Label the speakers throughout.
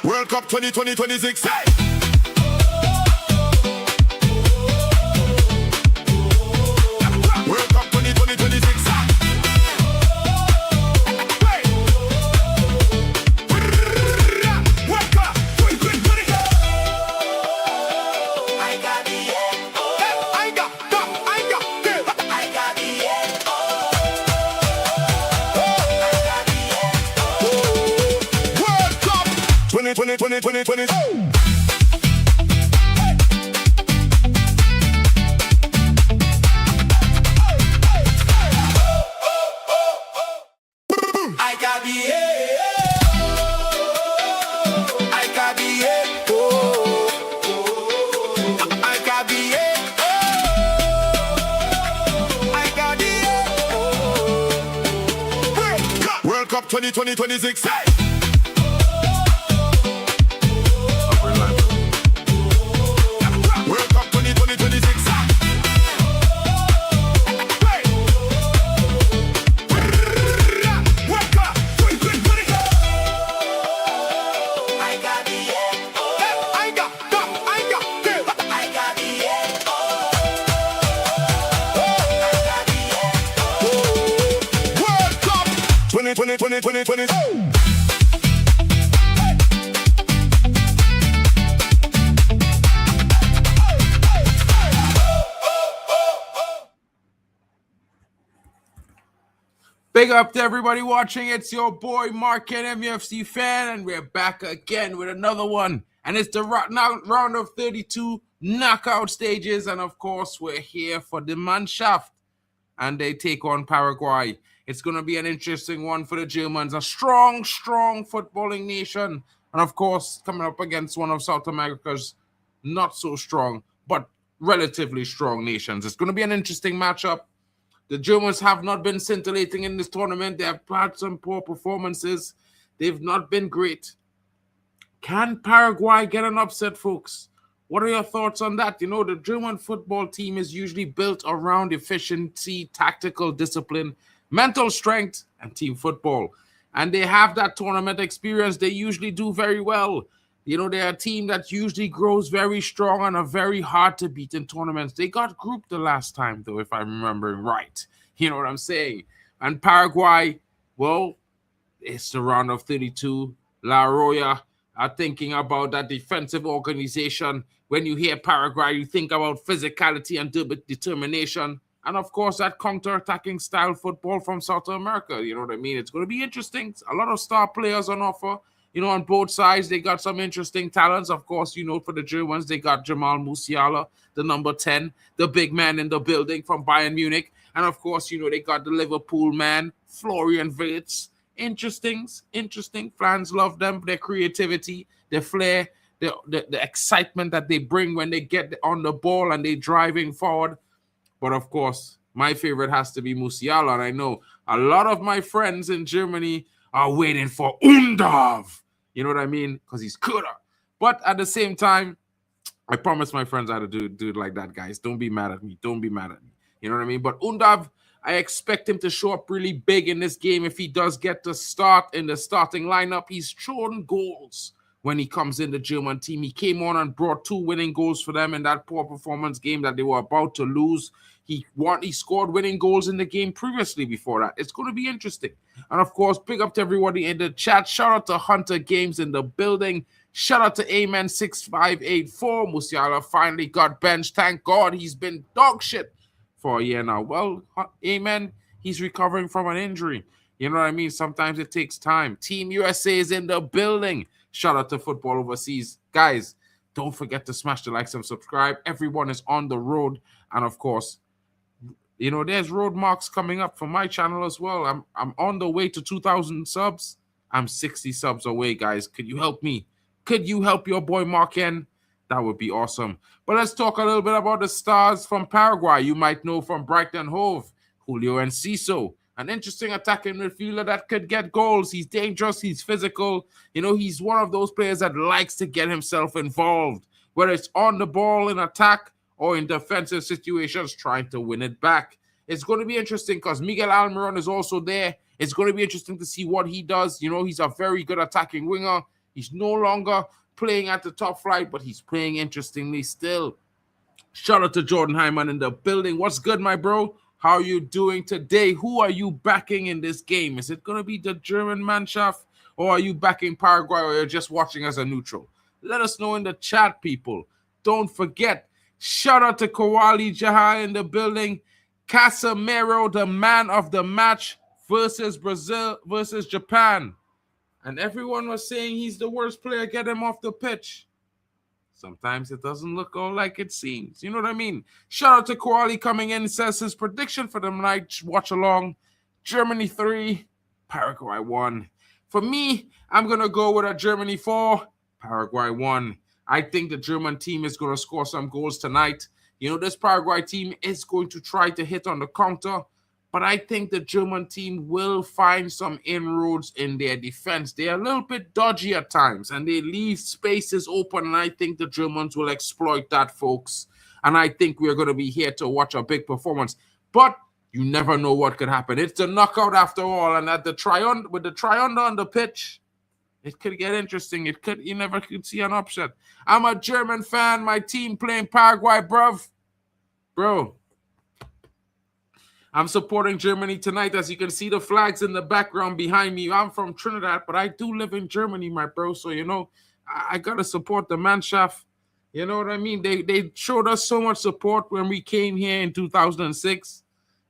Speaker 1: World Cup 2026. Hey! World Cup 2026. Hey! World Cup 2026. I got the I got the World Cup 2020. World Cup 2026. Hey! World Cup 2026. Hey! World Cup 2026. I got the I got the World Cup 2020.
Speaker 2: Big up to everybody watching. It's your boy Mark Ken, MUFC fan, and we're back again with another one. And it's the round of 32 knockout stages. And of course, we're here for the Mannschaft. And they take on Paraguay. It's going to be an interesting one for the Germans. A strong footballing nation. And of course, coming up against one of South America's not so strong, but relatively strong nations. It's going to be an interesting matchup. The Germans have not been scintillating in this tournament. They have had some poor performances. They've not been great. Can Paraguay get an upset, folks? What are your thoughts on that? You know, the German football team is usually built around efficiency, tactical discipline, mental strength, and team football. And they have that tournament experience. They usually do very well. You know, they're a team that usually grows very strong and are very hard to beat in tournaments. They got grouped the last time, though, if I'm remembering right. You know what I'm saying? And Paraguay, well, it's the round of 32. La Roya are thinking about that defensive organization. When you hear Paraguay, you think about physicality and determination. And, of course, that counter-attacking style football from South America. You know what I mean? It's going to be interesting. A lot of star players on offer. You know, on both sides, they got some interesting talents. Of course, you know, for the Germans, they got Jamal Musiala, the number 10, the big man in the building from Bayern Munich. And, of course, you know, they got the Liverpool man, Florian Wirtz. Interesting. Fans love them, their creativity, their flair, the excitement that they bring when they get on the ball and they're driving forward. But, of course, my favorite has to be Musiala. And I know a lot of my friends in Germany are waiting for Undav. You know what I mean? Because he's cooler. But at the same time, I promise my friends how to do it like that, guys. Don't be mad at me. You know what I mean? But Undav, I expect him to show up really big in this game if he does get to start in the starting lineup. He's shown goals when he comes in the German team. He came on and brought 2 winning goals for them in that poor performance game that they were about to lose. He scored winning goals in the game previously before that. It's going to be interesting. And, of course, big up to everybody in the chat. Shout out to Hunter Games in the building. Shout out to Amen6584. Musiala finally got benched. Thank God, he's been dog shit for a year now. Well, Amen, he's recovering from an injury. You know what I mean? Sometimes it takes time. Team USA is in the building. Shout out to Football Overseas. Guys, don't forget to smash the likes and subscribe. Everyone is on the road. And, of course, you know, there's road marks coming up for my channel as well. I'm on the way to 2,000 subs. I'm 60 subs away, guys. Could you help me? Could you help your boy Mark N? That would be awesome. But let's talk a little bit about the stars from Paraguay. You might know from Brighton Hove, Julio Enciso, An interesting attacking midfielder that could get goals. He's dangerous. He's physical. He's one of those players that likes to get himself involved, whether it's on the ball in attack or in defensive situations, trying to win it back. It's going to be interesting because Miguel Almiron is also there. It's going to be interesting to see what he does. He's a very good attacking winger. He's no longer playing at the top flight, but he's playing interestingly still. Shout out to Jordan Hyman in the building. What's good, my bro? How are you doing today? Who are you backing in this game? Is it going to be the German Mannschaft, or are you backing Paraguay, or you're just watching as a neutral? Let us know in the chat, people. Don't forget, shout out to Kawali Jaha in the building. Casemiro, the man of the match versus Brazil versus Japan. And everyone was saying he's the worst player. Get him off the pitch. Sometimes it doesn't look all like it seems. You know what I mean? Shout out to Kawali coming in. Says his prediction for the night watch along. Germany 3, Paraguay 1. For me, I'm going to go with a Germany 4, Paraguay 1. I think the German team is going to score some goals tonight. This Paraguay team is going to try to hit on the counter, but I think the German team will find some inroads in their defense. They're a little bit dodgy at times, and they leave spaces open, and I think the Germans will exploit that, folks. And I think we're going to be here to watch a big performance. But you never know what could happen. It's a knockout after all, and with the try-under on the pitch, it could get interesting. You never could see an upset. I'm a German fan. My team playing Paraguay, bruv. Bro, I'm supporting Germany tonight. As you can see the flags in the background behind me. I'm from Trinidad, but I do live in Germany, my bro. So, I got to support the Mannschaft. You know what I mean? They showed us so much support when we came here in 2006.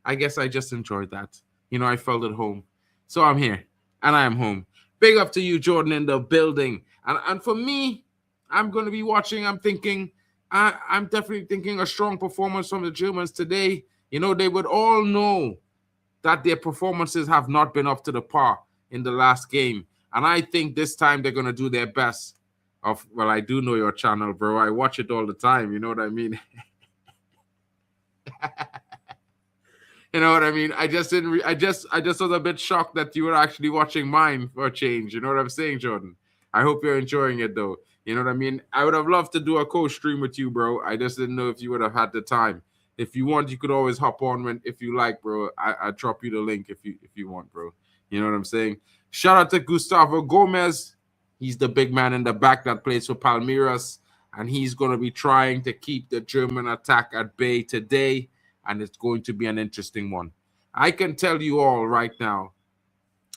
Speaker 2: I guess I just enjoyed that. I felt at home. So I'm here, and I am home. Big up to you, Jordan, in the building. And for me, I'm going to be watching. I'm definitely thinking a strong performance from the Germans today. They would all know that their performances have not been up to the par in the last game. And I think this time they're going to do their best. I do know your channel, bro. I watch it all the time. You know what I mean? You know what I mean? I just was a bit shocked that you were actually watching mine for a change. You know what I'm saying, Jordan? I hope you're enjoying it, though. You know what I mean? I would have loved to do a co-stream with you, bro. I just didn't know if you would have had the time. If you want, you could always hop on if you like, bro. I drop you the link if you want, bro. You know what I'm saying? Shout out to Gustavo Gomez. He's the big man in the back that plays for Palmeiras, and he's going to be trying to keep the German attack at bay today, and it's going to be an interesting one. I can tell you all right now,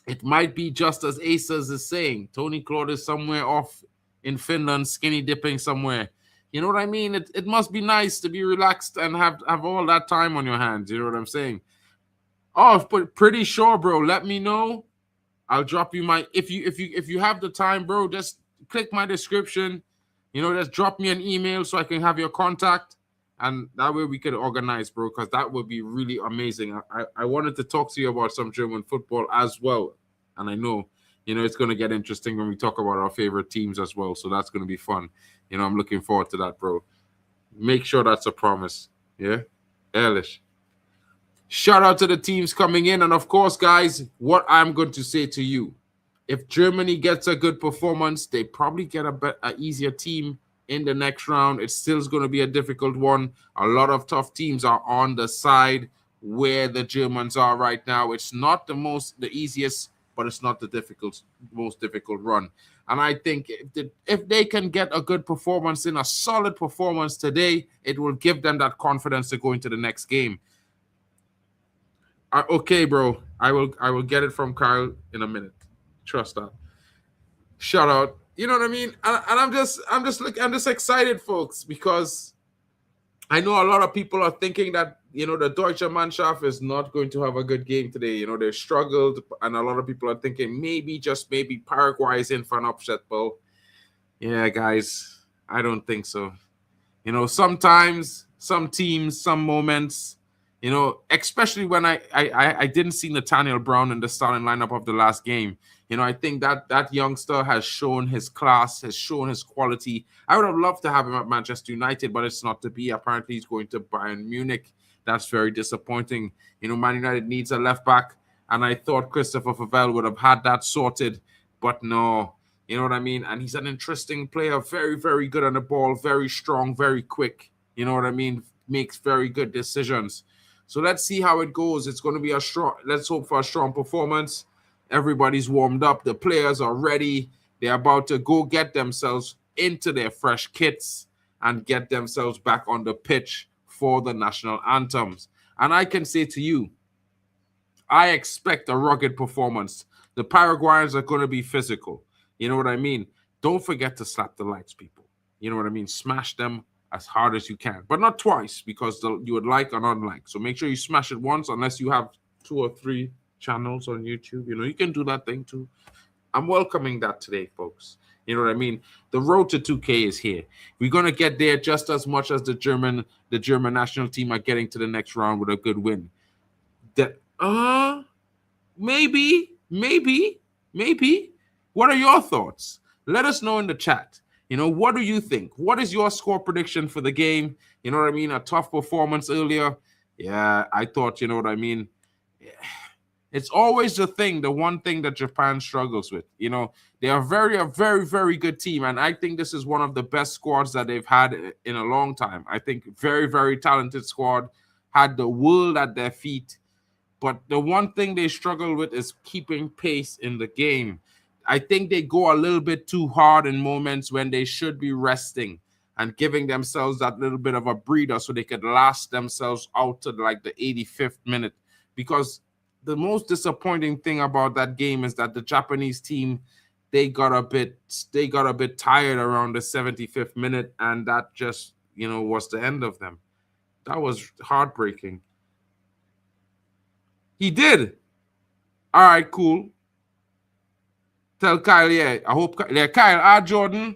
Speaker 2: it might be just as Aces is saying. Tony Claude is somewhere off in Finland, skinny dipping somewhere. You know what I mean? It must be nice to be relaxed and have all that time on your hands. You know what I'm saying? Oh, but pretty sure, bro. Let me know. I'll drop you my if you have the time, bro. Just click my description. Just drop me an email so I can have your contact, and that way we could organize, bro. Because that would be really amazing. I wanted to talk to you about some German football as well, and I know it's going to get interesting when we talk about our favorite teams as well. So that's going to be fun. I'm looking forward to that, bro. Make sure that's a promise. Yeah? Ehrlich. Shout out to the teams coming in. And, of course, guys, what I'm going to say to you, if Germany gets a good performance, they probably get a easier team in the next round. It's still going to be a difficult one. A lot of tough teams are on the side where the Germans are right now. It's not the easiest, but it's not the most difficult run. And I think if they can get a good performance a solid performance today, it will give them that confidence to go into the next game. Okay, bro. I will get it from Kyle in a minute. Trust that. Shout out. You know what I mean? And I'm just excited, folks, because I know a lot of people are thinking that the Deutsche Mannschaft is not going to have a good game today. They struggled, and a lot of people are thinking maybe Paraguay is in for an upset, but yeah, guys, I don't think so. Sometimes, some teams, some moments, especially when I didn't see Nathaniel Brown in the starting lineup of the last game. I think that youngster has shown his class, has shown his quality. I would have loved to have him at Manchester United, but it's not to be. Apparently, he's going to Bayern Munich. That's very disappointing. Man United needs a left back, And I thought Christopher Favell would have had that sorted, but no. You know what I mean? And he's an interesting player, very, very good on the ball, very strong, very quick. You know what I mean? Makes very good decisions. So let's see how it goes. It's going to be a strong, let's hope for a strong performance. Everybody's warmed up. The players are ready. They're about to go get themselves into their fresh kits and get themselves back on the pitch for the national anthems. And I can say to you, I expect a rugged performance. The Paraguayans are going to be physical. You know what I mean? Don't forget to slap the likes, people. You know what I mean? Smash them as hard as you can, but not twice because you would like or unlike. So make sure you smash it once, unless you have 2 or 3 channels on YouTube. You know, you can do that thing too. I'm welcoming that today, folks. You know what I mean? The road to 2K is here. We're going to get there just as much as the German national team are getting to the next round with a good win. Maybe. What are your thoughts? Let us know in the chat. You know, what do you think? What is your score prediction for the game? You know what I mean? A tough performance earlier. Yeah, I thought, you know what I mean? Yeah. It's always the one thing that Japan struggles with. You know, they are a very, very good team. And I think this is one of the best squads that they've had in a long time. I think very, very talented squad, had the world at their feet. But the one thing they struggle with is keeping pace in the game. I think they go a little bit too hard in moments when they should be resting and giving themselves that little bit of a breather so they could last themselves out to like the 85th minute. Because the most disappointing thing about that game is that the Japanese team, they got a bit tired around the 75th minute, and that just, you know, was the end of them. That was heartbreaking. He did. All right, cool. Tell Kyle, yeah. I hope, yeah, Kyle, Jordan.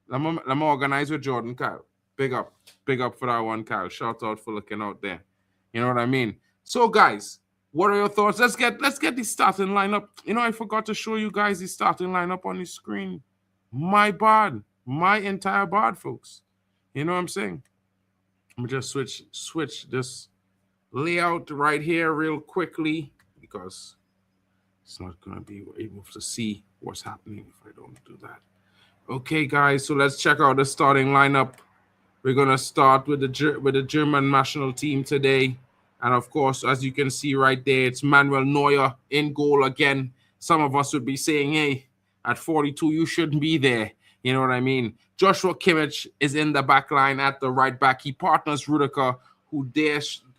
Speaker 2: Let me organize with Jordan, Kyle. Big up for that one, Kyle. Shout out for looking out there. You know what I mean? So, guys, what are your thoughts? Let's get the starting lineup. You know, I forgot to show you guys the starting lineup on the screen. My bad. My entire bad, folks. You know what I'm saying? I'm gonna just switch this layout right here real quickly because it's not gonna be able to see what's happening if I don't do that. Okay, guys, so let's check out the starting lineup. We're gonna start with the German national team today. And of course, as you can see right there, it's Manuel Neuer in goal again. Some of us would be saying, hey, at 42, you shouldn't be there. You know what I mean? Joshua Kimmich is in the back line at the right back. He partners Rudiger, who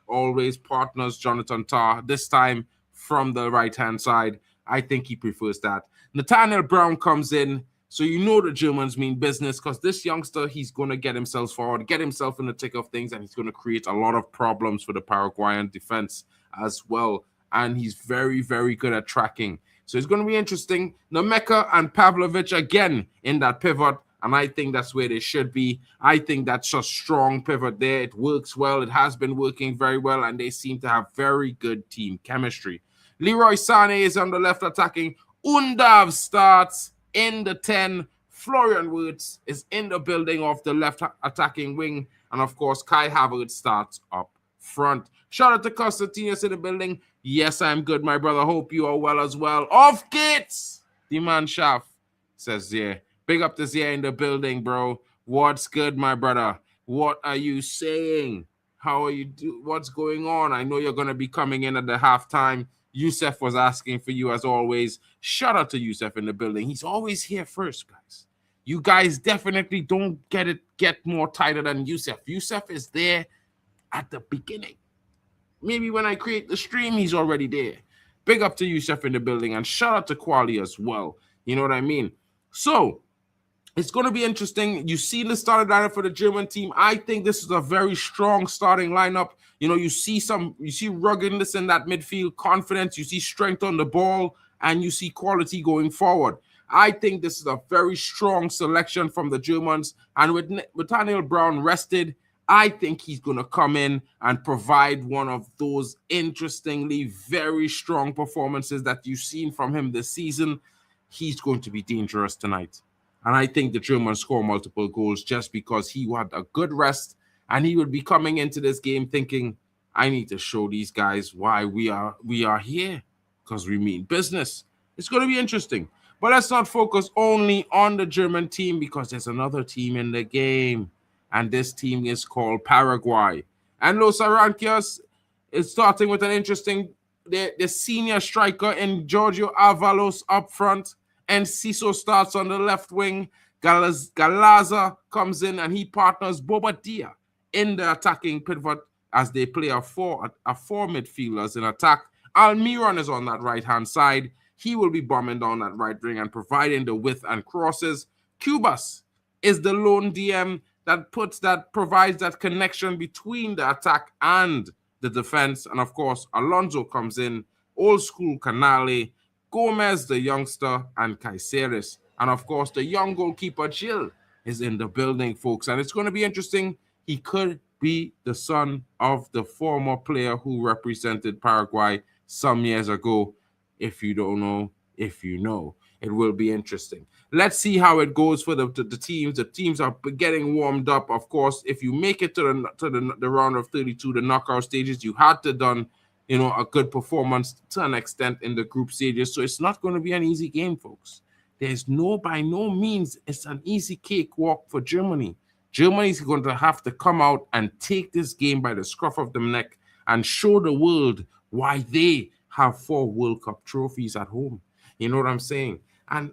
Speaker 2: always partners Jonathan Tah, this time from the right-hand side. I think he prefers that. Nathaniel Brown comes in. So you know the Germans mean business because this youngster, he's going to get himself forward, get himself in the thick of things, and he's going to create a lot of problems for the Paraguayan defense as well. And he's very, very good at tracking. So it's going to be interesting. Nemeka and Pavlovic again in that pivot, and I think that's where they should be. I think that's a strong pivot there. It works well. It has been working very well, and they seem to have very good team chemistry. Leroy Sané is on the left attacking. Undav starts in the 10. Florian Wirtz is in the building of the left attacking wing. And of course, Kai Havertz starts up front. Shout out to Constantinos in the building. Yes, I'm good, my brother. Hope you are well as well. Off kits! The man Shaft says, yeah. Big up to Zia in the building, bro. What's good, my brother? What are you saying? How are you what's going on? I know you're going to be coming in at the halftime. Yusef was asking for you as always. Shout out to Yusef in the building. He's always here first, guys. You guys definitely don't get more tighter than Yusef. Yusef is there at the beginning. Maybe when I create the stream, he's already there. Big up to Yusef in the building, and shout out to Quali as well. You know what I mean? So it's going to be interesting. You see the starting lineup for the German team. I think this is a very strong starting lineup. You know, you see ruggedness in that midfield, confidence, you see strength on the ball, and you see quality going forward. I think this is a very strong selection from the Germans. And with Nathaniel Brown rested, I think he's going to come in and provide one of those interestingly very strong performances that you've seen from him this season. He's going to be dangerous tonight. And I think the Germans score multiple goals just because he had a good rest, and he would be coming into this game thinking, I need to show these guys why we are here. because we mean business. It's going to be interesting. But let's not focus only on the German team because there's another team in the game. And this team is called Paraguay. And Los Arancias is starting with an interesting, the senior striker in Giorgio Avalos up front. And Ciso starts on the left wing. Galaza comes in and he partners Bobadilla in the attacking pivot as they play a four midfielders in attack. Almiron is on that right-hand side. He will be bombing down that right wing and providing the width and crosses. Cubas is the lone DM that provides that connection between the attack and the defense. And of course, Alonso comes in, old school Canale, Gomez, the youngster, and Caiceres. And of course, the young goalkeeper, Gil, is in the building, folks. And it's going to be interesting. He could be the son of the former player who represented Paraguay some years ago. If you don't know, if you know, it will be interesting. Let's see how it goes for the teams. The teams are getting warmed up. Of course, if you make it to the round of 32, the knockout stages, you had to done, a good performance to an extent in the group stages. So it's not going to be an easy game, folks. By no means, it's an easy cakewalk for Germany. Germany's going to have to come out and take this game by the scruff of the neck and show the world why they have 4 World Cup trophies at home. You know what I'm saying? And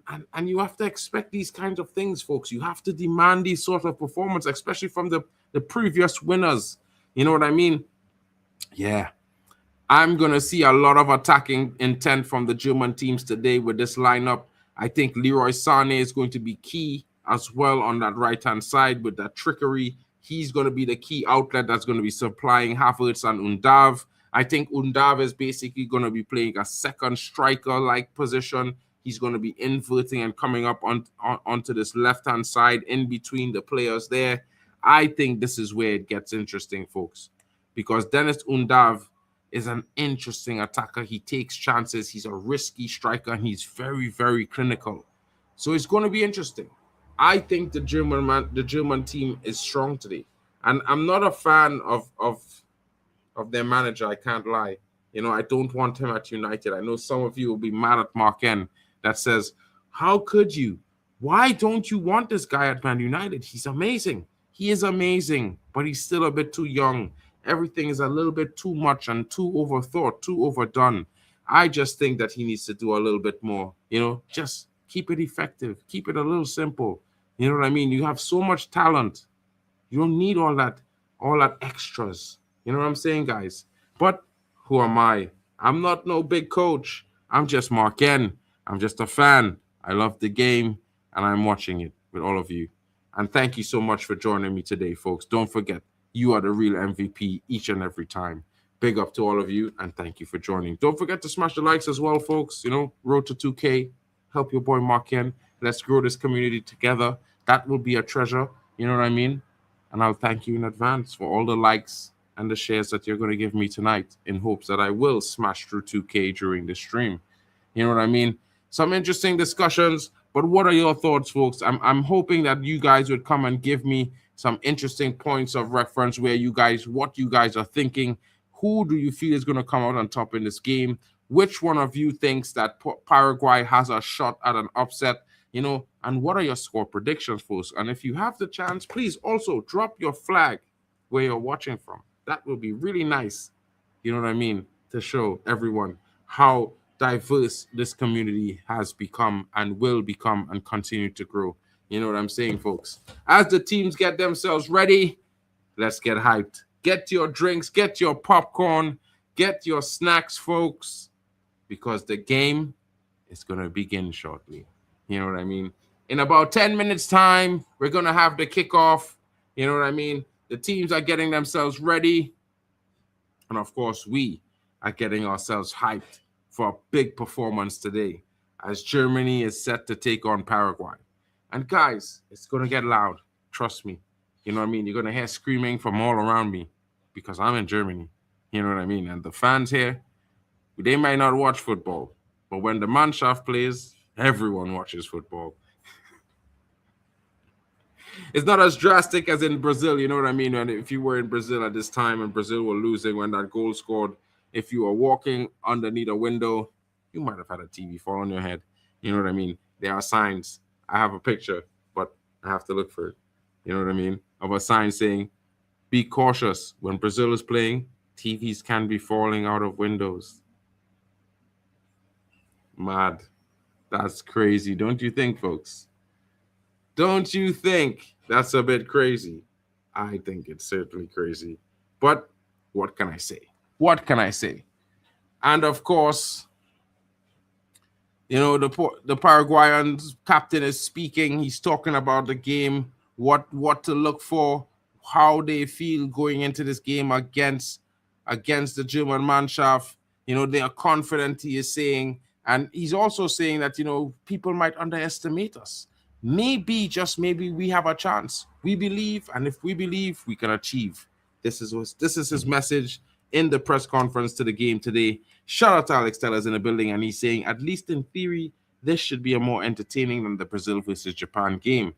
Speaker 2: you have to expect these kinds of things, folks. You have to demand these sort of performance, especially from the previous winners. You know what I mean? Yeah. I'm going to see a lot of attacking intent from the German teams today with this lineup. I think Leroy Sané is going to be key as well on that right-hand side with that trickery. He's going to be the key outlet that's going to be supplying Havertz and Undav. I think Undav is basically going to be playing a second striker-like position. He's going to be inverting and coming up onto this left-hand side in between the players there. I think this is where it gets interesting, folks, because Dennis Undav is an interesting attacker. He takes chances. He's a risky striker, and he's very, very clinical. So it's going to be interesting. I think the German team is strong today. And I'm not a fan of their manager, I can't lie. I don't want him at United. I know some of you will be mad at Mark N that says, how could you? Why don't you want this guy at Man United? He's amazing. He is amazing, but he's still a bit too young. Everything is a little bit too much and too overthought, too overdone. I just think that he needs to do a little bit more, just keep it effective. Keep it a little simple. You know what I mean? You have so much talent. You don't need all that extras. You know what I'm saying, guys? But who am I? I'm not no big coach. I'm just Mark N. I'm just a fan. I love the game, and I'm watching it with all of you. And thank you so much for joining me today, folks. Don't forget, you are the real MVP each and every time. Big up to all of you, and thank you for joining. Don't forget to smash the likes as well, folks. Road to 2K. Help your boy Mark N. Let's grow this community together. That will be a treasure. You know what I mean? And I'll thank you in advance for all the likes and the shares that you're going to give me tonight in hopes that I will smash through 2K during the stream. You know what I mean? Some interesting discussions, but what are your thoughts, folks? I'm hoping that you guys would come and give me some interesting points of reference what you guys are thinking. Who do you feel is going to come out on top in this game? Which one of you thinks that Paraguay has a shot at an upset? And what are your score predictions, folks? And if you have the chance, please also drop your flag where you're watching from. That would be really nice, you know what I mean, to show everyone how diverse this community has become and will become and continue to grow. You know what I'm saying, folks? As the teams get themselves ready, let's get hyped. Get your drinks, get your popcorn, get your snacks, folks, because the game is going to begin shortly. You know what I mean? In about 10 minutes' time, we're going to have the kickoff. You know what I mean? The teams are getting themselves ready. And, of course, we are getting ourselves hyped for a big performance today as Germany is set to take on Paraguay. And, guys, it's going to get loud. Trust me. You know what I mean? You're going to hear screaming from all around me because I'm in Germany. You know what I mean? And the fans here, they might not watch football. But when the Mannschaft plays, everyone watches football. It's not as drastic as in Brazil, you know what I mean? And if you were in Brazil at this time and Brazil were losing when that goal scored, if you were walking underneath a window, you might have had a TV fall on your head. You know what I mean? There are signs. I have a picture, but I have to look for it. You know what I mean? Of a sign saying, be cautious. When Brazil is playing, TVs can be falling out of windows. Mad. That's crazy. Don't you think, folks? Don't you think that's a bit crazy? I think it's certainly crazy. But what can I say? What can I say? And of course, you know, the Paraguayan captain is speaking. He's talking about the game, what to look for, how they feel going into this game against the German Mannschaft. You know, they are confident, he is saying. And he's also saying that, you know, people might underestimate us. Maybe, just maybe, we have a chance. We believe, and if we believe, we can achieve. This is his message in the press conference to the game today. Shout out to Alex Tellers in the building, and he's saying, at least in theory, this should be a more entertaining than the Brazil versus Japan game.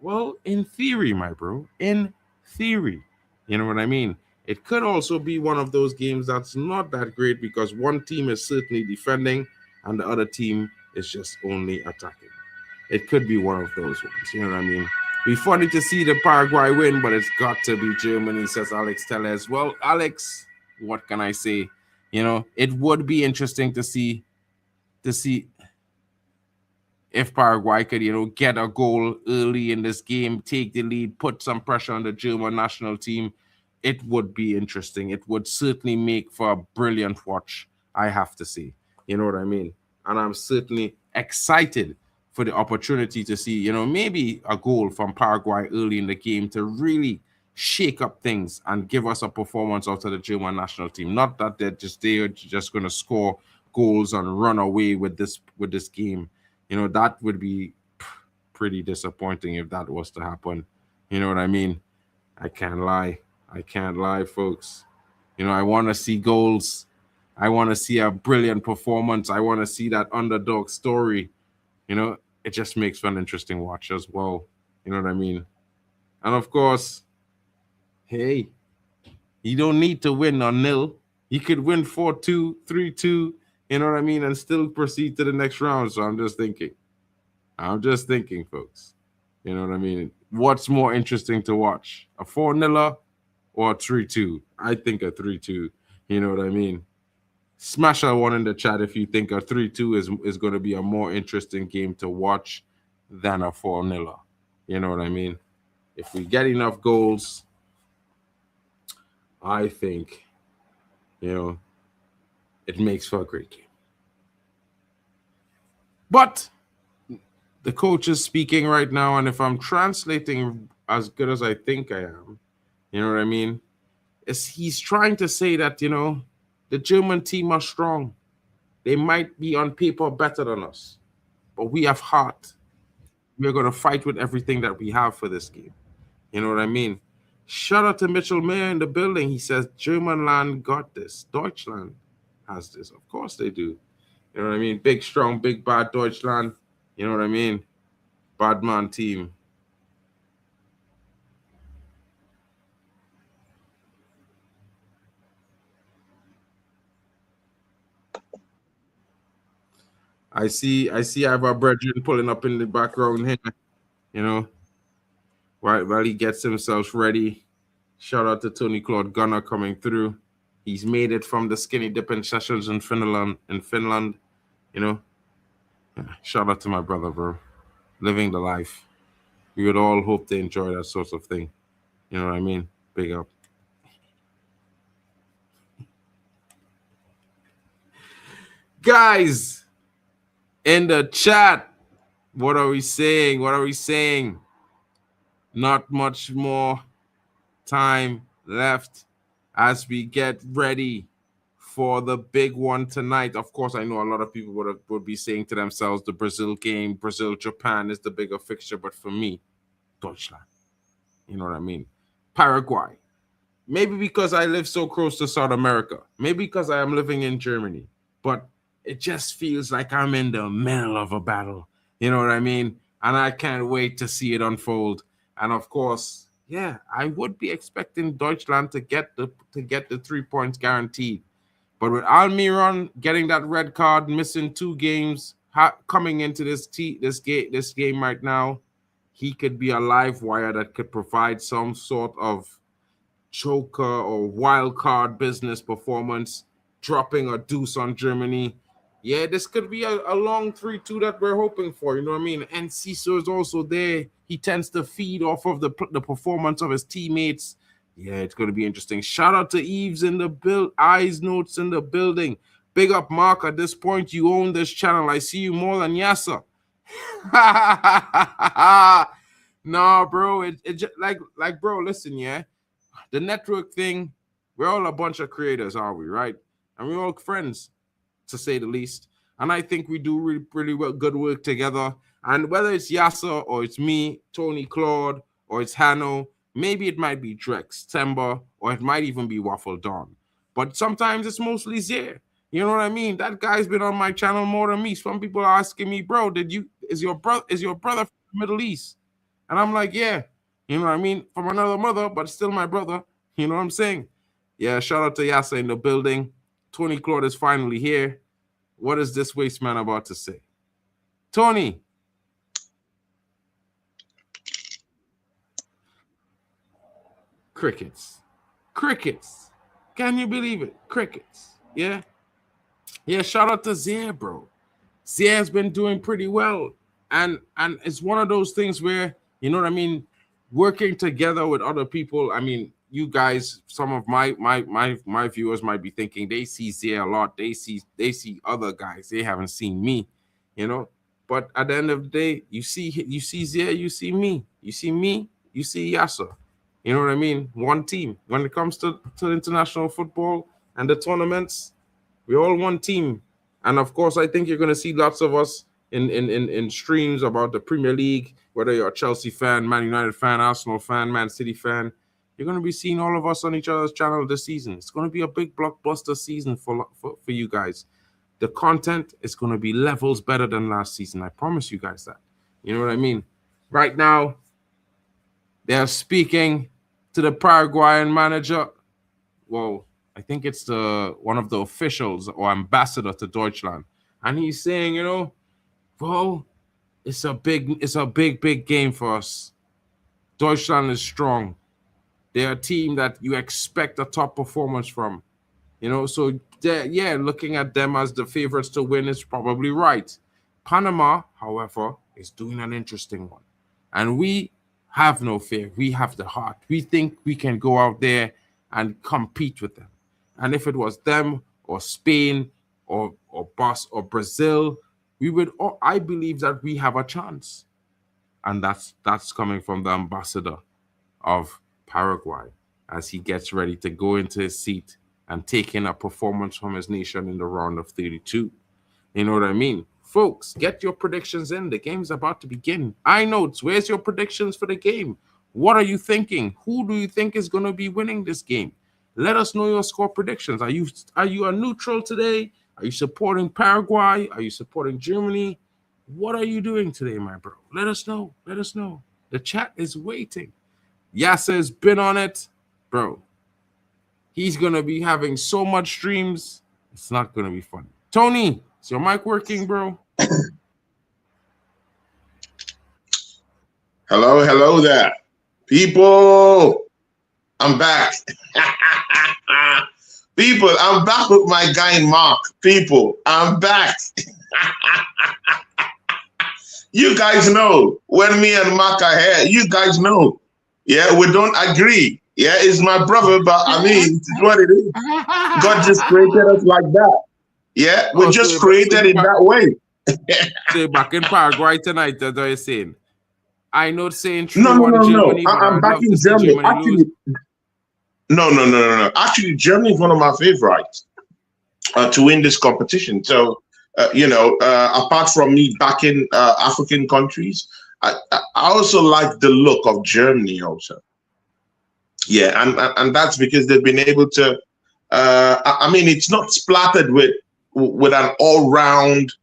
Speaker 2: Well, in theory, my bro, in theory, you know what I mean? It could also be one of those games that's not that great because one team is certainly defending and the other team is just only attacking. It could be one of those ones, you know what I mean? Be funny to see the Paraguay win, but it's got to be Germany, says Alex Tellez. Well, Alex, what can I say? You know, it would be interesting to see if Paraguay could, you know, get a goal early in this game, take the lead, put some pressure on the German national team. It would be interesting. It would certainly make for a brilliant watch, I have to say. You know what I mean? And I'm certainly excited for the opportunity to see, you know, maybe a goal from Paraguay early in the game to really shake up things and give us a performance out of the German national team. Not that they're just going to score goals and run away with this game. You know, that would be pretty disappointing if that was to happen. You know what I mean? I can't lie. I can't lie, folks. You know, I want to see goals. I want to see a brilliant performance. I want to see that underdog story. You know, it just makes for an interesting watch as well. You know what I mean? And of course, hey, you don't need to win on nil. You could win 4-2, 3-2, you know what I mean, and still proceed to the next round. So I'm just thinking, folks. You know what I mean? What's more interesting to watch? A 4-0 or a 3-2? I think a 3-2. You know what I mean? Smash a one in the chat if you think a 3-2 is going to be a more interesting game to watch than a 4-0. You know what I mean? If we get enough goals, I think, you know, it makes for a great game. But the coach is speaking right now, and if I'm translating as good as I think I am, you know what I mean? He's trying to say that, you know, the German team are strong. They might be on paper better than us, but we have heart. We're going to fight with everything that we have for this game. You know what I mean? Shout out to Mitchell Mayer in the building. He says, German land got this. Deutschland has this. Of course they do. You know what I mean? Big, strong, big, bad Deutschland. You know what I mean? Bad man team. I see I have our brethren pulling up in the background here, you know, while he gets himself ready. Shout out to Tony Claude Gunner coming through. He's made it from the skinny dipping sessions in Finland, you know. Shout out to my brother, bro. Living the life. We would all hope to enjoy that sort of thing. You know what I mean? Big up. Guys, in the chat, what are we saying? What are we saying? Not much more time left as we get ready for the big one tonight. Of course, I know a lot of people would be saying to themselves, the Brazil game, Brazil-Japan is the bigger fixture. But for me, Deutschland. You know what I mean? Paraguay. Maybe because I live so close to South America. Maybe because I am living in Germany. But it just feels like I'm in the middle of a battle. You know what I mean? And I can't wait to see it unfold. And of course, yeah, I would be expecting Deutschland to get the 3 points guaranteed. But with Almiron getting that red card, missing 2 games, coming into this game right now, he could be a live wire that could provide some sort of choker or wild card business performance, dropping a deuce on Germany. Yeah, this could be a long 3-2 that we're hoping for. You know what I mean? And Ciso is also there. He tends to feed off of the performance of his teammates. Yeah, it's going to be interesting. Shout out to Eves in the Eyes Notes in the building. Big up, Mark. At this point, you own this channel. I see you more than Yasser. No, bro. It just like, bro, listen, yeah. The network thing, we're all a bunch of creators, are we, right? And we're all friends, to say the least. And I think we do really well, good work together. And whether it's Yasser or it's me, Tony, Claude, or it's Hanno, maybe it might be Drex, Temba, or it might even be Waffle Dawn. But sometimes it's mostly Zier. You know what I mean? That guy's been on my channel more than me. Some people are asking me, bro, is your brother from the Middle East? And I'm like, yeah. You know what I mean? From another mother, but still my brother. You know what I'm saying? Yeah, shout out to Yasser in the building. Tony Claude is finally here. What is this waste man about to say? Tony. Crickets. Crickets. Can you believe it? Crickets. Yeah. Yeah, shout out to Zaire, bro. Zaire's been doing pretty well. And it's one of those things where, you know what I mean, working together with other people. I mean, you guys, some of my viewers might be thinking they see Zaire a lot. They see other guys. They haven't seen me, you know. But at the end of the day, you see Zaire, you see me. You see me, you see Yasser. You know what I mean? One team. When it comes to international football and the tournaments, we're all one team. And of course, I think you're going to see lots of us in streams about the Premier League, whether you're a Chelsea fan, Man United fan, Arsenal fan, Man City fan. You're going to be seeing all of us on each other's channel this season. It's going to be a big blockbuster season for you guys. The content is going to be levels better than last season. I promise you guys that. You know what I mean? Right now, they're speaking to the Paraguayan manager. Well, I think it's one of the officials or ambassador to Deutschland. And he's saying, you know, well, it's a big game for us. Deutschland is strong. They're a team that you expect a top performance from. You know, so yeah, looking at them as the favorites to win is probably right. Panama, however, is doing an interesting one. And we have no fear. We have the heart. We think we can go out there and compete with them. And if it was them or Spain or Brazil, I believe that we have a chance. And that's coming from the ambassador of Paraguay as he gets ready to go into his seat and take in a performance from his nation in the round of 32. You know what I mean? Folks, get your predictions in. The game's about to begin. iNotes, where's your predictions for the game? What are you thinking? Who do you think is going to be winning this game? Let us know your score predictions. Are you a neutral today? Are you supporting Paraguay? Are you supporting Germany? What are you doing today, my bro? Let us know. Let us know. The chat is waiting. Yasser has been on it. Bro, he's going to be having so much streams. It's not going to be funny. Tony, is your mic working, bro?
Speaker 3: Hello there. People, I'm back. People, I'm back with my guy Mark. People, I'm back. You guys know when me and Mark are here, you guys know. Yeah, we don't agree. Yeah, it's my brother, but I mean, it's what it is. God just created us like that. Yeah, we're just created in that way.
Speaker 2: So back in Paraguay tonight, that's what you're saying. I know saying true.
Speaker 3: No. I'm back in Germany. Actually, no. Actually, Germany is one of my favorites to win this competition. So, apart from me backing African countries, I also like the look of Germany also. Yeah, and that's because they've been able to. I mean, it's not splattered with an all-round,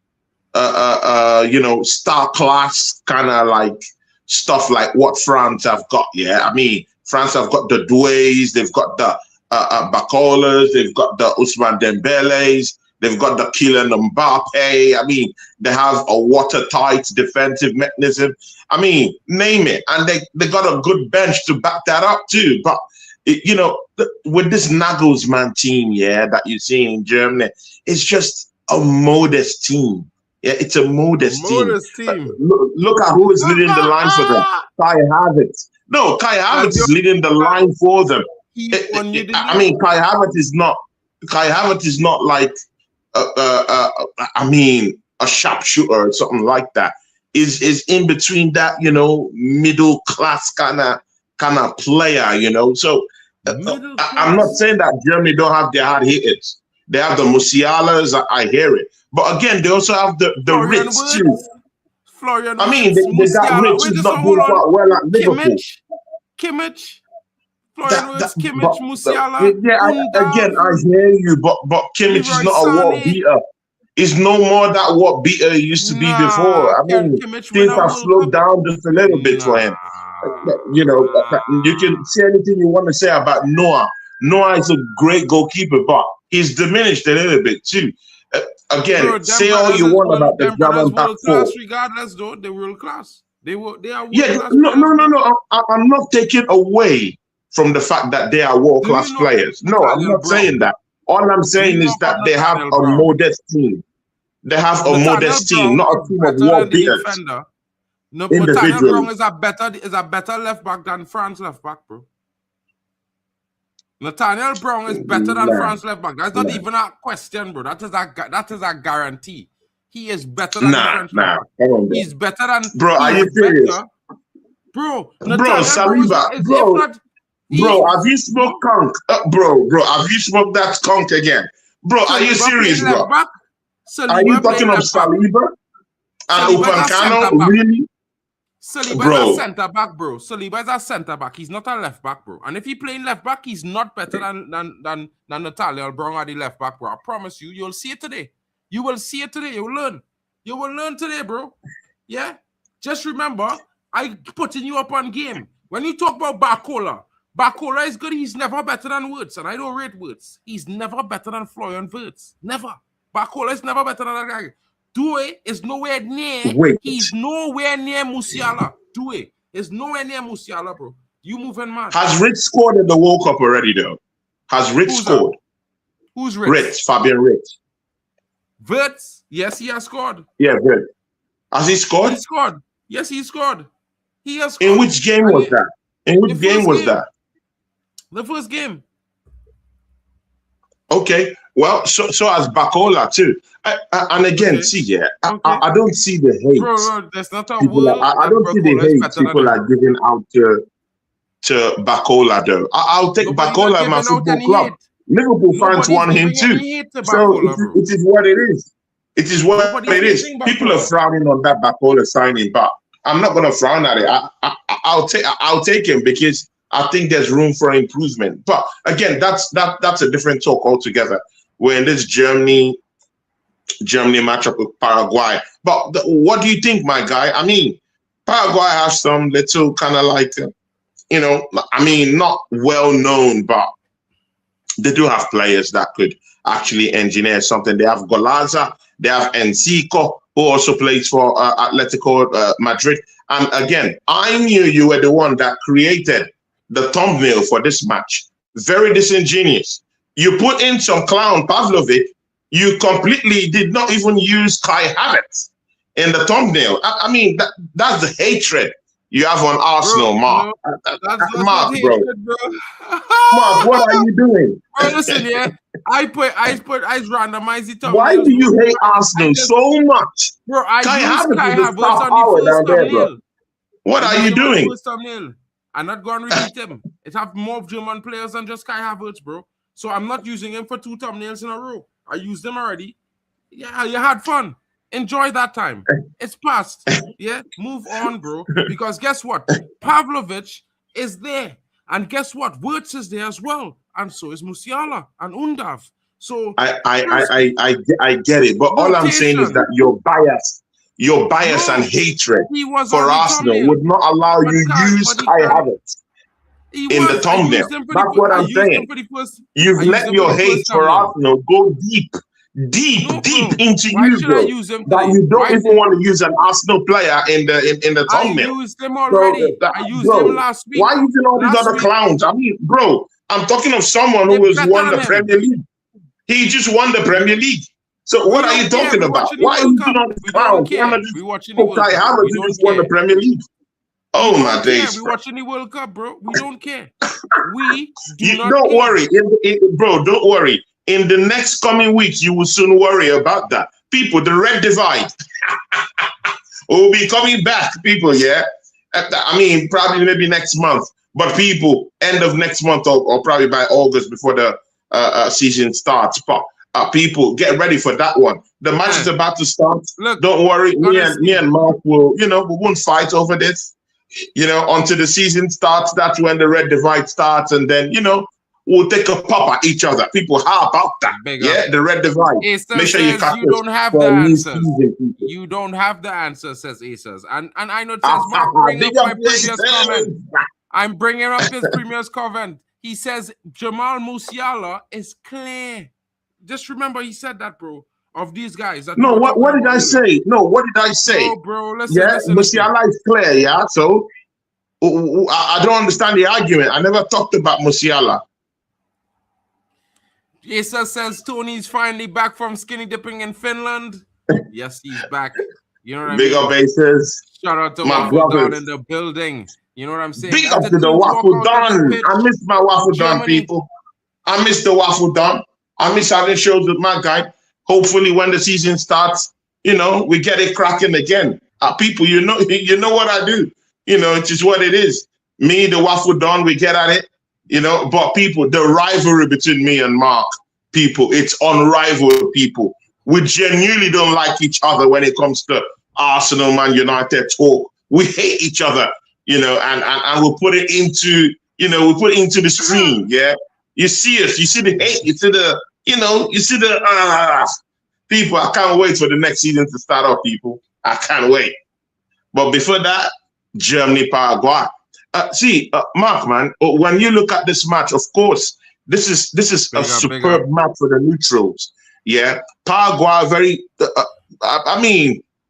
Speaker 3: star class kind of like stuff like what France have got. Yeah, I mean, France have got the Douays, they've got the Bacolas, they've got the Ousmane Dembele's, they've got the Kylian Mbappe. I mean, they have a watertight defensive mechanism. I mean, name it. And they got a good bench to back that up too. But, you know, with this Nagelsmann team, yeah, that you see in Germany, it's just a modest team. Yeah, it's a modest team. Look at who is leading the line for them. Kai Havertz. No, Kai Havertz is leading the line for them. I mean, Kai Havertz is not like, I mean, a sharpshooter or something like that. Is in between that, you know, middle class kind of player, you know. So I'm not saying that Germany don't have their hard hitters. They have the Musialas, I hear it. But again, they also have the Ritz too.
Speaker 2: Florian
Speaker 3: I mean, they got Ritz who's not doing quite well at Liverpool.
Speaker 2: Kimmich. Kimmich, Musiala.
Speaker 3: Yeah, again, I hear you, but Kimmich is not a world beater. He's no more that what beater he used to be before. I mean, things have slowed down just a little bit for him. You know, you can say anything you want to say about Noah. Noah is a great goalkeeper, but he's diminished a little bit too. Again, bro, say all you want about the German back four.
Speaker 2: Regardless, though, they're world class. They are world class.
Speaker 3: No. I'm not taking away from the fact that they are world class players. No, I'm not saying that. All I'm saying is that they have a modest team. They have a modest team, not a team of world beaters.
Speaker 2: Nathaniel Brown is a better left back than France left back, bro. Nathaniel Brown is better than France left back. That's not even a question, bro. That is a guarantee. He is better than French left back. He's better than.
Speaker 3: Bro, are you serious?
Speaker 2: Bro,
Speaker 3: Saliba, bro, have you smoked conch? Bro, have you smoked that conch again? Bro, are you serious, bro? Are you talking of Saliba and Upamecano? Really?
Speaker 2: Saliba is a centre back, bro. Saliba is a centre back. He's not a left back, bro. And if he playing left back, he's not better than Nathaniel Brown at the left back, bro. I promise you, you'll see it today. You will see it today. You will learn. You will learn today, bro. Yeah. Just remember, I putting you up on game. When you talk about Barcola is good. He's never better than Wirtz, and I don't rate Wirtz. He's never better than Florian Wirtz. Never. Barcola is never better than that guy. Due is nowhere near. He's nowhere near Musiala. Due is nowhere near Musiala, bro. You moving mad.
Speaker 3: Has Ritz scored in the World Cup already, though? Has Ritz scored?
Speaker 2: That? Who's Ritz?
Speaker 3: Fabian Ritz.
Speaker 2: Wirtz? Yes, he has scored.
Speaker 3: Yeah, Ritz. Has he scored?
Speaker 2: He scored. Yes, he scored. He has scored.
Speaker 3: In which game was that? In which game was that?
Speaker 2: The first game.
Speaker 3: Okay. Well, so as Barcola too. And again, see, yeah, I don't see the hate.
Speaker 2: Bro, that's not a
Speaker 3: word. I don't see the hate people are giving out to Barcola, though. I'll take Barcola in my football club. Liverpool fans want him too. So it is what it is. It is what it is. People are frowning on that Barcola signing, but I'm not going to frown at it. I'll take him because I think there's room for improvement. But again, that's a different talk altogether. We're in this Germany matchup with Paraguay. But what do you think, my guy? I mean, Paraguay has some little kind of like, you know, I mean, not well known, but they do have players that could actually engineer something. They have Golaza, they have Encico, who also plays for Atletico Madrid. And again, I knew you were the one that created the thumbnail for this match. Very disingenuous. You put in some clown Pavlovic. You completely did not even use Kai Havertz in the thumbnail. I mean, that's the hatred you have on Arsenal, bro, Mark. Mark, bro. Mark, what are you doing?
Speaker 2: Bro, listen, yeah. I randomized the thumbnail.
Speaker 3: Why do you hate Arsenal so much?
Speaker 2: Bro,
Speaker 3: Kai Havertz is the star power down there, bro. What are you doing?
Speaker 2: I'm not going to repeat him. It have more German players than just Kai Havertz, bro. So I'm not using him for 2 thumbnails in a row. I used them already. Yeah, you had fun. Enjoy that time. It's past. Yeah, move on, bro. Because guess what? Pavlovic is there. And guess what? Wirtz is there as well. And so is Musiala and Undav. So
Speaker 3: I get it. But all I'm saying is that your bias and hatred for Arsenal would not allow you use Kai Havertz. in the thumbnail. That's what I'm saying. You've let your hate for Arsenal go deep into you, bro. That you don't even want to use an Arsenal player in the thumbnail.
Speaker 2: I used him already. I used him last week.
Speaker 3: Why using all these other clowns? I mean, bro, I'm talking of someone who has won the Premier League. He just won the Premier League. So what are you talking about? Why are you doing all these clowns?
Speaker 2: We watching the World Cup.
Speaker 3: Havertz just won the Premier League. Oh my days!
Speaker 2: We watching the World Cup, bro. We don't care. We
Speaker 3: don't worry, bro. Don't worry. In the next coming weeks, you will soon worry about that. People, the red divide will be coming back. People, yeah. I mean, probably maybe next month, but people, end of next month or probably by August before the season starts. But people, get ready for that one. The match is about to start. Look, don't worry. Me and Mark will, we won't fight over this. Until the season starts, that's when the red divide starts, and then we'll take a pop at each other. People, how about that? The red divide. Make sure you
Speaker 2: don't have the answers. You don't have the answer, says Aces. And I know Mark bring up my previous comment. I'm bringing up his previous comment. He says Jamal Musiala is clear. Just remember he said that, bro. Of these guys.
Speaker 3: No, what did I say? No, what did I say?
Speaker 2: No, bro, listen.
Speaker 3: Musiala is clear, yeah? So I don't understand the argument. I never talked about Musiala.
Speaker 2: Asa says Tony's finally back from skinny dipping in Finland. Yes, he's back. You know what I mean?
Speaker 3: Big up Aces.
Speaker 2: Shout out to Waffle Don in the building. You know what I'm saying?
Speaker 3: Big up to the Waffle Don. I miss my Waffle Don, people. I miss the Waffle Don. I miss having shows with my guy. Hopefully, when the season starts, we get it cracking again. People, you know what I do. It's just what it is. Me, the Waffle Don, we get at it. But people, the rivalry between me and Mark, people, it's unrivaled, people. We genuinely don't like each other when it comes to Arsenal, Man United talk. We hate each other, and we'll put it into, the stream, yeah? You see us, you see the hate, you see the, you see the, people, I can't wait for the next season to start off, people. I can't wait. But before that, Germany, Paraguay. Mark, man, when you look at this match, of course, this is a superb match for the neutrals. Yeah, Paraguay,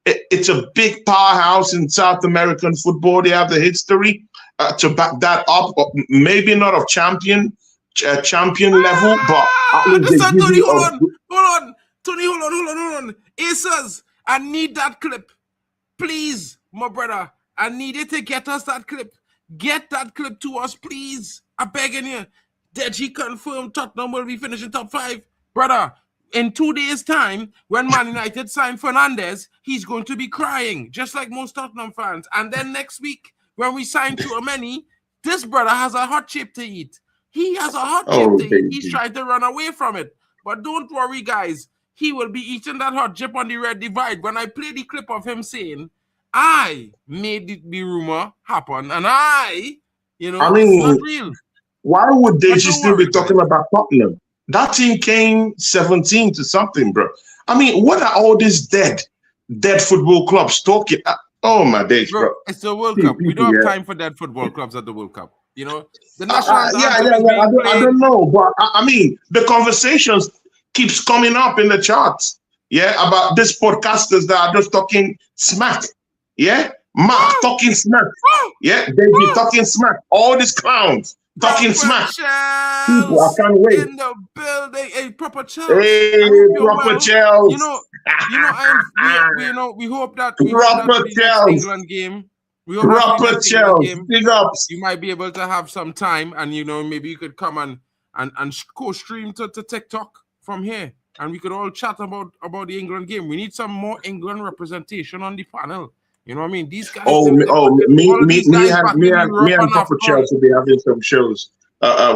Speaker 3: it's a big powerhouse in South American football. They have the history to back that up. Maybe not of champion level, but
Speaker 2: Tony, hold on. Aces, I need that clip, please, my brother. I need you to get us that clip. Get that clip to us, please. I'm begging you. Deji confirmed Tottenham will be finishing top 5. Brother, in 2 days' time, when Man United sign Fernandes, he's going to be crying, just like most Tottenham fans. And then next week, when we sign Tchouaméni, this brother has a hot chip to eat. He has a hot chip to eat. He's trying to run away from it. But don't worry, guys. He will be eating that hot chip on the red divide. When I play the clip of him saying, I made the rumor happen, and it's not real.
Speaker 3: Why would they still be talking about Tottenham? That team came 17 to something, bro. I mean, what are all these dead football clubs talking? Oh my days, bro.
Speaker 2: It's the World Cup. We don't have time for dead football clubs at the World Cup. The national
Speaker 3: I don't know, but I mean, the conversations keeps coming up in the charts. Yeah, about these podcasters that are just talking smack. Yeah, Mark talking smack. Yeah, David talking smack. All these clowns talking smack. People, I can't wait.
Speaker 2: In the building, a proper Chelsea.
Speaker 3: Hey, proper Chelsea.
Speaker 2: We hope that
Speaker 3: proper Chelsea
Speaker 2: England game. We hope
Speaker 3: proper Chelsea. Big ups.
Speaker 2: You might be able to have some time, and maybe you could come and co-stream to TikTok from here, and we could all chat about the England game. We need some more England representation on the panel. You know what I mean? These guys.
Speaker 3: Me and Papa Chelsea will be having some shows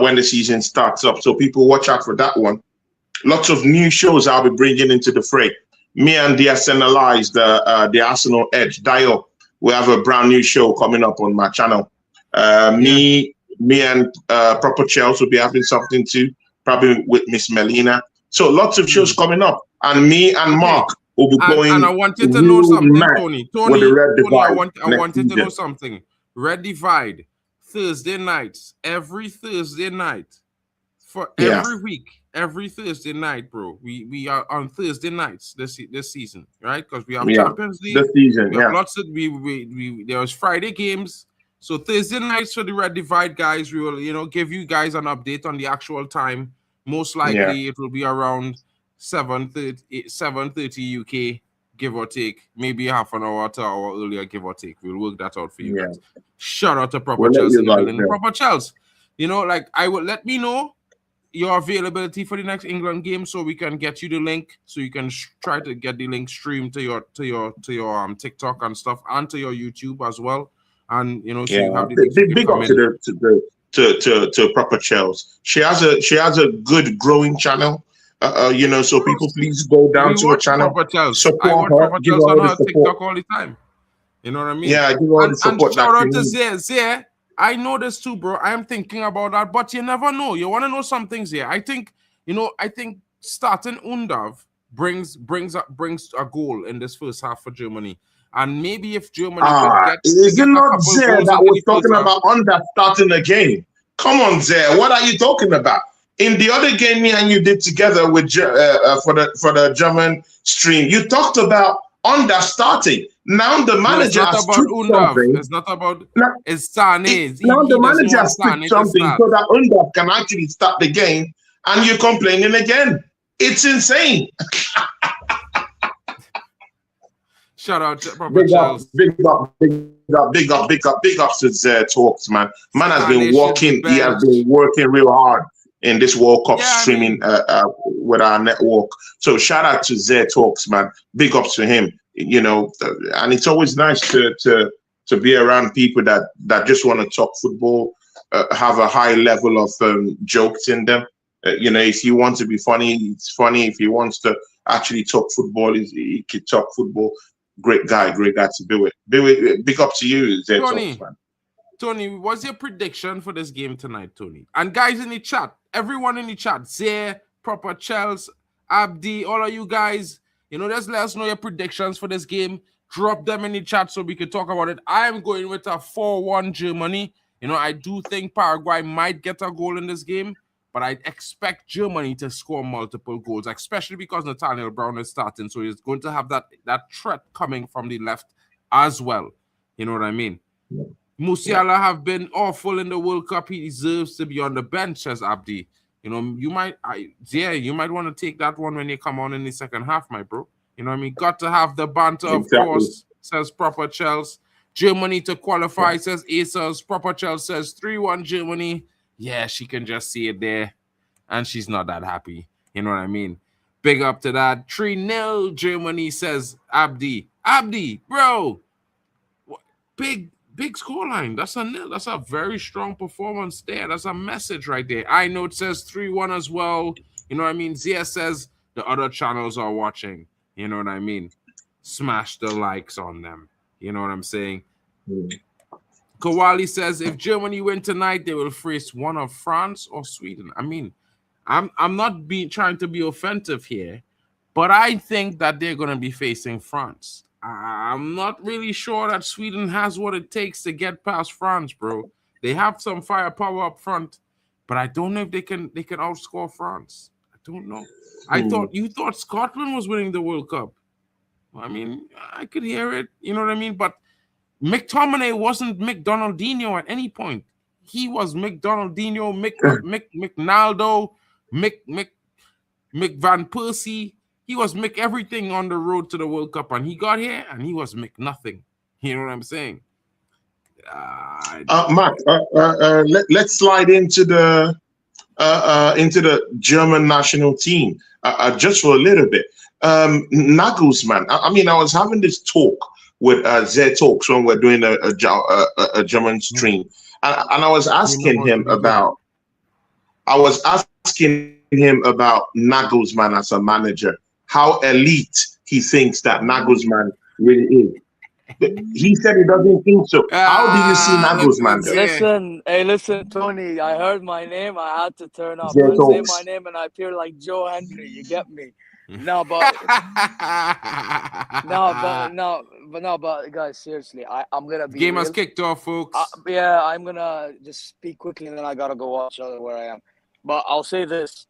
Speaker 3: when the season starts up. So people watch out for that one. Lots of new shows I'll be bringing into the fray. Me and the SNLIs, the Arsenal Edge, Dio. We have a brand new show coming up on my channel. Me and Proper Chelsea will be having something too, probably with Miss Melina. So lots of shows coming up. And me and Mark will be going.
Speaker 2: And I wanted to know something, Tony. I wanted to know something. Red Divide, Thursday nights, every Thursday night for
Speaker 3: Yeah.
Speaker 2: every week, every Thursday night, bro. We are on Thursday nights this season, right? Because we have
Speaker 3: Yeah.
Speaker 2: Champions
Speaker 3: The
Speaker 2: League,
Speaker 3: season.
Speaker 2: we have
Speaker 3: Yeah.
Speaker 2: lots of we there was Friday games. So Thursday nights for the Red Divide guys, we will give you guys an update on the actual time. Most
Speaker 3: Yeah.
Speaker 2: likely it will be around 7:30 UK, give or take, maybe half an hour to an hour earlier, give or take. We'll work that out for you
Speaker 3: Yeah.
Speaker 2: guys. Shout out to Proper
Speaker 3: We'll let
Speaker 2: Chelsea
Speaker 3: you guys
Speaker 2: building.
Speaker 3: know.
Speaker 2: Proper Chelsea, like I will let me know your availability for the next England game so we can get you the link so you can try to get the link streamed to your TikTok and stuff and to your YouTube as well. And so
Speaker 3: Yeah.
Speaker 2: you have the link so you can
Speaker 3: Big
Speaker 2: come
Speaker 3: up to
Speaker 2: in.
Speaker 3: to Proper Chels. She has a good growing channel. So people please go down
Speaker 2: We
Speaker 3: to her
Speaker 2: watch
Speaker 3: channel,
Speaker 2: Proper Chelsea. I
Speaker 3: support
Speaker 2: watch
Speaker 3: her,
Speaker 2: Proper
Speaker 3: give
Speaker 2: Chelsea
Speaker 3: her
Speaker 2: on
Speaker 3: all the
Speaker 2: her
Speaker 3: support.
Speaker 2: TikTok all the time. You know what I mean?
Speaker 3: Yeah, give her all the
Speaker 2: And
Speaker 3: support that
Speaker 2: shout
Speaker 3: she
Speaker 2: out to
Speaker 3: needs.
Speaker 2: Zia. Zia, I know this too, bro. I am thinking about that, but you never know. You want to know some things here. I think starting Undav brings a goal in this first half for Germany. And maybe if Germany could get
Speaker 3: Is it
Speaker 2: a
Speaker 3: not
Speaker 2: couple
Speaker 3: Zare
Speaker 2: goals
Speaker 3: that
Speaker 2: into
Speaker 3: was
Speaker 2: the first
Speaker 3: talking
Speaker 2: half.
Speaker 3: about under starting the game? Come on, Zare. What are you talking about? In the other game me and you did together with for the German stream, you talked about under starting. Now the
Speaker 2: No, it's
Speaker 3: manager
Speaker 2: not
Speaker 3: has
Speaker 2: about
Speaker 3: tweaked
Speaker 2: Undav.
Speaker 3: something.
Speaker 2: It's not about
Speaker 3: Now,
Speaker 2: it's Sane.
Speaker 3: now
Speaker 2: He
Speaker 3: the
Speaker 2: doesn't
Speaker 3: manager
Speaker 2: want
Speaker 3: has tweaked
Speaker 2: Sane to
Speaker 3: something
Speaker 2: start.
Speaker 3: so that Under can actually start the game, and you're complaining again. It's insane.
Speaker 2: Shout out to Proper
Speaker 3: Big up,
Speaker 2: Chelsea.
Speaker 3: big up, big up, big up, big up, big up to Zare Talks, man. Man has been
Speaker 2: Sane should
Speaker 3: working.
Speaker 2: be
Speaker 3: He has
Speaker 2: benched.
Speaker 3: been working real hard in this World Cup
Speaker 2: Yeah, I
Speaker 3: streaming with our network. So shout out to Zare Talks, man. Big ups to him. And it's always nice to be around people that just want to talk football, have a high level of jokes in them. If you want to be funny, it's funny. If he wants to actually talk football, he can talk football. Great guy to be with. Big up to you, Zare
Speaker 2: Tony.
Speaker 3: Talks, man.
Speaker 2: Tony, what's your prediction for this game tonight, Tony? And guys in the chat, everyone in the chat, Zare, Proper Chels, Abdi, all of you guys, just let us know your predictions for this game. Drop them in the chat so we can talk about it. I am going with a 4-1 Germany. I do think Paraguay might get a goal in this game, but I expect Germany to score multiple goals, especially because Nathaniel Brown is starting. So he's going to have that threat coming from the left as well. You know what I mean?
Speaker 3: Yeah.
Speaker 2: Musiala have been awful in the World Cup. He deserves to be on the bench, says Abdi. You might want to take that one when you come on in the second half, my bro. You know what I mean? Got to have the banter, of course, says Proper Chels. Germany to qualify, says Aces. Proper Chels says 3-1 Germany. Yeah, she can just see it there. And she's not that happy. You know what I mean? Big up to that. 3-0 Germany, says Abdi. Abdi, bro. Big scoreline. That's a very strong performance there. That's a message right there. I know it says 3-1 as well. You know what I mean? Zia says the other channels are watching. You know what I mean? Smash the likes on them. You know what I'm saying? Kawali says if Germany win tonight, they will face one of France or Sweden. I mean, I'm not trying to be offensive here, but I think that they're going to be facing France. I'm not really sure that Sweden has what it takes to get past France, bro. They have some firepower up front, but I don't know if they can outscore France. I don't know. You thought Scotland was winning the World Cup. I mean, I could hear it. You know what I mean? But McTominay wasn't McDonaldinho at any point. He was McDonaldinho, McNaldo, Mick Van Persie. He was Mick everything on the road to the World Cup, and he got here and he was Mick nothing. You know what I'm saying?
Speaker 3: Matt, let's slide into the German national team just for a little bit. Nagelsmann. I mean, I was having this talk with Zare Talks when we're doing a German stream, and I was asking him about. Nagelsmann as a manager, how elite he thinks that Nagelsmann really is. He said he doesn't think so. How do you see Nagelsmann?
Speaker 4: Listen, Tony. I heard my name. I had to turn up.
Speaker 3: Zare
Speaker 4: Man. Say
Speaker 3: Talks.
Speaker 4: my name, and I appear like Joe Henry. You get me? No, but but guys, seriously, I'm gonna be
Speaker 2: Game has
Speaker 4: real.
Speaker 2: kicked off, folks.
Speaker 4: Yeah, I'm gonna just speak quickly, and then I gotta go watch where I am. But I'll say this: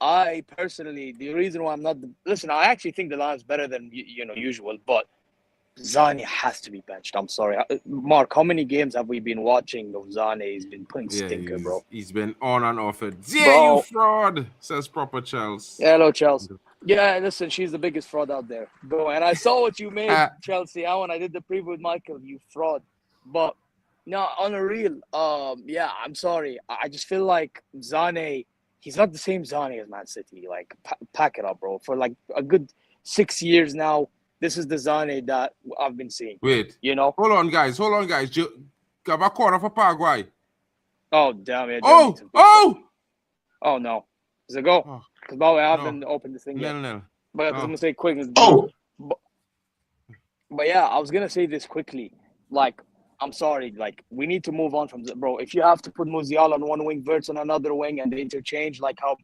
Speaker 4: I personally, the reason why I'm not listen, I actually think the line's better than usual, but Zani has to be benched. I'm sorry, Mark. How many games have we been watching of Zani? He's been playing
Speaker 2: Yeah,
Speaker 4: stinker, bro.
Speaker 2: he's been on and off it. Yeah, you
Speaker 4: Bro,
Speaker 2: fraud, says proper Chelsea.
Speaker 4: hello, Chelsea. Yeah, listen, she's the biggest fraud out there. Go, and I saw what you made, Chelsea. When I did the preview with Michael, you fraud. But no, on a real, yeah, I'm sorry. I just feel like Zane, he's not the same Zane as Man City. Like, pack it up, bro. For like a good 6 years now, this is the Zane that I've been seeing.
Speaker 2: Wait,
Speaker 4: Hold
Speaker 2: on, guys. Got a corner for Paraguay.
Speaker 4: Oh, damn it.
Speaker 2: Oh
Speaker 4: no. Does it go?
Speaker 2: Oh.
Speaker 4: Because by the way, I haven't opened this thing yet.
Speaker 2: No.
Speaker 4: But I'm gonna say quick. But yeah, I was gonna say this quickly. Like, I'm sorry. Like, we need to move on from bro. If you have to put Musiala on one wing, Verts on another wing, and they interchange, like how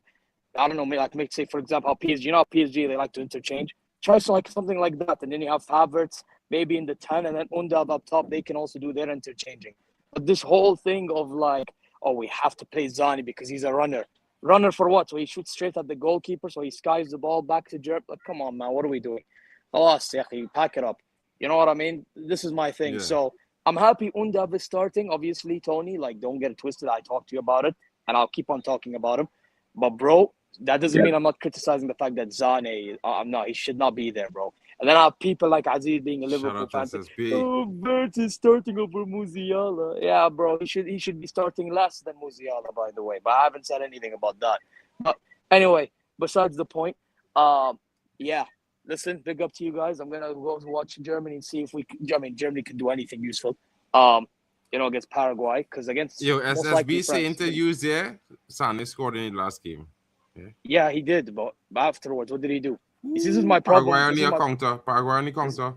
Speaker 4: I don't know, like say for example, how PSG, how PSG they like to interchange. Try something like that, and then you have Havertz maybe in the 10, and then Undav up top. They can also do their interchanging. But this whole thing of like, oh, we have to play Zani because he's a runner. Runner for what? So he shoots straight at the goalkeeper, so he skies the ball back to Jerp. Like, come on, man, what are we doing? Oh, Sehi, pack it up. You know what I mean? This is my thing.
Speaker 2: Yeah.
Speaker 4: So I'm happy Undav is starting. Obviously, Tony, like, don't get it twisted. I talked to you about it, and I'll keep on talking about him. But, bro, that doesn't mean I'm not criticizing the fact that Zane, he should not be there, bro. And then I have people like Aziz being a Liverpool fan saying, oh, Bert is starting over Musiala. Yeah, bro, he should be starting less than Musiala, by the way. But I haven't said anything about that. But anyway, besides the point, yeah, listen, big up to you guys. I'm going to go to watch Germany and see if Germany can do anything useful, against Paraguay. Because against
Speaker 2: SSB saying to use there, Sane scored in the last game.
Speaker 4: Yeah, he did. But afterwards, what did he do? This is my problem.
Speaker 2: Paraguay on the counter.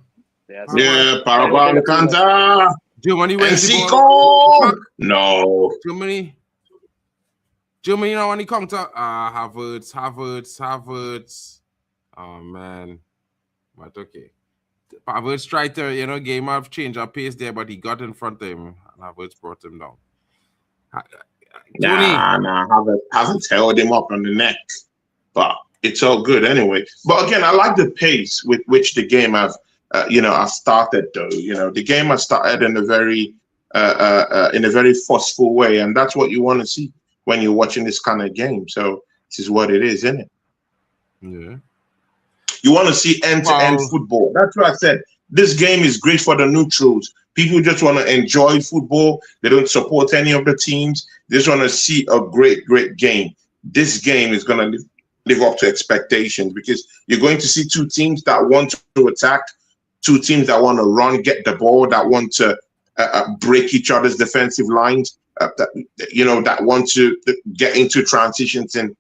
Speaker 3: Yeah, Paraguay on the counter.
Speaker 2: Germany wins the
Speaker 3: ball. No.
Speaker 2: Germany now on the counter. Havertz. Oh, man. But okay. Havertz tried to, game of change of pace there, but he got in front of him, and Havertz brought him down.
Speaker 3: Havertz held him up on the neck. But it's all good anyway. But again, I like the pace with which the game have started though. The game has started in a very forceful way, and that's what you want to see when you're watching this kind of game. So this is what it is, isn't it?
Speaker 2: Yeah.
Speaker 3: You want to see end-to-end football. That's what I said. This game is great for the neutrals. People just want to enjoy football. They don't support any of the teams. They just want to see a great, great game. This game is going to live up to expectations because you're going to see two teams that want to attack, two teams that want to run, get the ball, that want to break each other's defensive lines, that want to get into transitions and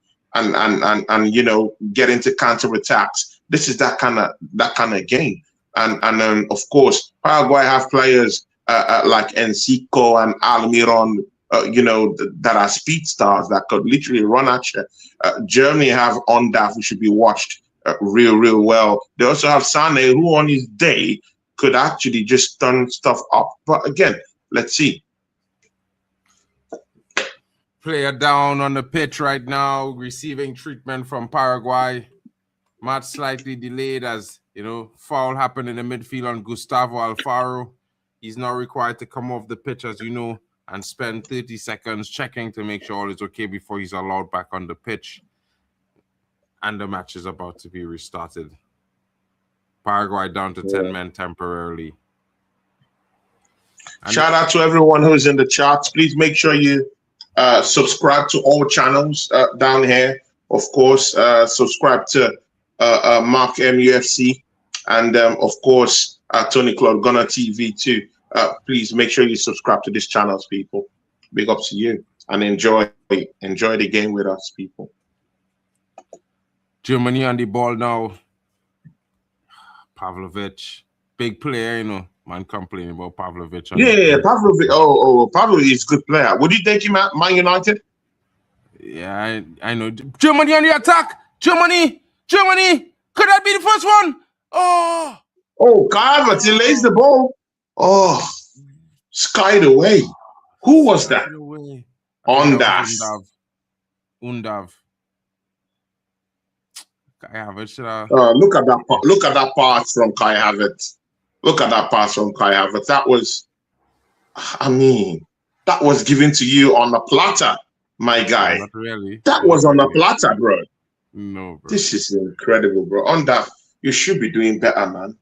Speaker 3: get into counter attacks. This is that kind of game, and of course Paraguay have players like Encico and Almiron. That are speed stars that could literally run at you. Germany have Undav, who should be watched real well. They also have Sane, who on his day could actually just turn stuff up. But again, let's see.
Speaker 2: Player down on the pitch right now, receiving treatment from Paraguay. Match slightly delayed as, foul happened in the midfield on Gustavo Alfaro. He's now required to come off the pitch, as you know, and spend 30 seconds checking to make sure all is okay before he's allowed back on the pitch. And the match is about to be restarted. Paraguay down to 10 men temporarily. And
Speaker 3: shout out to everyone who's in the chats. Please make sure you subscribe to all channels down here. Of course, subscribe to Mark MUFC and, of course, Tony Claude Gunner TV too. Please make sure you subscribe to these channels, people. Big up to you and enjoy the game with us, people.
Speaker 2: Germany on the ball now. Pavlovic, big player, man complaining about Pavlovic.
Speaker 3: Yeah, Pavlovic. Pavlovic is a good player. Would you take him at Man United?
Speaker 2: Yeah, I know. Germany on the attack. Germany. Germany. Could that be the first one? Oh.
Speaker 3: Oh, Kai Havertz, he lays the ball. Oh, skied away. Who was that?
Speaker 2: Away.
Speaker 3: Undav.
Speaker 2: Undav. Kai Havertz.
Speaker 3: Look at that. Look at that pass from Kai Havertz. Look at that pass from Kai Havertz. That was, I mean, that was given to you on a platter, my guy.
Speaker 2: Not really.
Speaker 3: That was on a platter, bro.
Speaker 2: No, bro.
Speaker 3: This is incredible, bro. Undav, you should be doing better, man.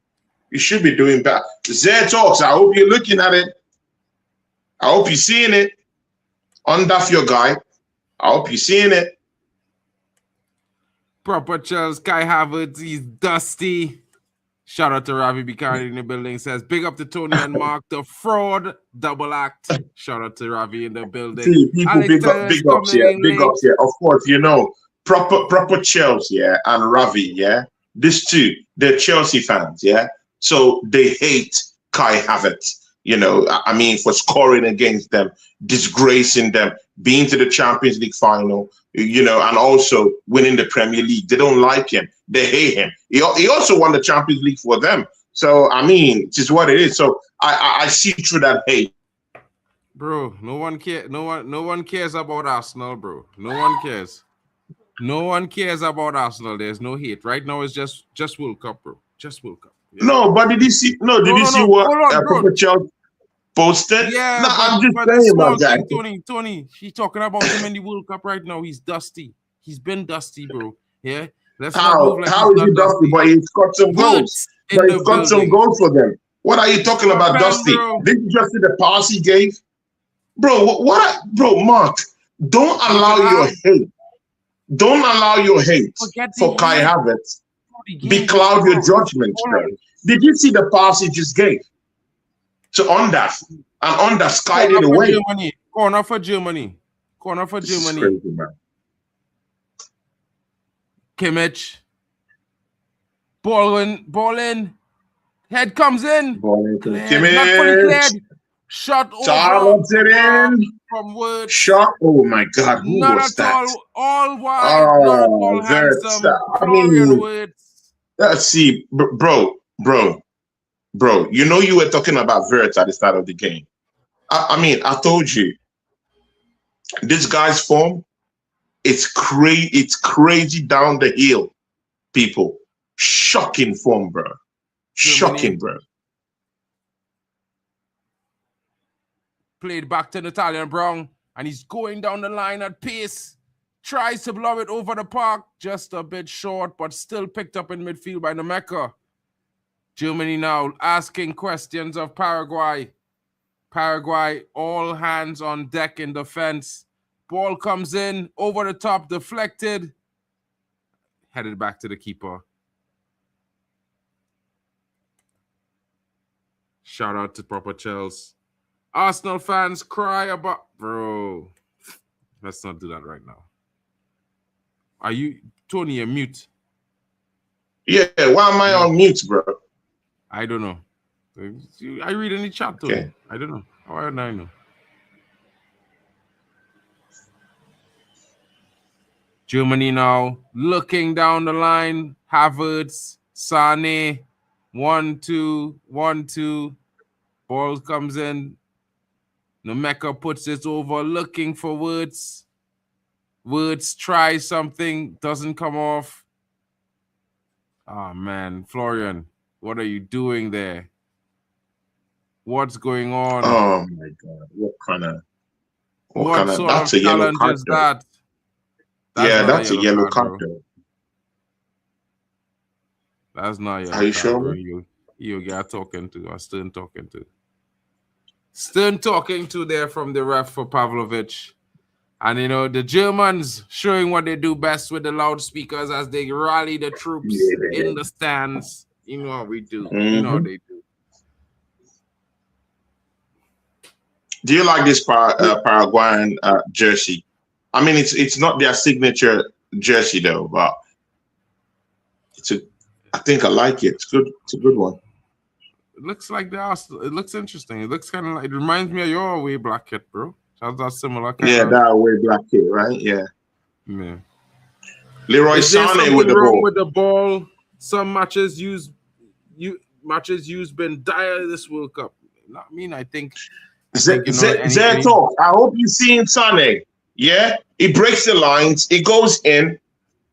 Speaker 3: You should be doing better. Zay Talks, I hope you're looking at it. I hope you're seeing it. Undav, your guy. I hope you're seeing it.
Speaker 2: Proper Charles, Kai Havertz, he's dusty. Shout out to Ravi Bikani in the building. Says, big up to Tony and Mark, the fraud double act. Shout out to Ravi in the building.
Speaker 3: See, people big ups here. Big ups here. Of course, you know, proper Chelsea, yeah, and Ravi, yeah. These two, they're Chelsea fans, yeah. So they hate Kai Havertz, you know, I mean, for scoring against them, disgracing them, being to the Champions League final, you know, and also winning the Premier League. They don't like him. They hate him. He also won the Champions League for them. So, I mean, it is what it is. So I see through that hate.
Speaker 2: Bro, no one cares about Arsenal, bro. No one cares. No one cares about Arsenal. There's no hate. Right now it's just World Cup, bro. Just World Cup. Yeah.
Speaker 3: No, but did you see what Proper Chelsea posted?
Speaker 2: Yeah,
Speaker 3: no, I'm just saying about that.
Speaker 2: Tony, she's talking about him in the World Cup right now. He's dusty. He's been dusty, bro. Yeah.
Speaker 3: How is he dusty? But he's got some goals. But he's got some goals for them. What are you talking about, dusty? Did you just see the pass he gave? Bro, bro, Mark, don't allow your hate. Don't allow your hate for Kai Havertz becloud your judgment, bro. Did you see the pass he just gave to Undav? And Undav skied it away.
Speaker 2: Corner for Germany. Corner for Germany.
Speaker 3: Crazy, man.
Speaker 2: Kimmich. Ball in. Head comes in.
Speaker 3: Kimmich.
Speaker 2: Not fully cleared. Shot over from Woods.
Speaker 3: Shot. Oh my God! Who
Speaker 2: not
Speaker 3: was
Speaker 2: at
Speaker 3: that?
Speaker 2: all wide. Oh, not at all handsome.
Speaker 3: I mean, let's see, bro. You know you were talking about Vert at the start of the game. I mean, I told you, this guy's form, it's crazy down the hill, people. Shocking form, bro. Shocking, bro.
Speaker 2: Played back to Natalia Brown, and he's going down the line at pace. Tries to blow it over the park, just a bit short, but still picked up in midfield by Nemeka. Germany now asking questions of Paraguay. Paraguay, all hands on deck in defense. Ball comes in, over the top, deflected. Headed back to the keeper. Shout out to Proper Chels. Arsenal fans cry about... Bro, let's not do that right now. Are you... Tony, you're mute.
Speaker 3: Yeah, why am I on mute, bro?
Speaker 2: I don't know. I read any chat, Tony.
Speaker 3: Okay.
Speaker 2: I don't know. How would I know? Germany now looking down the line. Havertz, Sane, 1-2, 1-2. Ball comes in. Nemeka puts it over, looking for Words. Words tries something, doesn't come off. Oh, man. Florian, what are you doing there? What's going on?
Speaker 3: Oh, my God. What kind of
Speaker 2: sort
Speaker 3: that's
Speaker 2: of
Speaker 3: a yellow
Speaker 2: challenge
Speaker 3: card,
Speaker 2: is that?
Speaker 3: That's a yellow card, though.
Speaker 2: That's not yellow.
Speaker 3: Are you
Speaker 2: card,
Speaker 3: sure?
Speaker 2: Bro. You got talking to, or Stern talking to. Stern talking to there from the ref for Pavlovic. And, you know, the Germans showing what they do best with the loudspeakers as they rally the troops in the stands. You know how we do.
Speaker 3: Mm-hmm.
Speaker 2: You know how they do.
Speaker 3: Do you like this Paraguayan jersey? I mean, it's not their signature jersey, though, but I think I like it. It's good. It's a good one.
Speaker 2: It looks like the Arsenal. It looks interesting. It looks kind of like, it reminds me of your away black kit, bro. That's that similar kind of.
Speaker 3: That away black kit, right? Yeah.
Speaker 2: Yeah.
Speaker 3: Leroy
Speaker 2: Is there
Speaker 3: Sané
Speaker 2: something
Speaker 3: with the
Speaker 2: wrong
Speaker 3: ball.
Speaker 2: with the ball? Some matches been dire this World Cup. I mean, I think you know any
Speaker 3: Zeto, I hope you've seen Sané. Yeah, he breaks the lines. He goes in,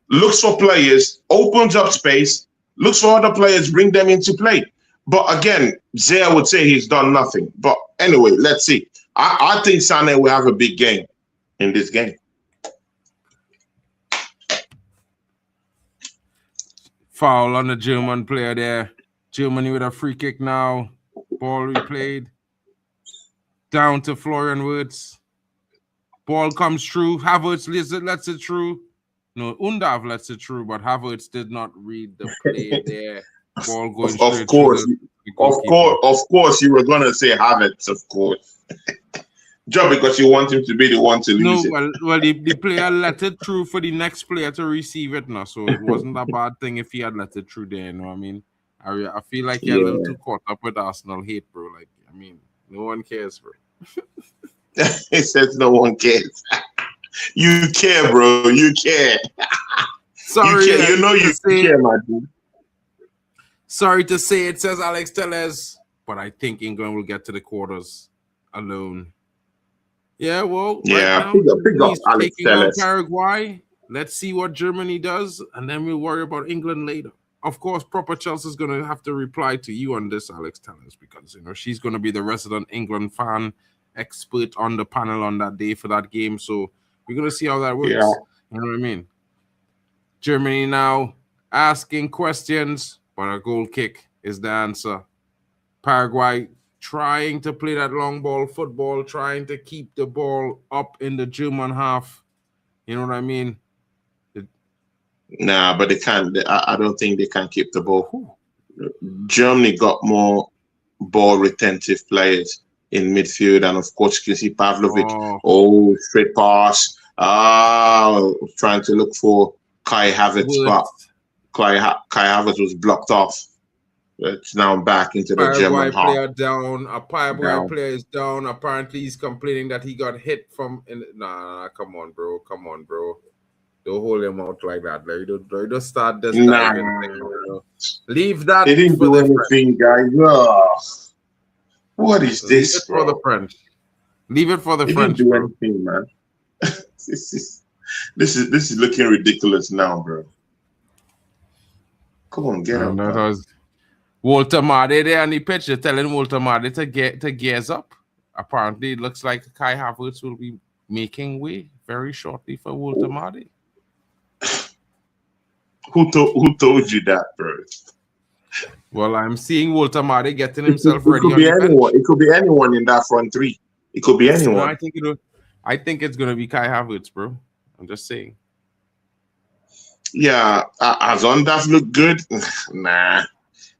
Speaker 3: looks for players, opens up space, looks for other players, bring them into play. But again, Zaya would say he's done nothing. But anyway, let's see. I think Sané will have a big game in this game.
Speaker 2: foul on the German player there. Germany with a free kick now. Ball replayed. Down to Florian Wirtz. Ball comes through. Havertz lets it through. No, Undav lets it through, but Havertz did not read the play there. Ball going straight through the goalkeeper.
Speaker 3: Of course, you were gonna say Havertz, of course. Just because you want him to be the one to lose it.
Speaker 2: Well, the player let it through for the next player to receive it now, so it wasn't a bad thing if he had let it through there. You know what I mean? I feel like you're a little too caught up with Arsenal hate, bro. Like, I mean, no one cares, bro.
Speaker 3: He says no one cares. You care, bro. You care.
Speaker 2: Sorry,
Speaker 3: you care. You know you care, my dude.
Speaker 2: Sorry to say it, says Alex Tellez, but I think England will get to the quarters alone. Yeah, well,
Speaker 3: yeah,
Speaker 2: right now,
Speaker 3: pick up Alex
Speaker 2: taking on
Speaker 3: Tellez.
Speaker 2: Paraguay. Let's see what Germany does, and then we'll worry about England later. Of course, proper Chelsea's going to have to reply to you on this, Alex Tellez, because, you know, she's going to be the resident England fan expert on the panel on that day for that game. So we're going to see how that works.
Speaker 3: Yeah.
Speaker 2: You know what I mean? Germany now asking questions, but a goal kick is the answer. Paraguay trying to play that long ball football, trying to keep the ball up in the German half. You know what I mean?
Speaker 3: Nah, but they can't. I don't think they can keep the ball. Germany got more ball retentive players in midfield, and of course, you can see Pavlovic. Oh, straight pass. Trying to look for Kai Havertz, but Kai Havertz was blocked off. It's now back into the German half.
Speaker 2: Player down. A Paraguay player is down. Apparently, he's complaining that he got hit from. Nah, come on, bro. Don't hold him out like that. Like, you don't start this diving thing, bro. Leave that.
Speaker 3: They didn't do anything, guys. What is this?
Speaker 2: Leave it for the French. Leave it for the French.
Speaker 3: Didn't do anything, man. This is looking ridiculous now, bro. Come on, get him.
Speaker 2: That was Walter Made there on the pitch. They're telling Walter Made to gears up. Apparently, it looks like Kai Havertz will be making way very shortly for Walter Made.
Speaker 3: Who told you that, bro?
Speaker 2: Well, I'm seeing Walter Made getting himself ready.
Speaker 3: It could be anyone. It could be anyone in that front three. It could be anyone.
Speaker 2: No, I think it's gonna be Kai Havertz, bro. I'm just saying.
Speaker 3: Yeah, has Undav looked good? Nah.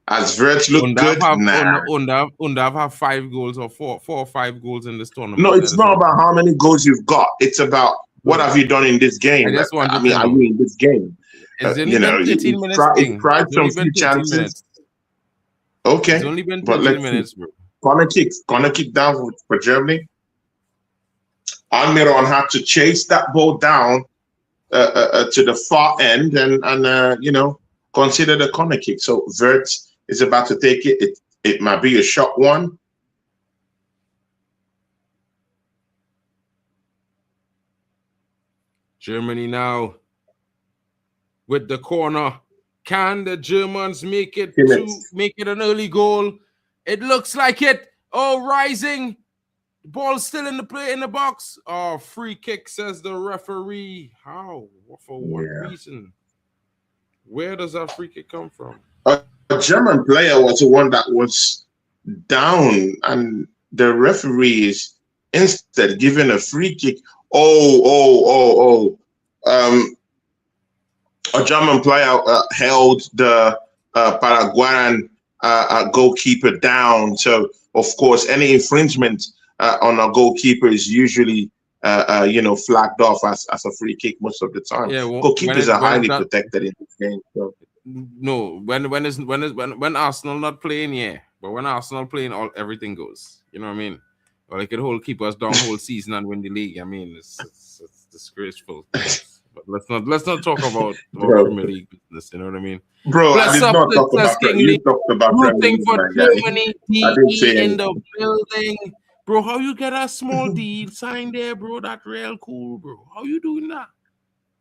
Speaker 3: Has Wirtz looked good? Nah.
Speaker 2: Undav have 5 goals or 4 or 5 goals in this tournament.
Speaker 3: No, it's not about how many goals you've got. It's about what have you done in this game. I mean, are you in this game?
Speaker 2: It's only been 13 minutes.
Speaker 3: Tried some few chances. Okay,
Speaker 2: it's only been 13 minutes, bro.
Speaker 3: Corner kick down for Germany. Almiron had to chase that ball down to the far end and you know, consider the corner kick. So Wirtz is about to take it. It might be a short one.
Speaker 2: Germany now with the corner. Can the Germans make it an early goal? It looks like it. Oh, rising. Ball still in the box. Oh, free kick, says the referee. How? For what reason? Where does that free kick come from?
Speaker 3: A German player was the one that was down, and the referee is instead giving a free kick. A German player held the Paraguayan goalkeeper down. So, of course, any infringement on a goalkeeper is usually, flagged off as a free kick most of the time. Yeah, well, goalkeepers are highly protected in this game. So.
Speaker 2: No, when Arsenal not playing, yeah, but when Arsenal playing, everything goes. You know what I mean? Or they could hold keepers down whole season and win the league. I mean, it's disgraceful. But let's not talk about
Speaker 3: Bro,
Speaker 2: Premier League business. You know what I mean?
Speaker 3: bro, I
Speaker 2: Bless
Speaker 3: did
Speaker 2: up,
Speaker 3: not talk
Speaker 2: Princess
Speaker 3: about
Speaker 2: Kingley.
Speaker 3: you talked about Premier
Speaker 2: Rooting
Speaker 3: League,
Speaker 2: for
Speaker 3: my guy.
Speaker 2: Germany.
Speaker 3: I didn't say
Speaker 2: DE in the
Speaker 3: anything.
Speaker 2: building, bro. How you get a small deal signed there, bro? That real cool, bro. How you doing that?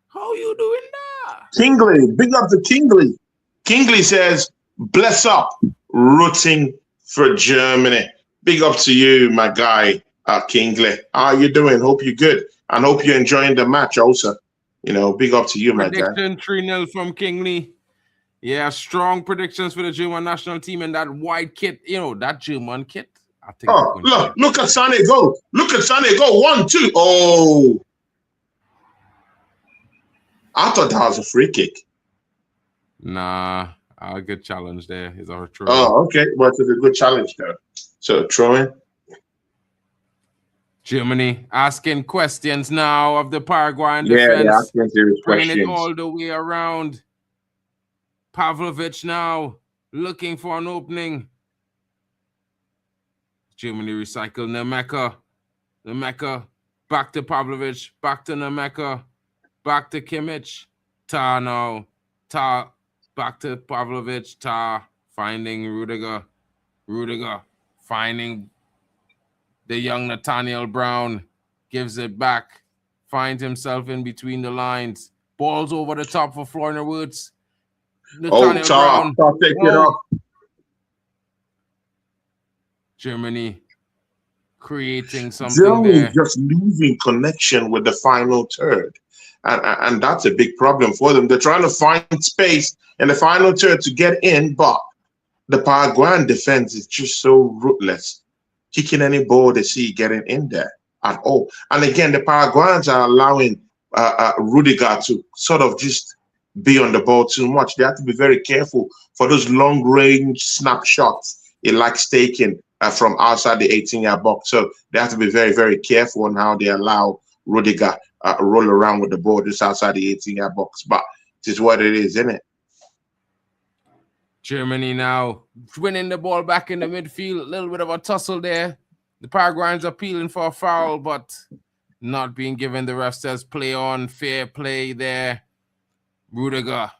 Speaker 2: How you doing that?
Speaker 3: Kingley, big up to Kingley. Kingley says, bless up, rooting for Germany. Big up to you, my guy, Kingley. How you doing? Hope you're good. And hope you're enjoying the match also. You know, big up to you, my guy.
Speaker 2: Prediction 3-0 from Kingley. Yeah, strong predictions for the German national team and that white kit. You know, that German kit. I think
Speaker 3: Oh, look at Sane go. Look at Sane go. 1-2. Oh. I thought that was a free kick.
Speaker 2: Nah, a good challenge there. Is our throw.
Speaker 3: Oh, okay. But it's a good challenge there. So throwing.
Speaker 2: Germany asking questions now of the Paraguayan
Speaker 3: Yeah,
Speaker 2: defense.
Speaker 3: they're asking serious
Speaker 2: Bringing it
Speaker 3: questions.
Speaker 2: all the way around. Pavlovic now looking for an opening. Germany recycle Nemeka. Nemeka back to Pavlovic. Back to Nemeka. Back to Kimmich. Ta now. Ta back to Pavlovic. Ta finding Rudiger. Rudiger finding the young Nathaniel Brown. Gives it back. Finds himself in between the lines. Balls over the top for Florian Wirtz. Nathaniel Brown.
Speaker 3: Take it up.
Speaker 2: Germany creating something
Speaker 3: Germany
Speaker 2: there.
Speaker 3: just losing connection with the final third. And that's a big problem for them. They're trying to find space in the final third to get in, but the Paraguayan defense is just so ruthless, kicking any ball they see getting in there at all. And again, the Paraguayans are allowing Rudiger to sort of just be on the ball too much. They have to be very careful for those long-range snapshots he likes taking from outside the 18-yard box. So they have to be very, very careful on how they allow Rudiger roll around with the ball just outside the 18-yard box. But it is what it is, isn't it?
Speaker 2: Germany now winning the ball back in the midfield. A little bit of a tussle there. The Paraguayans appealing for a foul, but not being given. The ref says play on, fair play there. Rudiger.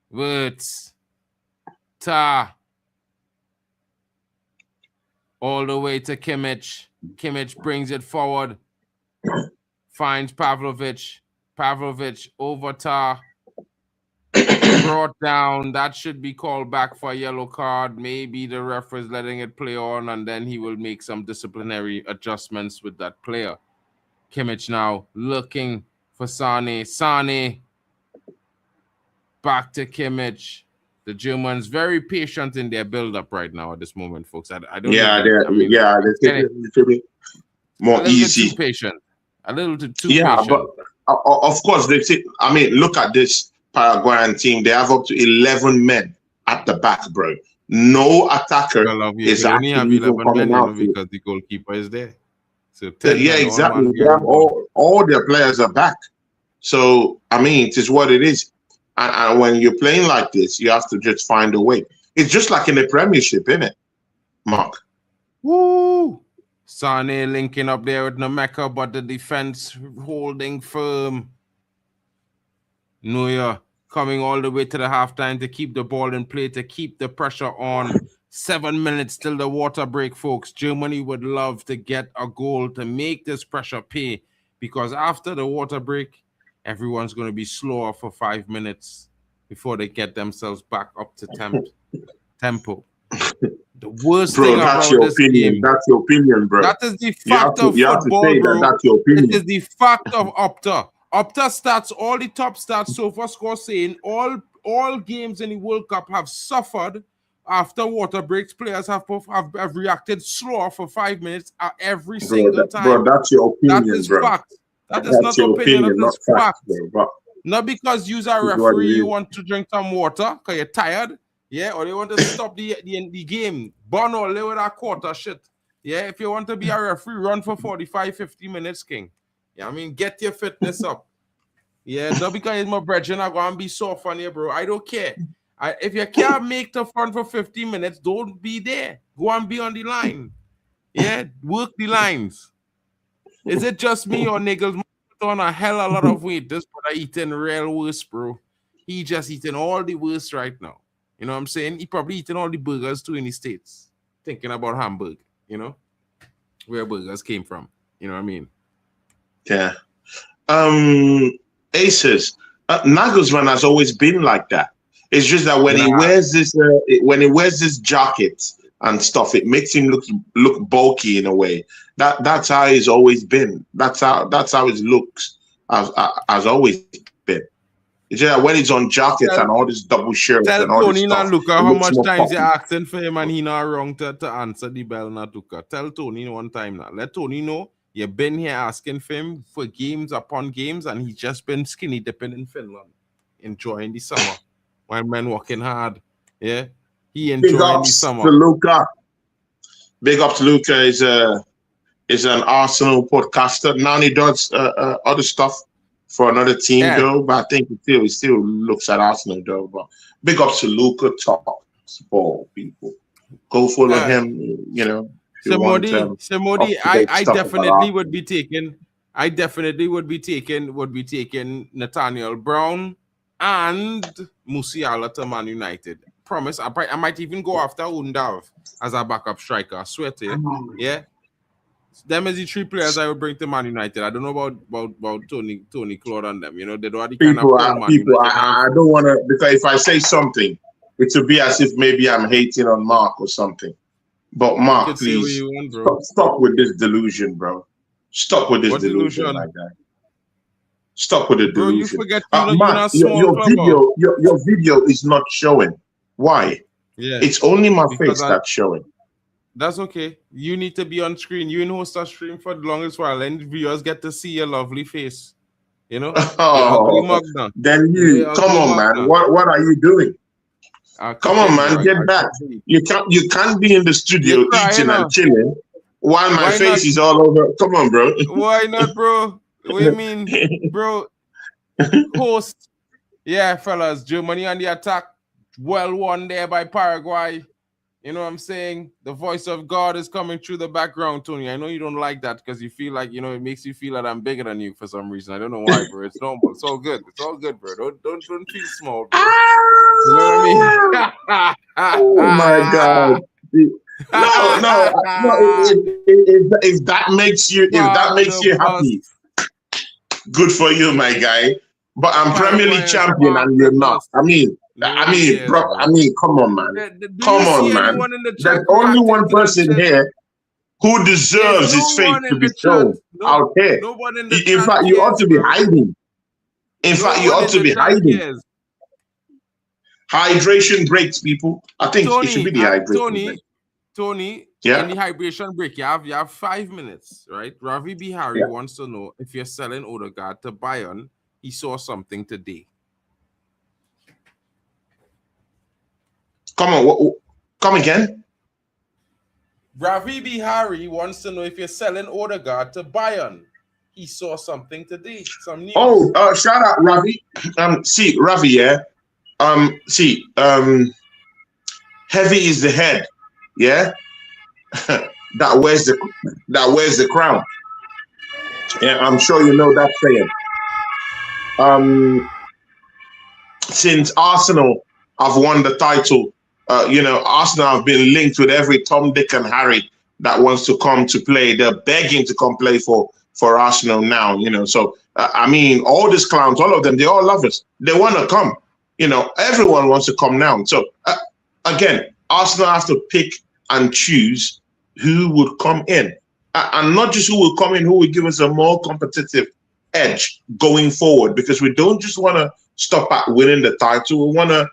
Speaker 2: Wirtz. Ta. All the way to Kimmich. Kimmich brings it forward. Finds Pavlovic. Pavlovic over Ta. Brought down. That should be called back for a yellow card. Maybe the ref is letting it play on, and then he will make some disciplinary adjustments with that player. Kimmich now looking for Sane. Sane. Back to Kimmich. The Germans very patient in their build-up right now at this moment, folks. I don't.
Speaker 3: Yeah,
Speaker 2: even, I mean, yeah,
Speaker 3: they're more easy.
Speaker 2: Too patient. A little too
Speaker 3: yeah,
Speaker 2: patient.
Speaker 3: But of course they say. I mean, look at this Paraguayan team. They have up to 11 men at the back, bro. No attacker is
Speaker 2: only have
Speaker 3: actually
Speaker 2: 11
Speaker 3: coming
Speaker 2: men
Speaker 3: out
Speaker 2: because the goalkeeper is there. So
Speaker 3: yeah, exactly. They have all their players are back. So I mean, it is what it is. And when you're playing like this, you have to just find a way. It's just like in the Premiership, isn't it, Mark?
Speaker 2: Woo! Sane linking up there with Nemeka, but the defense holding firm. Neuer coming all the way to the halftime to keep the ball in play, to keep the pressure on. 7 minutes till the water break, folks. Germany would love to get a goal to make this pressure pay, because after the water break, everyone's going to be slower for 5 minutes before they get themselves back up to tempo. The worst thing about this game.
Speaker 3: That's your opinion, bro.
Speaker 2: That is the fact of football, bro.
Speaker 3: That's your opinion.
Speaker 2: It is the fact of Opta. Opta stats, all the top stats so far score saying all games in the World Cup have suffered after water breaks. Players have reacted slower for 5 minutes every single time.
Speaker 3: Bro, that's your opinion,
Speaker 2: that is
Speaker 3: bro.
Speaker 2: Fact. That is not opinion, that is fact.
Speaker 3: Bro.
Speaker 2: Not because you're a referee, you want to drink some water because you're tired, yeah, or you want to stop the game. Burn all with that quarter shit. Yeah, if you want to be a referee, run for 45, 50 minutes, King. Yeah, I mean, get your fitness up. Yeah, not because it's my brethren, I'm going to be soft on you, bro. I don't care. If you can't make the front for 50 minutes, don't be there. Go and be on the line. Yeah, work the lines. Is it just me or Niggles on a hell of a lot of weight. This brother eating real worse, bro. He just eating all the worst right now. You know what I'm saying? He probably eating all the burgers too in the States. Thinking about Hamburg, you know? Where burgers came from. You know what I mean?
Speaker 3: Yeah. Aces. Nagelsmann has always been like that. It's just that when he wears this jacket and stuff, it makes him look bulky in a way. That's how he's always been. That's how his looks has always been. It's just that when he's on jackets and all this double shirts and all this stuff.
Speaker 2: Tell Tony look at how much times you're asking for him and he not wrong to answer the bell, not Luka. Tell Tony one time now. Let Tony know you've been here asking for him for games upon games and he's just been skinny dipping in Finland, enjoying the summer. While men working hard, yeah, he enjoying the summer.
Speaker 3: Big up to Luca is an Arsenal podcaster. Now he does other stuff for another team though, but I think he still looks at Arsenal though. But big up to Luca, top ball people. Go follow him, you know.
Speaker 2: Samodi, I definitely would be taking. I definitely would be taking Nathaniel Brown and Musiala to Man United. Promise, I might even go after Undav as a backup striker. I swear to you. Yeah. Them is the three players I would bring to Man United. I don't know about Tony Claude and them. You know, they don't have the kind of
Speaker 3: people. I don't want to, because if I say something, it will be as if maybe I'm hating on Mark or something. But Mark, please stop with this delusion, bro. Stop with this delusion like that. Stop with the delusion.
Speaker 2: You forget
Speaker 3: Mark, your video is not showing. Why?
Speaker 2: Yeah,
Speaker 3: it's only my face that's showing.
Speaker 2: That's okay. You need to be on screen. You and host a stream for the longest while, and viewers get to see your lovely face. You know.
Speaker 3: Then come on, man. What are you doing? Come on, man. Get back. You can't be in the studio eating and chilling while my face is all over. Come on, bro.
Speaker 2: Why not, bro? What do you mean, bro? Host. Yeah, fellas. Germany on the attack. Well won there by Paraguay. You know what I'm saying? The voice of God is coming through the background, Tony. I know you don't like that because you feel like, you know, it makes you feel that I'm bigger than you for some reason. I don't know why, bro. It's normal. It's all good. It's all good, bro. Don't feel small, bro. You know what I mean?
Speaker 3: Oh my God. No. If that makes you happy, good for you, my guy. But I'm Premier League champion and you're not. I mean, come on, man. Come on, man. There's only one person here who deserves his face to be shown out here. In fact, you ought to be hiding. Hydration breaks, people. I think it should be the hydration break.
Speaker 2: Tony, in the hydration break, you have 5 minutes, right? Ravi Bihari wants to know if you're selling Odegaard to Bayern. He saw something today.
Speaker 3: Come on, come again.
Speaker 2: Ravi Bihari wants to know if you're selling Odegaard to Bayern. He saw something today. Some news.
Speaker 3: Oh, shout out Ravi. Ravi, yeah. Heavy is the head, yeah. that wears the crown. Yeah, I'm sure you know that saying. Since Arsenal have won the title, Arsenal have been linked with every Tom, Dick, and Harry that wants to come to play. They're begging to come play for Arsenal now. So all these clowns, all of them, they all love us. They want to come. Everyone wants to come now. So again, Arsenal have to pick and choose who would come in, and not just who will come in, who will give us a more competitive edge going forward, because we don't just want to stop at winning the title. We want to,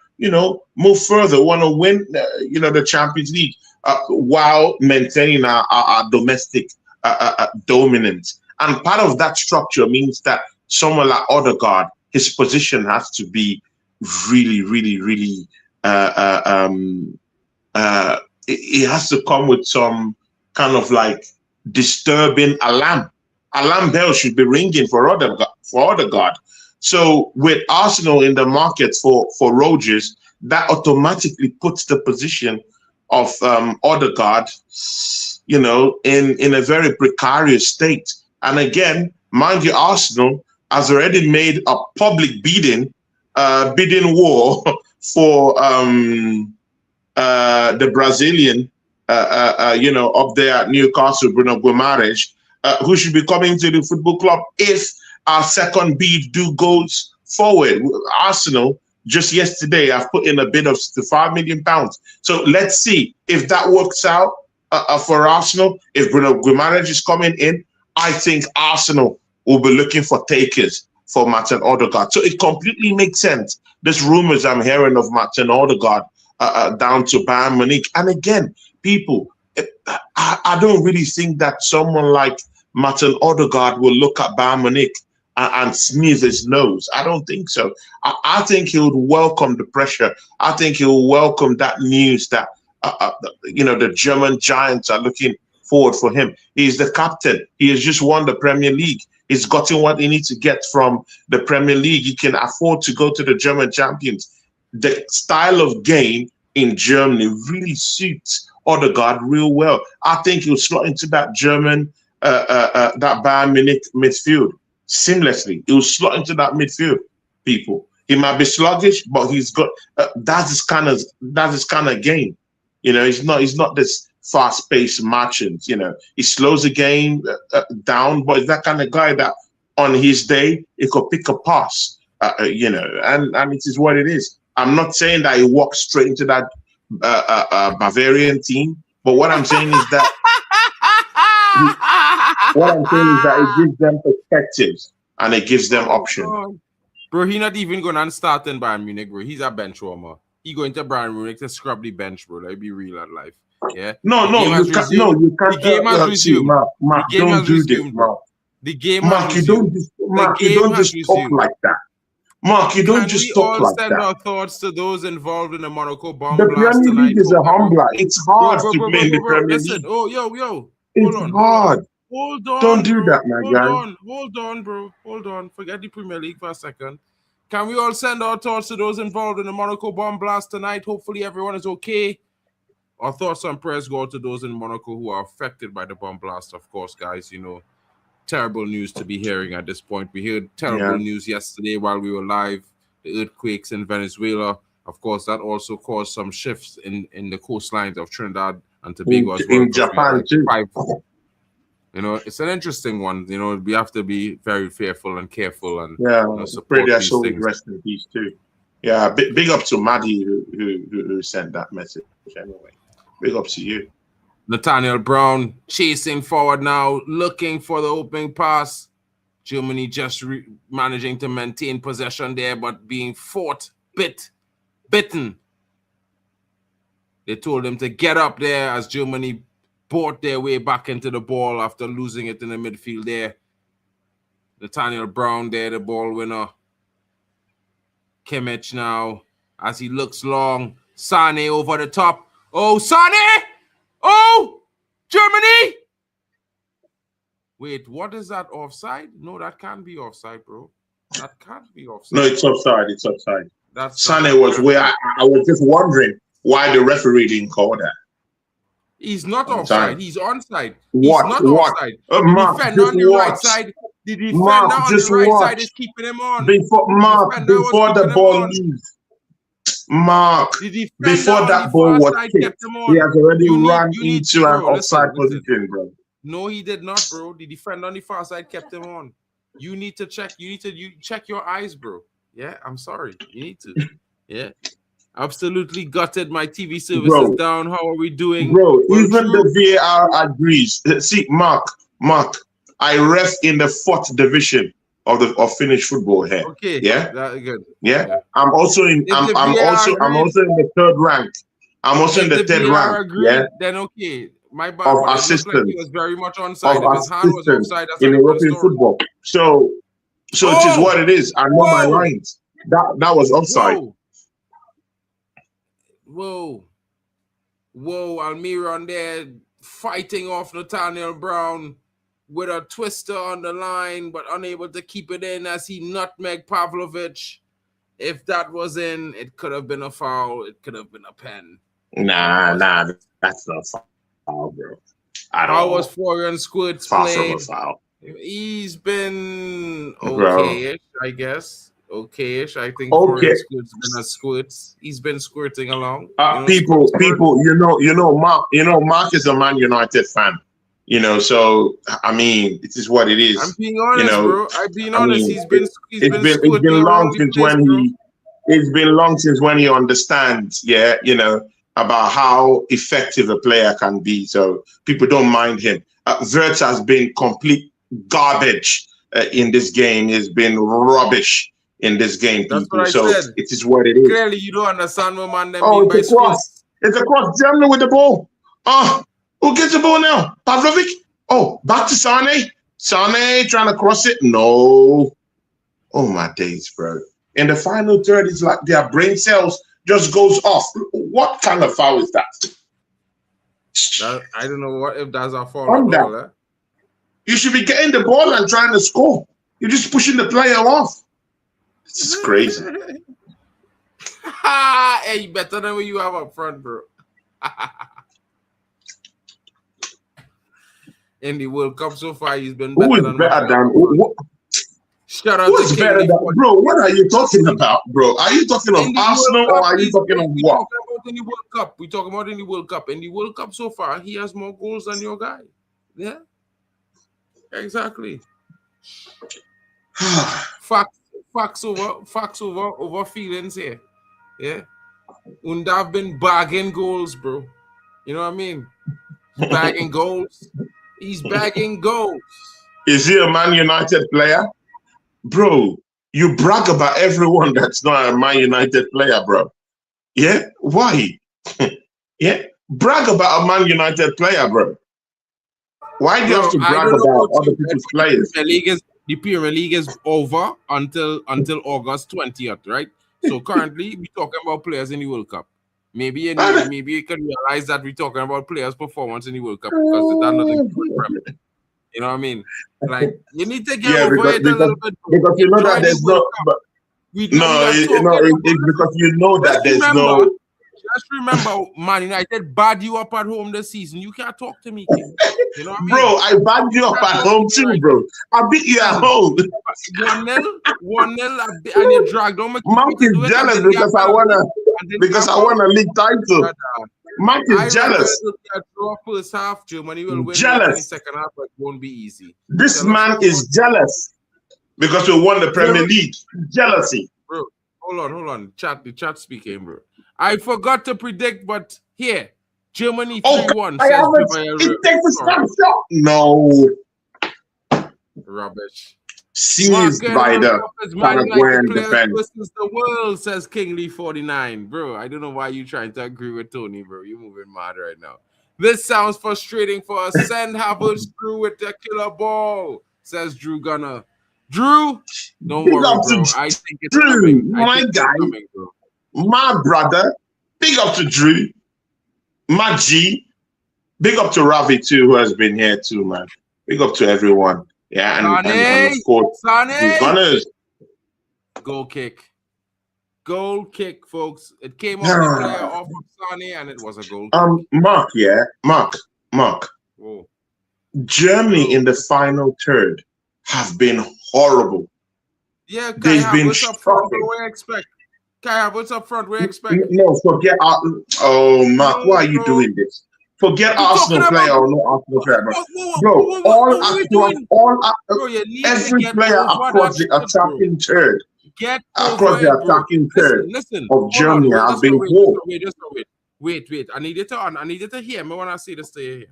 Speaker 3: move further. We want to win, the Champions League while maintaining our domestic dominance. And part of that structure means that someone like Odegaard, his position has to be really, really, really. It has to come with some kind of like disturbing alarm. Alarm bell should be ringing for Odegaard. So with Arsenal in the market for Rodgers, that automatically puts the position of Odegaard, in a very precarious state, And again, mind you, Arsenal has already made a public bidding war for the Brazilian, up there at Newcastle, Bruno Guimaraes, who should be coming to the football club if our second bid goes forward. Arsenal, just yesterday, I've put in a bid of £5 million. So let's see if that works out for Arsenal. If Bruno Guimaraes is coming in, I think Arsenal will be looking for takers for Martin Odegaard. So it completely makes sense. There's rumors I'm hearing of Martin Odegaard down to Bayern Munich. And again, people, I don't really think that someone like Martin Odegaard will look at Bayern Munich and sneeze his nose. I don't think so. I think he would welcome the pressure. I think he will welcome that news that the German giants are looking forward for him. He's the captain. He has just won the Premier League. He's gotten what he needs to get from the Premier League. He can afford to go to the German champions. The style of game in Germany really suits Odegaard real well. I think he'll slot into that German, that Bayern Munich midfield seamlessly. He'll slot into that midfield, people. He might be sluggish, but he's got that's his kind of game. He's not this fast-paced merchant. He slows the game down, but he's that kind of guy that on his day he could pick a pass. And it is what it is. I'm not saying that he walks straight into that Bavarian team, but what I'm saying is that it gives them perspectives and it gives them options.
Speaker 2: Bro, he's not even going to start in Bayern Munich, bro. He's a bench warmer. He going to Bayern Munich to scrub the bench, bro. Let's be real at life. Yeah.
Speaker 3: You can't.
Speaker 2: The game has resumed.
Speaker 3: Mark, don't do this, Mark.
Speaker 2: The game
Speaker 3: Mark,
Speaker 2: has
Speaker 3: you don't just talk like that. Mark, you don't just talk like that.
Speaker 2: Can we all send our thoughts to those involved in the Monaco bomb
Speaker 3: blast
Speaker 2: tonight?
Speaker 3: The Premier League is a humbler. It's hard to play in the Premier League.
Speaker 2: Listen, yo.
Speaker 3: It's hard.
Speaker 2: Hold on.
Speaker 3: Don't do that, my guy.
Speaker 2: Hold on, bro. Hold on. Forget the Premier League for a second. Can we all send our thoughts to those involved in the Monaco bomb blast tonight? Hopefully everyone is okay. Our thoughts and prayers go to those in Monaco who are affected by the bomb blast, of course, guys. Terrible news to be hearing at this point. We heard terrible news yesterday while we were live. The earthquakes in Venezuela. Of course, that also caused some shifts in the coastlines of Trinidad and Tobago as well.
Speaker 3: In Japan, too.
Speaker 2: It's an interesting one. We have to be very fearful and careful and
Speaker 3: support these things. Rest in peace too. Yeah, big up to Maddie who sent that message. Anyway, big up to you.
Speaker 2: Nathaniel Brown chasing forward now, looking for the opening pass. Germany just managing to maintain possession there, but being bitten. They told him to get up there as Germany bought their way back into the ball after losing it in the midfield there. Nathaniel Brown there, the ball winner. Kimmich now, as he looks long. Sane over the top. Oh, Sane! Oh! Germany! Wait, what is that, offside? No, that can't be offside, bro. That can't be offside.
Speaker 3: No, it's offside. It's offside.
Speaker 2: Sane
Speaker 3: was where I was just wondering why the referee didn't call that.
Speaker 2: He's not offside. He's onside.
Speaker 3: What?
Speaker 2: He's not offside. The defender on the right side. The defender on the right side is keeping him on.
Speaker 3: Before the ball leaves. Mark, before that ball was kicked, he has already run into an offside position, bro.
Speaker 2: No, he did not, bro. The defender on the far side kept him on. You need to check. You check your eyes, bro. Yeah, I'm sorry. You need to. Yeah. Absolutely gutted. My TV service is down. How are we doing?
Speaker 3: Bro, even the VAR agrees. See, Mark, I ref in the 4th division of Finnish football here.
Speaker 2: Okay.
Speaker 3: Yeah.
Speaker 2: That's good.
Speaker 3: Yeah. I'm also in the 3rd rank. I'm also in the 3rd rank. Yeah.
Speaker 2: Then okay. My bad.
Speaker 3: Of assistance.
Speaker 2: Like he was very much onside. If his hand was offside, that's
Speaker 3: in European football. So it is what it is. I know my lines. That was offside.
Speaker 2: Whoa, Almiron there fighting off Nathaniel Brown with a twister on the line, but unable to keep it in as he nutmegged Pavlovic. If that was in, it could have been a foul. It could have been a pen.
Speaker 3: Nah, that's not a foul, bro.
Speaker 2: How was Florian Squirts played?
Speaker 3: Foul.
Speaker 2: He's been
Speaker 3: bro.
Speaker 2: okay-ish, I guess. Okay-ish. I think for
Speaker 3: Okay,
Speaker 2: him, Squid's been a squirt. He's been squirting along.
Speaker 3: people,
Speaker 2: Squirt.
Speaker 3: Mark is a Man United fan. So I mean, it is what it
Speaker 2: I'm
Speaker 3: is.
Speaker 2: being
Speaker 3: You
Speaker 2: honest,
Speaker 3: know,
Speaker 2: bro. I'm being
Speaker 3: I
Speaker 2: honest.
Speaker 3: mean,
Speaker 2: He's been
Speaker 3: it's
Speaker 2: squirting
Speaker 3: been long
Speaker 2: around the
Speaker 3: since
Speaker 2: place,
Speaker 3: when
Speaker 2: bro.
Speaker 3: it's been long since when he understands, yeah, about how effective a player can be. So people don't mind him. Wirtz has been complete garbage in this game. He's been rubbish in this game,
Speaker 2: That's what
Speaker 3: people.
Speaker 2: I
Speaker 3: So
Speaker 2: said.
Speaker 3: it is what it is.
Speaker 2: Clearly, you don't understand what man them
Speaker 3: Oh,
Speaker 2: mean
Speaker 3: it's
Speaker 2: by
Speaker 3: a cross.
Speaker 2: squirts.
Speaker 3: It's a cross. Germany with the ball. Oh, who gets the ball now? Pavlovic. Oh, back to Sane. Sane trying to cross it. No. Oh my days, bro. In the final third, it's like their brain cells just goes off. What kind of foul is that?
Speaker 2: I don't know what if that's a foul
Speaker 3: On
Speaker 2: at
Speaker 3: that.
Speaker 2: all. Eh?
Speaker 3: You should be getting the ball and trying to score. You're just pushing the player off. This is crazy.
Speaker 2: Hey, better than what you have up front, bro. In the World Cup so far, he's been better
Speaker 3: Who is
Speaker 2: than
Speaker 3: better than
Speaker 2: Shout out
Speaker 3: who
Speaker 2: to
Speaker 3: is
Speaker 2: King
Speaker 3: better
Speaker 2: Lee
Speaker 3: than
Speaker 2: for
Speaker 3: bro? What are you talking about, bro? Are you talking of
Speaker 2: in the
Speaker 3: Arsenal
Speaker 2: World
Speaker 3: or
Speaker 2: Cup.
Speaker 3: are you talking of
Speaker 2: We
Speaker 3: what?
Speaker 2: talking about in the World Cup. We talking about in the World Cup. In the World Cup so far, he has more goals than your guy. Yeah, exactly. Facts over feelings here. Yeah, and I've been bagging goals, bro. You know what I mean? Bagging goals. He's bagging goals.
Speaker 3: Is he a Man United player? Bro, you brag about everyone that's not a Man United player, bro. Yeah? Why? Yeah? Brag about a Man United player, bro. Why do you have to
Speaker 2: I
Speaker 3: brag
Speaker 2: don't know
Speaker 3: about
Speaker 2: about
Speaker 3: other
Speaker 2: you, but
Speaker 3: people's players?
Speaker 2: The Premier League is over until August 20th, right? So currently we're talking about players in the World Cup. Maybe you can realize that we're talking about players' performance in the World Cup because that's nothing to do with Premier. You know what I mean? Like you need to get
Speaker 3: Yeah,
Speaker 2: over it a little bit. Bro.
Speaker 3: because you know
Speaker 2: Enjoy
Speaker 3: that
Speaker 2: the
Speaker 3: there's
Speaker 2: World
Speaker 3: no
Speaker 2: Cup.
Speaker 3: but
Speaker 2: We
Speaker 3: no,
Speaker 2: are talking
Speaker 3: it's because you know that there's no
Speaker 2: just remember, Man United bad you up at home this season. You can't talk to me, King. You know what I mean?
Speaker 3: bro, I bagged you up at home too, bro. I beat you at home.
Speaker 2: 1-0, and you dragged on.
Speaker 3: Mark is jealous because I won a league title. Mark is jealous.
Speaker 2: It'll be a draw first half. Germany will win
Speaker 3: Jealous.
Speaker 2: in the second half, but it won't be easy.
Speaker 3: This man is jealous because we won the Premier League. Jealousy.
Speaker 2: Bro, hold on. The chat speaking, bro. I forgot to predict, but here, Germany 3-1 says
Speaker 3: it takes a snapshot. No.
Speaker 2: Rubbish.
Speaker 3: Seized by the Paraguayan defense.
Speaker 2: Versus the world, says King Lee 49. Bro, I don't know why you're trying to agree with Tony, bro. You're moving mad right now. This sounds frustrating for us. Send Havertz through with the killer ball, says Drew Gunner. Drew, don't worry, bro. I think it's
Speaker 3: Drew,
Speaker 2: coming.
Speaker 3: my guy,
Speaker 2: bro.
Speaker 3: My brother. Big up to Drew. My G. Big up to Ravi too, who has been here too, man. Big up to everyone. Yeah, and of course, Gunners.
Speaker 2: Goal kick, folks. It came off the player off of Sane, and it was a goal.
Speaker 3: Mark.
Speaker 2: Whoa.
Speaker 3: Germany in the final third have been horrible.
Speaker 2: Yeah,
Speaker 3: they've been
Speaker 2: shocking. What do you expect? Kai, what's up front? What do you expect?
Speaker 3: No, forget. Mark, why are you doing this? Forget Arsenal player or no Arsenal player, bro. Every player across the attacking third,
Speaker 2: listen,
Speaker 3: of Germany have been poor.
Speaker 2: Wait. I need you to hear me when I say this to you.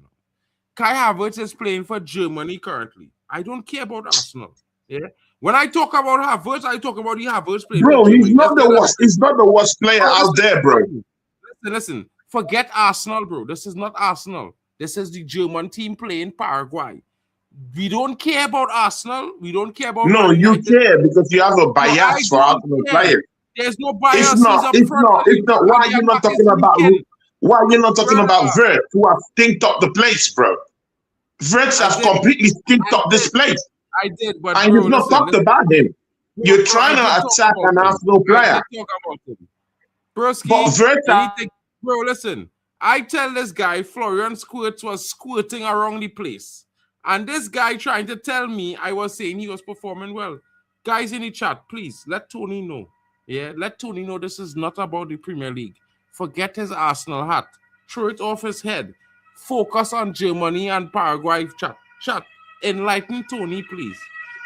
Speaker 2: Kai Havertz is playing for Germany currently. I don't care about Arsenal. Yeah. When I talk about Havertz, I talk about the Havertz playing.
Speaker 3: Bro, he's not the worst. He's not the worst player out there, bro.
Speaker 2: Listen. Forget Arsenal, bro. This is not Arsenal. This is the German team playing Paraguay. We don't care about Arsenal. We don't care about.
Speaker 3: No, you care because you have a bias for Arsenal players.
Speaker 2: There's no bias.
Speaker 3: It's not. Why are you not talking about? Why are you not talking about Wirtz, who have stinked up the place, bro? Wirtz has completely stinked up this place.
Speaker 2: I did, but
Speaker 3: and you've not talked about him. You're trying to attack an Arsenal player.
Speaker 2: Broski, bro, listen. I tell this guy Florian Squirts was squirting around the place. And this guy trying to tell me I was saying he was performing well. Guys in the chat, please let Tony know. Yeah, let Tony know this is not about the Premier League. Forget his Arsenal hat. Throw it off his head. Focus on Germany and Paraguay. Chat. Enlighten Tony, please.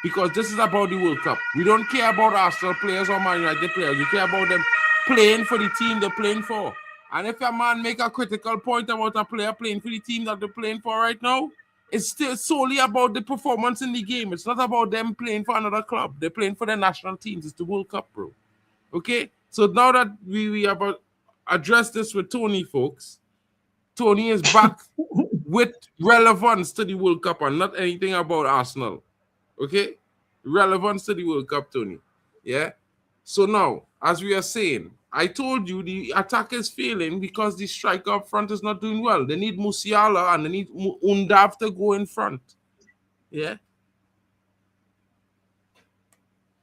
Speaker 2: Because this is about the World Cup. We don't care about Arsenal players or Man United players. We care about them playing for the team they're playing for. And if a man make a critical point about a player playing for the team that they're playing for right now, it's still solely about the performance in the game. It's not about them playing for another club. They're playing for their national teams. It's the World Cup, bro. Okay? So now that we have addressed this with Tony, folks, Tony is back with relevance to the World Cup and not anything about Arsenal. Okay? Relevance to the World Cup, Tony. Yeah? So now, as we are saying, I told you the attack is failing because the striker up front is not doing well. They need Musiala and they need Undav to go in front. Yeah?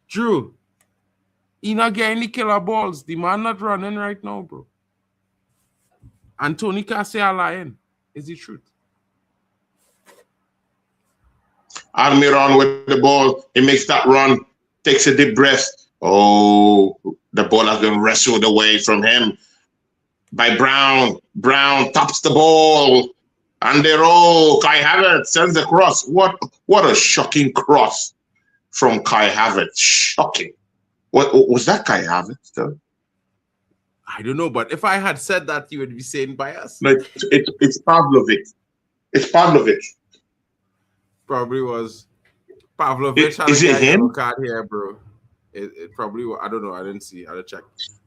Speaker 2: Drew, he not getting the killer balls. The man not running right now, bro. And Tony can't say a lying. Is the truth.
Speaker 3: Almiron with the ball. He makes that run. Takes a deep breath. Oh, the ball has been wrestled away from him by Brown. Brown taps the ball. And they roll. Kai Havertz sends the cross. What a shocking cross from Kai Havertz. Shocking. What was that, Kai Havertz, though?
Speaker 2: I don't know, but if I had said that, you would be saying bias.
Speaker 3: No, it's Pavlovic. It's Pavlovic.
Speaker 2: Probably was Pavlovic.
Speaker 3: Is it him?
Speaker 2: Card here, bro. It probably was. I don't know. I didn't see. I'll check.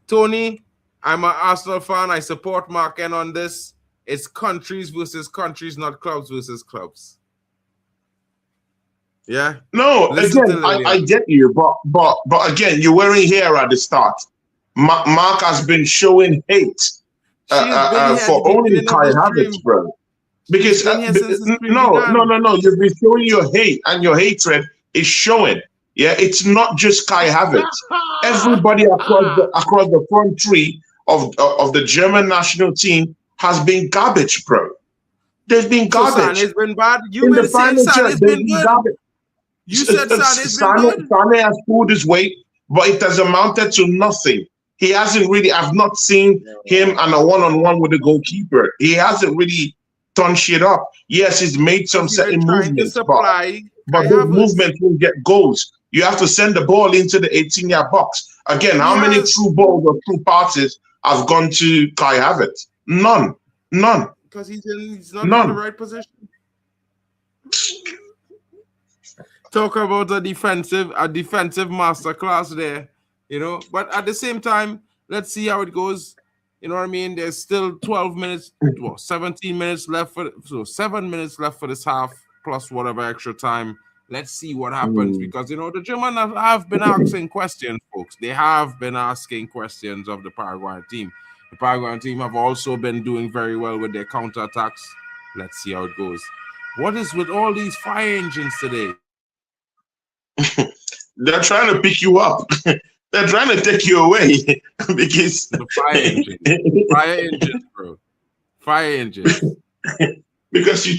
Speaker 2: Tony, I'm an Arsenal fan. I support Mark N on this. It's countries versus countries, not clubs versus clubs. Yeah.
Speaker 3: No, again, I get you, but again, you weren't here at the start. Mark has been showing hate for only Kai Havertz, bro. Because no, you've been showing your hate, and your hatred is showing. Yeah, it's not just Kai Havertz. Everybody across the front three of the German national team has been garbage, bro. They've been garbage.
Speaker 2: So Sane's been bad. You been saying Sane's been good.
Speaker 3: Garbage.
Speaker 2: You said Sane's been good.
Speaker 3: Sane has pulled his weight, but it has amounted to nothing. He hasn't really. I've not seen him and a one-on-one with the goalkeeper. He hasn't really done shit up. Yes, he's made some certain movements, but those movements will get goals. You have to send the ball into the 18-yard box. Again, how many true balls or true passes have gone to Kai Havertz? None.
Speaker 2: Because he's not in the right position. Talk about a defensive masterclass there, you know. But at the same time, let's see how it goes. You know what I mean? There's still 12 minutes, 17 minutes left so 7 minutes left for this half, plus whatever extra time. Let's see what happens because, you know, the Germans have been asking questions, folks. They have been asking questions of the Paraguayan team. The Paraguayan team have also been doing very well with their counterattacks. Let's see how it goes. What is with all these fire engines today?
Speaker 3: They're trying to pick you up. They're trying to take you away because
Speaker 2: the fire engines, bro. Fire engines.
Speaker 3: Because you.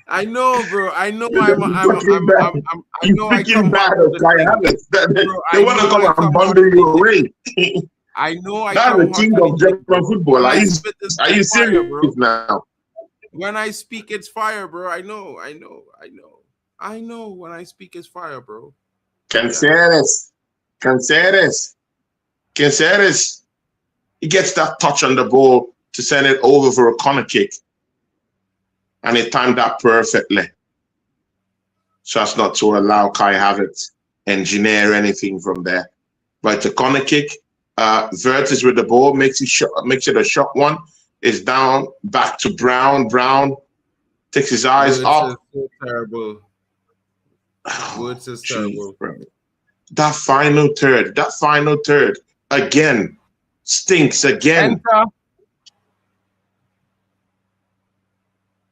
Speaker 2: I know, bro. I know. I know. I come
Speaker 3: bad of Kai Havertz. They want to come and bundle you away.
Speaker 2: I know.
Speaker 3: That's the king of German football. Are you serious, bro? Now?
Speaker 2: When I speak, it's fire, bro. I know. When I speak, it's fire, bro.
Speaker 3: Canceres. He gets that touch on the ball to send it over for a corner kick. And he timed that perfectly. So as not to allow Kai Havertz engineer anything from there. But the corner kick, Vert is with the ball, makes it a shot one. Is down, back to Brown. Brown takes his eyes up.
Speaker 2: So terrible. Woods is terrible.
Speaker 3: That final third, again, stinks again.
Speaker 2: Enter.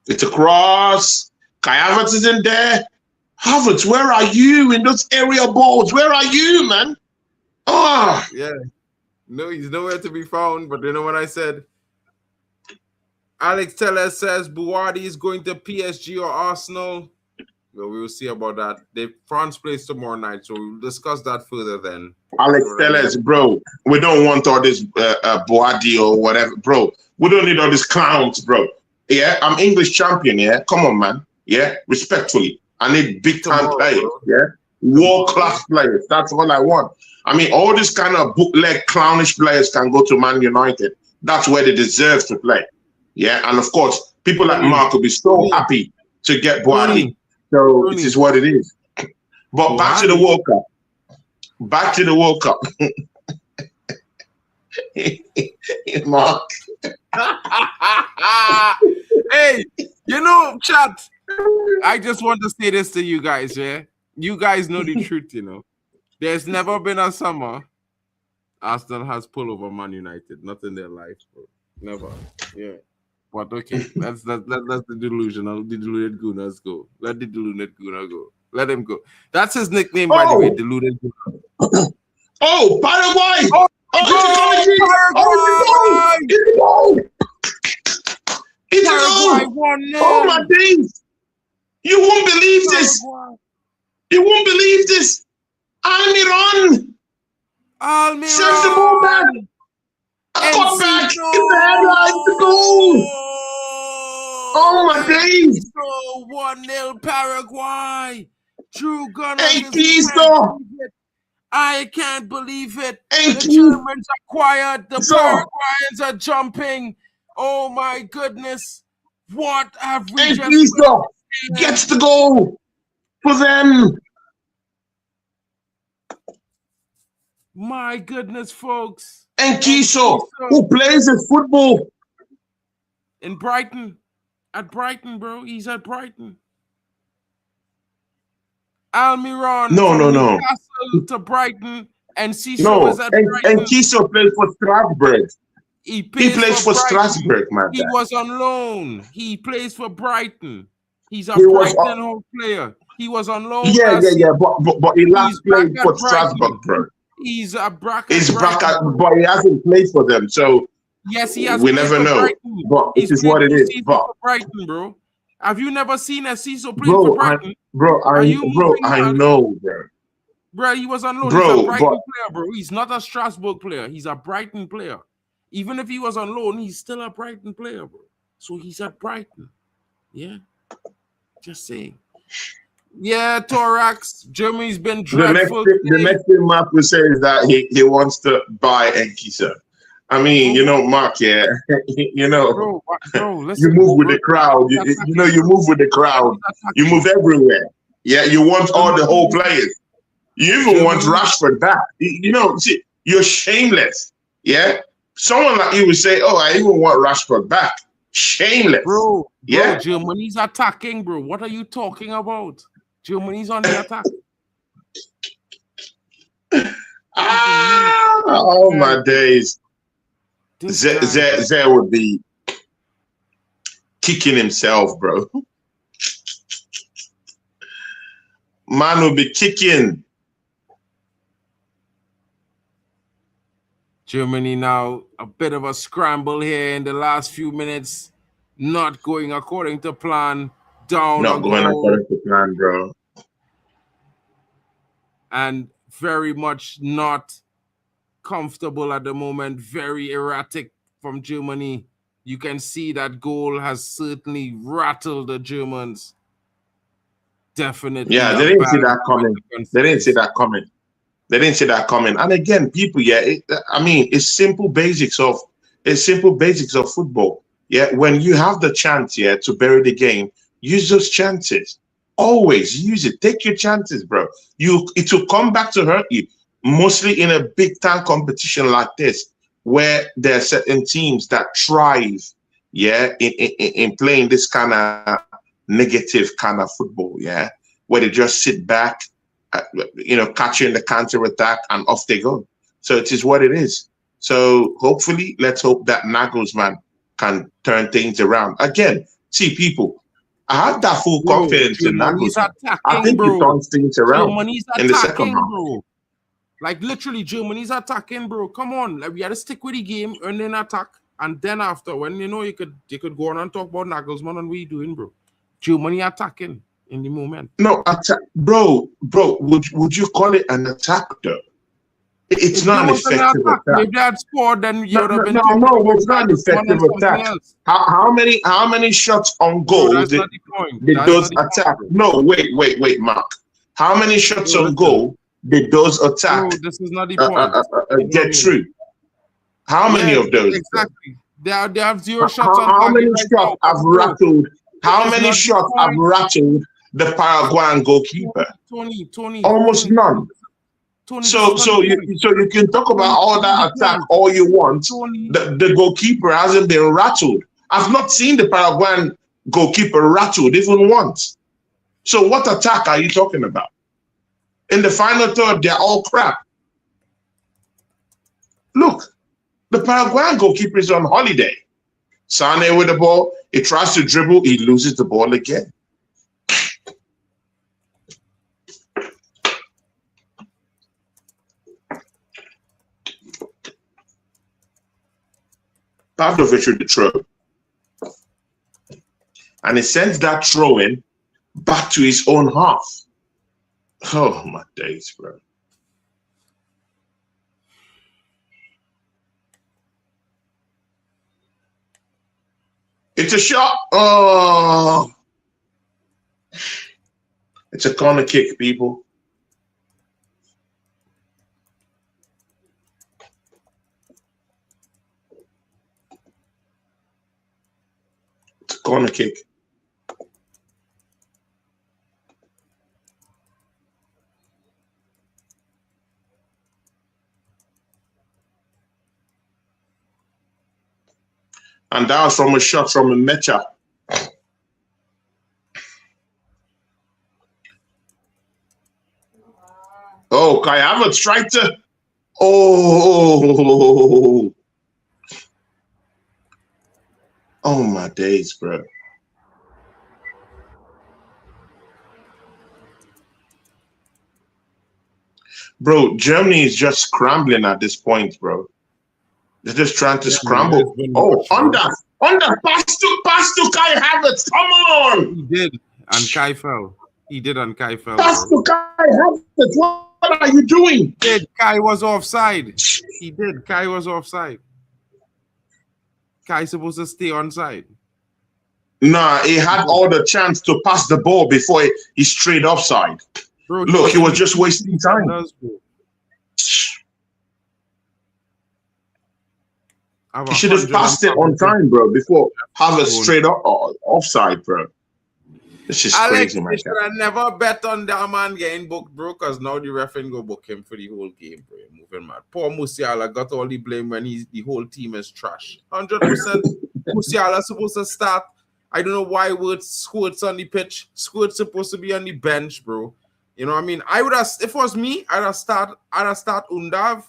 Speaker 3: It's a cross. Kai Havertz is in there. Havertz, where are you in those area balls? Where are you, man?
Speaker 2: Yeah. No, he's nowhere to be found. But you know what I said? Alex Teller says Buwadi is going to PSG or Arsenal. Well, we will see about that. France plays tomorrow night, so we'll discuss that further then.
Speaker 3: Alex, tell us, bro. We don't want all this Boadi or whatever, bro. We don't need all these clowns, bro. Yeah, I'm English champion. Yeah, come on, man. Yeah, respectfully, I need big time players. Bro. Yeah, world class players. That's all I want. I mean, all this kind of bootleg clownish players can go to Man United. That's where they deserve to play. Yeah, and of course, people like Mark will be so happy to get Boadi. So it is what it is. But back to the World Cup. Back to the World Cup. Mark.
Speaker 2: Hey, you know, chat. I just want to say this to you guys, yeah? You guys know the truth, you know. There's never been a summer Arsenal has pulled over Man United. Not in their life, bro. Never. Yeah. But okay, that's the delusional, the deluded Gooner go. Let the deluded Gooner go. Let him go. That's his nickname, by the way, deluded Gooner.
Speaker 3: Oh, Paraguay!
Speaker 2: Oh,
Speaker 3: it's a goal! Oh my days! You won't believe this! You won't believe this! Almiron! Sends the ball back! Cut back! In the headline to goal! Oh my days!
Speaker 2: 1-0 Paraguay! True Gunner. I can't believe it. The Germans are quiet. The Paraguayans are jumping. Oh my goodness. What have we just
Speaker 3: gets the goal for them.
Speaker 2: My goodness, folks.
Speaker 3: Enkiso, who plays his football
Speaker 2: in Brighton. At Brighton, bro. He's at Brighton. Almiron.
Speaker 3: No.
Speaker 2: Newcastle to Brighton. And Ciso was at Brighton.
Speaker 3: Enkiso plays for Strasbourg.
Speaker 2: He plays
Speaker 3: for Strasbourg, man.
Speaker 2: He was on loan. He plays for Brighton. He's a Brighton home player. He was on loan.
Speaker 3: Yeah. But he last played for Strasbourg, bro.
Speaker 2: He's a
Speaker 3: but he hasn't played for them, so
Speaker 2: yes, he has.
Speaker 3: We never know.
Speaker 2: Brighton.
Speaker 3: But it is what it is.
Speaker 2: But Brighton, bro. Have you never seen a Ciso play for Brighton?
Speaker 3: I know, bro.
Speaker 2: Bro, he was on loan. He's a Brighton player, bro. He's not a Strasbourg player. He's a Brighton player. Even if he was on loan, he's still a Brighton player, bro. So he's at Brighton. Yeah. Just saying. Yeah, Thorax. Germany's been dreadful.
Speaker 3: The next thing Mark will say is that he wants to buy Enkisa. I mean, you know, Mark, yeah. You know,
Speaker 2: bro, listen,
Speaker 3: you move with the crowd. You move with the crowd. You move everywhere. Yeah, you want all the whole players. You even want Rashford back. You know, see, you're shameless. Yeah. Someone like you would say, "Oh, I even want Rashford back." Shameless,
Speaker 2: bro.
Speaker 3: Yeah,
Speaker 2: Germany's attacking, bro. What are you talking about? Germany's on the attack.
Speaker 3: Oh my days. Zé would be kicking himself, bro. Man will be kicking.
Speaker 2: Germany now a bit of a scramble here in the last few minutes, not going according to plan.
Speaker 3: Not going according to plan, bro.
Speaker 2: And very much not comfortable at the moment. Very erratic from Germany. You can see that goal has certainly rattled the Germans. Definitely.
Speaker 3: Yeah, they didn't see that coming. They didn't see that coming. And again, people, it's simple basics of football. Yeah, when you have the chance, to bury the game, use those chances. Always use it. Take your chances, bro. It will come back to hurt you. Mostly in a big time competition like this, where there are certain teams that thrive, in playing this kind of negative kind of football, where they just sit back, catching the counter attack and off they go. So it is what it is. So hopefully, let's hope that Nagelsmann can turn things around. Again, see, people, I have that full confidence in Nagelsmann. I think he turns things around in the second half.
Speaker 2: Bro. Like literally, Germany's attacking, bro. Come on, like we gotta stick with the game and then attack. And then after, when you know you could go on and talk about Nagelsmann and what he doing, bro. Germany attacking in the moment.
Speaker 3: No, attack, bro. Would you call it an attack though? It's not an effective attack.
Speaker 2: If they had scored, then you would have been.
Speaker 3: No, it's not an effective attack. How many shots on goal did those attack? No, wait, Mark. How many shots on goal did those attack?
Speaker 2: This is not the point.
Speaker 3: Get through. How many of those?
Speaker 2: Exactly. They have 0 shots on
Speaker 3: how many
Speaker 2: right
Speaker 3: shots
Speaker 2: now.
Speaker 3: have rattled? How many shots have rattled the Paraguayan goalkeeper?
Speaker 2: Tony.
Speaker 3: Almost none. So you can talk about all that attack all you want. The goalkeeper hasn't been rattled. I've not seen the Paraguayan goalkeeper rattled even once. So what attack are you talking about? In the final third, they're all crap. Look, the Paraguayan goalkeeper is on holiday. Sane with the ball, he tries to dribble, he loses the ball again. Pavlovic with the throw. And he sends that throw in back to his own half. Oh my days, bro. It's a shot. Oh, it's a corner kick, people. It's a corner kick. And that was from a shot from a Mecha. Oh, Kai Havertz tried to. Oh. Oh, my days, bro. Bro, Germany is just scrambling at this point, bro. They're just trying to scramble. Oh, under, pass to Kai Havertz. Come on.
Speaker 2: He did, and Kai fell.
Speaker 3: Pass to Kai Havertz. What are you doing?
Speaker 2: He did. Kai was offside. Kai was offside. Kai supposed to stay onside.
Speaker 3: Nah, he had all the chance to pass the ball before he strayed offside. Bro, look, he was just wasting time. He should have passed it on time, bro, before have a straight up offside, bro. This is crazy, man.
Speaker 2: I never bet on that man getting booked, bro, because now the ref ain't go book him for the whole game, bro. Moving mad. Poor Musiala got all the blame when the whole team is trash. 100% Musiala supposed to start. I don't know why Squirt's on the pitch. Squirt's supposed to be on the bench, bro. You know what I mean? I would have, if it was me, I'd have start Undav,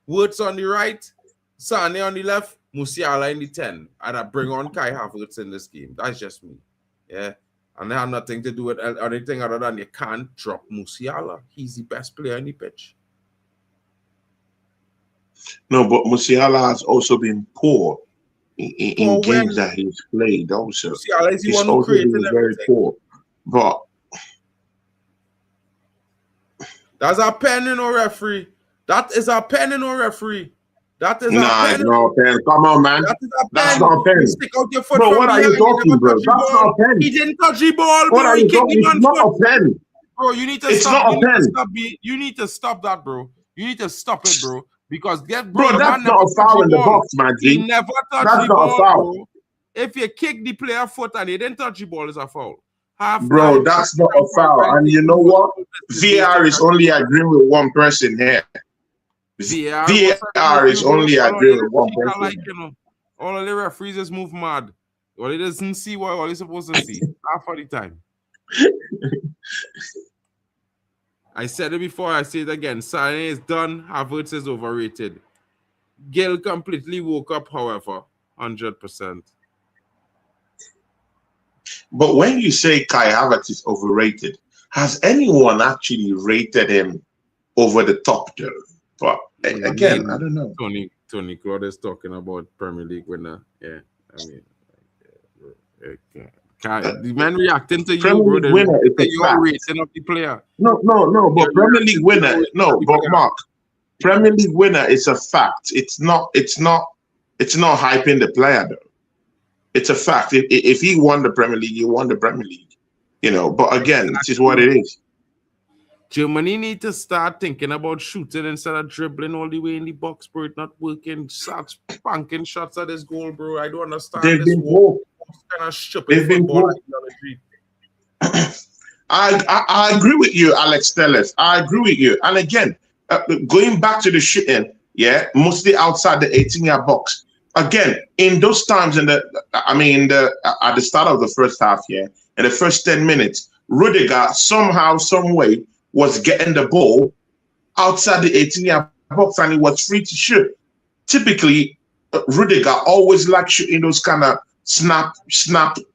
Speaker 2: Wirtz on the right, Sane on the left, Musiala in the 10. I'd have bring on Kai Havertz in this game. That's just me. Yeah. And they have nothing to do with anything other than you can't drop Musiala. He's the best player in the pitch.
Speaker 3: No, but Musiala has also been poor in games that he's played also.
Speaker 2: Musiala is the one
Speaker 3: who created very poor. But
Speaker 2: that's a pen in a referee. That is a pen in a referee. That is
Speaker 3: pen. No pen. Come on, man. That's not a pen.
Speaker 2: Stick out your foot,
Speaker 3: bro. What are you talking, bro? That's not a pen.
Speaker 2: He didn't touch the ball, bro.
Speaker 3: What are you talking? It's not a pen.
Speaker 2: Bro, you need to stop. You need to stop that, bro. You need to stop it, bro. Because
Speaker 3: bro, that's not a foul in the box, man.
Speaker 2: He never touched the ball, bro. If you kick the player foot and he didn't touch the ball, it's a foul.
Speaker 3: Bro, that's not a foul. And you know what? VAR is only agreeing with one person here. VAR is only agreeing with one person.
Speaker 2: Like, you know, all of the referees just move mad. Well, he doesn't see what all he's supposed to see half of the time. I said it before, I say it again. Sane is done. Havertz is overrated. Gill completely woke up, however, 100%.
Speaker 3: But when you say Kai Havertz is overrated, has anyone actually rated him over the top, though? But again, I don't know.
Speaker 2: Tony Claude is talking about Premier League winner. Yeah, I mean, the man reacting to you,
Speaker 3: Premier
Speaker 2: bro.
Speaker 3: League
Speaker 2: They
Speaker 3: winner is
Speaker 2: reacting to
Speaker 3: a
Speaker 2: your
Speaker 3: fact.
Speaker 2: rating of the player.
Speaker 3: No,
Speaker 2: They're
Speaker 3: but Premier League
Speaker 2: reacting to
Speaker 3: winner,
Speaker 2: your rating of
Speaker 3: no,
Speaker 2: the
Speaker 3: but
Speaker 2: player.
Speaker 3: Mark, Premier League winner is a fact. It's not hyping the player though. It's a fact. If he won the Premier League, he won the Premier League. You know, but again, it is what it is.
Speaker 2: Germany need to start thinking about shooting instead of dribbling all the way in the box, bro. It's not working. Start spanking shots at this goal, bro. I don't understand
Speaker 3: They've
Speaker 2: this
Speaker 3: been broke.
Speaker 2: kind of stupid
Speaker 3: They've been
Speaker 2: football
Speaker 3: broke.
Speaker 2: ideology.
Speaker 3: I agree with you, Alex Telles. I agree with you. And again, going back to the shooting, yeah, mostly outside the 18-yard box. Again, in those times, at the start of the first half, yeah, in the first 10 minutes, Rudiger somehow, some way was getting the ball outside the 18-yard box and he was free to shoot. Typically, Rudiger always liked shooting those kind of snap,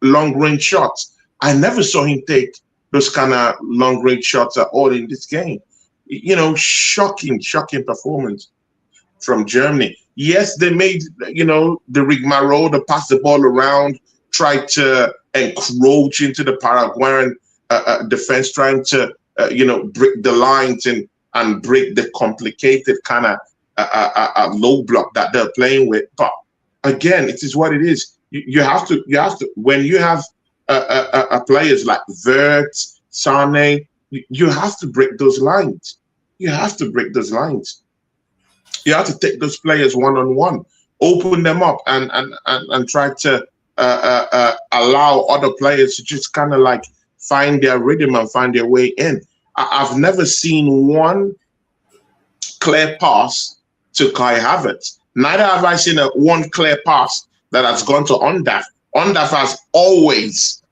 Speaker 3: long-range shots. I never saw him take those kind of long-range shots at all in this game. You know, shocking performance from Germany. Yes, they made, the rigmarole, to pass the ball around, tried to encroach into the Paraguayan defense, trying to, break the lines and break the complicated kind of low block that they're playing with. But again, it is what it is. You have to, when you have players like Wirtz, Sane, you have to break those lines. You have to break those lines. You have to take those players one-on-one, open them up, and try to allow other players to just kind of like find their rhythm and find their way in. I've never seen one clear pass to Kai Havertz. Neither have I seen one clear pass that has gone to Ondaf. Ondaf has always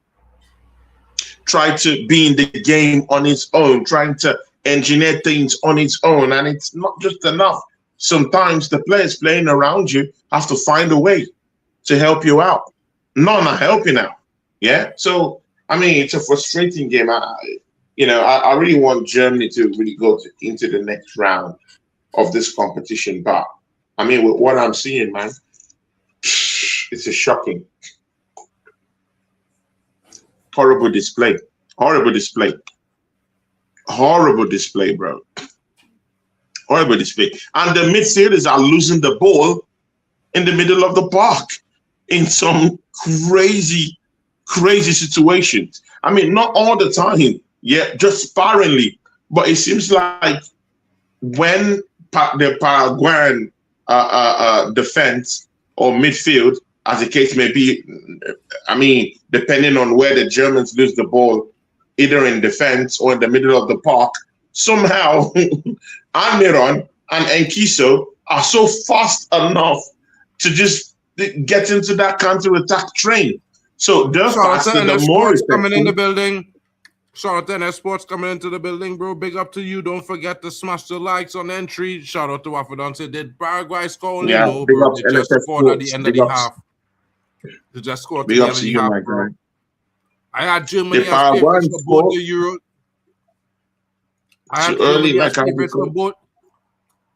Speaker 3: tried to be in the game on his own, trying to engineer things on his own, and it's not just enough. Sometimes the players playing around you have to find a way to help you out. None are helping out. Yeah. So, I mean, it's a frustrating game. I really want Germany to really go into the next round of this competition. But, I mean, with what I'm seeing, man, it's a shocking, horrible display. Horrible display, bro. Horrible display. And the midfielders are losing the ball in the middle of the park in some crazy situations. I mean, not all the time, yeah, just sparingly. But it seems like when the Paraguayan defense or midfield, as the case may be, I mean, depending on where the Germans lose the ball, either in defense or in the middle of the park, somehow Almiron and Enkiso are so fast enough to just get into that counter-attack train. So they're faster, the more
Speaker 2: coming in the building. Shout out to NS Sports coming into the building, bro. Big up to you. Don't forget to smash the likes on entry. Shout out to Wafadon. Did Paraguay score?
Speaker 3: Yeah,
Speaker 2: no,
Speaker 3: big
Speaker 2: bro.
Speaker 3: up
Speaker 2: They just
Speaker 3: NSF
Speaker 2: scored at the
Speaker 3: Sports.
Speaker 2: end of
Speaker 3: Big
Speaker 2: the
Speaker 3: ups.
Speaker 2: half. They just scored at
Speaker 3: Big
Speaker 2: the end
Speaker 3: ups
Speaker 2: of
Speaker 3: to
Speaker 2: the
Speaker 3: you,
Speaker 2: half,
Speaker 3: my
Speaker 2: bro.
Speaker 3: guy.
Speaker 2: I had Germany
Speaker 3: The
Speaker 2: as
Speaker 3: Paraguayan
Speaker 2: favorites for both
Speaker 3: score
Speaker 2: the Euro. I had
Speaker 3: too early,
Speaker 2: Germany as
Speaker 3: like I
Speaker 2: favorites for
Speaker 3: said.
Speaker 2: both.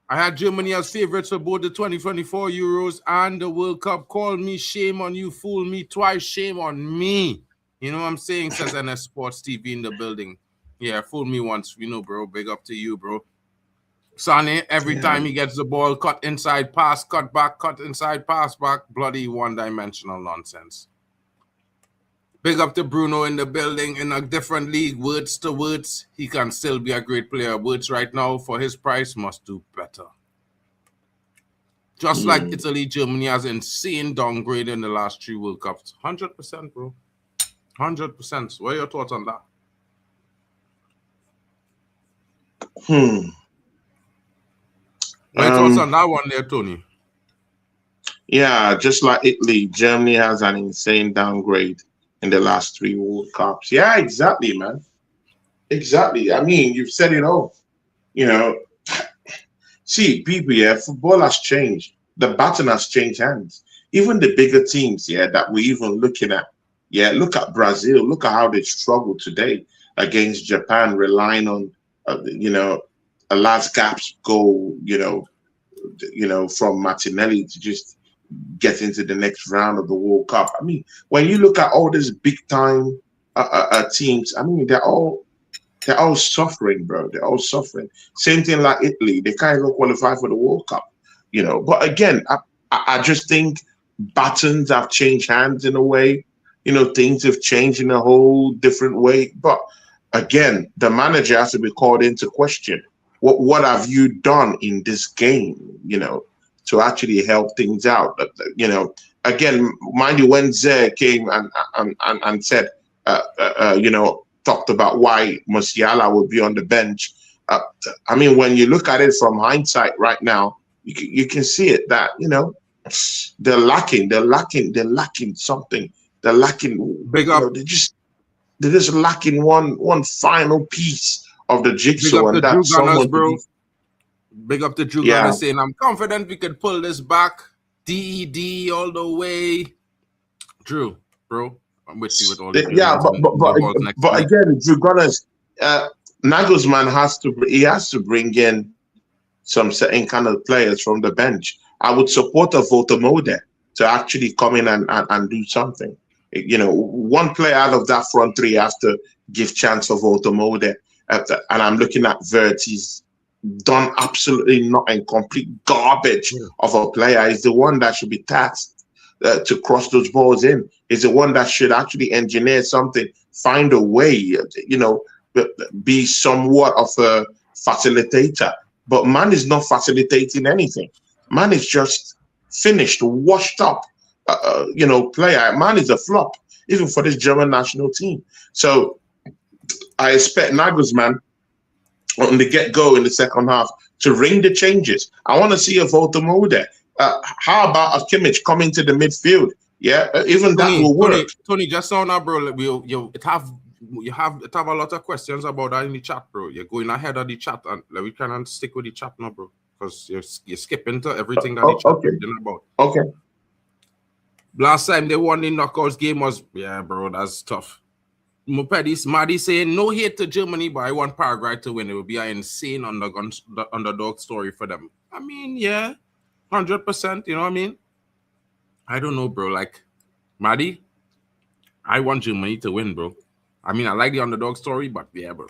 Speaker 2: I had Germany as favorites for both the 2024 Euros and the World Cup. Call me, shame on you, fool me twice, shame on me. You know what I'm saying? Says NS Sports TV in the building. Yeah, fool me once, bro. Big up to you, bro. Sane, every time he gets the ball, cut inside, pass, cut back, cut inside, pass back. Bloody one-dimensional nonsense. Big up to Bruno in the building in a different league. Words to words. He can still be a great player. Words right now for his price must do better. Just like Italy, Germany has insane downgrade in the last 3 World Cups. 100%, bro. 100%. What are your thoughts on that? What are your thoughts on that one there, Tony?
Speaker 3: Yeah, just like Italy, Germany has an insane downgrade in the last 3 World Cups. Yeah, exactly, man. Exactly. I mean, you've said it all. See, people, yeah, football has changed. The baton has changed hands. Even the bigger teams, yeah, that we're even looking at. Yeah, look at Brazil. Look at how they struggle today against Japan, relying on, a last gasp goal, from Martinelli to just get into the next round of the World Cup. I mean, when you look at all these big time teams, I mean, they're all suffering, bro. They're all suffering. Same thing like Italy. They can't even qualify for the World Cup, But again, I just think buttons have changed hands in a way. Things have changed in a whole different way. But again, the manager has to be called into question. What have you done in this game, to actually help things out? Again, mind you, when Zer came and said, talked about why Musiala would be on the bench. I mean, when you look at it from hindsight right now, you can see it that, they're lacking something. They're lacking,
Speaker 2: Big up.
Speaker 3: They're just lacking one final piece of the jigsaw.
Speaker 2: Big up
Speaker 3: And
Speaker 2: the
Speaker 3: that's
Speaker 2: Drew Gunners,
Speaker 3: someone,
Speaker 2: bro. Big up the Drew
Speaker 3: Yeah.
Speaker 2: Gunners saying, I'm confident we could pull this back. DED all the way. Drew, bro. I'm with you with all the
Speaker 3: yeah, but again, Drew Gunners, Nagelsmann has to bring in some certain kind of players from the bench. I would support a Votamode to actually come in and do something. One player out of that front three has to give chance for Votamode. And I'm looking at Vert. He's done absolutely nothing, complete garbage of a player. He's the one that should be tasked to cross those balls in. He's the one that should actually engineer something, find a way, be somewhat of a facilitator. But man is not facilitating anything. Man is just finished, washed up, player. Man is a flop, even for this German national team. So I expect Nagelsmann on the get-go in the second half to ring the changes. I want to see a Votamode. How about a Kimmich coming to the midfield? Yeah, even that will work.
Speaker 2: Tony, just so now, bro, you have a lot of questions about that in the chat, bro. You're going ahead of the chat, and we cannot stick with the chat now, bro, because you're skipping to everything that the chat is about.
Speaker 3: Okay.
Speaker 2: Last time they won the knockouts game was, bro, that's tough. Maddie saying, no hate to Germany, but I want Paraguay to win. It would be an insane underdog story for them. I mean, 100%, you know what I mean? I don't know, bro. Like, Maddie, I want Germany to win, bro. I mean, I like the underdog story, but bro.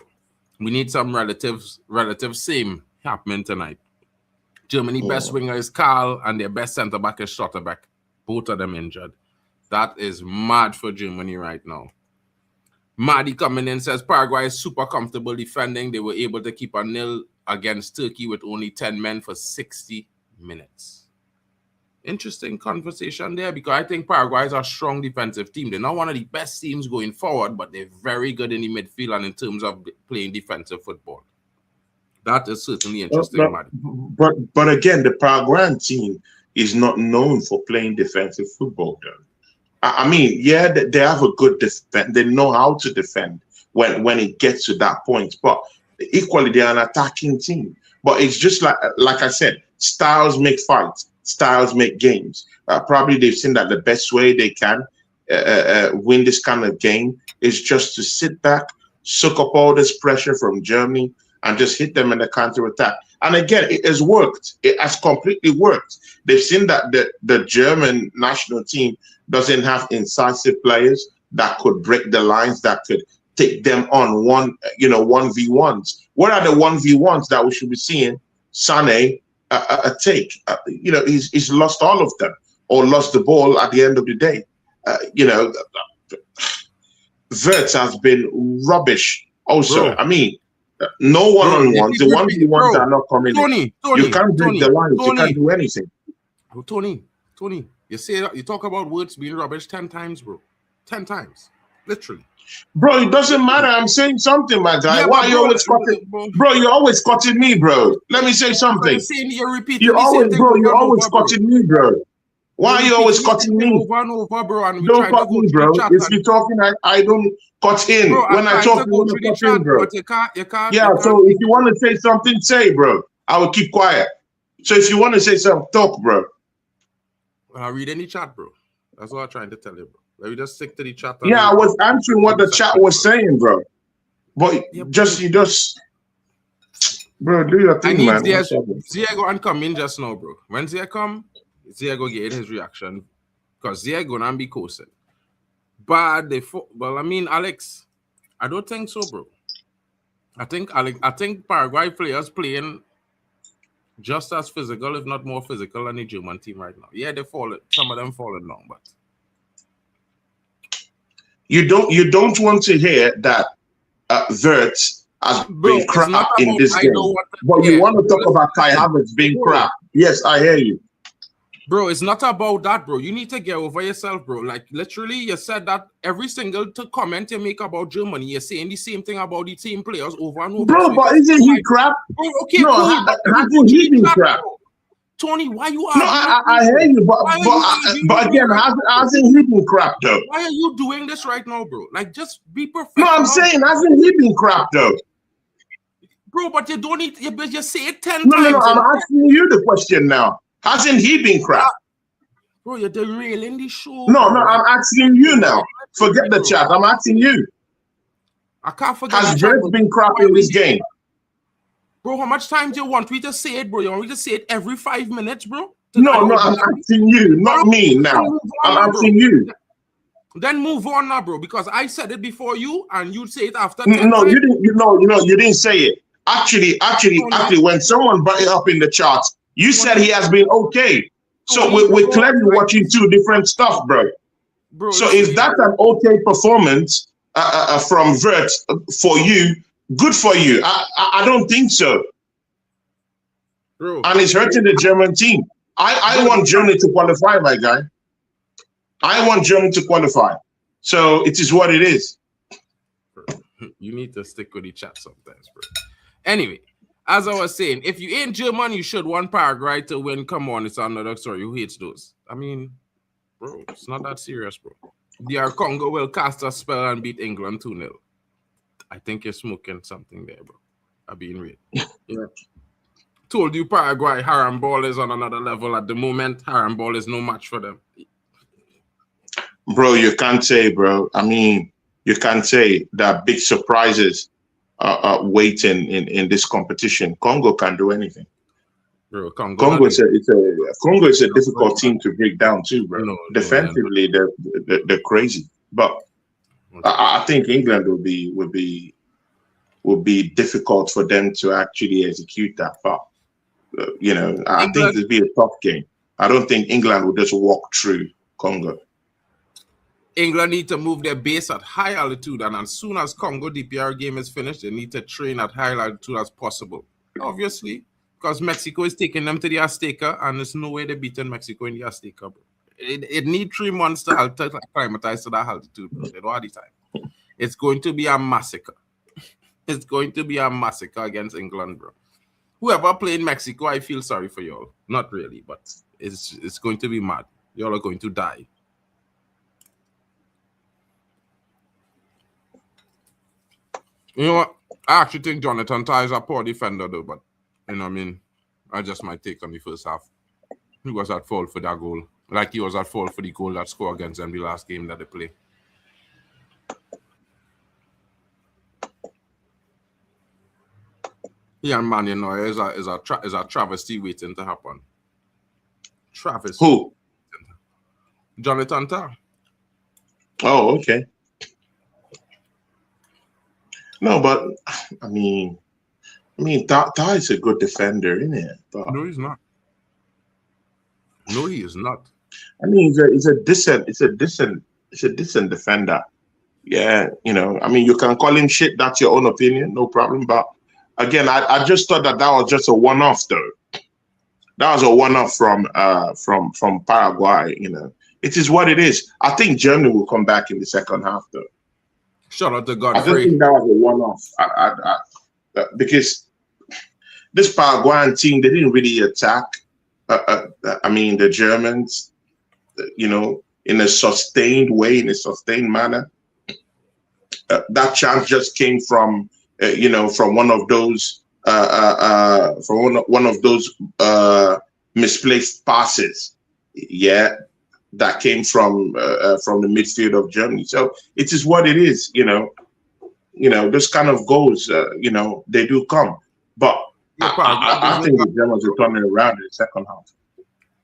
Speaker 2: We need some relative same happening tonight. Germany best winger is Karl, and their best centre-back is Schlotterbeck. Both of them injured. That is mad for Germany right now. Maddie coming in says Paraguay is super comfortable defending. They were able to keep a 0 against Turkey with only 10 men for 60 minutes. Interesting conversation there, because I think Paraguay is a strong defensive team. They're not one of the best teams going forward, but they're very good in the midfield and in terms of playing defensive football. That is certainly interesting, Maddie.
Speaker 3: But again, the Paraguayan team is not known for playing defensive football, though. I mean, they have a good defense. They know how to defend when it gets to that point. But equally, they're an attacking team. But it's just like I said, styles make fights. Styles make games. Probably they've seen that the best way they can win this kind of game is just to sit back, soak up all this pressure from Germany, and just hit them in the counter-attack. And again, it has worked. It has completely worked. They've seen that the German national team doesn't have incisive players that could break the lines, that could take them on 1v1s. What are the 1v1s that we should be seeing Sané take? He's lost all of them, or lost the ball at the end of the day. Wirtz has been rubbish also. Bro. I mean, no one-on-ones. The 1v1s are not coming in. You can't break the lines. You can't do anything.
Speaker 2: Tony, you talk about Wirtz being rubbish 10 times, bro. 10 times. Literally.
Speaker 3: Bro, it doesn't matter. I'm saying something, my guy. Yeah, why are you always cutting? Bro, you're always cutting me, bro. Let me say something.
Speaker 2: You're repeating.
Speaker 3: You're always cutting me, bro. Why are you always cutting me?
Speaker 2: Over, bro, and
Speaker 3: don't cut me, bro. If you're talking, I don't cut in. Bro, when I talk, you want to cut in, bro.
Speaker 2: You can't.
Speaker 3: Yeah, so if you want to say something, say, bro. I will keep quiet. So if you want to say something, talk, bro.
Speaker 2: I'll read any chat, bro. That's what I'm trying to tell you, bro. Let me just stick to the chat.
Speaker 3: Yeah, I was answering what the chat was saying, bro. But you just Bro, do your
Speaker 2: I
Speaker 3: thing,
Speaker 2: need
Speaker 3: man. No problem.
Speaker 2: Ziego and come in just now, bro. When Ziego come, Ziego get his reaction because Ziego gonna be coasting. But well, I mean, Alex, I don't think so, bro. I think Paraguay players playing just as physical, if not more physical, than the German team right now. Yeah, some of them falling down, but
Speaker 3: You don't want to hear that Wirtz has been crap in this game, but you want to talk about Kai Havertz being crap. Yes, I hear you.
Speaker 2: Bro, it's not about that, bro. You need to get over yourself, bro. Like, literally, you said that every single comment you make about Germany, you're saying the same thing about the team players over and over.
Speaker 3: Bro,
Speaker 2: so
Speaker 3: but isn't he crap?
Speaker 2: Bro, okay,
Speaker 3: no,
Speaker 2: cool.
Speaker 3: Hasn't he been crap?
Speaker 2: Bro. Tony, why you
Speaker 3: are? No, I hear you, but again, hasn't he been crap, though?
Speaker 2: Why are you doing this right now, bro? Like, just be perfect.
Speaker 3: No, I'm saying, hasn't he been crap, though?
Speaker 2: Bro, but you don't need, you say it 10 times.
Speaker 3: No, I'm asking you the question now. Hasn't he been crap?
Speaker 2: Bro, you're derailing the show.
Speaker 3: No, I'm asking you now. Forget the chat. I'm asking you.
Speaker 2: I can't forget.
Speaker 3: Has Wirtz been crap in this game?
Speaker 2: Bro, how much time do you want me to say it, bro? You want me to say it every 5 minutes, bro?
Speaker 3: No, I'm asking you, not me now. I'm asking you.
Speaker 2: Then move on now, bro, because I said it before you, and you say it after.
Speaker 3: No, you didn't. You didn't say it. Actually, when someone brought it up in the charts, you said he has been okay. So we're clearly watching two different stuff, bro. So if that's an okay performance from Wirtz for you, good for you. I don't think so.
Speaker 2: Bro.
Speaker 3: And it's hurting the German team. I want Germany to qualify, my guy. I want Germany to qualify. So it is what it is.
Speaker 2: You need to stick with the chat sometimes, bro. Anyway. As I was saying, if you ain't German, you should want Paraguay to win. Come on, it's another story. Who hates those? I mean, bro, it's not that serious, bro. DR Congo will cast a spell and beat England 2-0. I think you're smoking something there, bro. I'm being real. Yeah. Told you Paraguay, Haram ball is on another level at the moment. Haram ball is no match for them.
Speaker 3: Bro, you can't say, bro. I mean, you can't say that big surprises waiting in this competition. Congo can do anything.
Speaker 2: Bro,
Speaker 3: Congo is a difficult team to break down too, bro. Defensively, they're crazy, but I think England will be difficult for them to actually execute that far. I think it'll be a tough game. I don't think England will just walk through Congo.
Speaker 2: England need to move their base at high altitude, and as soon as Congo DPR game is finished, they need to train at high altitude as possible. Obviously, because Mexico is taking them to the Azteca, and there's no way they're beating Mexico in the Azteca, bro. It need 3 months to acclimatize to that altitude, bro. They don't have the time. It's going to be a massacre. It's going to be a massacre against England, bro. Whoever played Mexico, I feel sorry for y'all. Not really, but it's going to be mad. Y'all are going to die. You know what? I actually think Jonathan Tah is a poor defender, though. But, you know what I mean? I just might take on the first half. He was at fault for that goal. Like he was at fault for the goal that scored against them the last game that they played. Yeah, man, you know, is a travesty waiting to happen. Travesty.
Speaker 3: Who?
Speaker 2: Jonathan Tah.
Speaker 3: Oh, okay. No, but I mean, Tah is a good defender, isn't it? But,
Speaker 2: no, he's not. No, he is not.
Speaker 3: I mean, he's a decent defender. Yeah, you know, I mean, you can call him shit. That's your own opinion, no problem. But again, I just thought that was just a one-off, though. That was a one-off from Paraguay. You know, it is what it is. I think Germany will come back in the second half, though.
Speaker 2: Shout out to Godfrey.
Speaker 3: I don't think that was a one-off. Because this Paraguayan team, they didn't really attack. I mean, the Germans, you know, in a sustained way, in a sustained manner. That chance just came from, you know, from one of those, misplaced passes. Yeah. That came from the midfield of Germany. So it is what it is, you know. You know, those kind of goals, you know, they do come. But
Speaker 2: Yeah, Paraguay
Speaker 3: I think
Speaker 2: deserve
Speaker 3: the Germans will turn it around in the second half.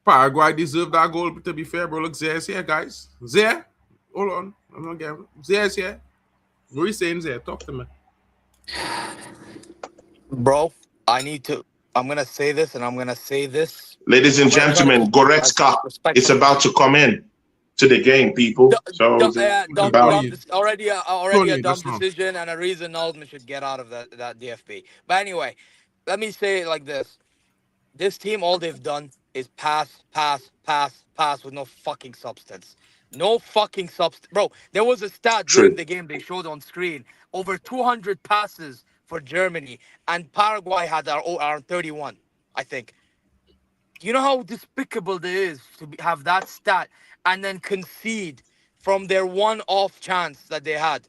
Speaker 2: Paraguay deserve that goal. To be fair, bro. Look, Zare's here, guys. Zare, hold on. I'm not getting. Zare's here. What are you saying, Zare? Talk to me.
Speaker 4: Bro, I need to. I'm gonna say this, and I'm gonna say this.
Speaker 3: Ladies and
Speaker 4: I'm gonna try to
Speaker 3: gentlemen,
Speaker 4: be as
Speaker 3: Goretzka is
Speaker 4: respectful.
Speaker 3: about to come in to the game, people. So it's
Speaker 2: Tony,
Speaker 3: about
Speaker 2: Tony,
Speaker 4: Already a
Speaker 2: Tony,
Speaker 4: dumb
Speaker 2: that's not.
Speaker 4: decision, and a reason Nolman should get out of that DFB. But anyway, let me say it like this: this team, all they've done is pass, pass, pass, pass with no fucking substance. No fucking substance. Bro, there was a stat during
Speaker 3: true.
Speaker 4: the game they showed on screen. Over 200 passes for Germany, and Paraguay had around 31, I think. You know how despicable it is to have that stat and then concede from their one off chance that they had?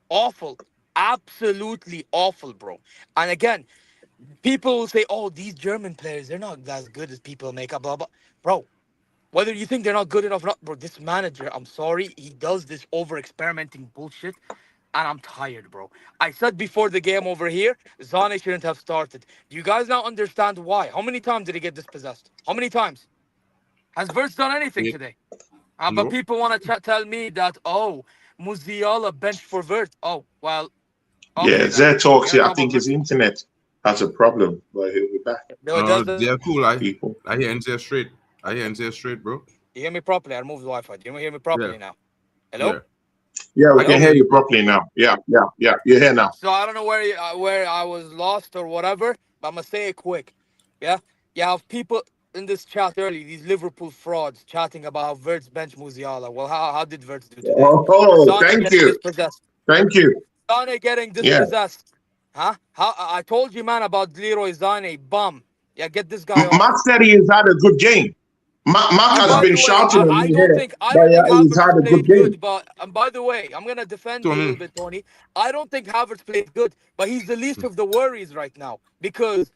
Speaker 4: Awful. Absolutely awful, bro. And again, people will say, oh, these German players, they're not as good as people make up, blah, blah. Bro, whether you think they're not good enough or not, bro, this manager, I'm sorry, he does this over experimenting bullshit. And I'm tired, bro. I said before the game over here, Zane shouldn't have started. Do you guys now understand why? How many times did he get dispossessed? How many times? Has Verts done anything
Speaker 2: Yeah,
Speaker 4: today? But
Speaker 2: no.
Speaker 4: people want to tell me that, oh, Musiala benched for Vert. Oh, well,
Speaker 3: Yeah,
Speaker 4: okay then.
Speaker 3: Zed talks
Speaker 4: You're on
Speaker 3: here. I
Speaker 4: top of
Speaker 3: think
Speaker 4: Vert.
Speaker 3: his internet has a problem, but he'll be back,
Speaker 4: No, it does.
Speaker 2: They're cool.
Speaker 3: people.
Speaker 2: I hear Zare straight. I hear Zare straight, bro.
Speaker 4: You hear me properly? I removed the Wi-Fi. Do you hear me
Speaker 2: Yeah,
Speaker 4: properly now? Hello?
Speaker 2: yeah.
Speaker 3: Yeah, we
Speaker 2: I can
Speaker 3: can
Speaker 4: Hello?
Speaker 2: hear
Speaker 3: hear
Speaker 2: you,
Speaker 3: you
Speaker 2: bro.
Speaker 3: properly now. Yeah, yeah, yeah. You're here now.
Speaker 4: So I don't know where I was lost or whatever, but I'm gonna say it quick. Yeah, you have people in this chat early, these Liverpool frauds chatting about how Verts bench Musiala. Well, how did Verts do today?
Speaker 3: Oh,
Speaker 4: Sane
Speaker 3: thank
Speaker 4: getting
Speaker 3: you.
Speaker 4: dispossessed.
Speaker 3: Thank you.
Speaker 4: Sane getting
Speaker 3: Yeah.
Speaker 4: dispossessed. Huh? How I told you, man, about Leroy Sane. Bum. Yeah, get this guy
Speaker 3: Mark
Speaker 4: off.
Speaker 3: said he has had a good game. Mark
Speaker 4: And
Speaker 3: has
Speaker 4: by
Speaker 3: been
Speaker 4: the way,
Speaker 3: shouting at
Speaker 4: I
Speaker 3: me
Speaker 4: don't
Speaker 3: here,
Speaker 4: think I
Speaker 3: but
Speaker 4: don't think
Speaker 3: yeah, he's
Speaker 4: Havertz
Speaker 3: had a good
Speaker 4: played
Speaker 3: game.
Speaker 4: good. But and by the way, I'm gonna defend you a little
Speaker 2: Tony,
Speaker 4: bit, Tony. I don't think Havertz played good, but he's the least of the worries right now because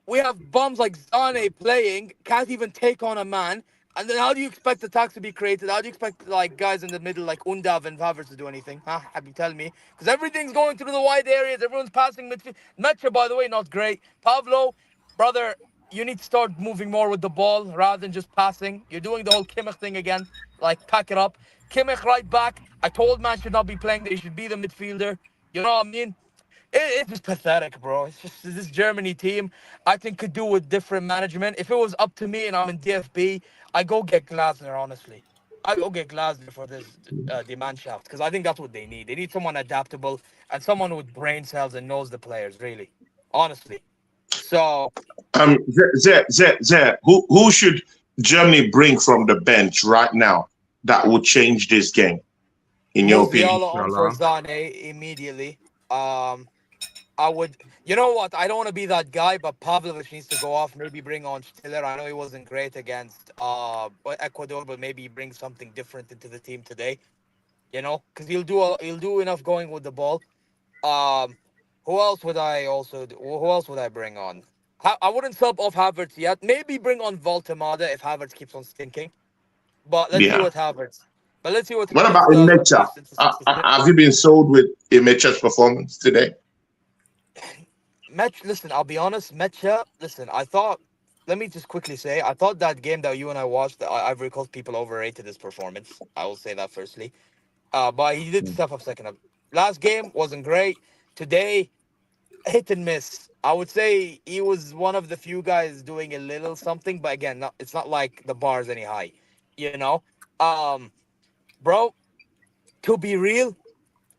Speaker 4: we have bums like Zane playing, can't even take on a man. And then how do you expect attacks to be created? How do you expect like guys in the middle like Undav and Havertz to do anything? Huh? Have you tell me? Because everything's going through the wide areas. Everyone's passing midfield. Mecha, by the way, not great. Pavlo, brother, you need to start moving more with the ball rather than just passing. You're doing the whole Kimmich thing again. Like, pack it up. Kimmich right back. I told man should not be playing there. He should be the midfielder. You know what I mean? It's just pathetic, bro. It's just this Germany team, I think, could do with different management. If it was up to me and I'm in DFB, I go get Glasner, honestly. I go get Glasner for this demand shaft because I think that's what they need. They need someone adaptable and someone with brain cells and knows the players, really. Honestly. So,
Speaker 3: Who should Germany bring from the bench right now that would change this game, in your opinion?
Speaker 4: Musiala on for
Speaker 2: Salah.
Speaker 4: Zane immediately. Um, I would, you know what? I don't want to be that guy, but Pavlovich needs to go off. Maybe bring on Stiller. I know he wasn't great against Ecuador, but maybe bring something different into the team today. You know, because he'll do enough going with the ball. Um, who else would I also? Who else would I bring on? I wouldn't sub off Havertz yet. Maybe bring on Voltemada if Havertz keeps on stinking. But let's see
Speaker 3: Yeah.
Speaker 4: what Havertz. But let's see what
Speaker 3: What
Speaker 4: Havertz
Speaker 3: about
Speaker 4: does at
Speaker 3: Imecha?
Speaker 4: least since it's the
Speaker 3: Have you been sold with Imecha's performance today?
Speaker 4: Listen, I'll be honest, Mecha, listen, let me just quickly say, I thought that game that you and I watched, Ivory Coast people overrated his performance. I will say that firstly. But he did step up second up. Last game wasn't great. Today, hit and miss. I would say he was one of the few guys doing a little something, but again, it's not like the bar's any high, you know? Um, bro, to be real,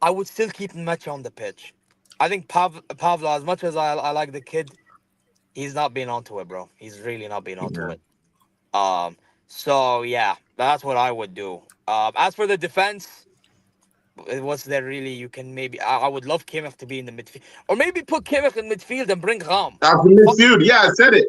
Speaker 4: I would still keep Mecha on the pitch. I think Pavlo, as much as I like the kid, he's not been onto it, bro. He's really not been onto
Speaker 3: Yeah.
Speaker 4: it. Um, so yeah, that's what I would do. As for the defense, what's there really? You can maybe I would love Kimmich to be in the midfield, or maybe put Kimmich in midfield and bring Ram.
Speaker 3: After
Speaker 4: Fuck it.
Speaker 3: midfield, yeah, I said it.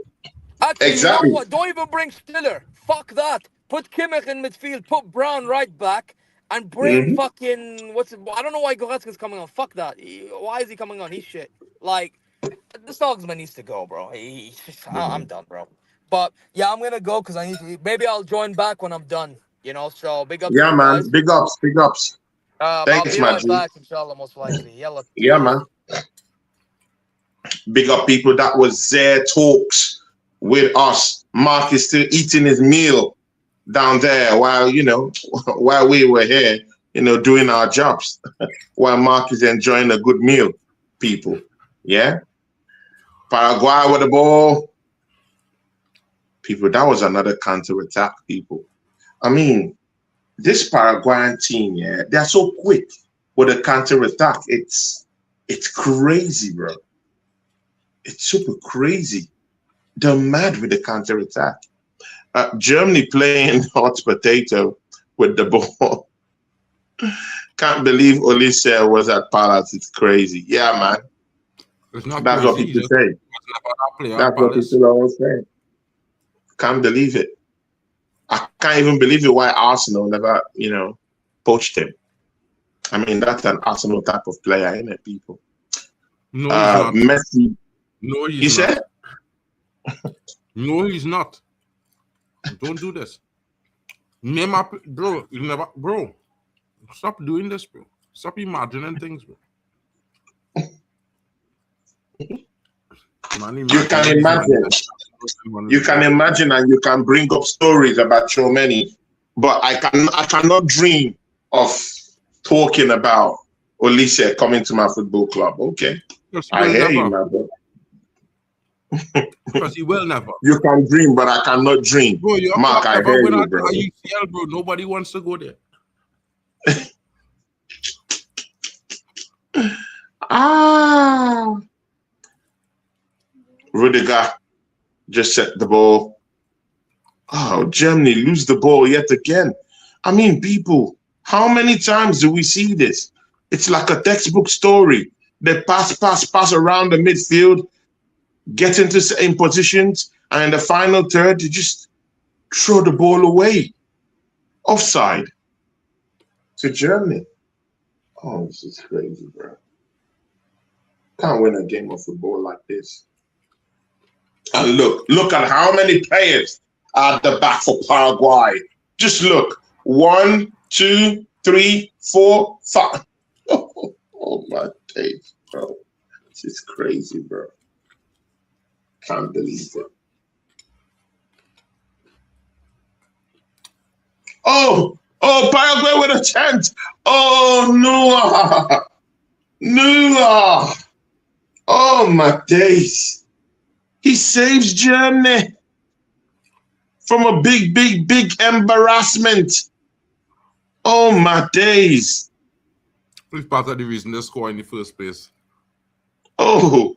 Speaker 4: Actually, you know
Speaker 3: Exactly.
Speaker 4: what? Don't even bring Stiller. Fuck that. Put Kimmich in midfield. Put Brown right back. And bring
Speaker 3: Hmm.
Speaker 4: fucking I don't know why Goretzka's coming on. Fuck that. Why is he coming on? He's shit. Like, this Dogsman needs to go, bro. I'm done, bro. But yeah, I'm gonna go because I need to. Maybe I'll join back when I'm done. You know. So big up to
Speaker 3: Yeah,
Speaker 4: you
Speaker 3: man.
Speaker 4: guys.
Speaker 3: Big ups, big ups.
Speaker 4: I'll
Speaker 3: Thanks,
Speaker 4: be
Speaker 3: my
Speaker 4: right
Speaker 3: G.
Speaker 4: back, inshallah, most likely. Yalla,
Speaker 3: Yeah,
Speaker 4: yalla.
Speaker 3: man. Big up people that was there, talks with us. Mark is still eating his meal down there while, you know, while we were here, you know, doing our jobs. While Mark is enjoying a good meal, people. Yeah? Paraguay with the ball. People, that was another counter-attack, people. I mean, this Paraguayan team, yeah, they're so quick with a counter-attack. It's crazy, bro. It's super crazy. They're mad with the counter-attack. Germany playing hot potato with the ball. Can't believe Olise was at Palace. It's crazy. Yeah, man.
Speaker 2: It's not
Speaker 3: That's what people say. That's what people always say. Can't believe it. I can't even believe it why Arsenal never, you know, poached him. I mean, that's an Arsenal type of player, isn't it, people?
Speaker 2: No, he's not.
Speaker 3: Messi.
Speaker 2: No, he's
Speaker 3: He said?
Speaker 2: No, he's not. Don't do this. Name up, bro. You never, bro. Stop doing this, bro. Stop imagining things, bro. Man,
Speaker 3: You can imagine. You can imagine, and you can bring up stories about so many, but I cannot dream of talking about Olise coming to my football club. Okay, I hear you, my bro.
Speaker 2: Because he will never.
Speaker 3: You can dream, but I cannot dream.
Speaker 2: Bro,
Speaker 3: Mark, I hear you, bro.
Speaker 2: UCL, bro. Nobody wants to go there.
Speaker 3: Rudiger just set the ball. Oh, Germany lose the ball yet again. I mean, people, how many times do we see this? It's like a textbook story. They pass around the midfield, get into certain positions, and in the final third, they just throw the ball away. Offside to Germany. Oh, this is crazy, bro. Can't win a game of football like this. And look at how many players are at the back for Paraguay. Just look. 1, 2, 3, 4, 5. Oh my days, bro. This is crazy, bro. Can't believe it. Oh, Paraguay with a chance. Oh, Noah. Noah. Oh my days. He saves Germany from a big embarrassment. Oh my days.
Speaker 2: It's part of the reason they score in the first place.
Speaker 3: Oh.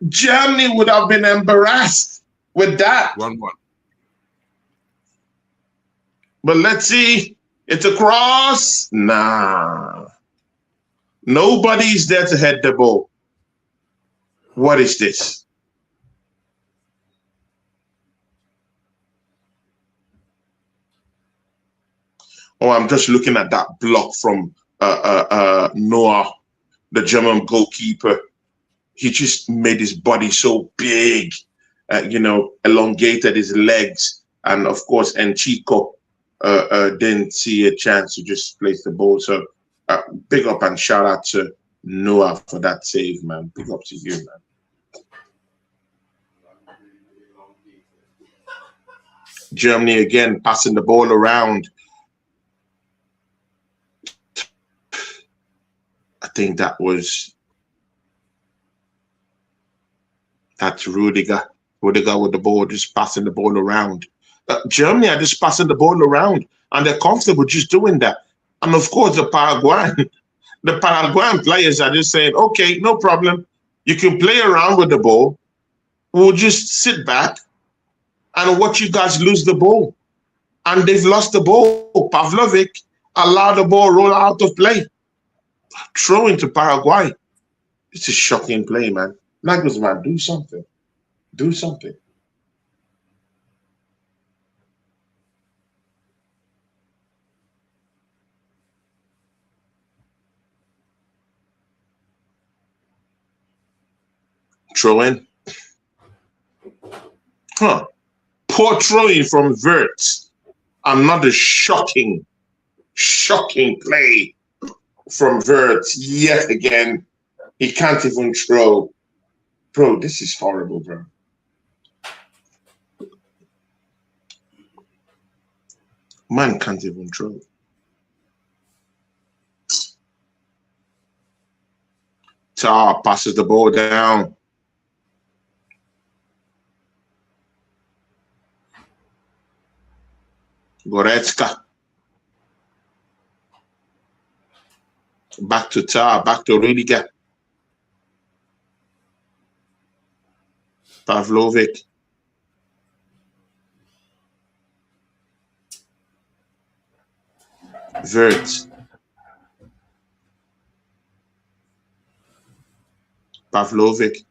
Speaker 3: Germany would have been embarrassed with that.
Speaker 2: 1-1.
Speaker 3: But let's see. It's a cross. Nah. Nobody's there to head the ball. What is this? Oh, I'm just looking at that block from Noah, the German goalkeeper. He just made his body so big, you know, elongated his legs. And of course, Enchico didn't see a chance to just place the ball. So big up and shout out to Noah for that save, man. Big up to you, man. Germany again passing the ball around. I think that's Rudiger. Rudiger with the ball, just passing the ball around. Germany are just passing the ball around, and they're comfortable just doing that. And of course, the Paraguayan players are just saying, okay, no problem. You can play around with the ball. We'll just sit back and watch you guys lose the ball. And they've lost the ball. Pavlovic allowed the ball roll out of play. Throw into Paraguay. It's a shocking play, man. Nagelsmann, do something. Do something. Throw in. Huh. Poor throwing from Wirtz. Another shocking play from Wirtz yet again. He can't even throw. Bro, this is horrible, bro. Man can't even throw. Tar passes the ball down. Goretzka. Back to Tar, back to Rudiger. Pavlovic. Vert. Pavlovic.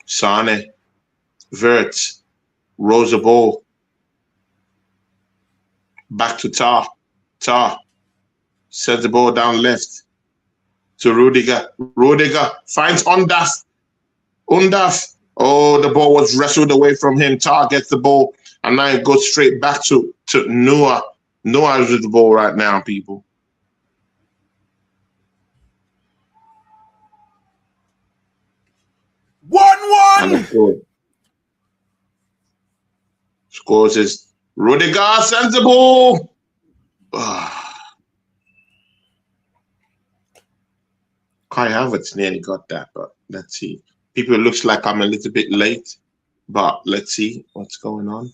Speaker 3: Sane. Vert. Rolls the ball. Back to Tar. Tar. Sets the ball down left. To Rudiger. Rudiger finds Undaf. Undaf. Oh, the ball was wrestled away from him. Tar gets the ball. And now it goes straight back to Noah. Noah is with the ball right now, people.
Speaker 2: One.
Speaker 3: Scores is Rudiger sends the ball. Kai Havertz nearly got that, but let's see. People, it looks like I'm a little bit late, but let's see what's going on.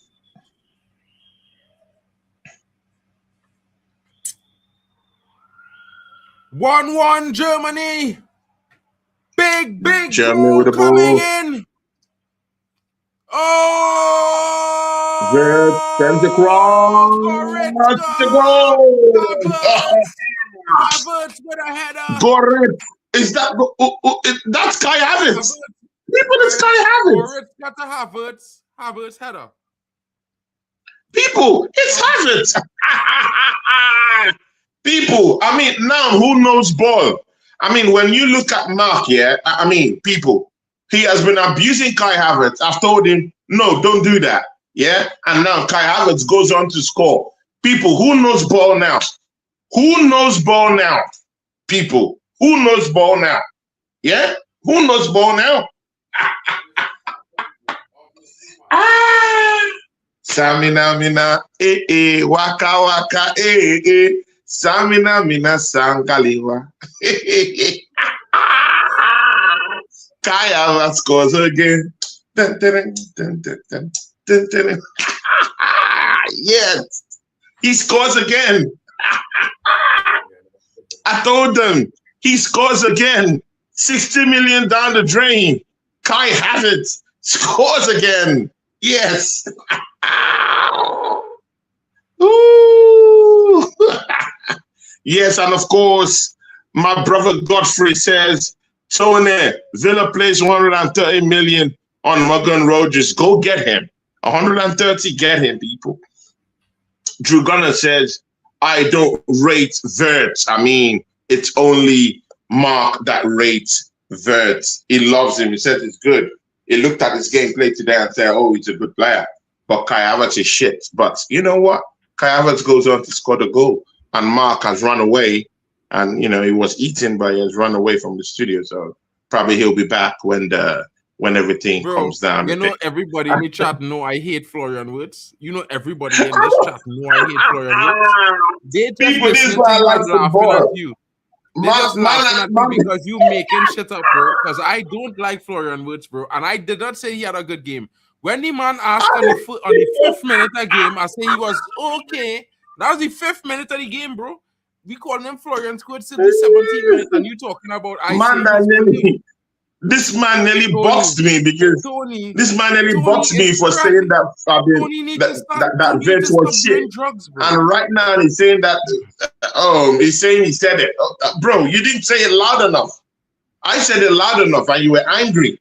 Speaker 2: One, Germany. Big
Speaker 3: Germany with the
Speaker 2: coming
Speaker 3: ball.
Speaker 2: in. Oh!
Speaker 3: Vert sends across. The goal.
Speaker 2: Havertz with a header.
Speaker 3: Goretz. Is that that's Kai Havertz? People, it's Kai Havertz.
Speaker 2: Goretz got the Havertz header.
Speaker 3: People, it's Havertz. People, I mean, now who knows ball? I mean, when you look at Mark, yeah, I mean, people, he has been abusing Kai Havertz. I've told him, no, don't do that. Yeah. And now Kai Havertz goes on to score. People, who knows ball now? Who knows ball now? People, who knows ball now? Yeah. Who knows ball now? Samina mina, waka waka, Samina mina sangaliwa. Kai Havertz scores again. Yes, he scores again. I told them he scores again. 60 million down the drain. Kai Havertz scores again. Yes. Ooh. Yes, and of course, my brother Godfrey says, Tony, Villa plays 130 million on Morgan Rogers. Go get him. 130, get him, people. Drew Gunner says, I don't rate Vert. I mean, it's only Mark that rates Vert. He loves him. He says it's good. He looked at his gameplay today and said, oh, he's a good player. But Kai Havertz is shit. But you know what? Kai Havertz goes on to score the goal. And Mark has run away. And, you know, he was eaten, but he has run away from the studio. So probably he'll be back when everything comes down.
Speaker 2: You know, everybody in the chat know I hate Florian Wirtz. You know, everybody in this chat know I hate Florian Wirtz. They just
Speaker 3: People, this
Speaker 2: listen
Speaker 3: guy
Speaker 2: to you
Speaker 3: likes
Speaker 2: and
Speaker 3: the
Speaker 2: laughing
Speaker 3: ball.
Speaker 2: at you. They just laughing at you because you making shit up, bro. Because I don't like Florian Wirtz, bro. And I did not say he had a good game. When the man asked on the 5th minute of the game, I say he was okay. That was the 5th minute of the game, bro. We called him Florian scored till the 17th minute, and you talking about
Speaker 3: this man nearly boxed me because this man nearly boxed me for saying that that Vert was shit.
Speaker 2: Drugs,
Speaker 3: and right now he's saying that he's saying he said it. Bro, you didn't say it loud enough. I said it loud enough and you were angry.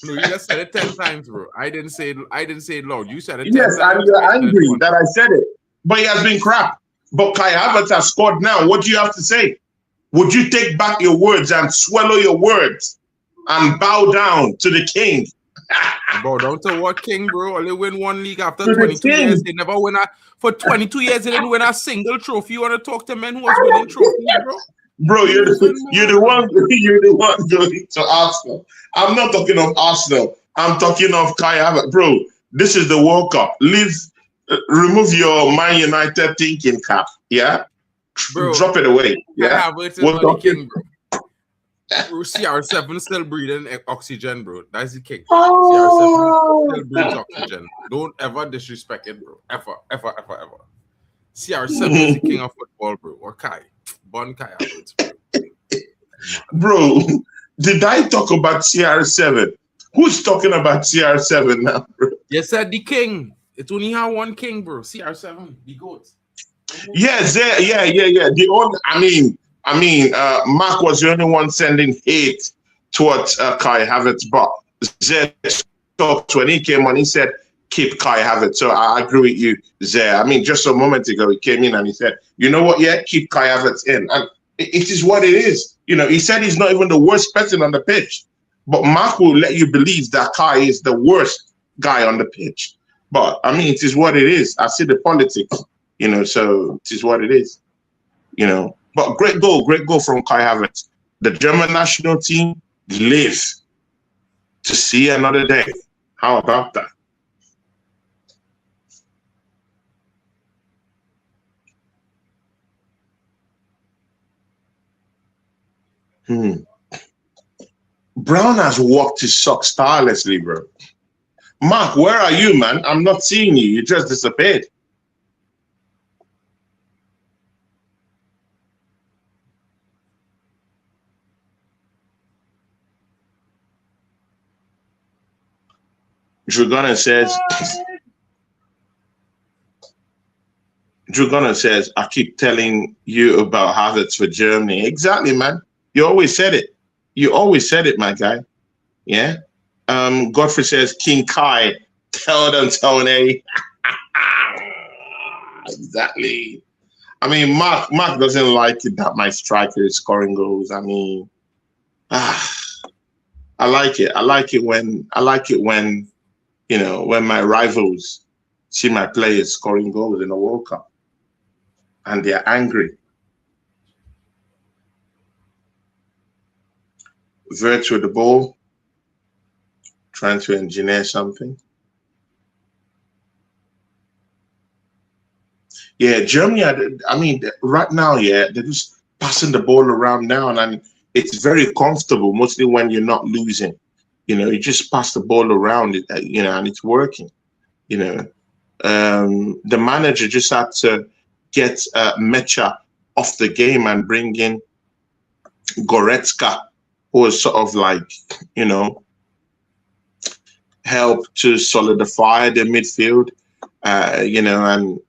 Speaker 2: No, you just said it 10 times, bro. I didn't say it loud. You said it 10
Speaker 3: yes,
Speaker 2: times.
Speaker 3: and you're angry that I said it. But he has been crap. But Kai Havertz has scored now. What do you have to say? Would you take back your words and swallow your words and bow down to the king?
Speaker 2: Bro, down to what king, bro? Only win one league after
Speaker 3: To the
Speaker 2: 22
Speaker 3: king.
Speaker 2: years. They never win for 22 years. They didn't win a single trophy. You want to talk to men who was winning trophies, bro?
Speaker 3: Bro, you're the one going to Arsenal. I'm not talking of Arsenal. I'm talking of Kai Havertz. Bro, this is the World Cup. Remove your Man United thinking cap. Yeah?
Speaker 2: Bro,
Speaker 3: drop it away. Yeah?
Speaker 2: Kai Havertz is not the king, bro. Bro, CR7 still breathing oxygen, bro. That's the king. CR7 still breathes oxygen. Don't ever disrespect it, bro. Ever. CR7 is the king of football, bro. Or Kai. Born Kai Havertz,
Speaker 3: bro. Did I talk about CR7? Who's talking about CR7 now, bro?
Speaker 2: You said the king. It only had one king, bro. CR7, the goat.
Speaker 3: Yes, yeah. The only, I mean, Mark was the only one sending hate towards Kai Havertz, but Zé talked when he came on. He said, "Keep Kai Havertz." So I agree with you, Zé. I mean, just a moment ago, he came in and he said, "You know what? Yeah, keep Kai Havertz in." And it is what it is. You know, he said he's not even the worst person on the pitch, but Mark will let you believe that Kai is the worst guy on the pitch. But I mean, it is what it is. I see the politics, you know, so it is what it is, you know. But great goal from Kai Havertz. The German national team live to see another day. How about that? Brown has walked his socks tirelessly, bro. Mark, where are you, man? I'm not seeing you. You just disappeared. Drew Gunner says, I keep telling you about Havertz for Germany. Exactly, man. You always said it. You always said it, my guy. Yeah. Godfrey says, King Kai, tell them, Tony. Exactly. I mean, Mark doesn't like it that my striker is scoring goals. I mean, I like it. I like it when, you know, when my rivals see my players scoring goals in the World Cup and they're angry. Vert with the ball, trying to engineer something. Yeah, Germany, I mean, right now, yeah, they're just passing the ball around now, and it's very comfortable, mostly when you're not losing. You know, you just pass the ball around, you know, and it's working. You know, the manager just had to get Mecha off the game and bring in Goretzka, who was sort of like, you know, help to solidify the midfield, you know, and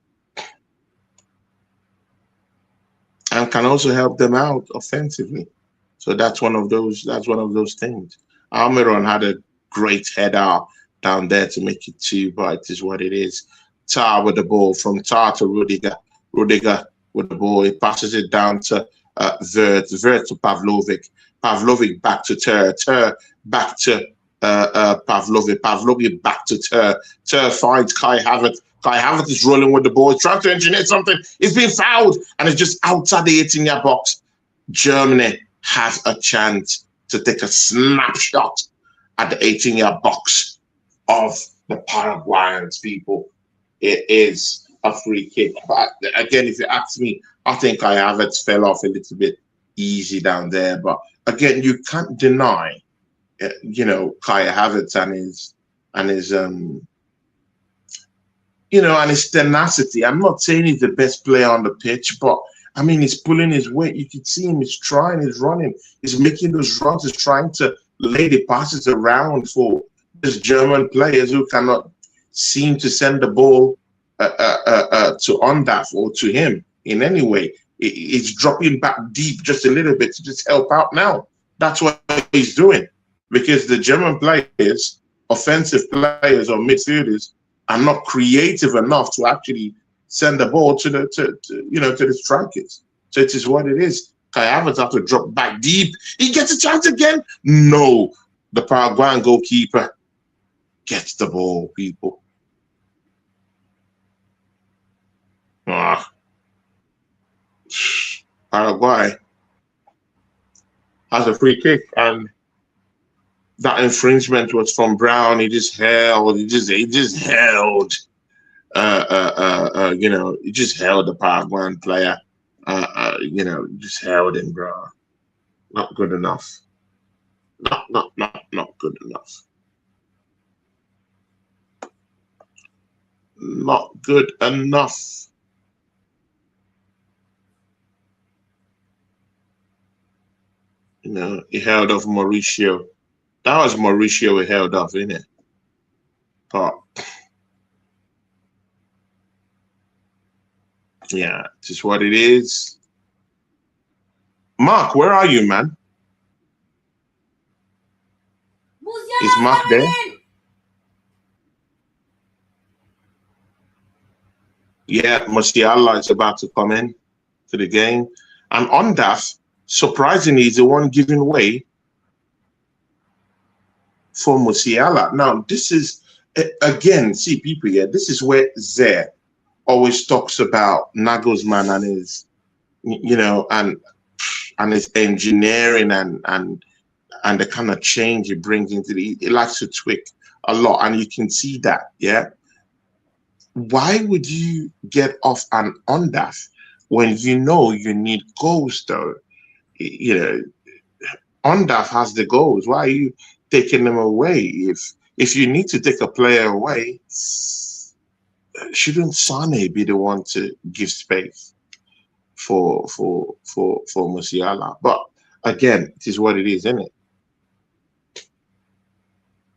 Speaker 3: can also help them out offensively. So that's one of those things. Almiron had a great header down there to make it 2, but it is what it is. Tar with the ball, from Tar to Rudiger. Rudiger with the ball, he passes it down to Vert to Pavlovic. Pavlovic back to Ter back to Pavlovic. Pavlovic back to Ter. Ter finds Kai Havertz. Kai Havertz is rolling with the ball, trying to engineer something. It's being fouled, and it's just outside the 18-yard box. Germany has a chance to take a snapshot at the 18-yard box of the Paraguayans, people. It is a free kick. But again, if you ask me, I think Kai Havertz fell off a little bit easy down there. But again, you can't deny, you know, Kai Havertz and his you know, and his tenacity. I'm not saying he's the best player on the pitch, but I mean, he's pulling his weight. You can see him. He's trying. He's running. He's making those runs. He's trying to lay the passes around for these German players who cannot seem to send the ball to Ondaf or to him in any way. He's dropping back deep just a little bit to just help out now. That's what he's doing, because the German players, offensive players or midfielders, are not creative enough to actually send the ball to the strikers. So it is what it is. Kai Havertz have to drop back deep. He gets a chance again. No, the Paraguayan goalkeeper gets the ball, people. Paraguay has a free kick, and that infringement was from Brown. He just held. He just held. He just held the Paraguayan player. Just held him, bro. Not good enough. Not good enough. Not good enough. He held off Mauricio. That was Mauricio he held off, isn't it? But yeah, it's just what it is. Mark, where are you, man? Is Mark there? Yeah, Musiala is about to come in to the game. And on that, surprisingly, he's the one giving way for Musiala. Now, this is, again, see, people here, this is where Zé always talks about Nagelsmann and his, and his engineering and the kind of change he brings into he likes to tweak a lot, and you can see that, yeah. Why would you get off and on that when you know you need goals, though? Ondaf has the goals. Why are you taking them away? If you need to take a player away, shouldn't Sane be the one to give space for Musiala? But again, it is what it is, isn't it?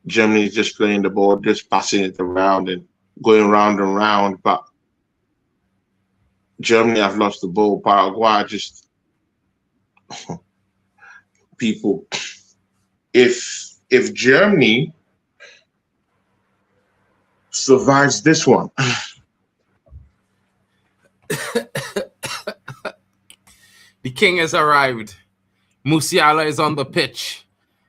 Speaker 3: Germany is just playing the ball, just passing it around and going round and round. But Germany have lost the ball. Paraguay just people. If Germany survives this one,
Speaker 2: the king has arrived. Musiala is on the pitch.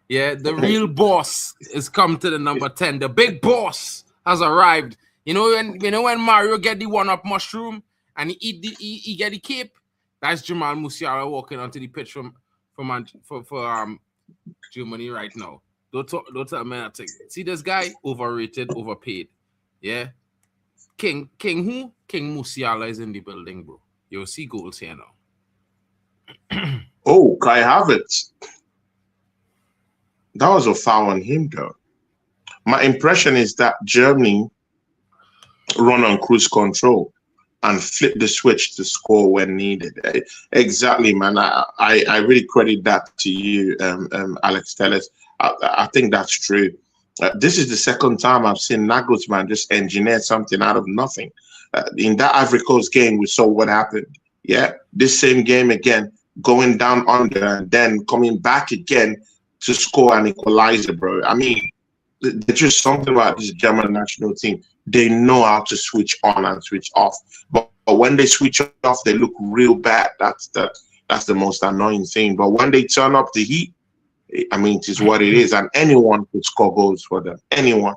Speaker 2: Yeah, the real boss has come to the number 10. The big boss has arrived. You know when Mario get the one-up mushroom and he get the cape? That's Jamal Musiala walking onto the pitch for Germany right now. Don't tell me nothing. See this guy? Overrated, overpaid. Yeah. King who? King Musiala is in the building, bro. You'll see goals here now.
Speaker 3: Oh, Kai Havertz. That was a foul on him, though. My impression is that Germany run on cruise control and flip the switch to score when needed. Exactly, man. I really credit that to you, Alex Telles. I think that's true. This is the second time I've seen Nagelsmann just engineer something out of nothing. In that Ivory Coast game, we saw what happened. Yeah, this same game again, going down under and then coming back again to score an equalizer, bro. I mean, there's just something about this German national team. They know how to switch on and switch off. But when they switch off, they look real bad. That's the most annoying thing. But when they turn up the heat, I mean, it is what it is. And anyone could score goals for them. Anyone.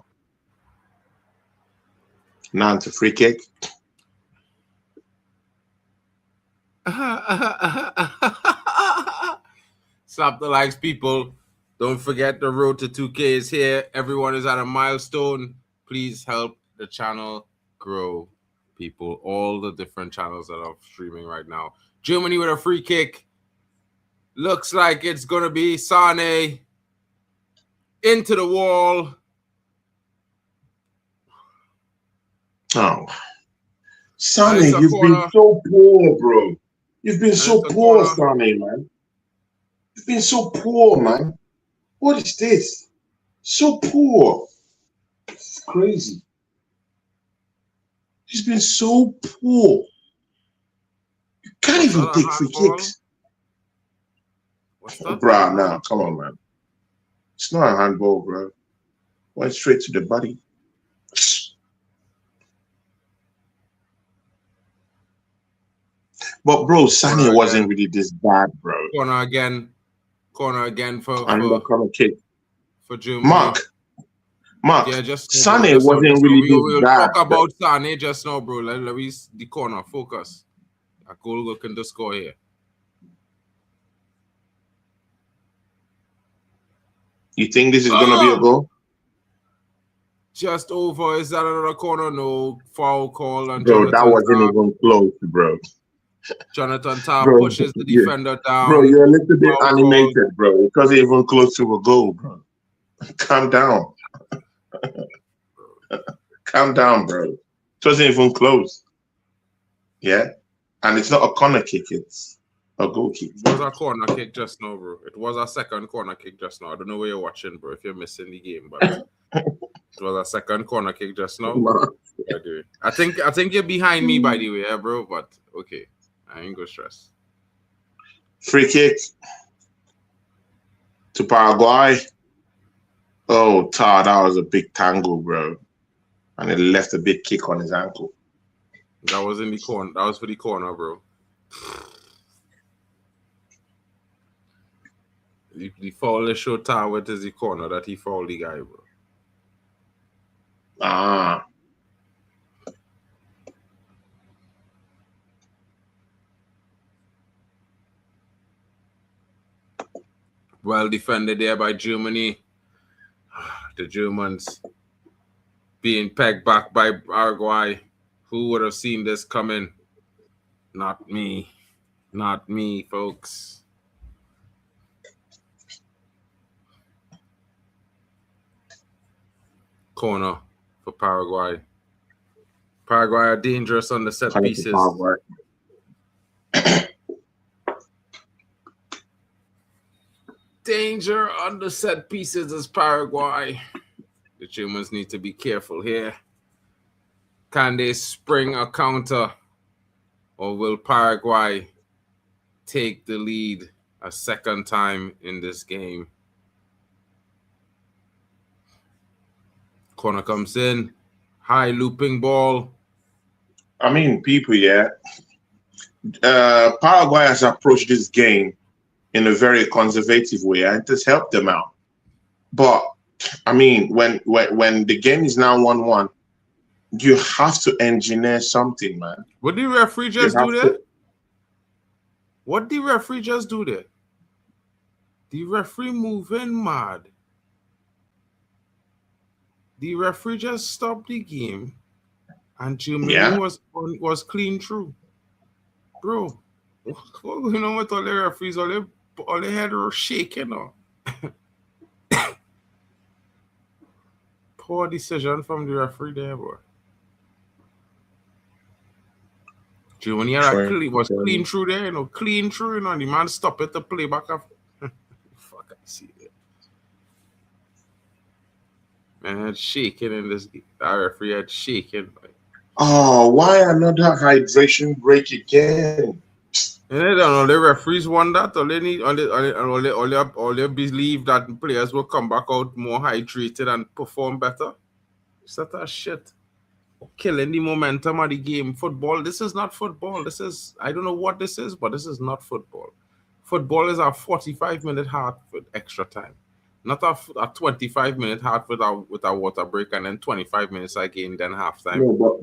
Speaker 3: Now it's a free kick.
Speaker 2: Slap the likes, people. Don't forget the road to 2K is here. Everyone is at a milestone. Please help the channel grow, people. All the different channels that are streaming right now. Germany with a free kick. Looks like it's going to be Sane into the wall.
Speaker 3: Oh. Sane, you've been so poor, bro. You've been so poor, Sane, man. You've been so poor, man. What is this? So poor. It's crazy. He's been so poor. You can't even take free kicks. Bro, nah, come on, man. It's not a handball, bro. Went straight to the body. But, bro, Sane wasn't really this bad, bro.
Speaker 2: Corner again for
Speaker 3: corner kick
Speaker 2: for Germany.
Speaker 3: Mark,
Speaker 2: Yeah, just
Speaker 3: Sane wasn't really
Speaker 2: we'll
Speaker 3: this bad.
Speaker 2: talk about Sane just now, bro. Let me the corner focus. A goal looking to score here.
Speaker 3: You think this is gonna be a goal?
Speaker 2: Just over. Is that another corner? No. Foul call on
Speaker 3: Bro,
Speaker 2: Jonathan
Speaker 3: that wasn't
Speaker 2: Tah.
Speaker 3: even close, bro.
Speaker 2: Jonathan Tah
Speaker 3: Bro,
Speaker 2: pushes the defender down.
Speaker 3: Bro, you're a little bit
Speaker 2: Foul
Speaker 3: animated, bro. It wasn't even close to a goal, bro. Calm down. Calm down, bro. It wasn't even close. Yeah? And it's not a corner kick, it's a goal kick.
Speaker 2: It was a corner kick just now, bro. It was a second corner kick just now. I don't know where you're watching, bro, if you're missing the game, but it was a second corner kick just now. I think you're behind me, by the way, yeah, bro, but okay. I ain't gonna stress.
Speaker 3: Free kick to Paraguay. Oh, Tar, that was a big tangle, bro. And it left a big kick on his ankle.
Speaker 2: That was in the corner. That was for the corner, bro. The foul is show Tar with is the corner that he fouled the guy, bro.
Speaker 3: Ah.
Speaker 2: Well defended there by Germany. The Germans being pegged back by Paraguay. Who would have seen this coming? Not me. Not me, folks. Corner for Paraguay. Paraguay are dangerous on the set pieces. Danger on the set pieces is Paraguay. The Germans need to be careful here. Can they spring a counter, or will Paraguay take the lead a second time in this game? Corner comes in. High looping ball.
Speaker 3: I mean, people, yeah. Paraguay has approached this game in a very conservative way, and it has helped them out. But I mean, when the game is now 1-1, you have to engineer something, man.
Speaker 2: What did the referee just do there? What did the referee just do there? The referee moving mad. The referee just stopped the game, and Germany was clean through. Bro, what's going on with all the referees? All they head are shaking now. Poor decision from the referee there, boy. Germany was clean through there, clean through, the man stopped it to play back up. Fuck, I see it. Man, had shaking in this game. That referee had shaking.
Speaker 3: Oh, why another hydration break again?
Speaker 2: And they don't know the referees want that, or they need, or they believe that players will come back out more hydrated and perform better. It's that shit. Killing the momentum of the game. Football, this is not football. This is, I don't know what this is, but this is not football. Football is a 45-minute half with extra time. Not a 25-minute half with a water break and then 25 minutes again, then halftime.
Speaker 3: No,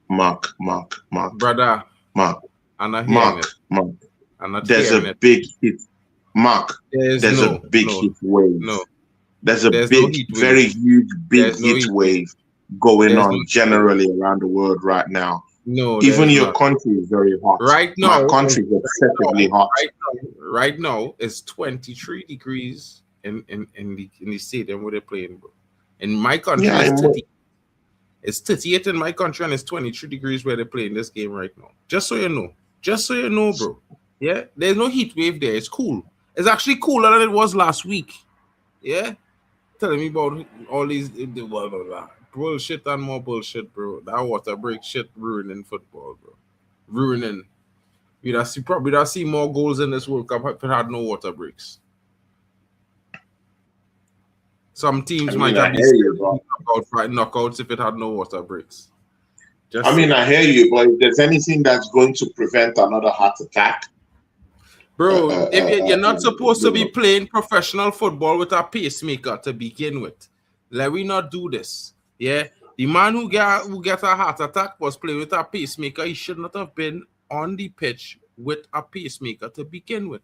Speaker 3: Mark.
Speaker 2: Brother.
Speaker 3: Mark.
Speaker 2: I'm not hearing it.
Speaker 3: Mark. There's a big hit. Mark. There's a big heat wave.
Speaker 2: No.
Speaker 3: There's a big, very huge, big heat wave going on generally around the world right now.
Speaker 2: No,
Speaker 3: even your country is very hot.
Speaker 2: Right now,
Speaker 3: my country is excessively hot.
Speaker 2: Right now, it's 23 degrees in the stadium where they're playing, bro. In my country, it's 38 in my country, and it's 23 degrees where they're playing this game right now. Just so you know, bro. Yeah, there's no heat wave there. It's cool. It's actually cooler than it was last week. Yeah, telling me about all these blah, blah, blah. Bullshit and more bullshit, bro. That water break shit ruining football, bro. Ruining. We'd see more goals in this World Cup if it had no water breaks. Some teams might have been knockouts if it had no water breaks.
Speaker 3: I hear you, but if there's anything that's going to prevent another heart attack,
Speaker 2: Bro, if you're not supposed to
Speaker 3: you
Speaker 2: be
Speaker 3: know.
Speaker 2: playing professional football with a pacemaker to begin with. Let we not do this. Yeah. The man who get a heart attack was playing with a pacemaker. He should not have been on the pitch with a pacemaker to begin with.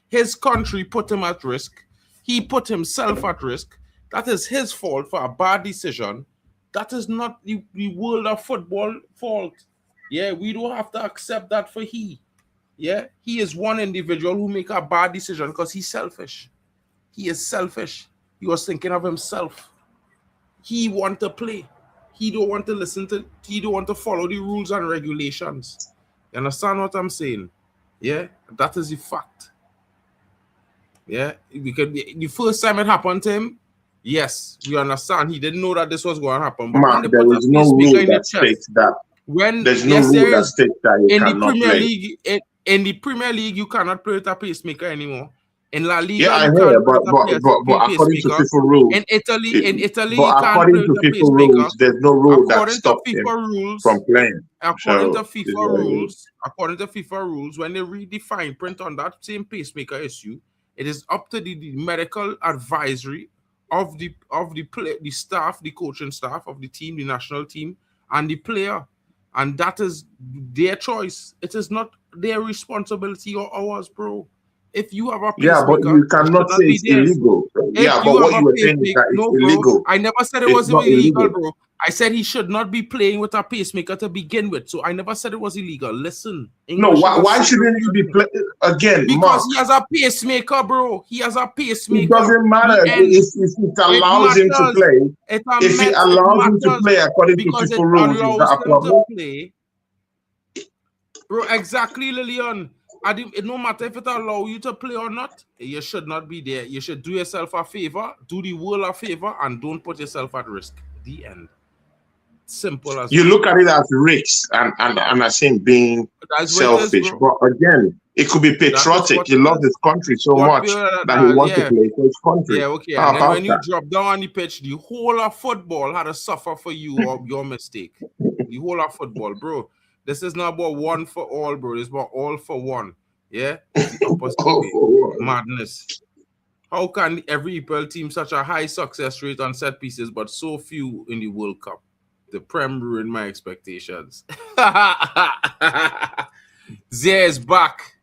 Speaker 2: His country put him at risk. He put himself at risk. That is his fault for a bad decision. That is not the world of football fault. Yeah, we don't have to accept that for he. Yeah, he is one individual who make a bad decision because he's selfish. He is selfish. He was thinking of himself. He want to play. He don't want to listen to. He don't want to follow the rules and regulations. You understand what I'm saying? Yeah, that is the fact. Yeah, because the first time it happened to him, yes, we understand. He didn't know that this was going to happen. But when
Speaker 3: Mark,
Speaker 2: they
Speaker 3: there
Speaker 2: put a
Speaker 3: is no
Speaker 2: pacemaker
Speaker 3: rule
Speaker 2: in the
Speaker 3: that
Speaker 2: chest,
Speaker 3: states that.
Speaker 2: when
Speaker 3: There's no
Speaker 2: yes,
Speaker 3: rule
Speaker 2: there
Speaker 3: that
Speaker 2: is
Speaker 3: states that you
Speaker 2: in the
Speaker 3: cannot
Speaker 2: Premier
Speaker 3: play.
Speaker 2: League. In the Premier League, you cannot play with a pacemaker anymore. In La
Speaker 3: Yeah,
Speaker 2: Liga,
Speaker 3: I
Speaker 2: you
Speaker 3: hear,
Speaker 2: can't play with
Speaker 3: but
Speaker 2: a
Speaker 3: according to
Speaker 2: pacemaker.
Speaker 3: FIFA rules,
Speaker 2: In Italy,
Speaker 3: it,
Speaker 2: you
Speaker 3: but
Speaker 2: can't play
Speaker 3: according to
Speaker 2: with a
Speaker 3: FIFA
Speaker 2: pacemaker.
Speaker 3: rules, there's no rule that
Speaker 2: According to
Speaker 3: stops him
Speaker 2: FIFA rules,
Speaker 3: from playing.
Speaker 2: according to
Speaker 3: So it's
Speaker 2: FIFA
Speaker 3: what it is.
Speaker 2: rules, according to FIFA rules, when they read the fine print on that same pacemaker issue, it is up to the medical advisory of the staff, the coaching staff of the team, the national team, and the player. And that is their choice. It is not their responsibility or ours, bro. If you have a
Speaker 3: Yeah, but
Speaker 2: pacemaker,
Speaker 3: you
Speaker 2: you should
Speaker 3: cannot
Speaker 2: not
Speaker 3: say
Speaker 2: be
Speaker 3: it's
Speaker 2: there.
Speaker 3: illegal.
Speaker 2: If
Speaker 3: Yeah,
Speaker 2: you
Speaker 3: but
Speaker 2: have
Speaker 3: what
Speaker 2: a
Speaker 3: you were saying is
Speaker 2: pacemaker,
Speaker 3: that it's
Speaker 2: no, bro.
Speaker 3: illegal.
Speaker 2: I never said it
Speaker 3: It's
Speaker 2: was
Speaker 3: not
Speaker 2: illegal,
Speaker 3: illegal.
Speaker 2: bro. I said he should not be playing with a pacemaker to begin with. So I never said it was illegal. Listen,
Speaker 3: No,
Speaker 2: English is a
Speaker 3: why
Speaker 2: simple
Speaker 3: shouldn't you be
Speaker 2: thing.
Speaker 3: again,
Speaker 2: Because
Speaker 3: Mark?
Speaker 2: he has a pacemaker, bro. He has a
Speaker 3: It
Speaker 2: pacemaker.
Speaker 3: doesn't
Speaker 2: The
Speaker 3: matter
Speaker 2: end.
Speaker 3: if it
Speaker 2: It
Speaker 3: allows him to
Speaker 2: matters.
Speaker 3: play. If it
Speaker 2: It
Speaker 3: allows him to
Speaker 2: matters
Speaker 3: play according to
Speaker 2: because it
Speaker 3: FIFA rules, is
Speaker 2: allows
Speaker 3: that a
Speaker 2: him to
Speaker 3: problem?
Speaker 2: play. Bro, exactly, Lillian. It no matter if it allows you to play or not, you should not be there. You should do yourself a favor, do the world a favor, and don't put yourself at risk. The end. Simple as
Speaker 3: You
Speaker 2: that.
Speaker 3: look at it as risks and as him being
Speaker 2: That's what it is,
Speaker 3: selfish.
Speaker 2: bro.
Speaker 3: But again, it could be
Speaker 2: That is
Speaker 3: patriotic.
Speaker 2: what
Speaker 3: He
Speaker 2: it
Speaker 3: loves
Speaker 2: is.
Speaker 3: his country so
Speaker 2: What
Speaker 3: much that he wants to
Speaker 2: yeah.
Speaker 3: play for his country.
Speaker 2: Yeah, okay.
Speaker 3: How
Speaker 2: And then
Speaker 3: about
Speaker 2: when you
Speaker 3: that?
Speaker 2: drop down on the pitch, the whole of football had to suffer for you or your mistake. The whole of football, bro. This is not about one for all, bro. It's about all for one. Yeah? It's the opposite way. Madness. How can every EPL team such a high success rate on set pieces, but so few in the World Cup? The Prem ruined my expectations. Zia is back.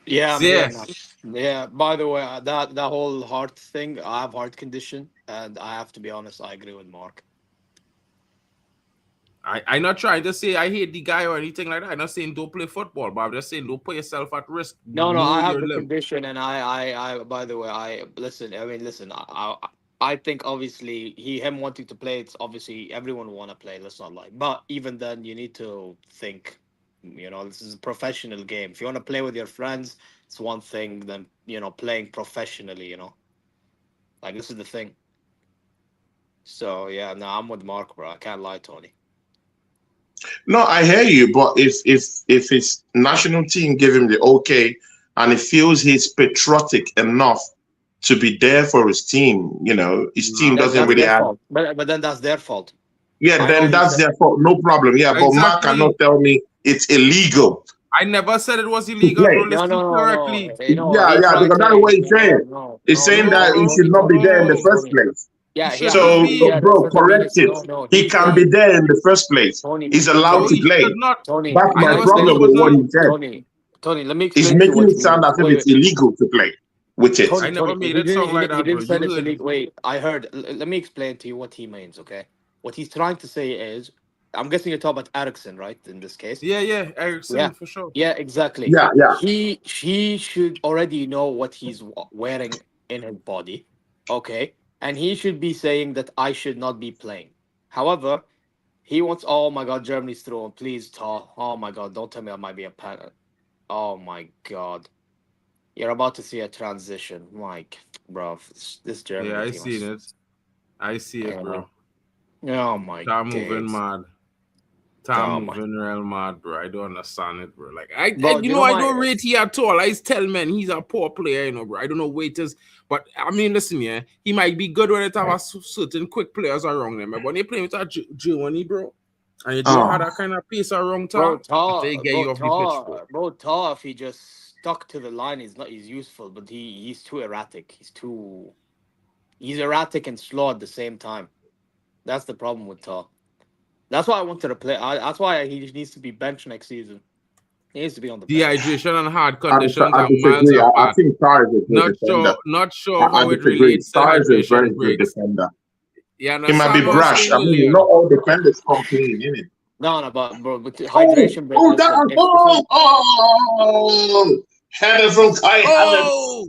Speaker 4: Yeah, I'm
Speaker 2: Zia.
Speaker 4: here now. Yeah. By the way, that whole heart thing, I have heart condition, and I have to be honest, I agree with Mark.
Speaker 2: I'm not trying to say I hate the guy or anything like that. I'm not saying don't play football, but I'm just saying don't put yourself at risk.
Speaker 4: No,
Speaker 2: Know
Speaker 4: I have
Speaker 2: your
Speaker 4: the
Speaker 2: limit.
Speaker 4: condition, and I. By the way, I listen. I mean, listen. I think obviously him wanting to play. It's obviously everyone want to play. Let's not lie. But even then, you need to think. You know, this is a professional game. If you want to play with your friends, it's one thing. Than playing professionally. Like this is the thing. So yeah, no, I'm with Mark, bro. I can't lie, Tony.
Speaker 3: No, I hear you, but if his national team give him the okay and he feels he's patriotic enough to be there for his team, his team doesn't
Speaker 4: That's
Speaker 3: really
Speaker 4: their
Speaker 3: have.
Speaker 4: fault. But then that's their fault.
Speaker 3: Yeah,
Speaker 4: I
Speaker 3: then
Speaker 4: know he
Speaker 3: that's
Speaker 4: said-
Speaker 3: their fault. No problem. Yeah, but Mark
Speaker 2: Exactly.
Speaker 3: cannot tell me it's illegal.
Speaker 2: I never said it was illegal,
Speaker 3: play.
Speaker 2: bro. Listen correctly.
Speaker 3: Yeah, because that's what he's saying. He's saying that he should not be there in the first place.
Speaker 4: Yeah,
Speaker 2: He should
Speaker 3: So,
Speaker 2: not be.
Speaker 3: bro, correct it. He can be there in the first place. He's allowed
Speaker 2: No,
Speaker 3: to
Speaker 2: he
Speaker 3: play.
Speaker 2: should not.
Speaker 4: Tony,
Speaker 3: That's
Speaker 2: I
Speaker 3: my
Speaker 2: never said
Speaker 3: problem
Speaker 2: he
Speaker 3: with
Speaker 2: was
Speaker 3: what
Speaker 2: not.
Speaker 3: he said.
Speaker 4: Tony, let me
Speaker 3: He's
Speaker 4: explain to you
Speaker 3: making
Speaker 4: what
Speaker 3: it sound as if it's illegal to play with it.
Speaker 2: I never made it sound like
Speaker 4: he
Speaker 2: that, bro.
Speaker 4: didn't say
Speaker 2: You
Speaker 4: it's
Speaker 2: heard.
Speaker 4: illegal. Wait, I heard. Let me explain to you what he means, okay? What he's trying to say is, I'm guessing you're talking about Ericsson, right? In this case.
Speaker 2: Yeah, Ericsson,
Speaker 4: Yeah.
Speaker 2: for sure.
Speaker 4: Yeah, exactly.
Speaker 3: Yeah.
Speaker 4: He should already know what he's wearing in his body, okay? And he should be saying that I should not be playing. However, he wants. Oh my God, Germany's through. Please, talk. Oh my God, don't tell me I might be a pen. Oh my God, you're about to see a transition, Mike, bro. This Germany.
Speaker 2: Yeah, I
Speaker 4: team
Speaker 2: seen it. I see it, bro.
Speaker 4: Oh my God.
Speaker 2: Time moving mad. Time moving real mad, bro. I don't understand it, bro. Like I don't rate he at all. I tell man he's a poor player, bro. I don't know waiters, but I mean, listen, yeah, he might be good when it have certain quick players around him, but when they play with a Germany, bro, and you don't have that kind of pace around
Speaker 4: Bro,
Speaker 2: they get you off the pitch, bro.
Speaker 4: Bro, if he just stuck to the line. He's useful, but he's too erratic. He's erratic and slow at the same time. That's the problem with Tar. That's why I wanted to play. That's why he needs to be benched next season. He needs to be on the bench.
Speaker 2: Dehydration and hard conditions
Speaker 3: I
Speaker 2: are miles
Speaker 3: disagree. I
Speaker 2: apart.
Speaker 3: think Tar is a good defender.
Speaker 2: Not sure
Speaker 3: I
Speaker 2: how it
Speaker 3: disagree.
Speaker 2: relates to
Speaker 3: Tar is a very
Speaker 2: hydration
Speaker 3: good
Speaker 2: breaks.
Speaker 3: defender.
Speaker 2: You
Speaker 3: He might
Speaker 2: understand
Speaker 3: be
Speaker 2: what I'm
Speaker 3: brash.
Speaker 2: saying
Speaker 3: I mean,
Speaker 2: earlier?
Speaker 3: not all defenders come clean, innit?
Speaker 4: No, but bro, but hydration break.
Speaker 3: Oh,
Speaker 4: Listen,
Speaker 3: that! Oh, header from Kai Havertz.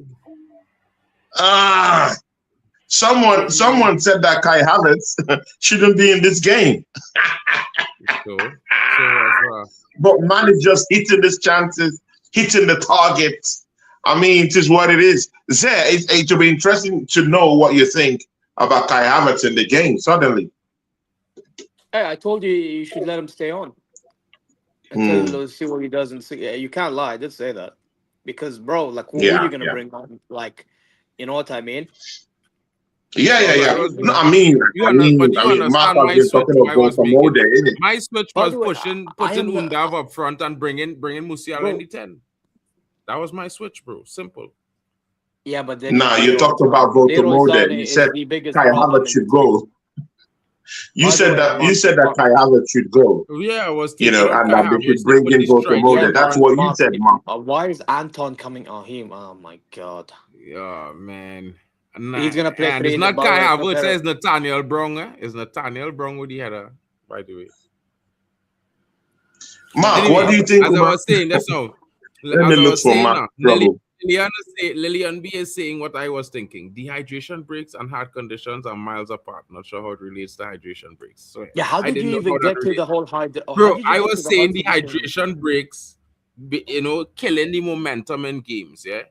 Speaker 2: Oh!
Speaker 3: Someone said that Kai Havertz shouldn't be in this game.
Speaker 2: So
Speaker 3: But man is just hitting his chances, hitting the targets. I mean, it is what it is. It will be interesting to know what you think about Kai Havertz in the game suddenly.
Speaker 4: Hey, I told you should let him stay on until see what he does and see. You can't lie. I did say that because, bro, like, who are you gonna bring on? Like, you know what I mean?
Speaker 3: Yeah. No, I mean, Mark has been talking about Komodo, innit?
Speaker 2: My switch was putting Undav up front and bringing Musiala in the 10. That was my switch, bro. Simple.
Speaker 4: Yeah, but then
Speaker 3: you talked about Votomoda. You said Kai Havertz should go. You said that Kai Havertz should go.
Speaker 2: Yeah, I was
Speaker 3: and that they should bring in Votomoda. That's what you said, Mark.
Speaker 4: Why is Anton coming on him? Oh my god.
Speaker 2: Yeah, man.
Speaker 4: He's gonna play.
Speaker 2: And it's not Kai Havertz. It's Nathaniel Brown. It's Nathaniel Brown with the header. By the way,
Speaker 3: Mark, anyway, what do you think?
Speaker 2: As I was saying, that's all.
Speaker 3: Let me look for Mark.
Speaker 2: Lillian B is saying what I was thinking. Dehydration breaks and hard conditions are miles apart. Not sure how it relates to hydration breaks. So
Speaker 4: yeah, how did you even get to the whole hydration?
Speaker 2: Bro, I was saying dehydration breaks, killing the momentum in games, yeah.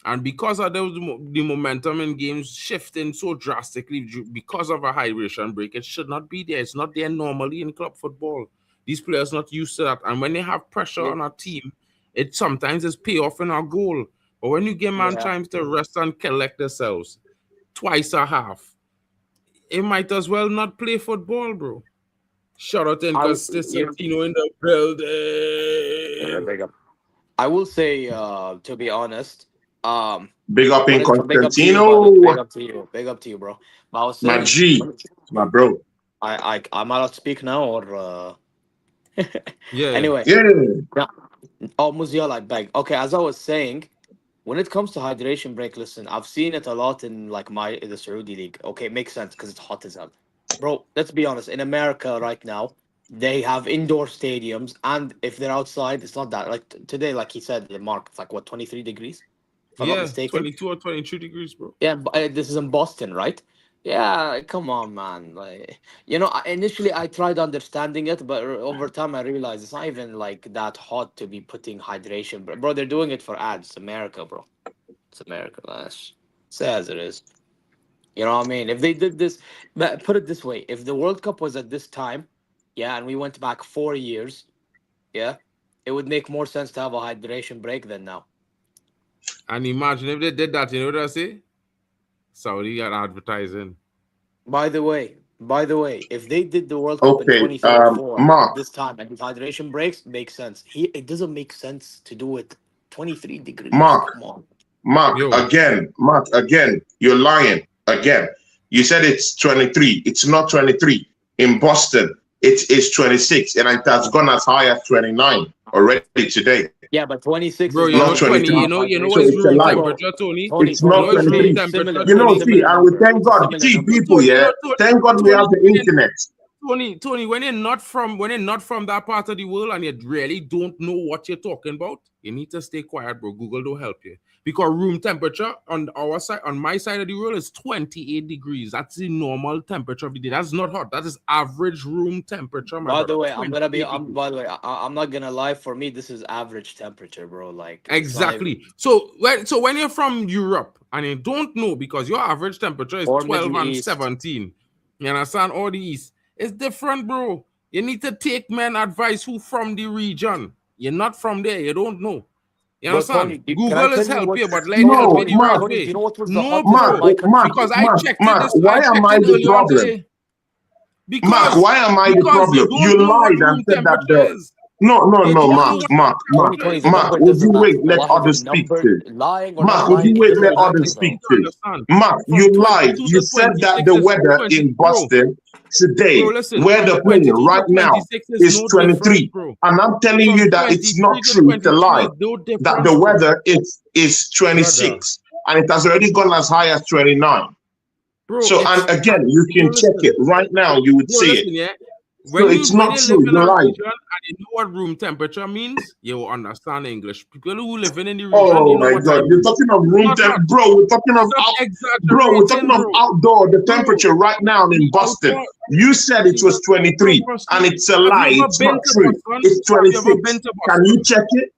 Speaker 2: And because of the momentum in games shifting so drastically because of a hydration break, it should not be there. It's not there normally in club football. These players are not used to that. And when they have pressure on our team, it sometimes is pay off in our goal. But when you give man time to rest and collect themselves twice a half, it might as well not play football, bro. Shout out to Constantino in the building.
Speaker 4: Big up. I will say, to be honest,
Speaker 3: big up in Constantino.
Speaker 4: Big up to you, bro. But I was saying,
Speaker 3: my G, my bro.
Speaker 4: I'm allowed to speak now, or
Speaker 2: yeah.
Speaker 4: Anyway,
Speaker 3: yeah.
Speaker 4: Oh, Musiala, I beg. Okay, as I was saying, when it comes to hydration break, listen, I've seen it a lot in the Saudi league. Okay, it makes sense because it's hot as hell, bro. Let's be honest. In America right now, they have indoor stadiums, and if they're outside, it's not that. Like today, like he said, Mark, it's like what 23 degrees. If I'm not mistaken.
Speaker 2: 22 or 23 degrees, bro.
Speaker 4: Yeah, this is in Boston, right? Yeah, come on, man. Like, initially I tried understanding it, but over time I realized it's not even like that hot to be putting hydration. Bro, they're doing it for ads. It's America, bro. It's America. Say as it is. You know what I mean? If they did this, but put it this way: if the World Cup was at this time, and we went back 4 years, it would make more sense to have a hydration break than now.
Speaker 2: And imagine if they did that, you know what I say? Saudi got advertising.
Speaker 4: By the way, if they did the World Cup in 2034 this time and the hydration breaks, makes sense. It doesn't make sense to do it 23 degrees.
Speaker 3: Mark, again, you're lying. Again, you said it's 23. It's not 23. In Boston, it is 26, and it has gone as high as 29 already today.
Speaker 4: Yeah, but 26
Speaker 2: bro,
Speaker 4: is
Speaker 2: not 23. You know what's room temperature, Tony?
Speaker 3: It's not 23. And we thank God. People, thank God we have the internet.
Speaker 2: Tony, when you're not from that part of the world and you really don't know what you're talking about, you need to stay quiet, bro. Google don't help you. Because room temperature on our side, on my side of the world, is 28 degrees. That's the normal temperature of the day. That's not hot. That is average room temperature.
Speaker 4: By the way, I'm not gonna lie. For me, this is average temperature, bro. Like
Speaker 2: exactly. So when you're from Europe and you don't know, because your average temperature is 12 and 17, you understand? Or the East, it's different, bro. You need to take men advice who from the region. You're not from there. You don't know. You understand?
Speaker 4: Tony,
Speaker 2: Google is help you, but like help me the right way.
Speaker 4: You know what was the
Speaker 3: because I checked it. Why am I the problem? Mark, why am I the problem? You lied and said that Mark, Mark, would
Speaker 4: doesn't
Speaker 3: you
Speaker 4: matter.
Speaker 3: wait, let
Speaker 4: Allah,
Speaker 3: others speak too?
Speaker 4: lying or
Speaker 3: Mark,
Speaker 4: not
Speaker 3: would
Speaker 4: lying,
Speaker 3: you
Speaker 4: it
Speaker 3: wait,
Speaker 4: doesn't
Speaker 3: let
Speaker 4: matter,
Speaker 3: others
Speaker 4: bro.
Speaker 3: speak
Speaker 2: You
Speaker 3: too?
Speaker 2: understand?
Speaker 3: Mark,
Speaker 2: From
Speaker 3: you
Speaker 2: 22
Speaker 3: lied. You
Speaker 2: to
Speaker 3: said that
Speaker 2: 26
Speaker 3: the
Speaker 2: is
Speaker 3: weather
Speaker 2: 20.
Speaker 3: in
Speaker 2: Bro,
Speaker 3: Boston
Speaker 2: bro,
Speaker 3: today,
Speaker 2: listen.
Speaker 3: where they're playing
Speaker 2: 22
Speaker 3: right
Speaker 2: to
Speaker 3: now,
Speaker 2: 26 is
Speaker 3: is
Speaker 2: no difference,
Speaker 3: 23.
Speaker 2: bro.
Speaker 3: And I'm telling
Speaker 2: From
Speaker 3: you that it's
Speaker 2: 23
Speaker 3: not
Speaker 2: to
Speaker 3: true. It's a
Speaker 2: 22
Speaker 3: lie.
Speaker 2: is no
Speaker 3: That
Speaker 2: difference,
Speaker 3: the
Speaker 2: bro.
Speaker 3: weather is
Speaker 2: Brother,
Speaker 3: 26. And it has already gone as high as 29.
Speaker 2: bro,
Speaker 3: So, and again, you
Speaker 2: bro,
Speaker 3: can check
Speaker 2: listen.
Speaker 3: it right now. You would
Speaker 2: Bro,
Speaker 3: see
Speaker 2: listen,
Speaker 3: it.
Speaker 2: yeah.
Speaker 3: So it's
Speaker 2: When
Speaker 3: not
Speaker 2: you live
Speaker 3: true.
Speaker 2: in a
Speaker 3: You're right.
Speaker 2: region and you know what room temperature means, you will understand English. People who live in the region,
Speaker 3: Oh
Speaker 2: you know
Speaker 3: my
Speaker 2: what I
Speaker 3: God! You're
Speaker 2: mean.
Speaker 3: talking of
Speaker 2: It's
Speaker 3: room
Speaker 2: not
Speaker 3: temp,
Speaker 2: hot.
Speaker 3: bro. We're talking of
Speaker 2: Stop
Speaker 3: out, bro. We're talking
Speaker 2: exaggerating,
Speaker 3: of
Speaker 2: bro.
Speaker 3: outdoor. The
Speaker 2: Bro,
Speaker 3: temperature right now in
Speaker 2: the
Speaker 3: Boston.
Speaker 2: outdoor.
Speaker 3: You said it was
Speaker 2: Bro,
Speaker 3: 23, and it's a
Speaker 2: have you
Speaker 3: lie.
Speaker 2: ever
Speaker 3: It's
Speaker 2: been
Speaker 3: not
Speaker 2: to
Speaker 3: true.
Speaker 2: Boston?
Speaker 3: It's
Speaker 2: Have you ever
Speaker 3: 26.
Speaker 2: been to
Speaker 3: Can you
Speaker 2: Boston?
Speaker 3: check it?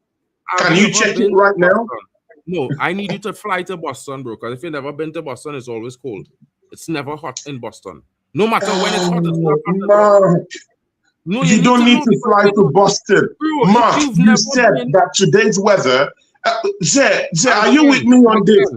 Speaker 2: Have
Speaker 3: Can
Speaker 2: you
Speaker 3: you
Speaker 2: ever
Speaker 3: check it
Speaker 2: been to
Speaker 3: right now?
Speaker 2: Boston? No, I need you to fly to Boston, bro. Because if you've never been to Boston, it's always cold. It's never hot in Boston. No matter when it's hot, it's not hot in Boston.
Speaker 3: Mark,
Speaker 2: No,
Speaker 3: you don't need to
Speaker 2: because
Speaker 3: fly
Speaker 2: you
Speaker 3: to
Speaker 2: know,
Speaker 3: Boston.
Speaker 2: bro, if
Speaker 3: Mark,
Speaker 2: you've
Speaker 3: you
Speaker 2: never
Speaker 3: said
Speaker 2: been,
Speaker 3: that today's weather. Zay, are you with me on this?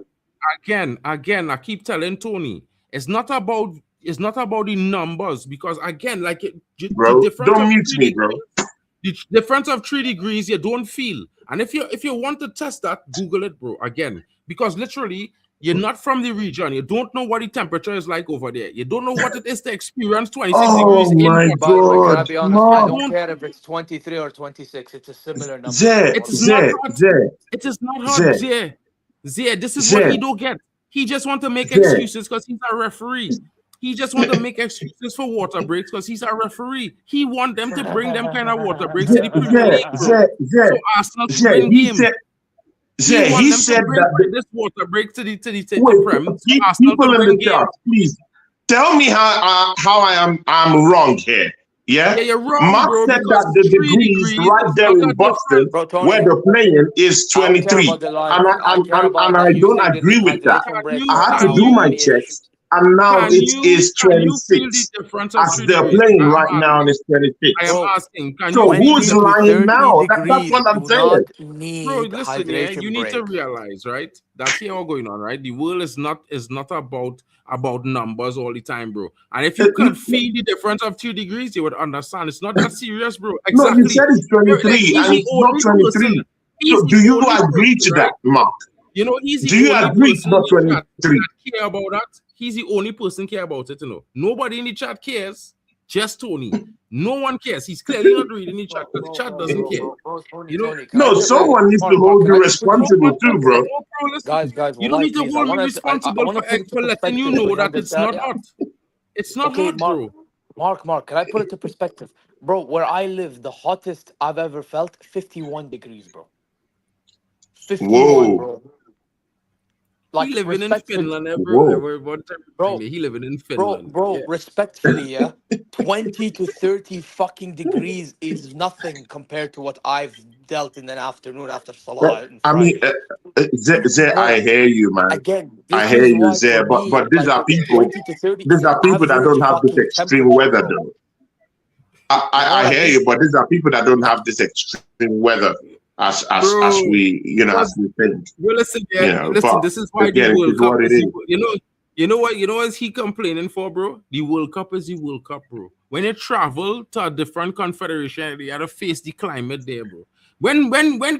Speaker 2: Again, I keep telling Tony, it's not about the numbers because again, like the
Speaker 3: Bro,
Speaker 2: difference
Speaker 3: don't
Speaker 2: of
Speaker 3: mute
Speaker 2: 3
Speaker 3: me, bro.
Speaker 2: degrees, the difference of 3 degrees, you don't feel. And if you want to test that, Google it, bro. Again, because literally, you're not from the region. You don't know what the temperature is like over there. You don't know what it is to experience 26 degrees
Speaker 3: Oh
Speaker 2: in
Speaker 3: my
Speaker 2: Boston.
Speaker 4: By the way, can I
Speaker 3: God,
Speaker 4: be honest? I
Speaker 3: Mark.
Speaker 4: don't care if it's 23 or 26. It's a similar number to me.
Speaker 3: Zay,
Speaker 2: It is not
Speaker 3: Zay,
Speaker 2: hot.
Speaker 3: Zay,
Speaker 2: It is not hot,
Speaker 3: Zay,
Speaker 2: Zia. Zia, this is what
Speaker 3: Zay,
Speaker 2: he don't get. He just want to make
Speaker 3: Zay.
Speaker 2: excuses because he's a referee. He just want to make excuses for water breaks because he's a referee. He want them to bring them kind of water breaks to the Premier League, bro. So Arsenal can
Speaker 3: Zay,
Speaker 2: win game. He want
Speaker 3: he
Speaker 2: them to
Speaker 3: said
Speaker 2: bring
Speaker 3: that.
Speaker 2: this water break to the
Speaker 3: Wait,
Speaker 2: Prem so Arsenal
Speaker 3: people
Speaker 2: could
Speaker 3: in
Speaker 2: win
Speaker 3: the
Speaker 2: game.
Speaker 3: chat, please tell me how I'm wrong here. Yeah,
Speaker 2: Yeah, you're wrong,
Speaker 3: Mark
Speaker 2: bro,
Speaker 3: said
Speaker 2: because
Speaker 3: that the
Speaker 2: 3
Speaker 3: degrees
Speaker 2: degrees
Speaker 3: right
Speaker 2: is
Speaker 3: there
Speaker 2: not
Speaker 3: in
Speaker 2: that different.
Speaker 3: Boston
Speaker 4: Bro,
Speaker 3: where
Speaker 4: Tony,
Speaker 3: they're playing is
Speaker 4: I don't care about
Speaker 3: 23,
Speaker 4: the
Speaker 3: and
Speaker 4: lighting. I care about
Speaker 3: and
Speaker 4: that
Speaker 3: I
Speaker 4: you
Speaker 3: don't
Speaker 4: think there's a
Speaker 3: agree with that.
Speaker 4: hydration break
Speaker 3: I
Speaker 4: for an
Speaker 3: had to
Speaker 4: hour
Speaker 3: do
Speaker 4: and
Speaker 3: my
Speaker 4: 20-ish.
Speaker 3: checks, and now
Speaker 2: Can
Speaker 3: it is
Speaker 2: you feel the
Speaker 3: 26
Speaker 2: difference of
Speaker 3: as
Speaker 2: 3
Speaker 3: they're
Speaker 2: degrees?
Speaker 3: playing
Speaker 2: I am
Speaker 3: right now, and
Speaker 2: asking.
Speaker 3: it's 26.
Speaker 2: I am
Speaker 4: Bro,
Speaker 2: asking. Can you
Speaker 3: So
Speaker 2: feel the
Speaker 3: who's
Speaker 4: 20 to
Speaker 2: difference?
Speaker 3: lying
Speaker 4: 30
Speaker 3: now? That's
Speaker 4: degrees
Speaker 3: what I'm
Speaker 4: do
Speaker 3: saying.
Speaker 4: not
Speaker 2: Bro,
Speaker 4: need
Speaker 2: listen, yeah, you
Speaker 4: hydration
Speaker 2: need to
Speaker 4: break.
Speaker 2: realize, right? That's here all going on, right? The world is not about numbers all the time, bro. And if you could feel the difference of 2 degrees, you would understand. It's not that serious, bro.
Speaker 3: No, you
Speaker 2: Exactly.
Speaker 3: said it's
Speaker 2: Like
Speaker 3: 23,
Speaker 2: he's
Speaker 3: and
Speaker 2: the
Speaker 3: it's not
Speaker 2: only person.
Speaker 3: 23.
Speaker 2: He's
Speaker 3: So
Speaker 2: the
Speaker 3: do you
Speaker 2: only
Speaker 3: agree
Speaker 2: person,
Speaker 3: to
Speaker 2: right?
Speaker 3: that, Mark?
Speaker 2: You know, he's
Speaker 3: Do
Speaker 2: the
Speaker 3: you
Speaker 2: only
Speaker 3: agree it's
Speaker 2: person in
Speaker 3: not
Speaker 2: the chat
Speaker 3: 23?
Speaker 2: that care about that. He's the only person care about it, you know. Nobody in the chat cares. Just Tony. No one cares. He's clearly not reading the chat because the chat doesn't care.
Speaker 4: Tony,
Speaker 2: You know,
Speaker 4: can I
Speaker 3: No,
Speaker 4: just
Speaker 3: someone needs to
Speaker 4: Mark,
Speaker 3: hold
Speaker 4: can
Speaker 3: you
Speaker 4: I just put this?
Speaker 3: responsible too,
Speaker 4: Mark,
Speaker 3: bro.
Speaker 2: no, bro, listen.
Speaker 4: guys,
Speaker 2: You don't
Speaker 4: wallahi,
Speaker 2: need to
Speaker 4: please,
Speaker 2: hold me
Speaker 4: I
Speaker 2: responsible
Speaker 4: want to put it to
Speaker 2: for letting you
Speaker 4: perspective so
Speaker 2: know
Speaker 4: you
Speaker 2: that it's
Speaker 4: understand.
Speaker 2: not hot. It's not
Speaker 4: Okay,
Speaker 2: hot, bro.
Speaker 4: Mark, can I put it to perspective, bro? Where I live, the hottest I've ever felt, 51 degrees, bro. 51,
Speaker 3: Whoa,
Speaker 4: bro.
Speaker 2: He
Speaker 4: Like
Speaker 2: living in
Speaker 4: respectfully,
Speaker 2: Finland
Speaker 3: whoa.
Speaker 2: one time.
Speaker 4: bro.
Speaker 2: He living in Finland. Yeah.
Speaker 4: Respectfully, yeah, 20 to 30 fucking degrees is nothing compared to what I've dealt in an afternoon after Salah on
Speaker 3: I mean,
Speaker 4: Friday.
Speaker 3: Zay, I
Speaker 4: Bro,
Speaker 3: hear you, man.
Speaker 4: again,
Speaker 3: I
Speaker 4: this
Speaker 3: hear
Speaker 4: is
Speaker 3: you,
Speaker 4: why
Speaker 3: Zay.
Speaker 4: for me,
Speaker 3: But
Speaker 4: like 20 to 30
Speaker 3: these
Speaker 4: is the
Speaker 3: are people that
Speaker 4: average
Speaker 3: don't have this
Speaker 4: fucking
Speaker 3: extreme
Speaker 4: temperature,
Speaker 3: weather,
Speaker 4: bro.
Speaker 3: though.
Speaker 4: You know what
Speaker 3: I
Speaker 4: I
Speaker 3: hear
Speaker 4: mean?
Speaker 3: you, but these are people that don't have this extreme weather as
Speaker 2: Bro,
Speaker 3: we,
Speaker 2: because
Speaker 3: as we think.
Speaker 2: well, listen, yeah, listen.
Speaker 3: But
Speaker 2: This is why the
Speaker 3: again, it
Speaker 2: World
Speaker 3: is
Speaker 2: Cup
Speaker 3: what it
Speaker 2: is.
Speaker 3: is.
Speaker 2: You know what is he complaining for, bro? The World Cup is the World Cup, bro. When you travel to a different confederation, you have to face the climate there, bro. When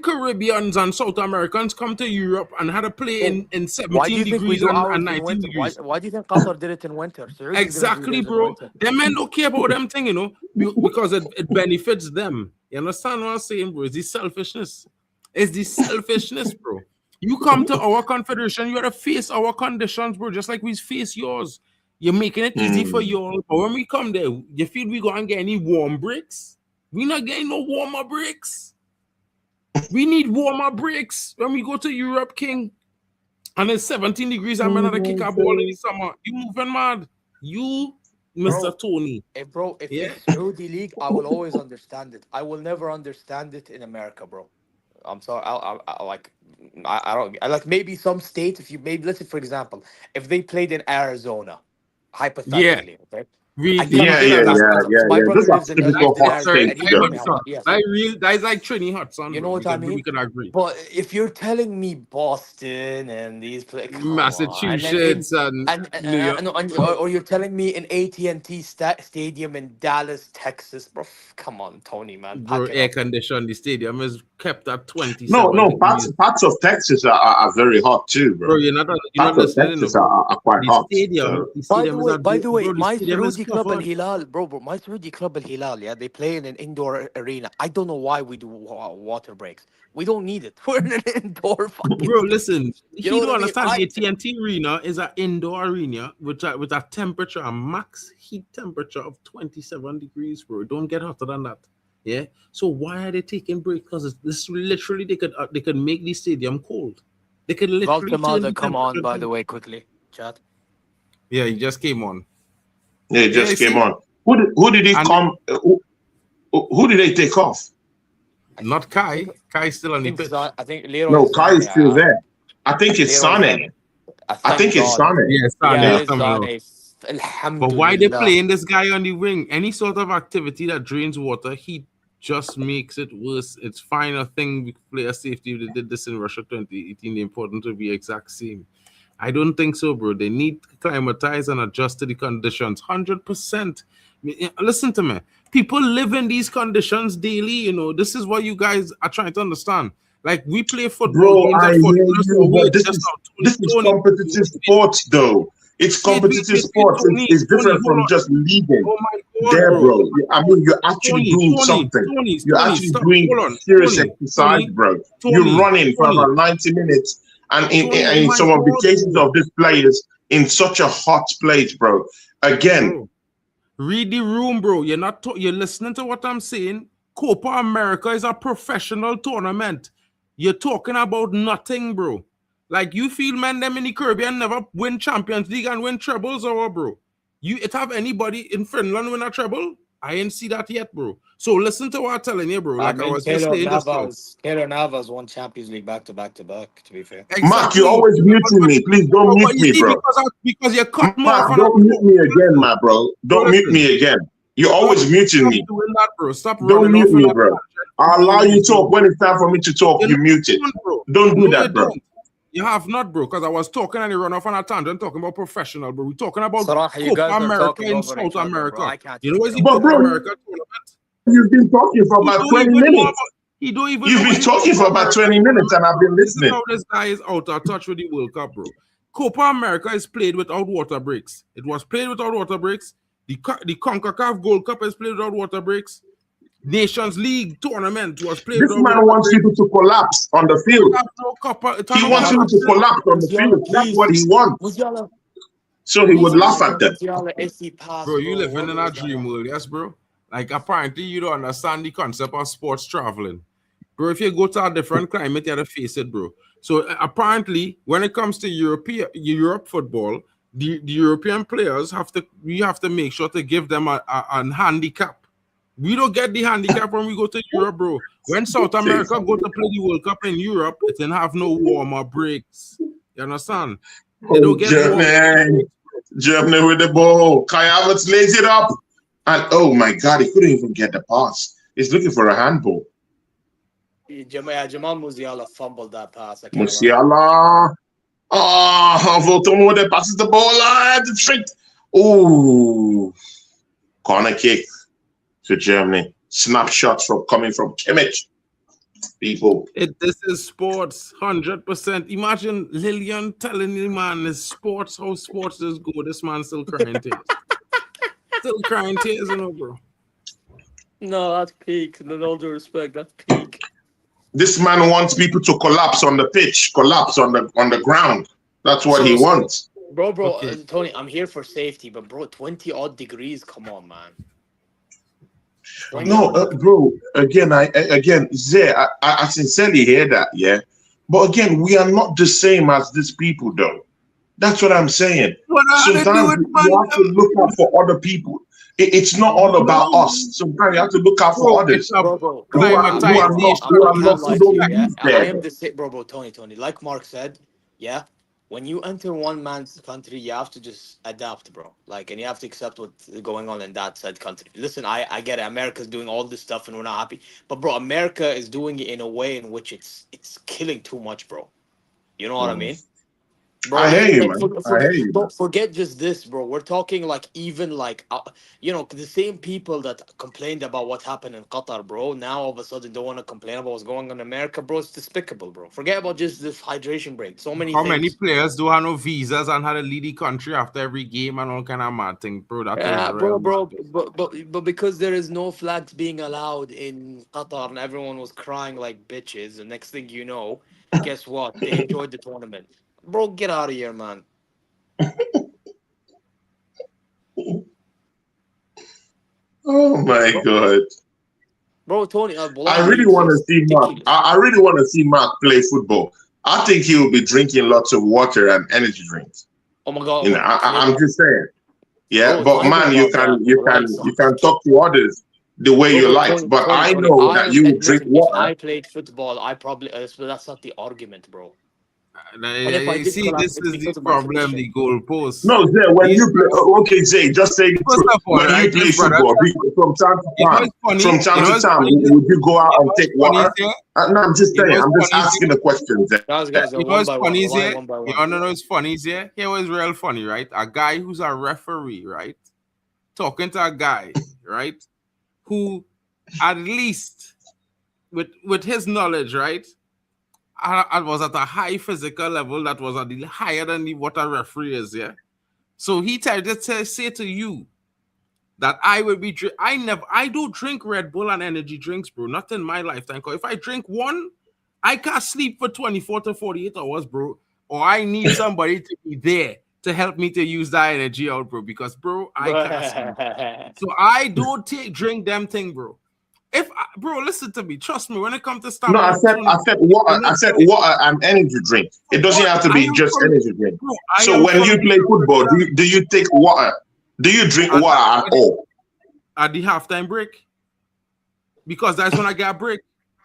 Speaker 2: Caribbeans and South Americans come to Europe and had to play in
Speaker 4: Why do
Speaker 2: 17
Speaker 4: you think we
Speaker 2: degrees
Speaker 4: do
Speaker 2: and
Speaker 4: ours in
Speaker 2: 19
Speaker 4: winter? Why,
Speaker 2: degrees.
Speaker 4: why do you think Qatar did it in winter? Saudi's gonna do
Speaker 2: Exactly,
Speaker 4: theirs in
Speaker 2: bro.
Speaker 4: winter.
Speaker 2: Them men don't care about them thing, you know, because it benefits them. You understand what I'm saying, bro? It's the selfishness. It's the selfishness, bro. You come to our confederation, you gotta face our conditions, bro, just like we face yours. You're making it easy for you all. But when we come there, you feel we gonna get any warm breaks? We not getting no warmer breaks. We need warmer breaks when we go to Europe, King. And it's 17 degrees and another kick a ball in the summer. You moving mad. You, Mr. Tony.
Speaker 4: If
Speaker 2: Yeah.
Speaker 4: it's Saudi League, I will always understand it. I will never understand it in America, bro. I'm sorry. I don't. I like maybe some states. If you maybe let's say for example, if they played in Arizona,
Speaker 2: Yeah.
Speaker 4: hypothetically, okay.
Speaker 2: Really,
Speaker 4: I cannot
Speaker 3: Yeah,
Speaker 4: say
Speaker 3: yeah,
Speaker 4: that
Speaker 3: yeah,
Speaker 4: because
Speaker 3: yeah,
Speaker 4: my
Speaker 3: yeah.
Speaker 4: brother
Speaker 3: Those are
Speaker 4: lives in
Speaker 3: typical
Speaker 4: Egypt and,
Speaker 3: hot
Speaker 4: I,
Speaker 2: sorry,
Speaker 3: takes,
Speaker 4: and he
Speaker 3: bro.
Speaker 4: told me
Speaker 2: like
Speaker 4: how.
Speaker 2: son.
Speaker 4: Yes,
Speaker 2: Like real, that's like Trini Hudson,
Speaker 4: you know
Speaker 2: bro.
Speaker 4: what I
Speaker 2: We
Speaker 4: mean.
Speaker 2: can agree.
Speaker 4: But if you're telling me Boston and these places, come on, and then in
Speaker 2: Massachusetts and New York,
Speaker 4: or you're telling me an AT&T Stadium in Dallas, Texas, bro. Come on, Tony, man,
Speaker 2: bro,
Speaker 4: pack it
Speaker 2: air
Speaker 4: up.
Speaker 2: conditioned. The stadium is kept at
Speaker 3: No,
Speaker 2: 27
Speaker 3: no,
Speaker 2: degrees.
Speaker 3: parts of Texas are very hot too,
Speaker 2: Bro,
Speaker 3: bro.
Speaker 2: you're not
Speaker 3: Parts of
Speaker 2: listening, no,
Speaker 3: Texas
Speaker 2: bro.
Speaker 3: are quite hot. So
Speaker 2: The stadium is not,
Speaker 4: By the way,
Speaker 2: bro. The
Speaker 4: my
Speaker 2: stadium is
Speaker 4: Saudi club Al
Speaker 2: covered.
Speaker 4: Hilal, bro, my Saudi club Al Hilal, yeah, they play in an indoor arena. I don't know why we do water breaks. We don't need it. We're in an indoor fucking.
Speaker 2: Bro, listen,
Speaker 4: You know
Speaker 2: he
Speaker 4: what
Speaker 2: don't
Speaker 4: I mean?
Speaker 2: understand. The AT&T Arena is an indoor arena with a temperature, a max heat temperature of 27 degrees, bro. Don't get hotter than that. Yeah. So why are they taking breaks? Because this literally they could make the stadium cold. They could literally turn
Speaker 4: Valtemada,
Speaker 2: the
Speaker 4: come on,
Speaker 2: temperature
Speaker 4: by the
Speaker 2: down.
Speaker 4: way, quickly, chat.
Speaker 2: Yeah, he just came on.
Speaker 3: yeah, it
Speaker 2: Yeah, you
Speaker 3: just came
Speaker 2: see,
Speaker 3: on. Who did he
Speaker 2: and
Speaker 3: come? Who did they take off?
Speaker 2: not
Speaker 4: I think
Speaker 2: Kai. Kai's still on the pitch.
Speaker 4: I think Leroy
Speaker 3: No, Kai
Speaker 4: Zane.
Speaker 3: is still there. I think it's
Speaker 4: Leroy
Speaker 3: Sane.
Speaker 4: Zane.
Speaker 3: I
Speaker 4: Thank
Speaker 3: think it's
Speaker 4: God.
Speaker 3: Sane.
Speaker 2: Yeah, Sane
Speaker 4: Yeah,
Speaker 3: Yeah.
Speaker 2: is
Speaker 4: it's
Speaker 2: coming out.
Speaker 4: Zane.
Speaker 2: But why they
Speaker 4: Alhamdulillah.
Speaker 2: playing this guy on the wing? Any sort of activity that drains water, he just makes it worse. It's fine a thing with player safety. They did this in Russia 2018. The important to be exact same. I don't think so, bro. They need to climatize and adjust to the conditions. 100%. Listen to me. People live in these conditions daily. You know, this is what you guys are trying to understand. Like we play football
Speaker 3: Bro,
Speaker 2: games
Speaker 3: I
Speaker 2: at
Speaker 3: hear
Speaker 2: 40 minutes
Speaker 3: you,
Speaker 2: away.
Speaker 3: but this
Speaker 2: Just
Speaker 3: is
Speaker 2: now,
Speaker 3: this is
Speaker 2: Tony,
Speaker 3: competitive sports, though. It's competitive sports. It's different
Speaker 2: Hold
Speaker 3: from
Speaker 2: on.
Speaker 3: just leading.
Speaker 2: Oh my God,
Speaker 3: There,
Speaker 2: bro.
Speaker 3: bro. I mean, you're actually doing something. You're
Speaker 2: Tony,
Speaker 3: actually
Speaker 2: stop.
Speaker 3: doing
Speaker 2: Hold on.
Speaker 3: serious exercise, bro. You're running for
Speaker 2: Tony,
Speaker 3: about 90 minutes, and
Speaker 2: oh
Speaker 3: in
Speaker 2: my
Speaker 3: some of the
Speaker 2: God,
Speaker 3: cases
Speaker 2: bro.
Speaker 3: of these players in such a hot place, bro. Again,
Speaker 2: Bro, read the room, bro. You're listening to what I'm saying. Copa America is a professional tournament. You're talking about nothing, bro. Like you feel man them in the Caribbean never win Champions League and win trebles or what, bro? It have anybody in Finland win a treble? I ain't see that yet, bro. So listen to what I'm telling you, bro.
Speaker 4: I
Speaker 2: Like I
Speaker 4: mean,
Speaker 2: was just saying just now.
Speaker 4: Keylor Navas won Champions League back to back to back. To be fair,
Speaker 3: Mark, you're
Speaker 2: Exactly.
Speaker 3: always muting me. Please don't
Speaker 2: But
Speaker 3: mute
Speaker 2: you
Speaker 3: me,
Speaker 2: see,
Speaker 3: bro.
Speaker 2: because you cut me off
Speaker 3: Mark,
Speaker 2: and
Speaker 3: don't mute me again, my bro. Don't mute
Speaker 2: listen.
Speaker 3: me again. You're always muting
Speaker 2: Stop
Speaker 3: me.
Speaker 2: doing that, bro. Stop
Speaker 3: Don't
Speaker 2: running
Speaker 3: mute
Speaker 2: off on
Speaker 3: me,
Speaker 2: that
Speaker 3: bro.
Speaker 2: tangent for
Speaker 3: I'll
Speaker 2: no
Speaker 3: allow you to
Speaker 2: reason,
Speaker 3: talk.
Speaker 2: bro.
Speaker 3: When it's time for me to talk,
Speaker 2: You
Speaker 3: you mute it.
Speaker 2: don't, bro.
Speaker 3: Don't do
Speaker 2: No, you
Speaker 3: that, bro.
Speaker 2: don't. You have not, bro, because I was talking and you run off on a tangent talking about professional, bro. We're talking about
Speaker 4: Sarah, you
Speaker 2: Copa
Speaker 4: guys are
Speaker 2: America
Speaker 4: talking
Speaker 2: in
Speaker 4: over
Speaker 2: South
Speaker 4: each other, bro.
Speaker 2: America.
Speaker 4: I can't
Speaker 2: You know
Speaker 4: take
Speaker 2: what's
Speaker 4: it.
Speaker 2: the
Speaker 3: But,
Speaker 2: Copa
Speaker 3: bro,
Speaker 2: America tournament?
Speaker 3: you've been talking for
Speaker 2: He
Speaker 3: about
Speaker 2: don't
Speaker 3: 20
Speaker 2: even know
Speaker 3: minutes.
Speaker 2: about, he don't even
Speaker 3: You've
Speaker 2: know what
Speaker 3: been
Speaker 2: the
Speaker 3: talking
Speaker 2: Copa
Speaker 3: for about
Speaker 2: America
Speaker 3: 20 minutes,
Speaker 2: tournament,
Speaker 3: and I've
Speaker 2: bro.
Speaker 3: been
Speaker 2: This is
Speaker 3: listening.
Speaker 2: how this guy is out of touch with the World Cup, bro. Copa America is played without water breaks. It was played without water breaks. The CONCACAF Gold Cup is played without water breaks. Nations League tournament was played
Speaker 3: This
Speaker 2: without
Speaker 3: man
Speaker 2: water
Speaker 3: wants
Speaker 2: breaks.
Speaker 3: people to collapse on the
Speaker 2: It
Speaker 3: field.
Speaker 2: have no copper. It have
Speaker 3: He
Speaker 2: no
Speaker 3: wants
Speaker 2: copper.
Speaker 3: people to collapse on the
Speaker 4: Musiala,
Speaker 3: field. That's
Speaker 4: please.
Speaker 3: what he wants.
Speaker 4: Musiala,
Speaker 3: So he would
Speaker 4: please,
Speaker 3: laugh at them.
Speaker 4: Musiala, SC pass,
Speaker 2: Bro, you
Speaker 4: bro.
Speaker 2: living
Speaker 4: What
Speaker 2: in a
Speaker 4: Musiala?
Speaker 2: dream world, yes, bro. Like apparently you don't understand the concept of sports traveling. Bro, if you go to a different climate, you have to face it, bro. So apparently, when it comes to Europe football, the European players we have to make sure to give them a handicap. We don't get the handicap when we go to Europe, bro. When South America go to play the World Cup in Europe, it didn't have no warmer breaks. You understand? They
Speaker 3: Oh,
Speaker 2: don't get warm
Speaker 3: Germany.
Speaker 2: breaks.
Speaker 3: Germany with the ball. Kai Havertz lays it up. And oh my God, he couldn't even get the pass. He's looking for a handball.
Speaker 4: Jamal Musiala fumbled that pass. I can't lie.
Speaker 3: Musiala. Oh, Voltomo that passes the ball. Straight. Oh, corner kick to Germany. Snapshots coming from Kimmich. People.
Speaker 2: This is sports, 100%. Imagine Lillian telling the man it's sports, how sports is good. This man still crying tears. Still crying tears, you know, bro.
Speaker 4: No, that's peak. With all due respect, that's peak.
Speaker 3: This man wants people to collapse on the pitch, collapse on the ground. That's what he wants.
Speaker 4: Bro,
Speaker 2: Okay.
Speaker 4: Tony, I'm here for safety, but bro, 20 odd degrees. Come on, man.
Speaker 3: No, bro. Again, Zay, I sincerely hear that, yeah. But again, we are not the same as these people, though. That's what I'm saying. Sometimes you have to look out for other people. It's not all about us. Sometimes you have to look out for others.
Speaker 4: Bro,
Speaker 3: Who are not, who don't live there.
Speaker 4: I am the same, bro. Tony. Like Mark said, yeah.
Speaker 5: when you enter one man's country, you have to just adapt, bro. Like, and you have to accept what's going on in that said country. Listen, I get it. America's doing all this stuff, and we're not happy. But bro, America is doing it in a way in which it's killing too much, bro. You know what I mean? Bro,
Speaker 3: I hear you,
Speaker 5: like,
Speaker 3: man. I hear you, man.
Speaker 5: forget just this, bro. We're talking like even like you know, the same people that complained about what happened in Qatar, bro. Now all of a sudden don't want to complain about what's going on in America, bro. It's despicable, bro. Forget about just this hydration break. So many
Speaker 2: How many
Speaker 5: things.
Speaker 2: players do have no visas and had to leave the country after every game and all kind of mad thing, bro? That is
Speaker 5: Yeah,
Speaker 2: real.
Speaker 5: bro, but because there is no flags being allowed in Qatar and everyone was crying like bitches, the next thing you know, guess what? They enjoyed the tournament. Bro, get out of here, man.
Speaker 3: Oh my God.
Speaker 5: Bro, Tony,
Speaker 3: I really want to see Mark. I really want to see Mark play football. I think he will be drinking lots of water and energy drinks.
Speaker 5: Oh my God.
Speaker 3: You know, I'm just saying. Yeah,
Speaker 5: Bro,
Speaker 3: but
Speaker 5: it's not
Speaker 3: man,
Speaker 5: even about that, bro.
Speaker 3: you can talk to others the way you
Speaker 5: Bro,
Speaker 3: like. But I
Speaker 5: Tony,
Speaker 3: know that you drink
Speaker 5: listen, if
Speaker 3: water.
Speaker 5: I played football, I probably, so that's not the argument, bro. And if I
Speaker 2: You
Speaker 5: did
Speaker 2: see,
Speaker 5: collapse,
Speaker 2: this
Speaker 5: it's
Speaker 2: is the
Speaker 5: because of my
Speaker 2: problem,
Speaker 5: condition.
Speaker 2: the goalposts.
Speaker 3: No, Zay, when
Speaker 2: These
Speaker 3: you play, okay, Zay, just say the
Speaker 2: First
Speaker 3: truth.
Speaker 2: of all,
Speaker 3: When
Speaker 2: right,
Speaker 3: you play
Speaker 2: this brother,
Speaker 3: football, from time to
Speaker 2: you know
Speaker 3: time,
Speaker 2: it's funny.
Speaker 3: from time
Speaker 2: You know
Speaker 3: to
Speaker 2: it's
Speaker 3: time,
Speaker 2: funny.
Speaker 3: would you go out
Speaker 2: You
Speaker 3: and
Speaker 2: know
Speaker 3: take
Speaker 2: it's funny,
Speaker 3: water?
Speaker 2: Zay?
Speaker 3: No, I'm just
Speaker 2: You know
Speaker 3: saying.
Speaker 2: it's
Speaker 3: I'm just
Speaker 2: funny,
Speaker 3: asking
Speaker 2: Zay?
Speaker 3: a question, Zay.
Speaker 5: Guys,
Speaker 2: You know
Speaker 5: one
Speaker 2: it's
Speaker 5: by one.
Speaker 2: funny,
Speaker 5: We're lying
Speaker 2: Zay?
Speaker 5: one by
Speaker 2: You
Speaker 5: one.
Speaker 2: wanna know it's funny, Zay? Here was real funny, right? A guy who's a referee, right? Talking to a guy, right? Who at least with his knowledge, right? I was at a high physical level that was at the higher than what a referee is, yeah. So he tried to say to you that I will be I do drink Red Bull and energy drinks, bro. Not in my lifetime. Cause if I drink one, I can't sleep for 24 to 48 hours, bro. Or I need somebody to be there to help me to use that energy out, bro. Because bro, I can't sleep. So I don't drink them thing, bro. Bro, listen to me. Trust me. When it comes to
Speaker 3: No,
Speaker 2: stamina,
Speaker 3: I said water. I said water and energy drink. It doesn't have to be just energy drink.
Speaker 2: Bro,
Speaker 3: So when you play football, do you take water? Do you drink water at all?
Speaker 2: At the halftime break. Because that's when I get a break.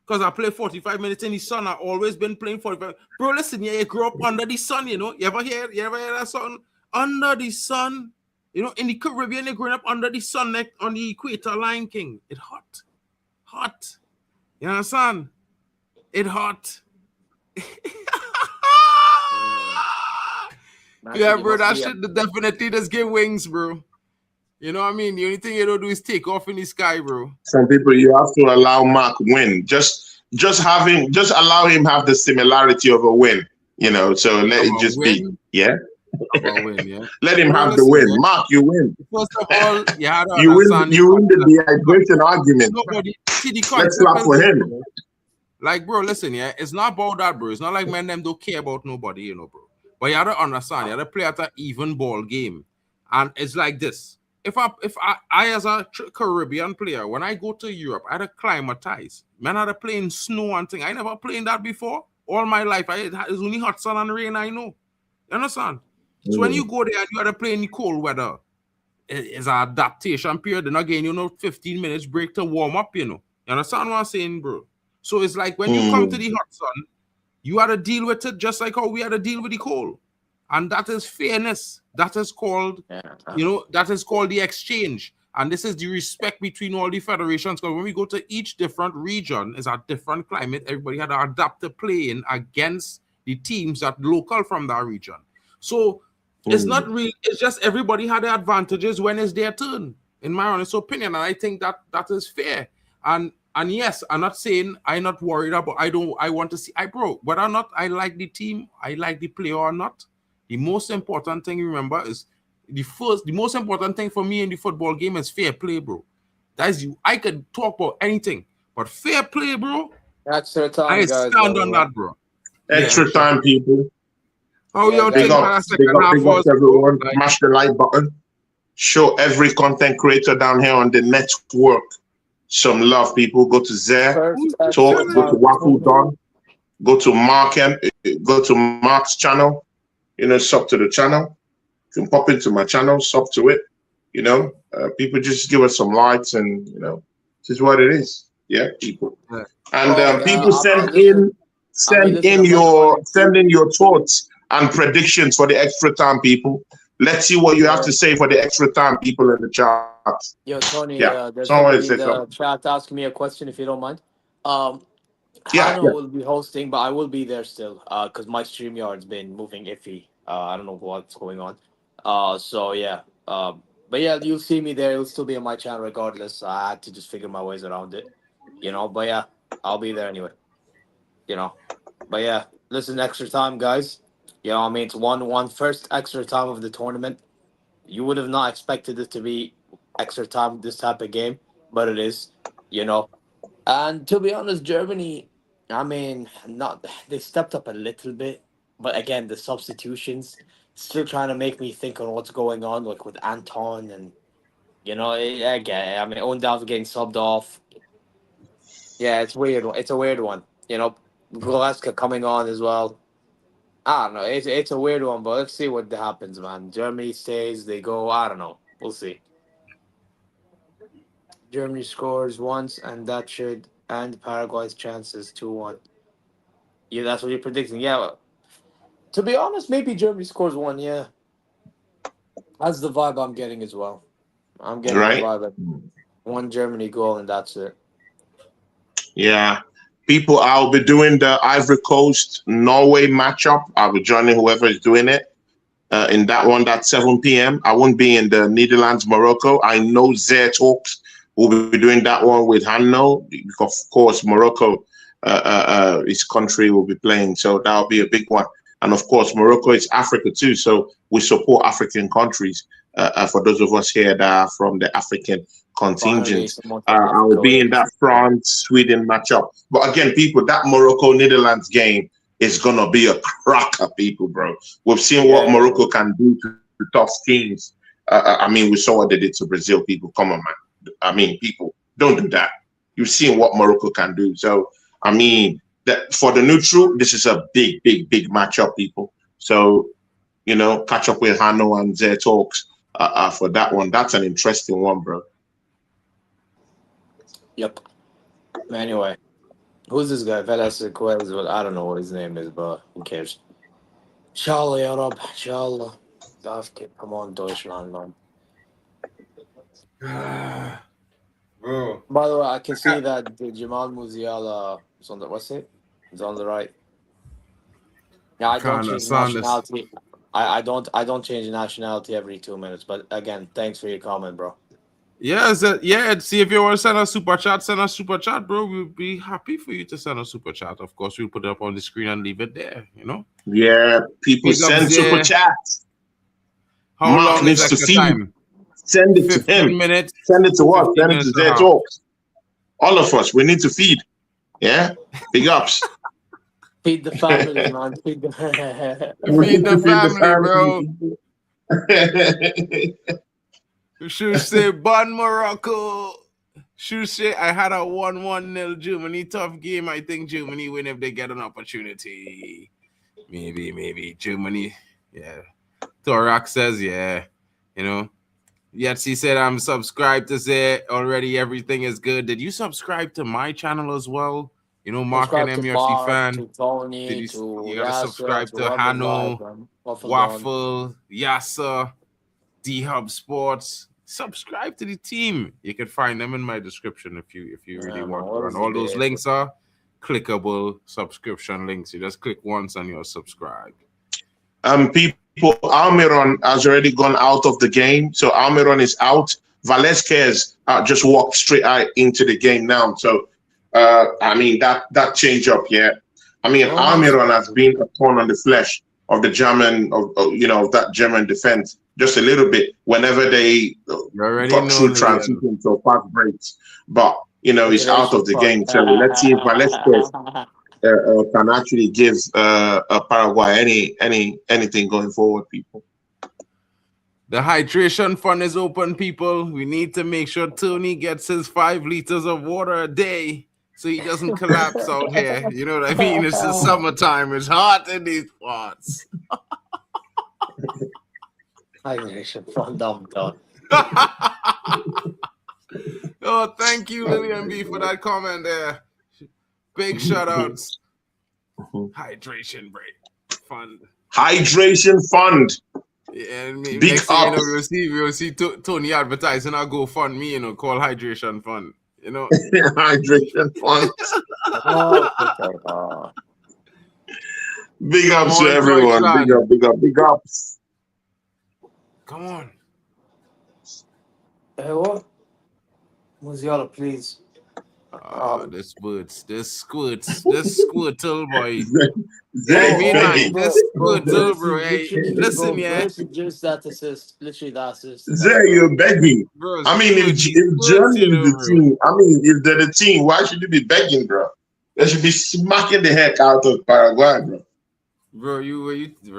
Speaker 2: Because I play 45 minutes in the sun. I've always been playing 45. Bro, listen, you grew up under the sun, you know. You ever hear that song? Under the sun. You know, in the Caribbean, you're growing up under the sun, like on the equator line, king. It's hot. Hot. You understand? It hot. Yeah, bro, that shit definitely just give wings, bro. You know what I mean? The only thing you don't do is take off in the sky, bro.
Speaker 3: Some people, you have to allow Mark win. Just allow him have the similarity of a win. You know, so let it just be. Yeah.
Speaker 2: Win, yeah.
Speaker 3: Let him have the win. Mark, you win.
Speaker 2: First of all,
Speaker 3: you win the dehydration argument.
Speaker 2: Nobody see the
Speaker 3: Let's clap for him.
Speaker 2: Like, bro, listen, yeah, it's not about that, bro. It's not like men them don't care about nobody, you know, bro. But you have to understand, you have to play at an even ball game. And it's like this. If I as a Caribbean player, when I go to Europe, I had to climatize. Man, I had to play in snow and thing. I never played that before. All my life, it's only hot sun and rain, I know. You understand? So when you go there and you had to play in the cold weather, it's an adaptation period. Then again, 15 minutes break to warm up, you know. You understand what I'm saying, bro? So it's like when you come to the hot sun, you had to deal with it just like how we had to deal with the cold. And that is fairness. That is called, that is called the exchange. And this is the respect between all the federations. Because when we go to each different region, it's a different climate. Everybody had to adapt to playing against the teams that local from that region. So it's not really, it's just everybody had the advantages when it's their turn, in my honest opinion. And I think that is fair. And yes, I'm not saying I'm not worried about, I want to see, bro, whether or not I like the team, I like the player or not, the most important thing, remember, is the most important thing for me in the football game is fair play, bro. That's you. I could talk about anything, but fair play, bro.
Speaker 5: Extra time,
Speaker 2: I
Speaker 5: guys.
Speaker 2: stand on that, bro.
Speaker 3: Extra time, people.
Speaker 2: Oh,
Speaker 3: yeah, big up everyone. Smash the like button. Show every content creator down here on the network some love, people. Go to Zare, talk, go to Waffle Don, go to Mark's channel, sub to the channel. You can pop into my channel, sub to it. People just give us some likes, and this is what it is. Yeah, people. And people send in your thoughts and predictions for the extra time, people. Let's see what you have to say for the extra time, people in the chat.
Speaker 5: Yo, Tony,
Speaker 3: Yeah,
Speaker 5: there's
Speaker 3: someone
Speaker 5: somebody in
Speaker 3: said
Speaker 5: the
Speaker 3: something.
Speaker 5: chat asking me a question, if you don't mind.
Speaker 3: Yeah,
Speaker 5: Hano
Speaker 3: yeah.
Speaker 5: will be hosting, but I will be there still. Because my StreamYard's been moving iffy. I don't know what's going on. So yeah. But yeah, you'll see me there. It'll still be on my channel regardless. I had to just figure my ways around it, But yeah, I'll be there anyway. You know. But yeah, listen, extra time, guys. I mean, it's one first extra time of the tournament. You would have not expected it to be extra time this type of game, but it is. You know. And to be honest, Germany, I mean, not they stepped up a little bit, but again, the substitutions still trying to make me think on what's going on, like with Anton and again, I mean, Ondav's getting subbed off. Yeah, it's weird. It's a weird one. Goretzka coming on as well. I don't know. It's a weird one, but let's see what happens, man. Germany stays, they go. I don't know. We'll see. Germany scores once, and that should end Paraguay's chances 2-1. Yeah, that's what you're predicting. Yeah. To be honest, maybe Germany scores one. Yeah. That's the vibe I'm getting as well. I'm getting the
Speaker 3: Right.
Speaker 5: vibe that one Germany goal and that's it.
Speaker 3: Yeah. People, I'll be doing the Ivory Coast Norway matchup. I'll be joining whoever is doing it in that one. That's 7 p.m. I won't be in the Netherlands, Morocco. I know Zare Talks will be doing that one with Hanno because, of course, Morocco, his country will be playing. So that'll be a big one. And of course, Morocco is Africa too. So we support African countries for those of us here that are from the African
Speaker 5: Finally,
Speaker 3: contingent.
Speaker 5: someone from
Speaker 3: I will
Speaker 5: Africa
Speaker 3: be
Speaker 5: with
Speaker 3: in that
Speaker 5: us.
Speaker 3: France-Sweden matchup. But again, people, that Morocco-Netherlands game is going to be a cracker, people, bro. We've seen what
Speaker 5: Yeah,
Speaker 3: Morocco can do to tough teams. I mean, we saw what they did to Brazil, people. Come on, man. I mean, people, don't do that. You've seen what Morocco can do. So, I mean, for the neutral, this is a big, big, big matchup, people. So, catch up with Hanno and Zare Talks for that one. That's an interesting one, bro.
Speaker 5: Yep. Anyway, who's this guy? Velasquez. Well, I don't know what his name is, but who cares? Inshallah, ya Rab. Inshallah. Come on, Deutschland, man.
Speaker 2: Bro.
Speaker 5: By the way, I can see that Jamal Musiala is on the what's it? It's on the right. Yeah,
Speaker 2: I
Speaker 5: I don't
Speaker 2: can't
Speaker 5: change
Speaker 2: understand this.
Speaker 5: nationality. I don't change nationality every 2 minutes. But again, thanks for your comment, bro.
Speaker 2: Yeah, see if you want to send a super chat, send a super chat, bro. We'll be happy for you to send a super chat. Of course, we'll put it up on the screen and leave it there,
Speaker 3: Yeah, people
Speaker 2: Big up
Speaker 3: send super
Speaker 2: there.
Speaker 3: chats.
Speaker 2: How
Speaker 3: Mark
Speaker 2: long is
Speaker 3: needs to
Speaker 2: extra
Speaker 3: feed.
Speaker 2: time?
Speaker 3: Send it to
Speaker 2: 15
Speaker 3: him.
Speaker 2: minutes.
Speaker 3: Send it to us.
Speaker 2: 15
Speaker 3: Send it to
Speaker 2: minutes and a
Speaker 3: Zare
Speaker 2: half.
Speaker 3: Talks. All of us, we need to feed. Yeah, big ups.
Speaker 5: Feed the family, man. Feed the
Speaker 2: Feed the family, bro. Should say Bon Morocco. Should say I had a 1-1-0 Germany tough game. I think Germany win if they get an opportunity. Maybe Germany. Yeah. Thorak says, yeah. Yetzi said I'm subscribed to say already everything is good. Did you subscribe to my channel as well? Mark and
Speaker 5: Subscribe to
Speaker 2: MUFC
Speaker 5: Mark,
Speaker 2: fan.
Speaker 5: to Tony, to
Speaker 2: You gotta
Speaker 5: Yasser,
Speaker 2: subscribe
Speaker 5: to
Speaker 2: to
Speaker 5: whoever's live,
Speaker 2: Hano,
Speaker 5: man. Waffle Dawn.
Speaker 2: Waffle, Yasser, D-Hub Sports. Subscribe to the team. You can find them in my description if you really
Speaker 5: Yeah, man,
Speaker 2: want
Speaker 5: what
Speaker 2: to.
Speaker 5: is
Speaker 2: And
Speaker 5: the
Speaker 2: all those
Speaker 5: bit?
Speaker 2: links are clickable subscription links. You just click once and you're subscribed.
Speaker 3: People, Almiron has already gone out of the game. So Almiron is out. Velasquez just walked straight out into the game now. So, I mean, that change up, yeah. I mean,
Speaker 5: Oh,
Speaker 3: Almiron has been a thorn on the flesh of the German, of that German defense just a little bit whenever they got through transition to fast breaks. But, he's out of the game. So let's see if Velasquez can actually give Paraguay anything going forward, people.
Speaker 2: The hydration fund is open, people. We need to make sure Tony gets his 5 liters of water a day so he doesn't collapse out here. You know what I mean? It's the summertime. It's hot in these parts.
Speaker 5: Hydration fund, dumb dog.
Speaker 2: Oh, thank you, Lillian B, for that comment there. Big shout outs. Hydration break fund.
Speaker 3: Hydration fund.
Speaker 2: Yeah, and
Speaker 3: Big
Speaker 2: next thing you know,
Speaker 3: ups.
Speaker 2: we'll see Tony advertising our GoFundMe, you know, called Hydration Fund. You know,
Speaker 3: Hydration fund.
Speaker 5: Oh, okay.
Speaker 3: Big
Speaker 2: come
Speaker 3: ups to
Speaker 2: on,
Speaker 3: everyone. Big
Speaker 2: Deutschland.
Speaker 3: up, big up, big ups.
Speaker 2: Come on.
Speaker 5: Hey, what? Musiala, please.
Speaker 2: This squirtle boy.
Speaker 3: Zay
Speaker 2: Hey,
Speaker 3: is
Speaker 2: mean man,
Speaker 3: begging.
Speaker 2: this
Speaker 5: Bro,
Speaker 2: squirtle, bro.
Speaker 5: Versi,
Speaker 2: Hey,
Speaker 5: literally, bro,
Speaker 2: listen, yeah,
Speaker 5: Versi just that assist. Literally that assist. That's
Speaker 3: Zay,
Speaker 5: about it.
Speaker 3: you're begging.
Speaker 2: bro.
Speaker 3: I mean, if
Speaker 2: Squirts, you
Speaker 3: Germany is
Speaker 2: know,
Speaker 3: the
Speaker 2: bro.
Speaker 3: team, I mean, if they're the team, why should you be begging, bro? They should be smacking the heck out of Paraguay, bro.
Speaker 2: Bro,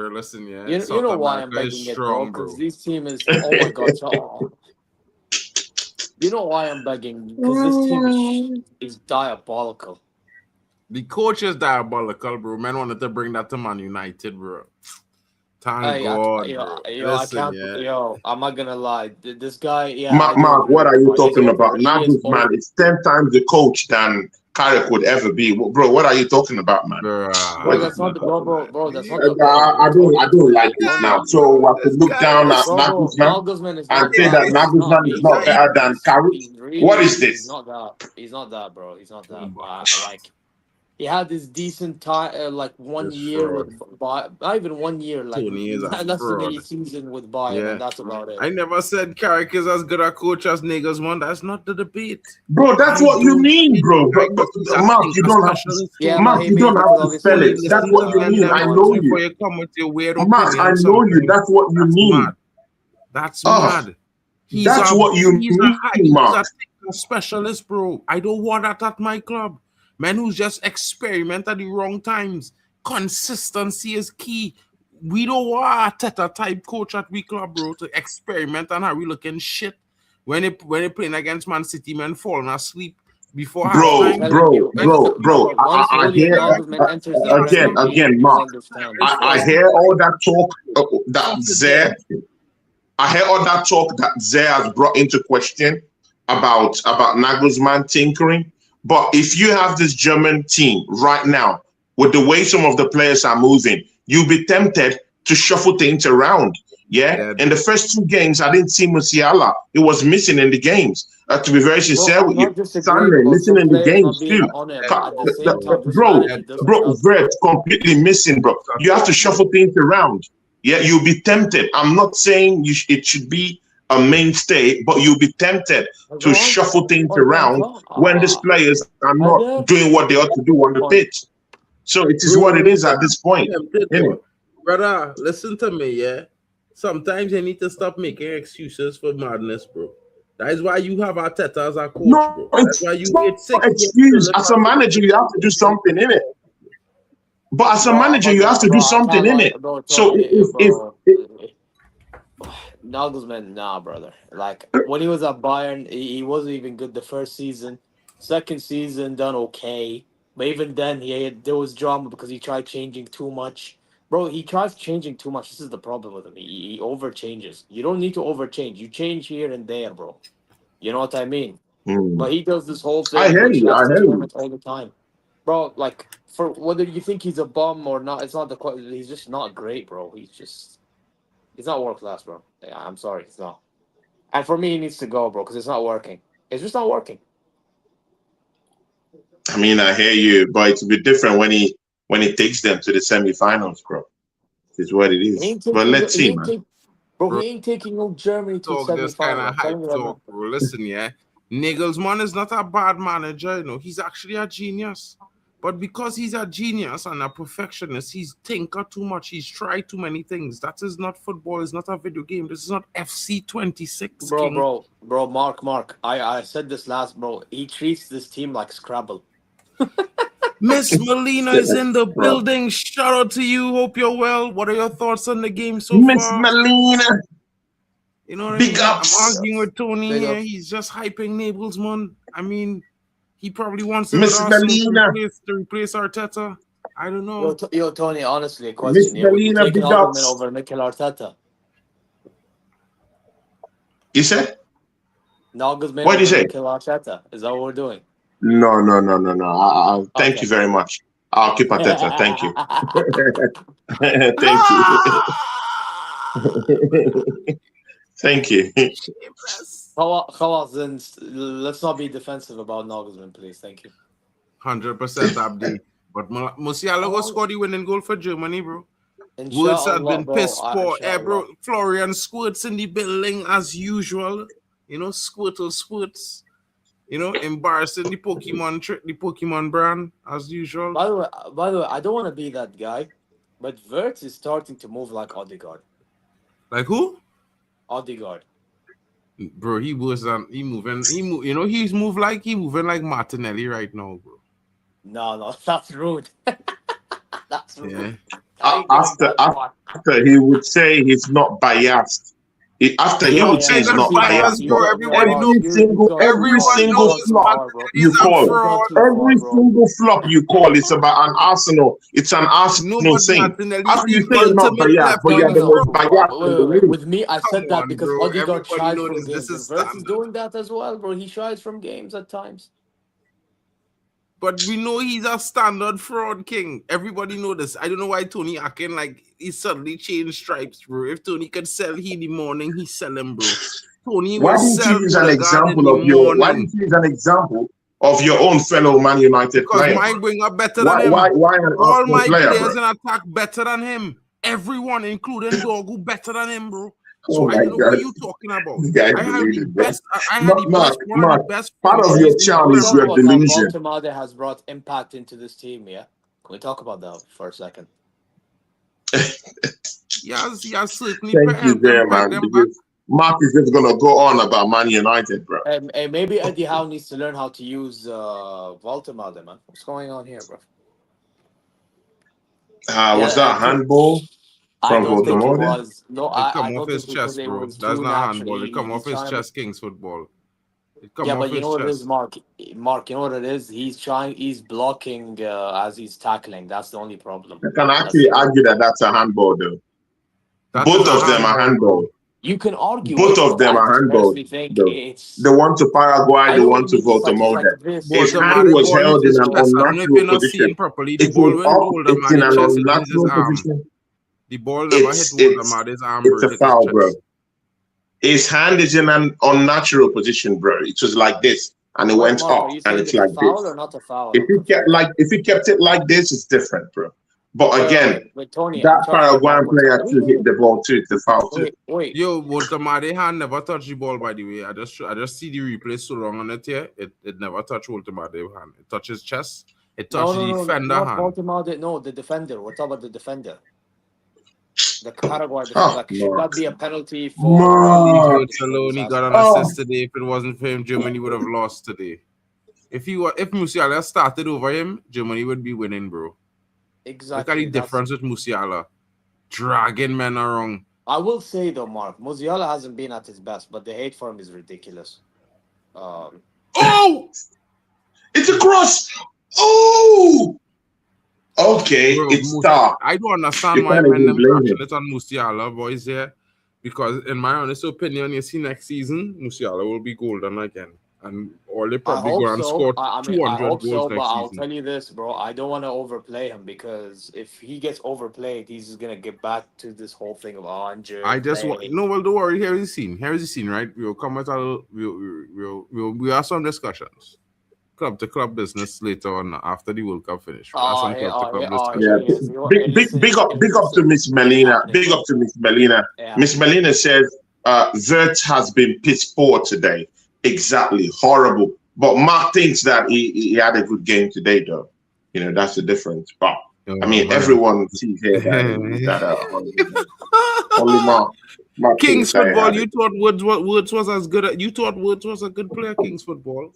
Speaker 2: listen, yeah.
Speaker 5: You
Speaker 2: South
Speaker 5: know why I'm
Speaker 2: America is
Speaker 5: begging it, bro?
Speaker 2: strong,
Speaker 5: Because
Speaker 2: bro.
Speaker 5: this team is, oh my God. You know why I'm begging? Because this team is diabolical.
Speaker 2: The coach is diabolical, bro. Man wanted to bring that to Man United, bro. Thank
Speaker 5: Hey,
Speaker 2: God, bro.
Speaker 5: I
Speaker 2: Listen,
Speaker 5: can't,
Speaker 2: yeah.
Speaker 5: I'm not gonna lie. This guy, yeah, I
Speaker 3: Mark,
Speaker 5: do
Speaker 3: Mark,
Speaker 5: agree
Speaker 3: what
Speaker 5: with
Speaker 3: are you
Speaker 5: you.
Speaker 3: talking about?
Speaker 5: He is
Speaker 3: Nagelsmann is 10 times the coach than Carrick would ever be. Bro, what are you talking about, man?
Speaker 5: Bro,
Speaker 3: What,
Speaker 5: that's not the bro. That's not the
Speaker 3: I don't
Speaker 5: Tony.
Speaker 3: like this now.
Speaker 5: Tony,
Speaker 3: So I could
Speaker 2: This
Speaker 3: look
Speaker 2: guy,
Speaker 3: down at
Speaker 2: listen.
Speaker 5: bro,
Speaker 3: Nagelsmann
Speaker 5: Nagelsmann is
Speaker 3: and
Speaker 5: not
Speaker 3: say that
Speaker 5: that.
Speaker 3: Nagelsmann is not better than Carrick.
Speaker 5: He's
Speaker 3: What
Speaker 5: really,
Speaker 3: is this?
Speaker 5: he's not that, bro. He's not that. Like, he had this decent time, like 1 year
Speaker 2: Fraud.
Speaker 5: with Bayern, not even 1 year, like
Speaker 2: Tony is a
Speaker 5: less than
Speaker 2: fraud.
Speaker 5: a season with Bayern,
Speaker 2: Yeah.
Speaker 5: and that's about it.
Speaker 2: I never said Carrick is as good a coach as Nagelsmann. That's not the debate.
Speaker 3: Bro, that's
Speaker 2: I
Speaker 3: what you
Speaker 2: don't
Speaker 3: mean,
Speaker 2: think
Speaker 3: bro. But,
Speaker 2: Carrick is a
Speaker 3: Mark, you
Speaker 2: thinker
Speaker 3: don't have to.
Speaker 2: specialist,
Speaker 5: Yeah,
Speaker 2: Tony.
Speaker 5: but
Speaker 3: Mark,
Speaker 5: he
Speaker 3: you don't
Speaker 5: made it
Speaker 3: have
Speaker 5: to
Speaker 3: to
Speaker 5: obviously
Speaker 3: spell
Speaker 2: You
Speaker 3: it.
Speaker 2: need
Speaker 5: to
Speaker 2: to
Speaker 3: That's
Speaker 2: see
Speaker 3: what
Speaker 2: the
Speaker 3: you
Speaker 5: the
Speaker 3: mean. I
Speaker 2: fundamentals
Speaker 3: know
Speaker 2: before
Speaker 3: you.
Speaker 2: you come with your weird
Speaker 3: Mark, I
Speaker 2: opinion.
Speaker 3: know you.
Speaker 2: Sometimes
Speaker 3: That's what you
Speaker 2: that's
Speaker 3: mean.
Speaker 2: mad. That's
Speaker 3: Oh,
Speaker 2: mad. He's
Speaker 3: that's
Speaker 2: a
Speaker 3: what you
Speaker 2: he's a
Speaker 3: mean,
Speaker 2: high he's
Speaker 3: Mark.
Speaker 2: a thinker specialist, bro. I don't want that at my club. Man who's just experiment at the wrong times. Consistency is key. We don't want a Teta type coach at we club, bro, to experiment and how we looking shit. When they playing against Man City, man falling asleep before
Speaker 5: bro. I'm
Speaker 2: halftime.
Speaker 5: telling you,
Speaker 2: Let's
Speaker 5: it's
Speaker 2: talk
Speaker 3: Bro.
Speaker 2: about
Speaker 5: once
Speaker 3: I
Speaker 5: Julian
Speaker 3: hear
Speaker 5: Nagelsmann enters the Premier League,
Speaker 3: again,
Speaker 5: you'll
Speaker 3: Mark.
Speaker 5: understand.
Speaker 3: I
Speaker 2: it's
Speaker 3: hear all that talk that
Speaker 2: confident.
Speaker 3: Zay. I hear all that talk that Zay has brought into question about Nagelsmann tinkering. But if you have this German team right now, with the way some of the players are moving, you'll be tempted to shuffle things around. Yeah.
Speaker 2: Yeah,
Speaker 3: In the first two games, I didn't see Musiala. He was missing in the games. To be very
Speaker 5: Bro,
Speaker 3: sincere
Speaker 5: I'm
Speaker 3: with you,
Speaker 5: not disagreeing
Speaker 3: Sunday
Speaker 5: about
Speaker 3: missing
Speaker 5: some
Speaker 3: in the
Speaker 5: players
Speaker 3: games
Speaker 5: not being
Speaker 3: too.
Speaker 5: on it,
Speaker 2: yeah,
Speaker 5: but at the same time, just
Speaker 3: Bro,
Speaker 5: managing doesn't
Speaker 3: bro,
Speaker 5: help.
Speaker 3: Vert completely missing, bro. You have to shuffle things around. Yeah, you'll be tempted. I'm not saying it should be a mainstay, but you'll be tempted to shuffle things around when these players are not doing what they ought to do on the pitch. So it is what it is at this point. Innit?
Speaker 2: Brother, listen to me, yeah. Sometimes you need to stop making excuses for madness, bro. That is why you have Arteta as a coach,
Speaker 3: No,
Speaker 2: bro. That's
Speaker 3: it's
Speaker 2: why you
Speaker 3: not
Speaker 2: get 6
Speaker 3: an
Speaker 2: years
Speaker 3: excuse.
Speaker 2: to
Speaker 3: As a manager, you have to do something in it. But as a
Speaker 5: Bro, I'm
Speaker 3: manager,
Speaker 5: not
Speaker 3: you have
Speaker 5: gonna,
Speaker 3: to do
Speaker 5: bro. I
Speaker 3: something
Speaker 5: can't
Speaker 3: in
Speaker 5: lie,
Speaker 3: it.
Speaker 5: bro.
Speaker 3: So
Speaker 5: Tony,
Speaker 3: if
Speaker 5: bro. Nagelsmann, nah, brother. Like when he was at Bayern, he wasn't even good the first season. Second season, done okay, but even then, there was drama because he tried changing too much. Bro, he tries changing too much. This is the problem with him. He overchanges. You don't need to overchange. You change here and there, bro. You know what I mean?
Speaker 3: Hmm.
Speaker 5: But he does this whole
Speaker 3: I
Speaker 5: thing
Speaker 3: hear
Speaker 5: where he
Speaker 3: you,
Speaker 5: tries
Speaker 3: I
Speaker 5: to
Speaker 3: hear you.
Speaker 5: experiment all the time. Bro, like for whether you think he's a bum or not, it's not the question. He's just not great, bro. He's not world class, bro. Yeah, I'm sorry, it's not. And for me, he needs to go, bro, because it's not working. It's just not working.
Speaker 3: I mean, I hear you, but it's a bit different when he takes them to the semifinals, bro. It's what it
Speaker 5: He
Speaker 3: is.
Speaker 5: ain't
Speaker 3: But
Speaker 5: taking.
Speaker 3: let's
Speaker 5: He
Speaker 3: see,
Speaker 5: ain't
Speaker 3: man.
Speaker 5: take, Bro,
Speaker 2: bro.
Speaker 5: he ain't taking no Germany to
Speaker 2: Talk this kind
Speaker 5: semi-final.
Speaker 2: of
Speaker 5: I'm
Speaker 2: hype
Speaker 5: telling you that,
Speaker 2: talk,
Speaker 5: bro.
Speaker 2: bro. Listen, yeah. Nagelsmann is not a bad manager, you know. He's actually a genius. But because he's a genius and a perfectionist, he's thinker too much. He's tried too many things. That is not football. It's not a video game. This is not FC 26, King.
Speaker 5: Bro, Mark. I said this last, bro. He treats this team like Scrabble.
Speaker 2: Miss Molina is in the
Speaker 3: Bro.
Speaker 2: building. Shout out to you. Hope you're well. What are your thoughts on the game so
Speaker 3: Miss
Speaker 2: far?
Speaker 3: Melina,
Speaker 2: You know what I
Speaker 3: big
Speaker 2: mean? I'm
Speaker 3: ups.
Speaker 2: arguing with Tony
Speaker 5: Big
Speaker 2: here.
Speaker 5: ups.
Speaker 2: He's just hyping Nagelsmann. I mean, he probably wants it with
Speaker 3: Miss
Speaker 2: Arsenal
Speaker 3: Melina,
Speaker 2: to replace Arteta. I don't
Speaker 5: Yo,
Speaker 2: know.
Speaker 5: yo, Tony. Honestly, a
Speaker 3: Miss
Speaker 5: question. Yeah, would you
Speaker 3: Melina,
Speaker 5: take
Speaker 3: big
Speaker 5: Nagelsmann
Speaker 3: ups.
Speaker 5: over Mikel Arteta?
Speaker 3: You said?
Speaker 5: Nagelsmann
Speaker 3: What did you
Speaker 5: over
Speaker 3: say?
Speaker 5: Mikel Arteta? Is that what we're doing?
Speaker 3: No. Thank
Speaker 5: Okay.
Speaker 3: you very much. I'll keep Ateta. Thank you. Thank you. Thank you.
Speaker 5: Khalas, then let's not be defensive about Nagelsmann, please. Thank you.
Speaker 2: 100% Abdi. But Musiala go score the winning goal for Germany, bro. Words have
Speaker 5: Inshallah,
Speaker 2: been
Speaker 5: bro.
Speaker 2: piss poor, bro.
Speaker 5: Inshallah.
Speaker 2: Florian Squirts in the building as usual. You know, Squirts. You know, embarrassing the Pokemon trick, the Pokemon brand as usual.
Speaker 5: By the way, I don't want to be that guy, but Wirtz is starting to move like Odegaard.
Speaker 2: Like who?
Speaker 5: Odegaard.
Speaker 2: Bro, he you know, he's moving like Martinelli right now, bro.
Speaker 5: No, that's rude. That's rude.
Speaker 2: Yeah.
Speaker 3: After he would say he's not biased. After he would say he's not biased,
Speaker 2: bro.
Speaker 3: Every single flop you call, every single flop you call, it's about an Arsenal. It's an Arsenal thing. After you say he's not biased, but you're the most biased.
Speaker 5: With me, I said that because
Speaker 2: bro.
Speaker 5: Odegaard shies from
Speaker 2: This
Speaker 5: games.
Speaker 2: is
Speaker 5: Wirtz is doing that as well, bro. He shies from games at times.
Speaker 2: But we know he's a standard fraud king. Everybody know this. I don't know why Tony acting like he suddenly changed stripes, bro. If Tony could sell he in the morning, he sell him, bro. Tony
Speaker 3: why
Speaker 2: will
Speaker 3: didn't
Speaker 2: sell
Speaker 3: you use an example of your? Why didn't you use an example of your own fellow Man United player?
Speaker 2: Because my winger better than him.
Speaker 3: Why an
Speaker 2: all my
Speaker 3: player,
Speaker 2: players
Speaker 3: bro?
Speaker 2: in attack better than him. Everyone, including Dogu, better than him, bro.
Speaker 3: Oh
Speaker 2: So I don't know what you talking about. I have the best. I had the best.
Speaker 3: Part of your charm is your delusion.
Speaker 5: Baltimore has brought impact into this team. Yeah, can we talk about that for a second?
Speaker 2: Yes, certainly.
Speaker 3: Thank you there, man. Because Mark is just gonna go on about Man United, bro.
Speaker 5: And maybe Eddie Howe needs to learn how to use Baltimore, man. What's going on here, bro?
Speaker 3: Was that a handball?
Speaker 5: I don't think it
Speaker 3: Baltimore?
Speaker 5: was. No, I
Speaker 2: come
Speaker 5: don't
Speaker 2: off his
Speaker 5: think
Speaker 2: chest,
Speaker 5: it
Speaker 2: bro.
Speaker 5: was
Speaker 2: That's
Speaker 5: too
Speaker 2: not
Speaker 5: naturally.
Speaker 2: handball. It come off his
Speaker 5: trying
Speaker 2: chest, Kings football.
Speaker 5: Yeah, but you know what it is, Mark? Mark, you know what it is? He's blocking as he's tackling. That's the only problem.
Speaker 3: I can actually argue that that's a handball, though. Both of them are handball.
Speaker 5: You can argue.
Speaker 3: Both of them are handball. The one to Paraguay, the one to Baltimore. His hand was held in an unnatural position. It was up, it's in an unnatural position.
Speaker 2: The ball never hit Waldemar's arm.
Speaker 3: It's a foul, bro. His hand is in an unnatural position, bro. It was like this, and it went up, and it's like this.
Speaker 5: Or not a foul?
Speaker 3: If he kept it like this, it's different, bro. But again,
Speaker 5: Tony,
Speaker 3: that Paraguayan player to hit the ball too, it's a foul too.
Speaker 5: Wait.
Speaker 2: Yo, Waldemar's hand never touched the ball, by the way. I just see the replay so long on it here. It never touched Waldemar's hand. It touched his chest. It touched the defender hand.
Speaker 5: No, the defender. What about the defender? The Paraguay defender. Should that be a penalty for?
Speaker 2: He got an assist today. If it wasn't for him, Germany would have lost today. If Musiala started over him, Germany would be winning, bro.
Speaker 5: Exactly.
Speaker 2: Look at the difference with Musiala. Dragging men around.
Speaker 5: I will say though, Mark, Musiala hasn't been at his best, but the hate for him is ridiculous.
Speaker 3: Oh! It's a cross! Oh! Okay,
Speaker 2: Bro,
Speaker 3: it's tough.
Speaker 2: I don't understand why men them crashing it on Musiala, boys, here. Because in my honest opinion, you see next season, Musiala will be golden again. And or they probably go and score 200 goals next season.
Speaker 5: I'll tell you this, bro. I don't want to overplay him because if he gets overplayed, he's just gonna get back to this whole thing of injured.
Speaker 2: I just want well, don't worry. Here is the scene, right? We'll come with we have some discussions. Club to club business later on after the World Cup finish. Big
Speaker 3: up to Miss Melina. Big up to Miss Melina. Yeah. Miss Melina says Wirtz has been piss poor today. Exactly, horrible. But Mark thinks that he had a good game today, though. You know, that's the difference. But I mean, everyone sees here that only Mark
Speaker 2: Kings football. You thought Wirtz was as good. You thought Wirtz was a good player. Kings football,